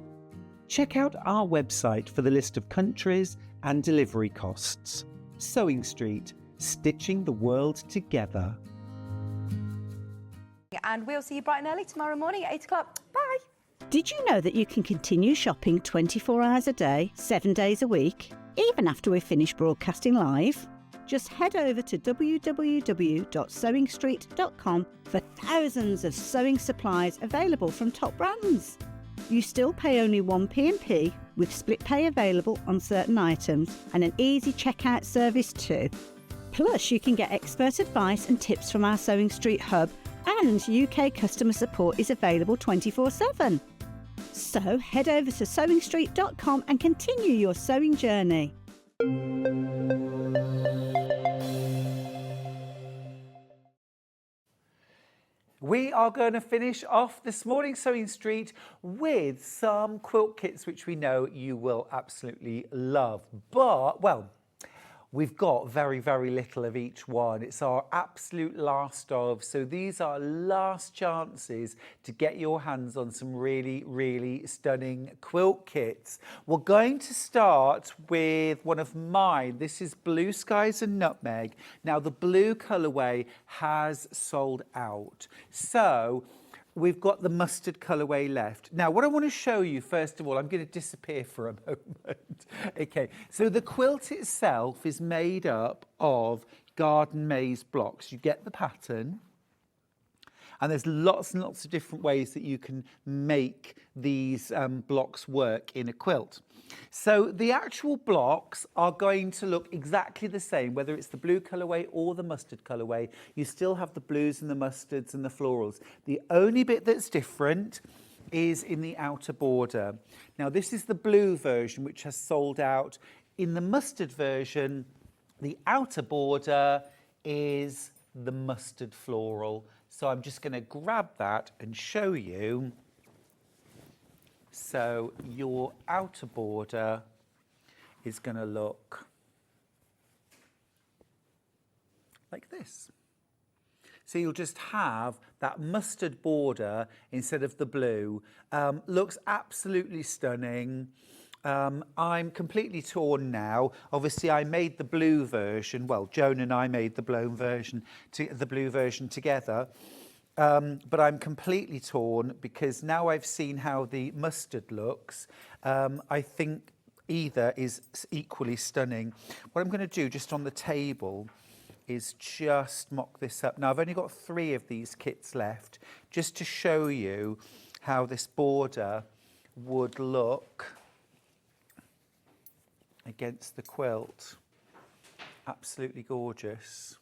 E: Check out our website for the list of countries and delivery costs. Sewing Street, stitching the world together.
I: And we'll see you bright and early tomorrow morning at 8 o'clock. Bye!
J: Did you know that you can continue shopping 24 hours a day, 7 days a week, even after we've finished broadcasting live? Just head over to www.sewingstreet.com for thousands of sewing supplies available from top brands. You still pay only 1 P&P, with split pay available on certain items and an easy checkout service too. Plus, you can get expert advice and tips from our Sewing Street Hub, and UK customer support is available 24/7. So head over to sewingstreet.com and continue your sewing journey.
A: We are going to finish off this morning's Sewing Street with some quilt kits, which we know you will absolutely love. But, well, we've got very, very little of each one. It's our absolute last of. So these are last chances to get your hands on some really, really stunning quilt kits. We're going to start with one of mine. This is Blue Skies and Nutmeg. Now, the blue colourway has sold out. So we've got the mustard colourway left. Now, what I want to show you, first of all, I'm going to disappear for a moment. Okay, so the quilt itself is made up of garden maze blocks. You get the pattern, and there's lots and lots of different ways that you can make these blocks work in a quilt. So the actual blocks are going to look exactly the same, whether it's the blue colourway or the mustard colourway. You still have the blues and the mustards and the florals. The only bit that's different is in the outer border. Now, this is the blue version, which has sold out. In the mustard version, the outer border is the mustard floral. So I'm just going to grab that and show you. So your outer border is going to look like this. So you'll just have that mustard border instead of the blue. Looks absolutely stunning. I'm completely torn now. Obviously, I made the blue version. Well, Joan and I made the blue version together. But I'm completely torn because now I've seen how the mustard looks. I think either is equally stunning. What I'm going to do just on the table is just mock this up. Now, I've only got 3 of these kits left, just to show you how this border would look against the quilt. Absolutely gorgeous.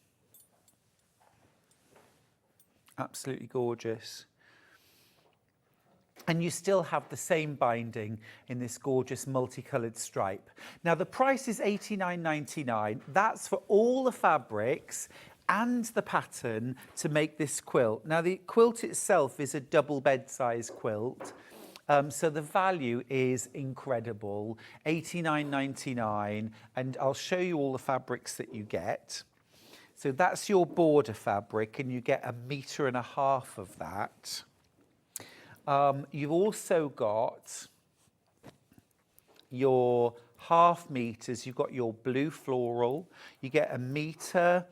A: Absolutely gorgeous. And you still have the same binding in this gorgeous multicoloured stripe. Now, the price is £89.99. That's for all the fabrics and the pattern to make this quilt. Now, the quilt itself is a double bed size quilt. So the value is incredible, £89.99. And I'll show you all the fabrics that you get. So that's your border fabric, and you get 1.5 meters of that. You've also got your 0.5 meters. You've got your blue floral. You get 1 meter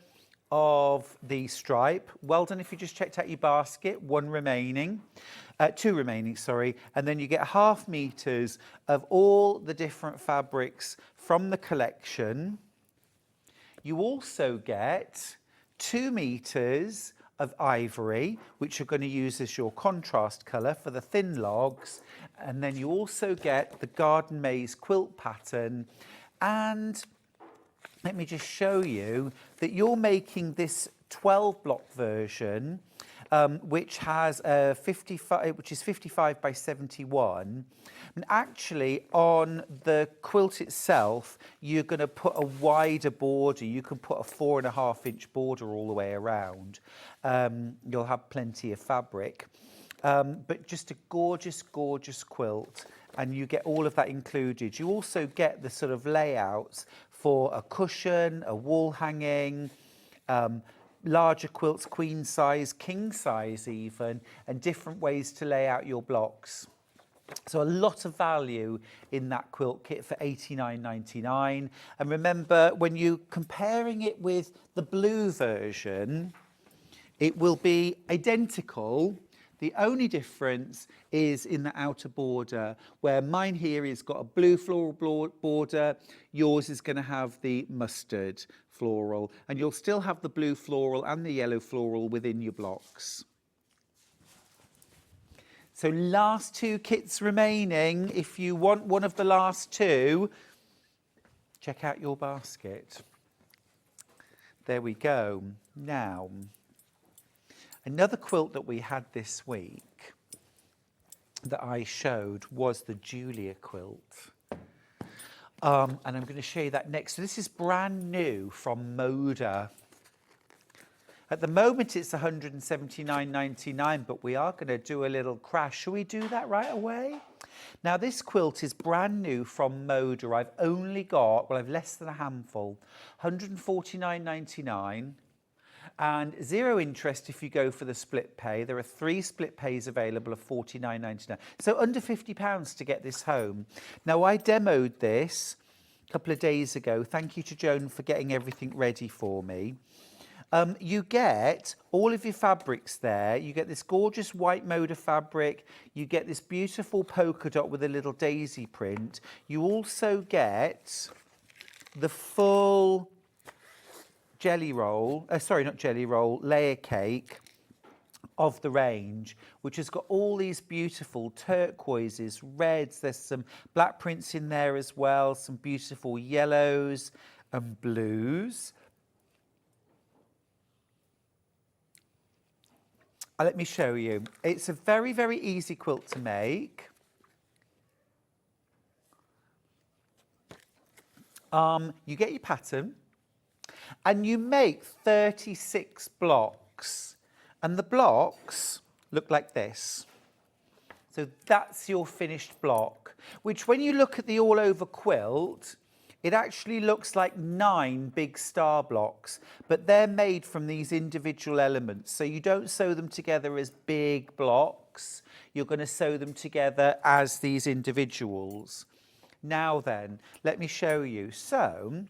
A: of the stripe. Well done if you just checked out your basket. 2 remaining, sorry. And then you get 0.5 meters of all the different fabrics from the collection. You also get 2 meters of ivory, which you're going to use as your contrast colour for the thin logs. And then you also get the garden maze quilt pattern. And let me just show you that you're making this 12 block version, which has a 55, which is 55 by 71. And actually, on the quilt itself, you're going to put a wider border. You can put a 4.5-inch border all the way around. You'll have plenty of fabric. But just a gorgeous, gorgeous quilt. And you get all of that included. You also get the sort of layouts for a cushion, a wall hanging, larger quilts, queen size, king size even, and different ways to lay out your blocks. So a lot of value in that quilt kit for £89.99. And remember, when you're comparing it with the blue version, it will be identical. The only difference is in the outer border, where mine here has got a blue floral border, yours is going to have the mustard floral, and you'll still have the blue floral and the yellow floral within your blocks. So last 2 kits remaining. If you want one of the last 2, check out your basket. There we go. Now, another quilt that we had this week that I showed was the Julia quilt. And I'm going to show you that next. So this is brand new from Moda. At the moment, it's $179.99, but we are going to do a little crash. Shall we do that right away? Now, this quilt is brand new from Moda. I've only got, well, I've less than a handful, $149.99. And zero interest if you go for the split pay. There are 3 split pays available of $49.99. So under £50 to get this home. Now, I demoed this a couple of days ago. Thank you to Joan for getting everything ready for me. You get all of your fabrics there. You get this gorgeous white Moda fabric. You get this beautiful polka dot with a little daisy print. You also get the full jelly roll, layer cake of the range, which has got all these beautiful turquoises, reds. There's some black prints in there as well, some beautiful yellows and blues. Let me show you. It's a very, very easy quilt to make. You get your pattern and you make 36 blocks, and the blocks look like this. So that's your finished block, which when you look at the all over quilt, it actually looks like 9 big star blocks, but they're made from these individual elements. So you don't sew them together as big blocks. You're going to sew them together as these individuals. Now then, let me show you. So,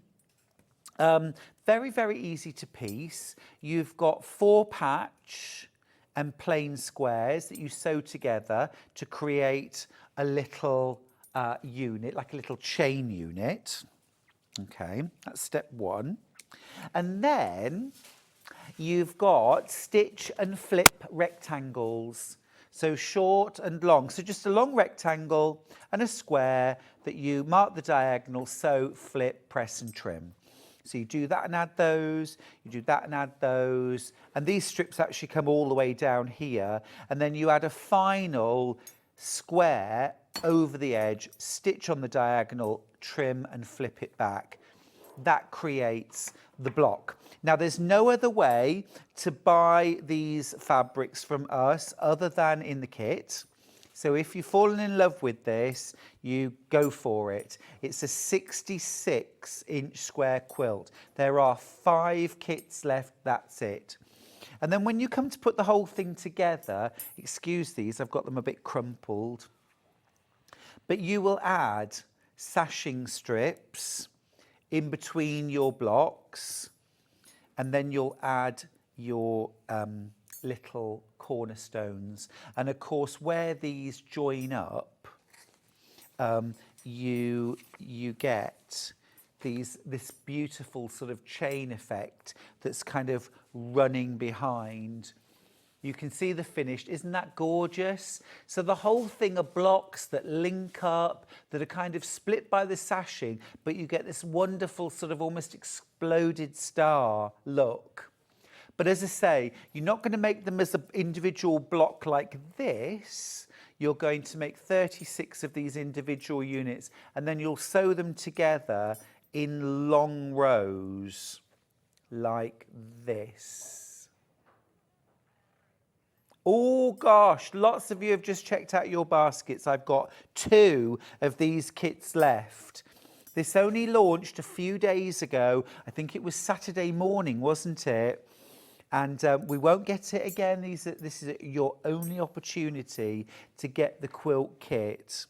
A: very, very easy to piece. You've got 4 patch and plain squares that you sew together to create a little unit, like a little chain unit. Okay, that's step 1. And then you've got stitch and flip rectangles. So short and long. So just a long rectangle and a square that you mark the diagonal, sew, flip, press and trim. So you do that and add those, you do that and add those. And these strips actually come all the way down here. And then you add a final square over the edge, stitch on the diagonal, trim and flip it back. That creates the block. Now there's no other way to buy these fabrics from us other than in the kit. So if you've fallen in love with this, you go for it. It's a 66-inch square quilt. There are 5 kits left, that's it. And then when you come to put the whole thing together, excuse these, I've got them a bit crumpled, but you will add sashing strips in between your blocks, and then you'll add your little cornerstones. And of course, where these join up, you get this beautiful sort of chain effect that's kind of running behind. You can see the finished. Isn't that gorgeous? So the whole thing are blocks that link up, that are kind of split by the sashing, but you get this wonderful sort of almost exploded star look. But as I say, you're not going to make them as an individual block like this. You're going to make 36 of these individual units, and then you'll sew them together in long rows like this. Oh gosh, lots of you have just checked out your baskets. I've got 2 of these kits left. This only launched a few days ago. I think it was Saturday morning, wasn't it? And we won't get it again. This is your only opportunity to get the quilt kit.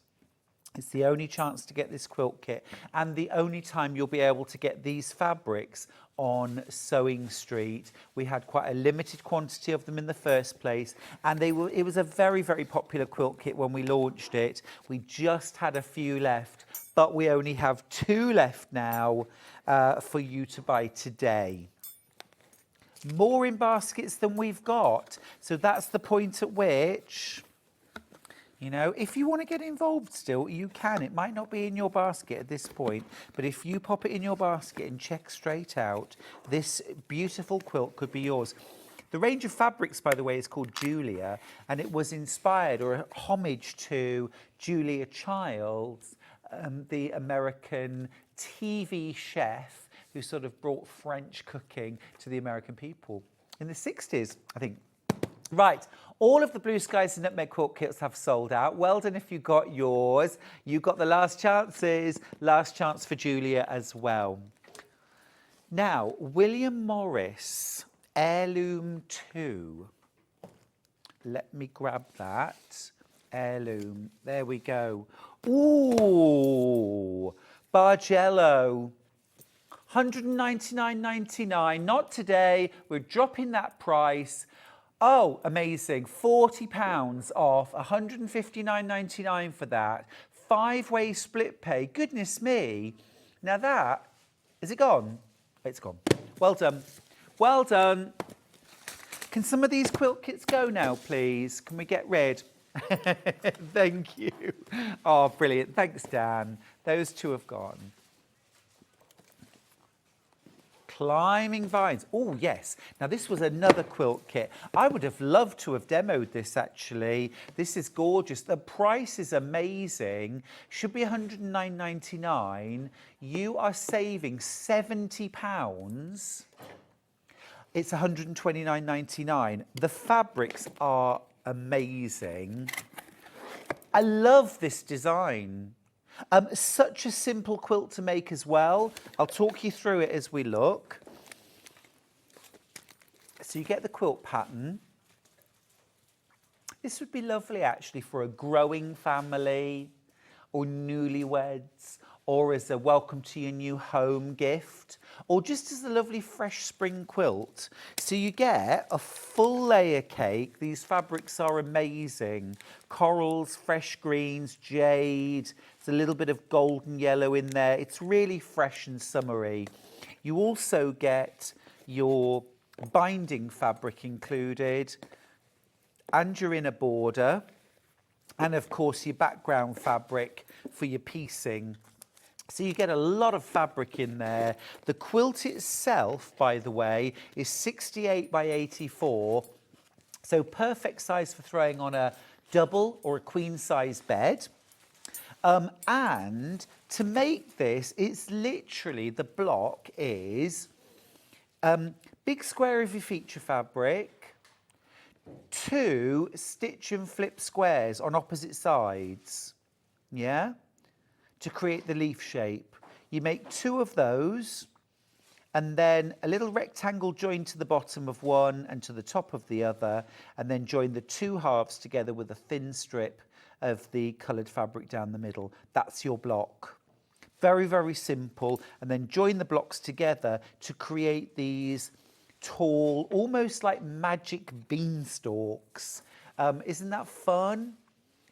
A: It's the only chance to get this quilt kit, and the only time you'll be able to get these fabrics on Sewing Street. We had quite a limited quantity of them in the first place, and it was a very, very popular quilt kit when we launched it. We just had a few left, but we only have 2 left now for you to buy today. More in baskets than we've got. So that's the point at which You know, if you want to get involved still, you can. It might not be in your basket at this point, but if you pop it in your basket and check straight out, this beautiful quilt could be yours. The range of fabrics, by the way, is called Julia, and it was inspired or a homage to Julia Childs, the American TV chef who sort of brought French cooking to the American people in the 60s, I think. Right, all of the Blue Skies and Nutmeg Quilt kits have sold out. Well done if you got yours. You got the last chances. Last chance for Julia as well. Now, William Morris, Heirloom 2. Let me grab that. Heirloom, there we go. Ooh, Bargello. £199.99, not today. We're dropping that price. Oh, amazing. £40 off, £159.99 for that. 5-way split pay. Goodness me. Now that, is it gone? It's gone. Well done. Well done. Can some of these quilt kits go now, please? Can we get rid? Thank you. Oh, brilliant. Thanks, Dan. Those two have gone. Climbing Vines. Oh, yes. Now, this was another quilt kit. I would have loved to have demoed this, actually. This is gorgeous. The price is amazing. Should be £109.99. You are saving £70. It's £129.99. The fabrics are amazing. I love this design. Such a simple quilt to make as well. I'll talk you through it as we look. So you get the quilt pattern. This would be lovely actually for a growing family or newlyweds, or as a welcome to your new home gift, or just as a lovely fresh spring quilt. So you get a full layer cake. These fabrics are amazing. Corals, fresh greens, jade. There's a little bit of golden yellow in there. It's really fresh and summery. You also get your binding fabric included, and your inner border, and of course your background fabric for your piecing. So you get a lot of fabric in there. The quilt itself, by the way, is 68 by 84. So perfect size for throwing on a double or a queen size bed. And to make this, it's literally, the block is big square of your feature fabric, 2 stitch and flip squares on opposite sides, yeah, to create the leaf shape. You make 2 of those, and then a little rectangle joined to the bottom of one and to the top of the other, and then join the 2 halves together with a thin strip of the coloured fabric down the middle. That's your block. Very, very simple. And then join the blocks together to create these tall, almost like magic beanstalks. Isn't that fun?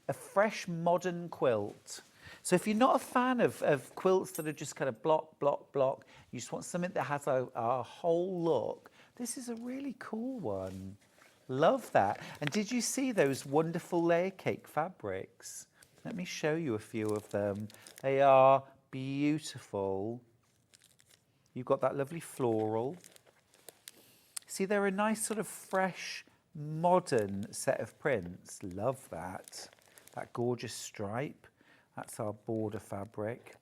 A: A fresh modern quilt. So if you're not a fan of quilts that are just kind of block, block, block, you just want something that has a whole look, this is a really cool one. Love that. And did you see those wonderful layer cake fabrics? Let me show you a few of them. They are beautiful. You've got that lovely floral. See, they're a nice sort of fresh, modern set of prints. Love that. That gorgeous stripe. That's our border fabric.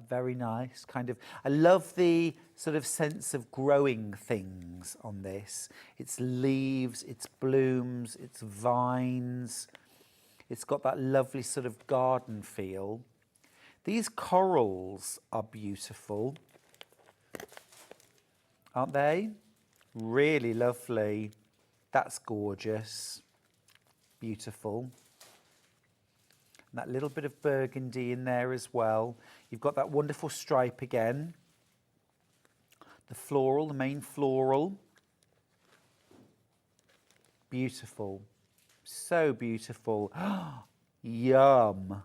A: Very nice, kind of. I love the sort of sense of growing things on this. It's leaves, it's blooms, it's vines. It's got that lovely sort of garden feel. These corals are beautiful, aren't they? Really lovely. That's gorgeous. Beautiful. And that little bit of burgundy in there as well. You've got that wonderful stripe again. The floral, the main floral. Beautiful. So beautiful. Yum.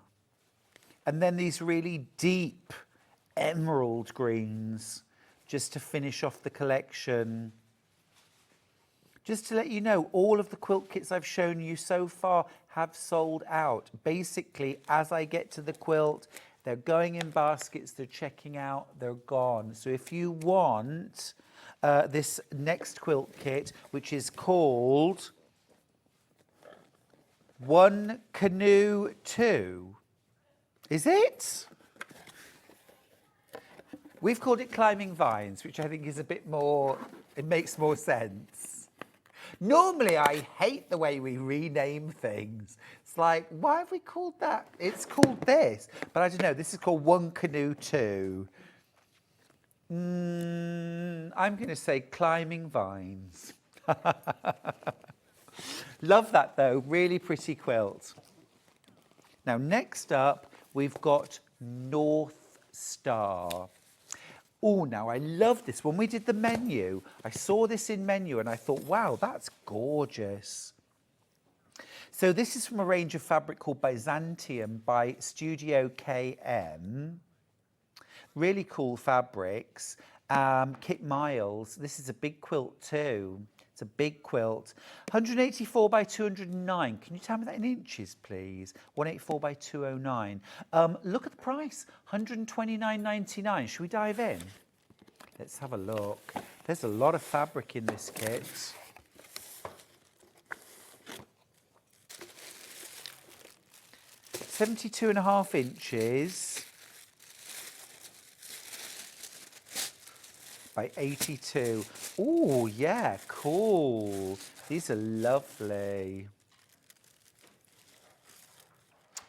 A: And then these really deep emerald greens just to finish off the collection. Just to let you know, all of the quilt kits I've shown you so far have sold out. Basically, as I get to the quilt, they're going in baskets, they're checking out, they're gone. So if you want this next quilt kit, which is called One Canoe 2, is it? We've called it Climbing Vines, which I think is a bit more, it makes more sense. Normally, I hate the way we rename things. It's like, why have we called that? It's called this. But I don't know, this is called One Canoe 2. I'm going to say Climbing Vines. Love that, though. Really pretty quilt. Now, next up, we've got North Star. Oh, now I love this. When we did the menu, I saw this in menu and I thought, wow, that's gorgeous. So this is from a range of fabric called Byzantium by Studio KM. Really cool fabrics. Kit Miles, this is a big quilt too. It's a big quilt. 184 by 209. Can you tell me that in inches, please? 184 by 209. Look at the price, 129.99. Should we dive in? Let's have a look. There's a lot of fabric in this kit. (72.5 inches) by 82. Oh, yeah, cool. These are lovely.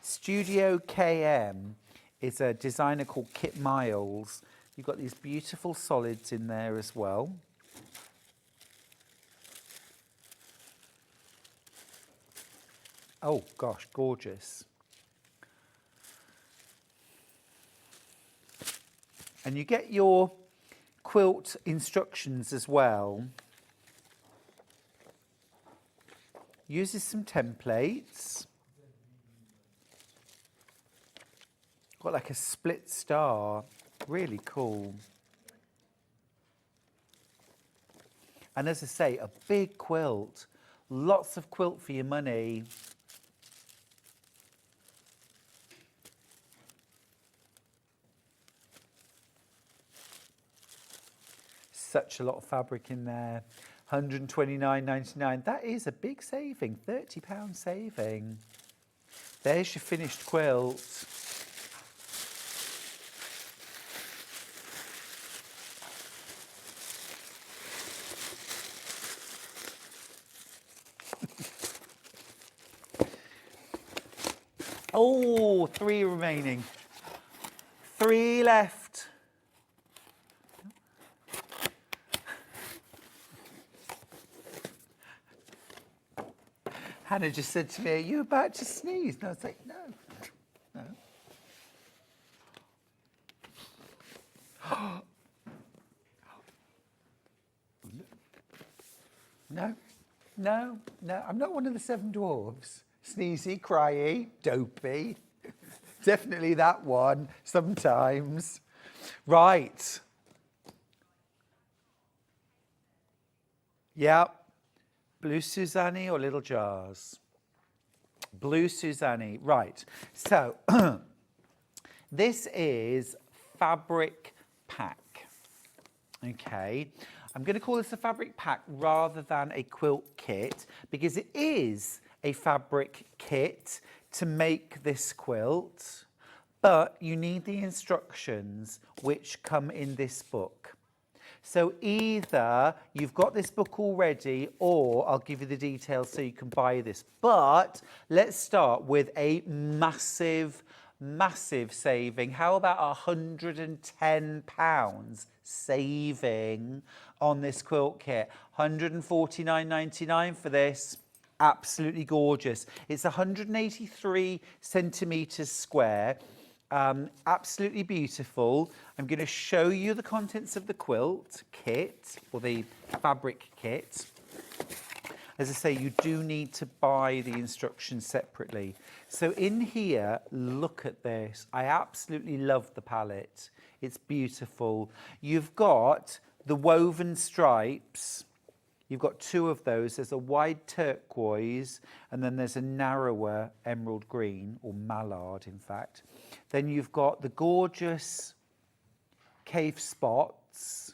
A: Studio KM is a designer called Kit Miles. You've got these beautiful solids in there as well. Oh, gosh, gorgeous. And you get your quilt instructions as well. Uses some templates. Got like a split star. Really cool. And as I say, a big quilt. Lots of quilt for your money. Such a lot of fabric in there. 129.99. That is a big saving. £30 saving. There's your finished quilt. Oh, 3 remaining. 3 left. Hannah just said to me, are you about to sneeze? And I was like, no, no. No, I'm not one of the 7 dwarves. Sneezy, cryy, dopey. Definitely that one, sometimes. Right. Yeah. Blue Suzanne or little jars? Blue Suzanne. Right. So, this is fabric pack. Okay. I'm going to call this a fabric pack rather than a quilt kit because it is a fabric kit to make this quilt, but you need the instructions which come in this book. So either you've got this book already or I'll give you the details so you can buy this. But let's start with a massive saving. How about £110 saving on this quilt kit? £149.99 for this. Absolutely gorgeous. It's 183 centimetres square. Absolutely beautiful. I'm going to show you the contents of the quilt kit or the fabric kit. As I say, you do need to buy the instructions separately. So in here, look at this. I absolutely love the palette. It's beautiful. You've got the woven stripes You've got two of those. There's a wide turquoise and then there's a narrower emerald green, or mallard in fact. Then you've got the gorgeous cave spots.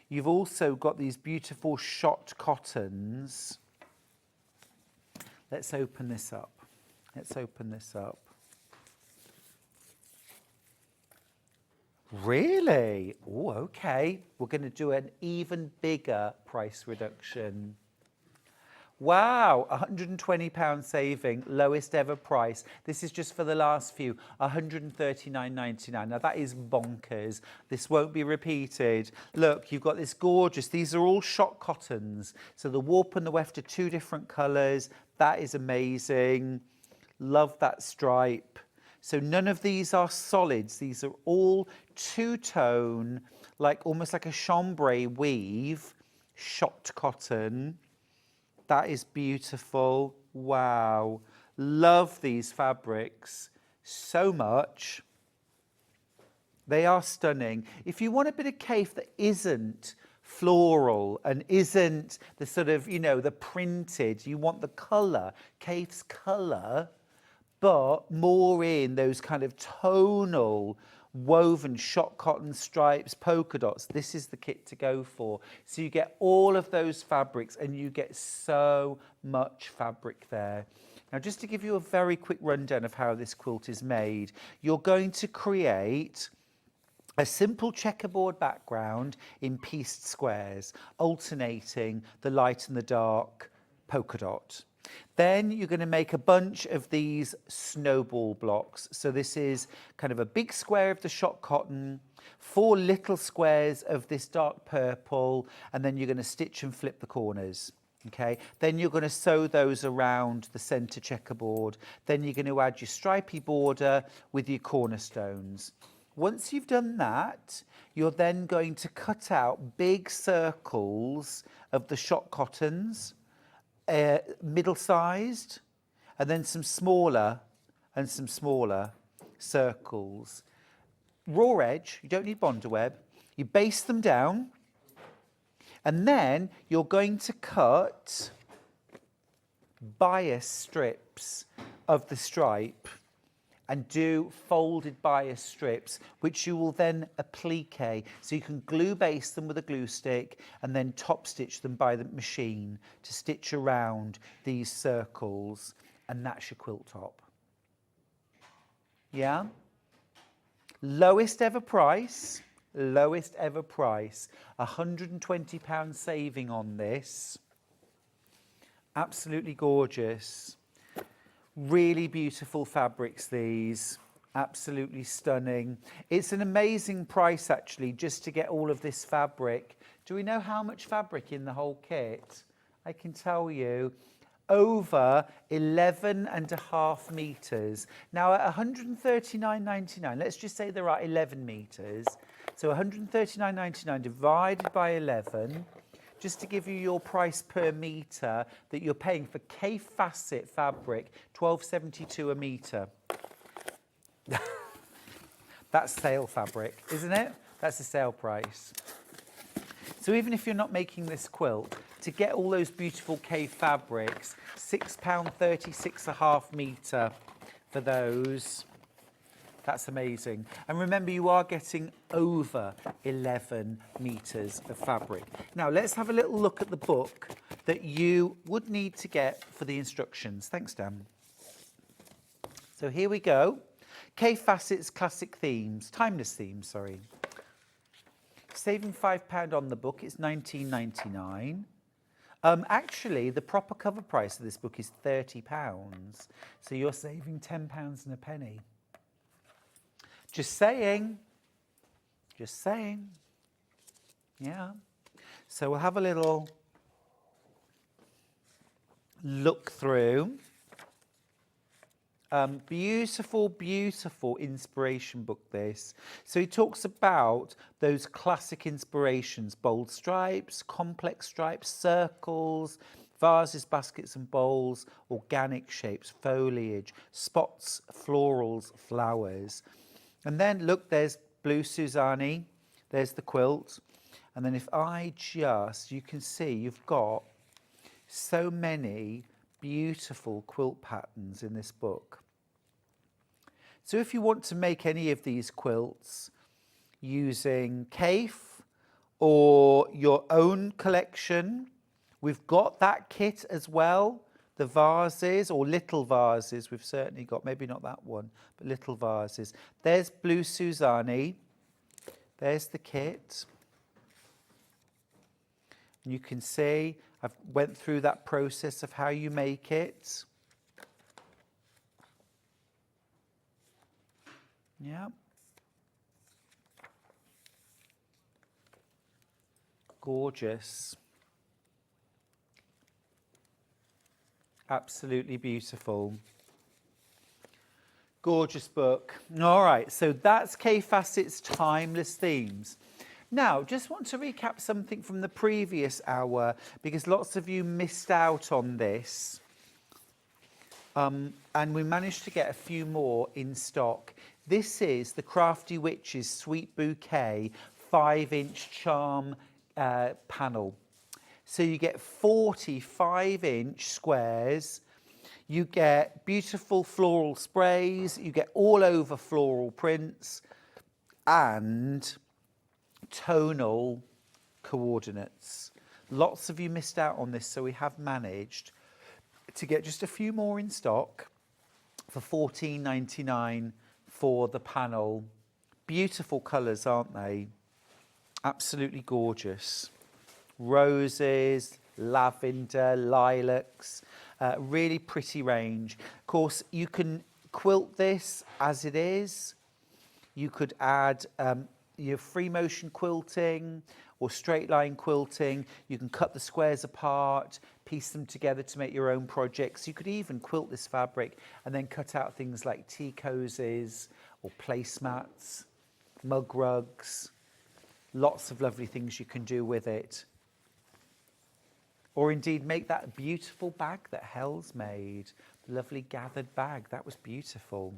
A: You've also got these beautiful shot cottons. Let's open this up. Let's open this up. Really? Oh, okay. We're going to do an even bigger price reduction. Wow, £120 saving, lowest ever price. This is just for the last few, £139.99. Now that is bonkers. This won't be repeated. Look, you've got this gorgeous, these are all shot cottons. So the warp and the weft are two different colours. That is amazing. Love that stripe. So none of these are solids. These are all two-tone, like almost like a chambray weave, shot cotton. That is beautiful. Wow. Love these fabrics so much. They are stunning. If you want a bit of cave that isn't floral and isn't the sort of, you know, the printed, you want the colour, cave's colour, but more in those kind of tonal woven shot cotton stripes, polka dots. This is the kit to go for. So you get all of those fabrics and you get so much fabric there. Now, just to give you a very quick rundown of how this quilt is made, you're going to create a simple checkerboard background in pieced squares, alternating the light and the dark polka dot. Then you're going to make a bunch of these snowball blocks. So this is kind of a big square of the shot cotton, 4 little squares of this dark purple, and then you're going to stitch and flip the corners. Okay, then you're going to sew those around the center checkerboard. Then you're going to add your stripy border with your cornerstones. Once you've done that, you're then going to cut out big circles of the shot cottons, middle-sized, and then some smaller and some smaller circles. Raw edge, you don't need Bondaweb. You baste them down, and then you're going to cut bias strips of the stripe and do folded bias strips, which you will then applique. So you can glue base them with a glue stick and then top stitch them by the machine to stitch around these circles, and that's your quilt top. Yeah? Lowest ever price, £120 saving on this. Absolutely gorgeous. Really beautiful fabrics, these. Absolutely stunning. It's an amazing price, actually, just to get all of this fabric. Do we know how much fabric in the whole kit? I can tell you. Over 11.5 metres. Now, at £139.99, let's just say there are 11 metres. So £139.99 divided by 11, just to give you your price per metre that you're paying for K facet fabric, £12.72 a metre. That's sale fabric, isn't it? That's the sale price. So even if you're not making this quilt, to get all those beautiful K fabrics, £6.36 a half metre for those. That's amazing. And remember, you are getting over 11 metres of fabric. Now, let's have a little look at the book that you would need to get for the instructions. Thanks, Dan. So here we go. K Facet's classic themes, timeless themes, sorry. Saving £5 on the book, it's £19.99. Actually, the proper cover price of this book is £30. So you're saving £10 and a penny. Just saying. Just saying. Yeah. So we'll have a little look through. Beautiful, beautiful inspiration book, this. So he talks about those classic inspirations, bold stripes, complex stripes, circles, vases, baskets and bowls, organic shapes, foliage, spots, florals, flowers. And then, look, there's Blue Suzanne, there's the quilt, And then if I just, you can see you've got so many beautiful quilt patterns in this book. So if you want to make any of these quilts using CAFE or your own collection, we've got that kit as well. The vases, or little vases, we've certainly got, maybe not that one, but little vases. There's Blue Suzanne. There's the kit. And you can see I've went through that process of how you make it. Yeah. Gorgeous. Absolutely beautiful. Gorgeous book. All right, so that's Kay Fassett's Timeless Themes. Now, just want to recap something from the previous hour because lots of you missed out on this. And we managed to get a few more in stock. This is the Crafty Witches Sweet Bouquet 5-inch charm panel. So you get 45-inch squares, you get beautiful floral sprays, you get all over floral prints and tonal coordinates. Lots of you missed out on this, so we have managed to get just a few more in stock for $14.99 for the panel. Beautiful colours, aren't they? Absolutely gorgeous. Roses, lavender, lilacs, really pretty range. Of course, you can quilt this as it is. You could add your free motion quilting or straight line quilting. You can cut the squares apart, piece them together to make your own projects. You could even quilt this fabric and then cut out things like tea cozies or placemats, mug rugs. Lots of lovely things you can do with it. Or indeed make that beautiful bag that Hels made, the lovely gathered bag. That was beautiful.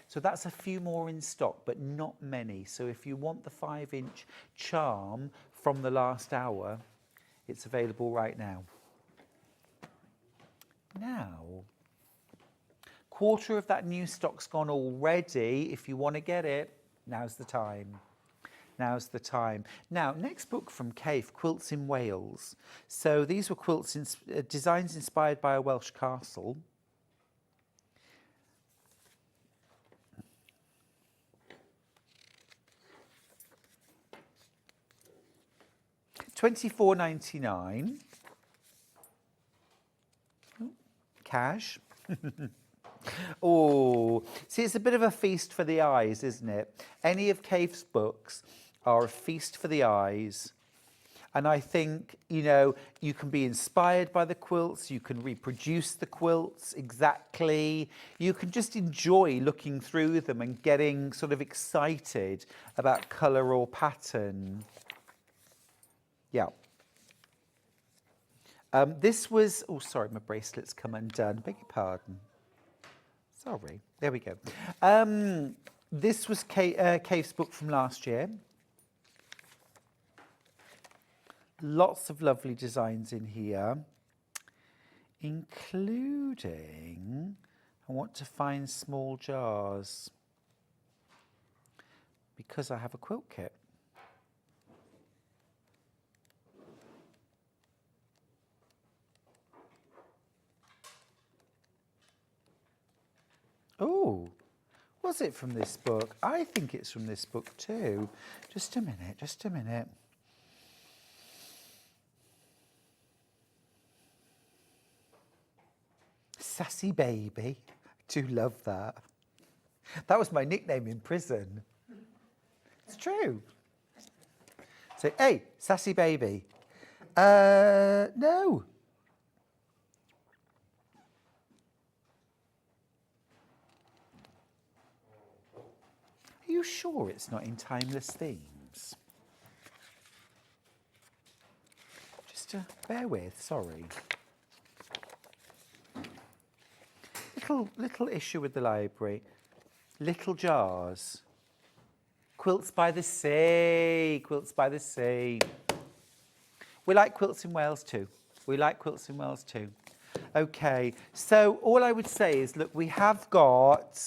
A: So that's a few more in stock, but not many. So if you want the 5-inch charm from the last hour, it's available right now. Now, quarter of that new stock's gone already. If you want to get it, now's the time. Now's the time. Now, next book from Cave, Quilts in Wales. So these were quilts, designs inspired by a Welsh castle. $24.99. Cash. Oh, see, it's a bit of a feast for the eyes, isn't it? Any of Cave's books are a feast for the eyes. And I think, you know, you can be inspired by the quilts, you can reproduce the quilts exactly. You can just enjoy looking through them and getting sort of excited about colour or pattern. Yeah. This was, oh, sorry, my bracelet's come undone. Beg your pardon. Sorry. There we go. This was Cave's book from last year. Lots of lovely designs in here, including, I want to find small jars because I have a quilt kit. Oh, was it from this book? I think it's from this book too. Just a minute, just a minute. Sassy Baby. I do love that. That was my nickname in prison. It's true. So, hey, Sassy Baby. No. Are you sure it's not in Timeless Themes? Just bear with, sorry. Little issue with the library. Little jars. Quilts by the Sea. Quilts by the Sea. We like quilts in Wales too. We like quilts in Wales too. Okay, so all I would say is, look, we have got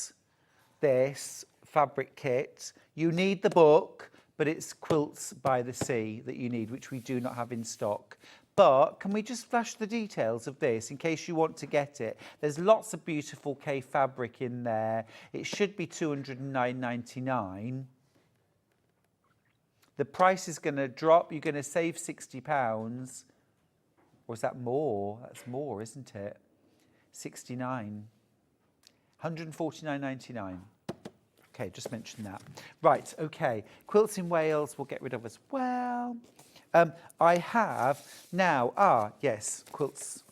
A: this fabric kit. You need the book, but it's Quilts by the Sea that you need, which we do not have in stock. But can we just flash the details of this in case you want to get it? There's lots of beautiful K fabric in there. It should be £209.99. The price is going to drop. You're going to save £60. Or is that more? That's more, isn't it? 69. 149.99. Okay, just mention that. Right, okay. Quilts in Wales we'll get rid of as well. I have now, yes, quilts.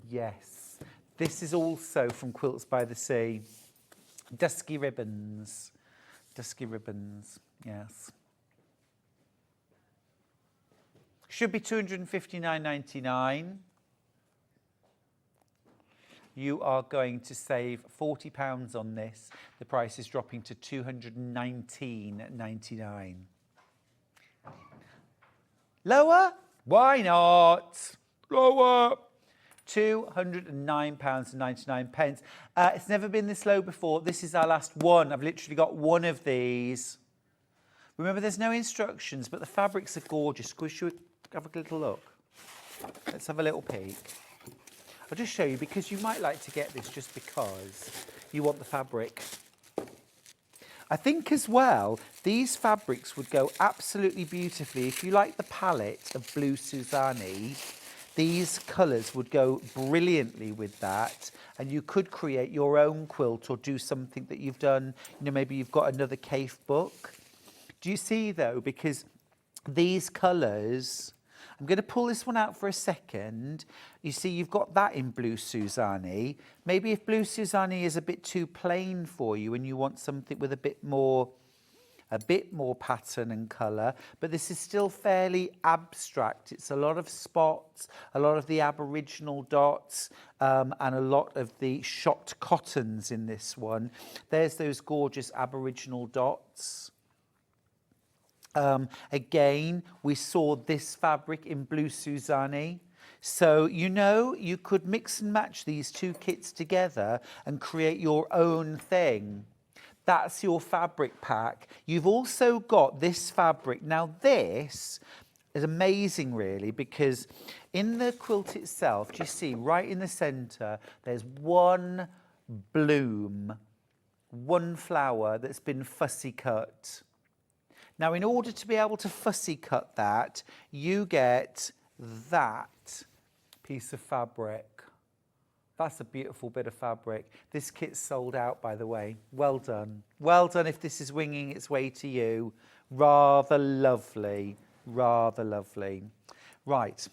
A: Yes. This is also from Quilts by the Sea. Dusky ribbons. Dusky ribbons, yes. Should be £259.99. You are going to save £40 on this. The price is dropping to £219.99. Lower? Why not? Lower. £209.99. It's never been this low before. This is our last one. I've literally got one of these. Remember, there's no instructions, but the fabrics are gorgeous. Should we have a little look? Let's have a little peek. I'll just show you, because you might like to get this just because you want the fabric. I think as well, these fabrics would go absolutely beautifully. If you like the palette of Blue Suzanne, these colours would go brilliantly with that. And you could create your own quilt or do something that you've done. You know, maybe you've got another cave book. Do you see, though? Because these colours, I'm going to pull this one out for a second. You see, you've got that in Blue Suzanne. Maybe if Blue Suzanne is a bit too plain for you and you want something with a bit more pattern and colour, but this is still fairly abstract. It's a lot of spots, a lot of the Aboriginal dots, and a lot of the shot cottons in this one. There's those gorgeous Aboriginal dots. Again, we saw this fabric in Blue Suzanne. So, you know, you could mix and match these two kits together and create your own thing. That's your fabric pack. You've also got this fabric. Now, this is amazing, really, because in the quilt itself, do you see right in the centre, there's one bloom, one flower that's been fussy cut. Now, in order to be able to fussy cut that, you get that piece of fabric. That's a beautiful bit of fabric. This kit's sold out, by the way. Well done. Well done if this is winging its way to you. Rather lovely. Rather lovely. Right.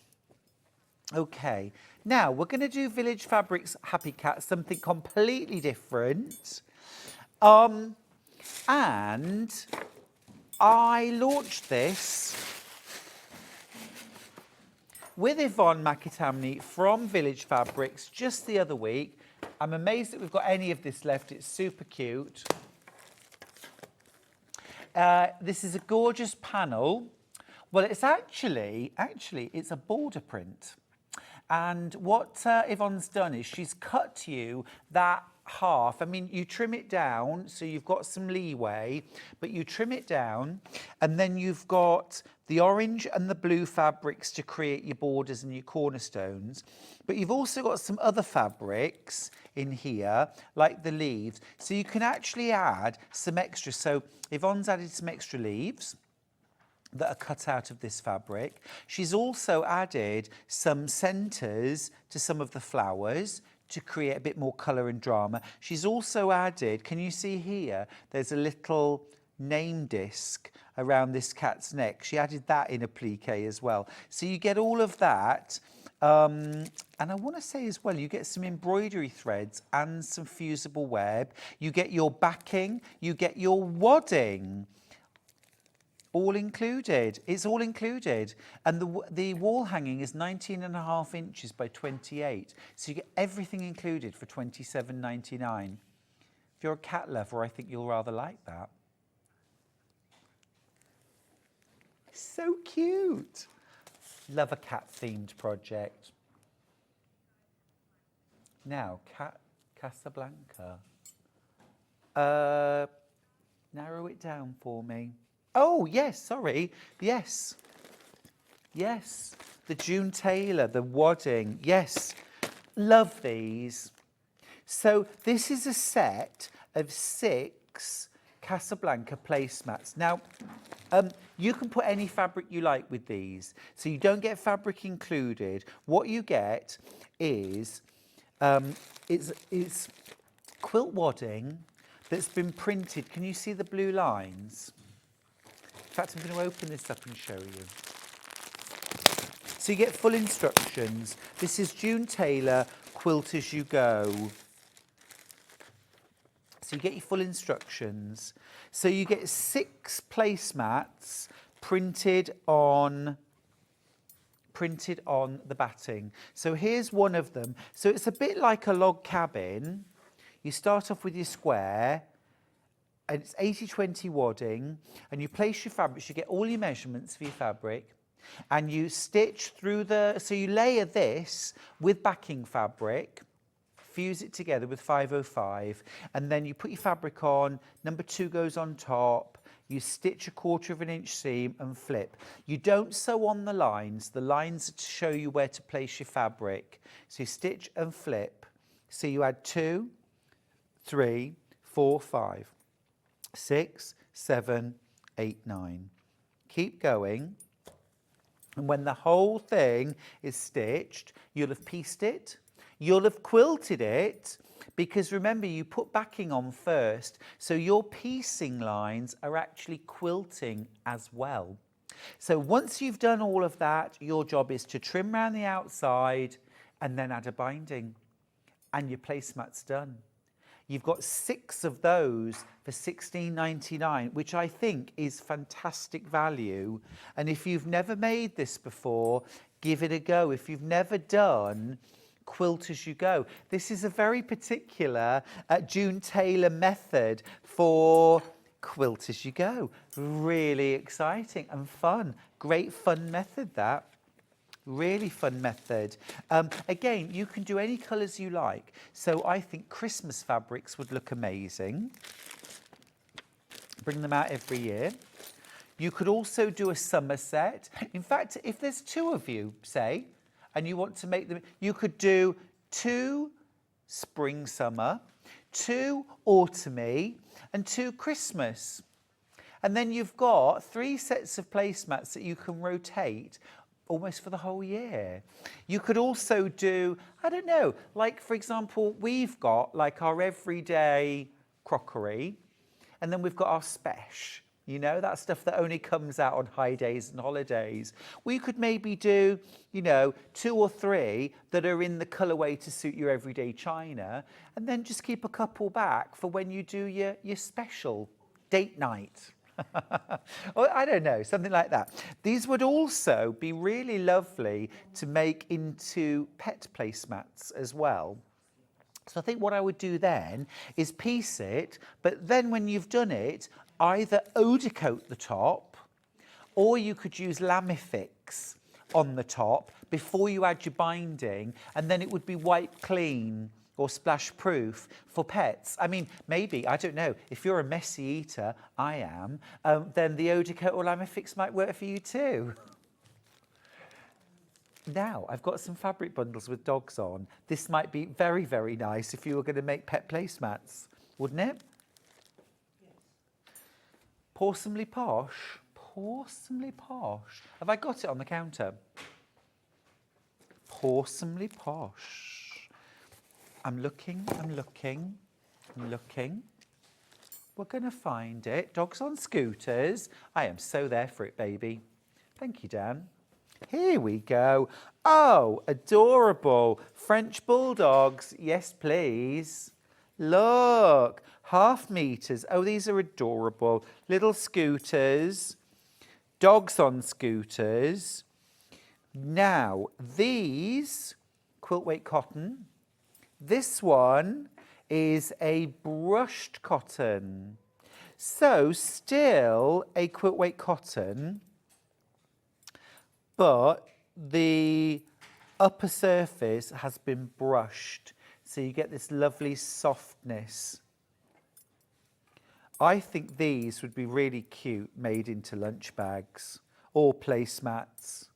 A: Okay. Now, we're going to do Village Fabrics Happy Cat, something completely different. And I launched this with Yvonne McAtamney from Village Fabrics just the other week. I'm amazed that we've got any of this left. It's super cute. This is a gorgeous panel. Well, it's actually, it's a border print. And what Yvonne's done is she's cut you that half. I mean, you trim it down, so you've got some leeway, but you trim it down, and then you've got the orange and the blue fabrics to create your borders and your cornerstones. But you've also got some other fabrics in here, like the leaves. So you can actually add some extra. So Yvonne's added some extra leaves that are cut out of this fabric. She's also added some centres to some of the flowers to create a bit more colour and drama. She's also added, can you see here, there's a little name disc around this cat's neck. She added that in applique as well. So you get all of that. And I want to say as well, you get some embroidery threads and some fusible web. You get your backing, you get your wadding. All included. It's all included. And the wall hanging is 19.5 inches by 28. So you get everything included for £27.99. If you're a cat lover, I think you'll rather like that. So cute. Love a cat-themed project. Now, Casablanca. Narrow it down for me. Oh, yes, sorry. Yes. Yes. The June Taylor, the wadding. Yes. Love these. So this is a set of 6 Casablanca placemats. Now, you can put any fabric you like with these. So you don't get fabric included. What you get is it's quilt wadding that's been printed. Can you see the blue lines? In fact, I'm going to open this up and show you. So you get full instructions. This is June Taylor, Quilt As You Go. So you get your full instructions. So you get 6 placemats printed on the batting. So here's one of them. So it's a bit like a log cabin. You start off with your square, and it's 80-20 wadding, and you place your fabrics. You get all your measurements for your fabric, and you stitch through so you layer this with backing fabric, fuse it together with 505, and then you put your fabric on, number 2 goes on top, you stitch a 1/4 of an inch seam and flip. You don't sew on the lines are to show you where to place your fabric. So you stitch and flip. So you add 2, 3, 4, 5, 6, 7, 8, 9. Keep going. And when the whole thing is stitched, you'll have pieced it. You'll have quilted it, because remember, you put backing on first, so your piecing lines are actually quilting as well. So once you've done all of that, your job is to trim around the outside and then add a binding, and your placemat's done. You've got 6 of those for $16.99, which I think is fantastic value. And if you've never made this before, give it a go. If you've never done Quilt As You Go, this is a very particular June Taylor method for Quilt As You Go. Really exciting and fun. Great fun method, that. Really fun method. Again, you can do any colours you like. So I think Christmas fabrics would look amazing. Bring them out every year. You could also do a summer set. In fact, if there's 2 of you, say, and you want to make them, you could do 2 spring, summer, 2 autumny, and 2 Christmas. And then you've got 3 sets of placemats that you can rotate almost for the whole year. You could also do, I don't know, like for example, we've got like our everyday crockery, and then we've got our spesh, you know, that stuff that only comes out on high days and holidays. We could maybe do, you know, 2 or 3 that are in the colourway to suit your everyday china, and then just keep a couple back for when you do your special date night. Or I don't know, something like that. These would also be really lovely to make into pet placemats as well. So I think what I would do then is piece it, but then when you've done it, either eau de coat the top, or you could use Lamifix on the top before you add your binding, and then it would be wipe clean or splash proof for pets. I mean, maybe, I don't know, if you're a messy eater, I am, then the eau de coat or Lamifix might work for you too. Now, I've got some fabric bundles with dogs on. This might be very, very nice if you were going to make pet placemats, wouldn't it? Yes. Porsomely Posh. Porsomely Posh. Have I got it on the counter? Porsomely Posh. I'm looking. We're going to find it. Dogs on Scooters. I am so there for it, baby. Thank you, Dan. Here we go. Oh, adorable. French Bulldogs. Yes, please. Look. Half meters. Oh, these are adorable. Little scooters. Dogs on scooters. Now, these, quilt weight cotton. This one is a brushed cotton. So still a quilt weight cotton, but the upper surface has been brushed, so you get this lovely softness. I think these would be really cute made into lunch bags or placemats,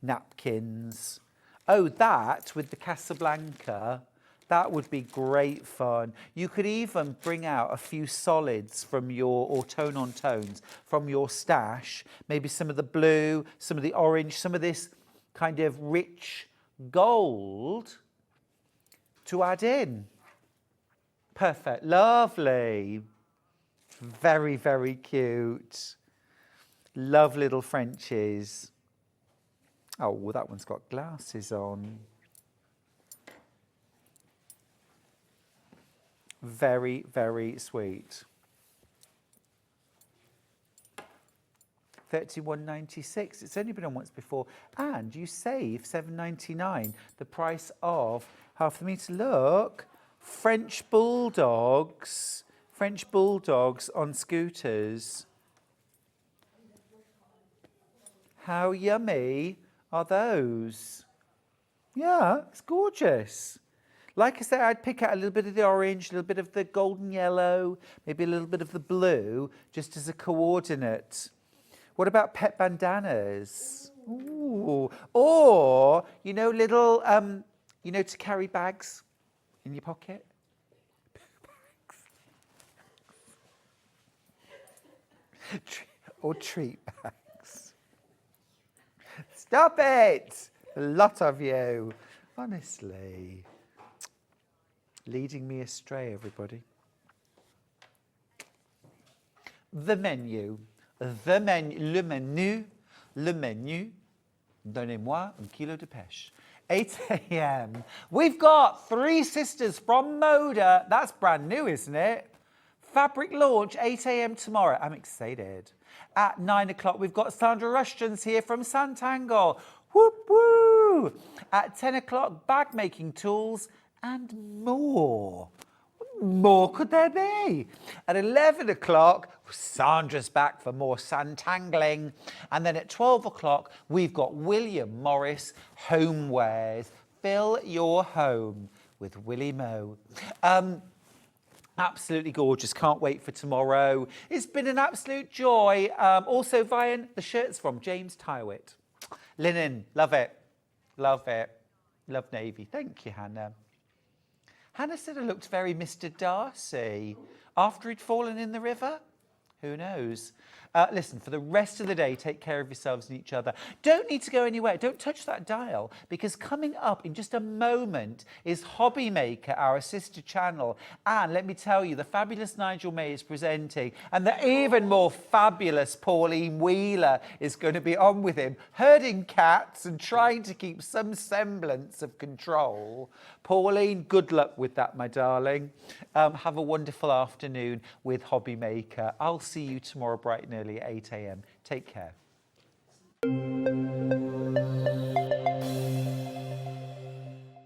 A: napkins. Oh, that with the Casablanca, that would be great fun. You could even bring out a few solids from your, or tone on tones, from your stash. Maybe some of the blue, some of the orange, some of this kind of rich gold to add in. Perfect, lovely. Very, very cute. Love little Frenchies. Oh, well, that one's got glasses on. Very, very sweet. $31.96. It's only been on once before. And you save $7.99, the price of half the metre. Look, French Bulldogs on scooters. How yummy are those? Yeah, it's gorgeous. Like I said, I'd pick out a little bit of the orange, a little bit of the golden yellow, maybe a little bit of the blue, just as a coordinate. What about pet bandanas? Ooh. Or, you know, little, to carry bags in your pocket. Or treat bags. Stop it! A lot of you. Honestly. Leading me astray, everybody. The menu. Le menu. Donnez-moi un kilo de pêche. 8 a.m. We've got Three Sisters from Moda. That's brand new, isn't it? Fabric launch, 8 a.m. tomorrow. I'm excited. At 9 o'clock, we've got Sandra Rushton's here from Santangle. Whoop, woo! At 10 o'clock, bag making tools and more. What more could there be? At 11 o'clock, Sandra's back for more santangling. And then at 12 o'clock, we've got William Morris Homewares. Fill your home with Willie Mo. Absolutely gorgeous. Can't wait for tomorrow. It's been an absolute joy. Also, Vian, the shirt's from James Tywett. Linen, love it. Love it. Love navy. Thank you, Hannah. Hannah said I looked very Mr. Darcy after he'd fallen in the river. Who knows? Listen, for the rest of the day, take care of yourselves and each other. Don't need to go anywhere. Don't touch that dial, because coming up in just a moment is Hobby Maker, our sister channel. And let me tell you, the fabulous Nigel May is presenting, and the even more fabulous Pauline Wheeler is going to be on with him, herding cats and trying to keep some semblance of control. Pauline, good luck with that, my darling. Have a wonderful afternoon with Hobby Maker. I'll see you tomorrow bright and early at 8 a.m. Take care.